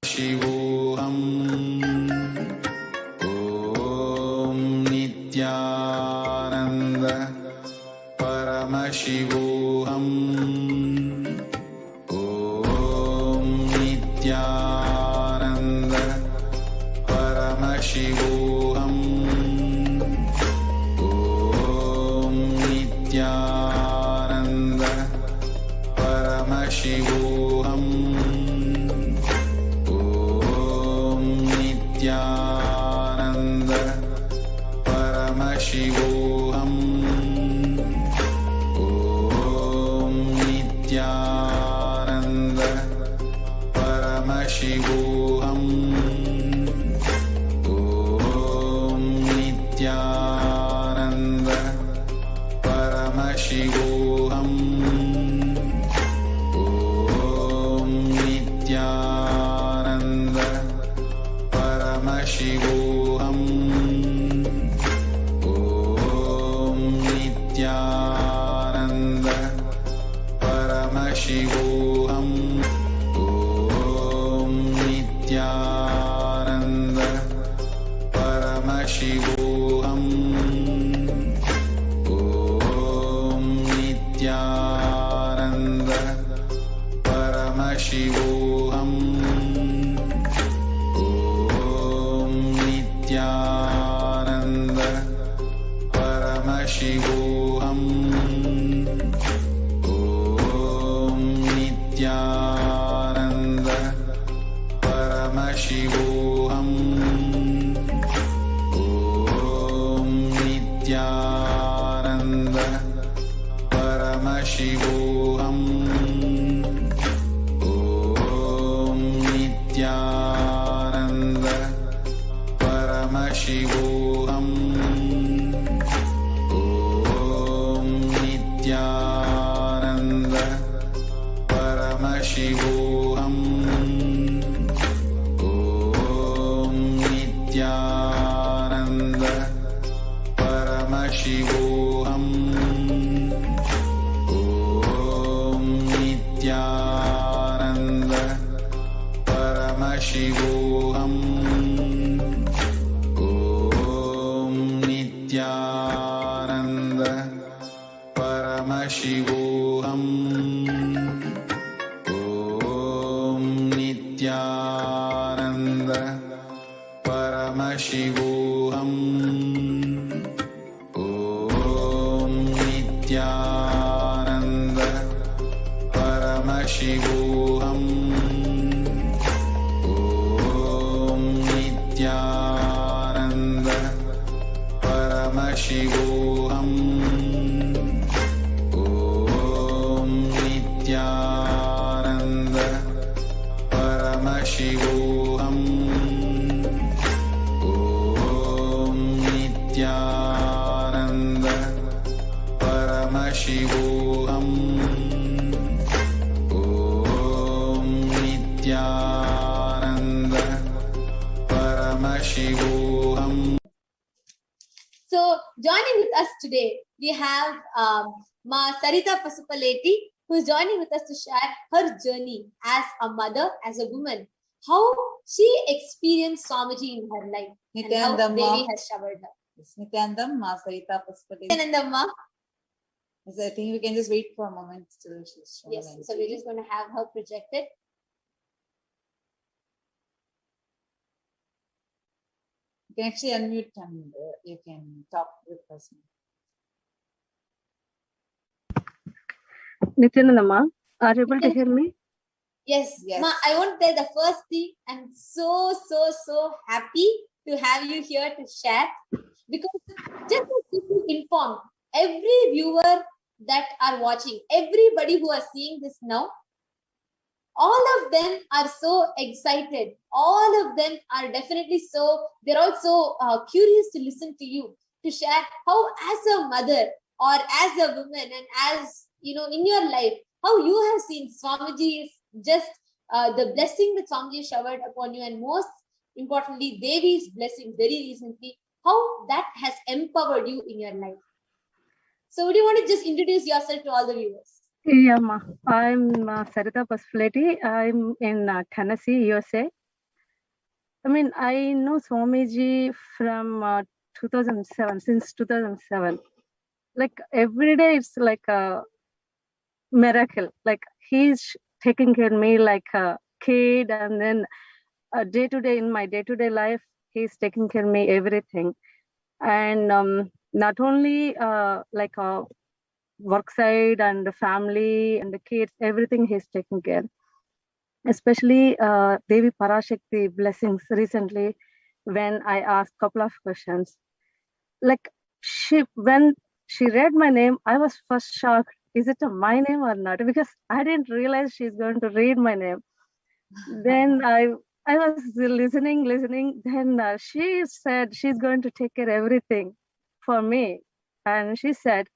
Shivoham. Om Nithyananda Paramashivoham. Om Nithyananda Paramashivoham. Om Nithyananda Paramashivoham. Nithyananda Paramashivoham. Om Nithyananda Paramashivoham. Om Nithyananda Paramashivoham. Om Nithyananda Paramashivoham. Om Nithyananda Paramashivoham. Om Nithyananda Paramashivoham. Om Nithyananda Paramashivoham. Nithyananda Paramashivoham. Om Nithyananda Paramashivoham. Om Nithyananda Paramashivoham. Om Nithyananda Paramashivoham. Om Nithyananda Paramashivoham. Om Nithyananda Paramashivoham. Om Nithyananda Paramashivoham. Om Nithyananda Paramashivoham. Om Nithyananda Paramashivoham. Om Nithyananda Paramashivoham. Om Nithyananda Paramashivoham. Nithyananda Paramashivoham. Om Nithyananda Paramashivoham. Om Nithyananda Paramashivoham. So, joining with us today, we have Ma Sarita Pasupaleti, who is joining with us to share her journey as a mother, as a woman, how she experienced Swamiji in her life, and how Devi has showered her. Nithyanandam, Ma Sarita Pasupaleti. Nithyanandam. I think we can just wait for a moment till she's shown. Yes, so we're just going to have her projected. You can actually unmute and you can talk with us. Nithyanandamma, are you able to hear me? Yes, Ma, I want to tell the first thing, I'm so happy to have you here to share, because just to keep you informed, every viewer that are watching, everybody who are seeing this now, all of them are so excited. All of them are definitely they're also curious to listen to you, to share how as a mother or as a woman and as, you know, in your life, how you have seen Swamiji's just the blessing that Swamiji showered upon you, and most importantly, Devi's blessing very recently, how that has empowered you in your life. So would you want to just introduce yourself to all the viewers? Yeah, Ma. I'm Sarita Pasupaleti. I'm in Tennessee, USA. I mean, I know Swamiji from 2007, since 2007. Like every day, it's like a miracle. Like he's taking care of me like a kid, and then day to day in my day-to-day life, he's taking care of me everything. And not only like a work side and the family and the kids, everything he's taking care. Especially Devi Parashakti blessings recently, when I asked a couple of questions. Like when she read my name, I was first shocked. Is it my name or not? Because I didn't realize she's going to read my name. Then I was listening. Then she said she's going to take care of everything for me. And she said,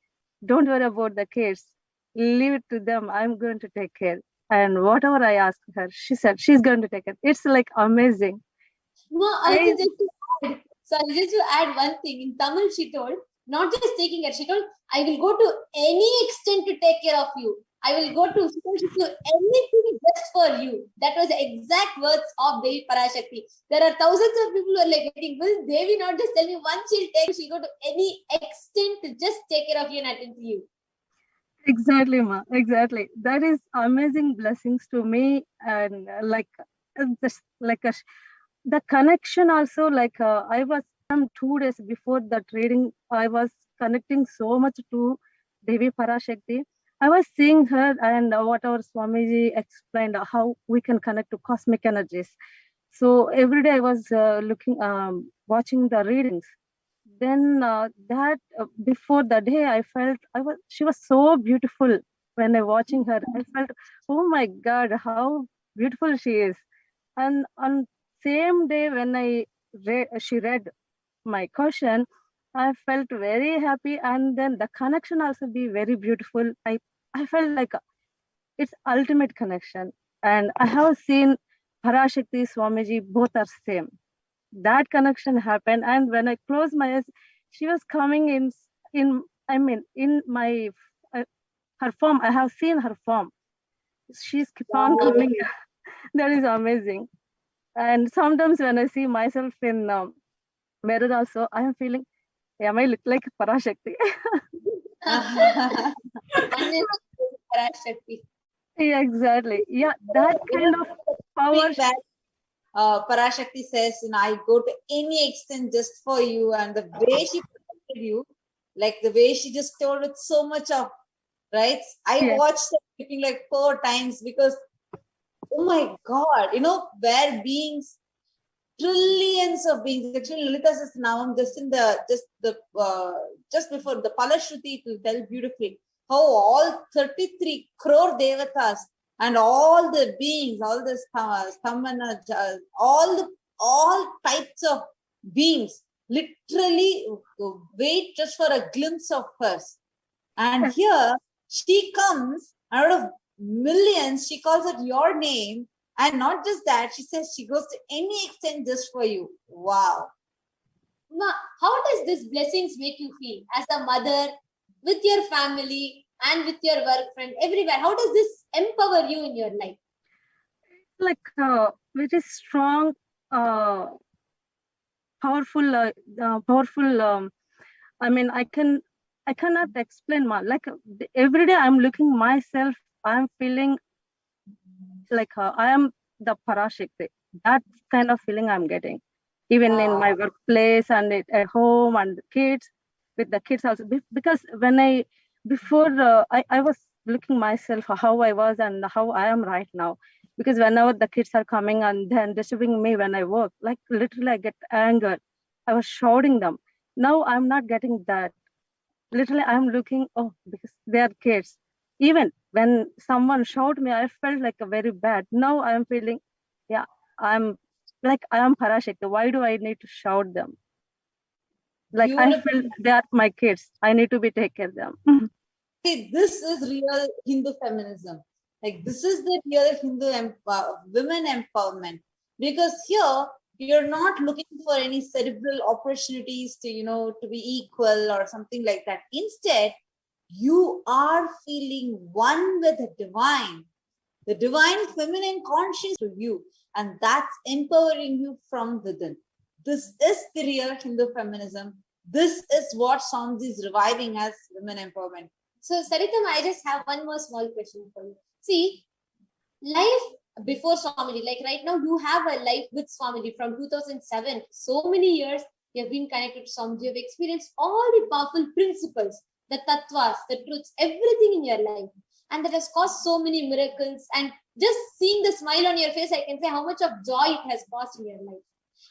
don't worry about the kids. Leave it to them. I'm going to take care. And whatever I asked her, she said she's going to take it. It's like amazing. No, just to add one thing. In Tamil, she told, not just taking care, she told, I will go to any extent to take care of you. I will go to anything just for you. That was the exact words of Devi Parashakti. There are thousands of people who are like, will Devi not just tell me one she'll go to any extent to just take care of you and attend to you? Exactly, Ma. Exactly. That is amazing blessings to me. And the connection also, like I was 2 days before that reading, I was connecting so much to Devi Parashakti. I was seeing her and whatever Swamiji explained, how we can connect to cosmic energies. So every day I was watching the readings. Then before the day, I felt she was so beautiful. When I watching her, I felt, oh my God, how beautiful she is. And on same day when she read my question, I felt very happy, and then the connection also be very beautiful. I felt like it's ultimate connection. And I have seen Parashakti, Swamiji, both are same. That connection happened, and when I closed my eyes, she was coming in my her form. I have seen her form. She's keep on coming. That is amazing. And sometimes when I see myself in mirror also, I am feeling, am I look like Parashakti? Parashakti. Yeah, exactly. Yeah, that kind of power. Parashakti says, I go to any extent just for you, and the way she protected you, like the way she just told it so much of, right? I watched her speaking like 4 times because, oh my God, where beings, trillions of beings. Actually, Lalitha says now I'm just before the Parashakti, it will tell beautifully. how all 33 crore devatas and all the beings, all the stamana, all types of beings literally wait just for a glimpse of hers. And here she comes out of millions, she calls it your name. And not just that, she says she goes to any extent just for you. Wow. Ma, how does this blessings make you feel as a mother, with your family and with your work friend, everywhere? How does this empower you in your life? Like very strong, powerful, powerful. I mean, I cannot explain. Like every day, I'm looking myself. I'm feeling like I am the Parashakti. That kind of feeling I'm getting, even in my workplace and at home and kids, with the kids also. Because when before I was looking myself how I was and how I am right now. Because whenever the kids are coming and then disturbing me when I work, like literally I get anger. I was shouting them. Now I'm not getting that. Literally I'm looking, oh, because they are kids. Even when someone shouted me, I felt like a very bad. Now I'm feeling, yeah, I'm like I am Parashakti. Why do I need to shout them? Like I feel they are my kids. I need to be take care of them. See, this is real Hindu feminism. Like this is the real Hindu women empowerment. Because here you're not looking for any cerebral opportunities to, to be equal or something like that. Instead, you are feeling one with the divine feminine consciousness to you, and that's empowering you from within. This is the real Hindu feminism. This is what Swamiji is reviving as women empowerment. So, Saritam, I just have one more small question for you. See, life before Swamiji, like right now, you have a life with Swamiji from 2007. So many years you have been connected to Swamiji. You have experienced all the powerful principles, the tattvas, the truths, everything in your life. And that has caused so many miracles. And just seeing the smile on your face, I can say how much of joy it has caused in your life.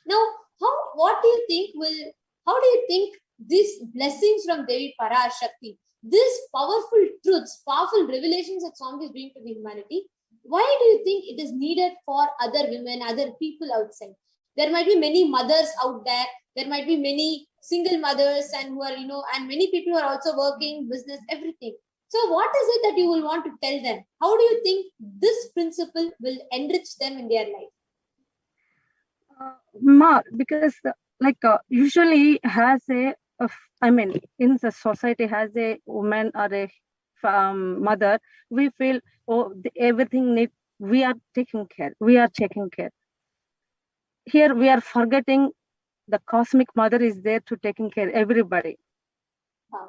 Now, how do you think these blessings from Devi Parashakti, these powerful truths, powerful revelations that Swamiji is bringing to the humanity, why do you think it is needed for other women, other people outside? There might be many mothers out there. There might be many single mothers and who are, and many people who are also working, business, everything. So what is it that you will want to tell them? How do you think this principle will enrich them in their life? Because like usually has I mean, in the society has a woman or a mother, we feel, oh, everything we are taking care. We are taking care. Here we are forgetting the cosmic mother is there to taking care everybody.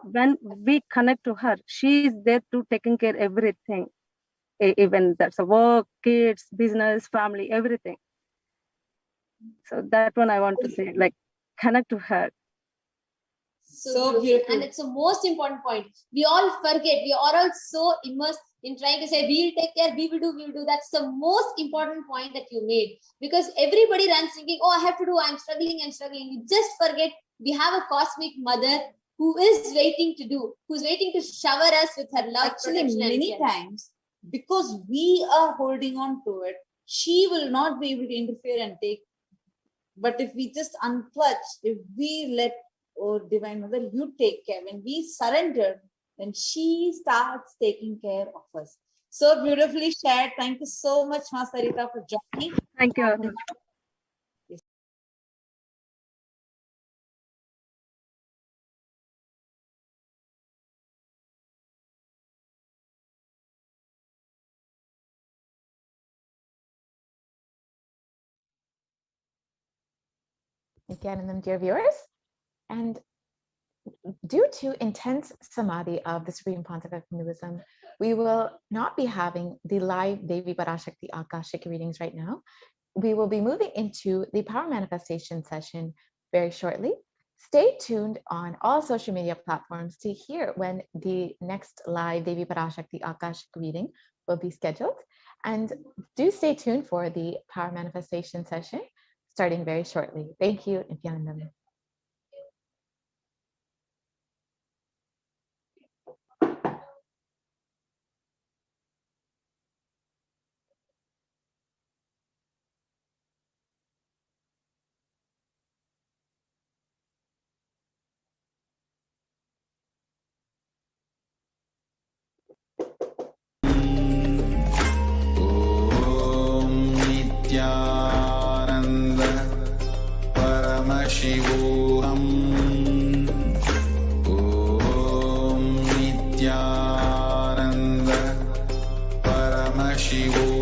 When we connect to her, she is there to taking care everything. Even that's a work, kids, business, family, everything. So that one I want to say, like, connect to her. So beautiful. And it's the most important point. We all forget. We are all so immersed in trying to say, we'll take care, we will do. That's the most important point that you made. Because everybody runs thinking, oh, I have to do, I'm struggling. You just forget we have a cosmic mother who is waiting to do, who's waiting to shower us with her love. Actually, many times, because we are holding on to it, she will not be able to interfere and take. But if we just unclutch, if we let, oh, Divine Mother, you take care. When we surrender, then she starts taking care of us. So beautifully shared. Thank you so much, Ma Sarita, for joining. Thank you. Yes. Nithyanandam, dear viewers, and due to intense samadhi of the Supreme Pontiff of Hinduism, we will not be having the live Devi Parashakti Akashic readings right now. We will be moving into the power manifestation session very shortly. Stay tuned on all social media platforms to hear when the next live Devi Parashakti Akashic reading will be scheduled. And do stay tuned for the power manifestation session starting very shortly. Thank you, Nithyanandam. Paramashivoham.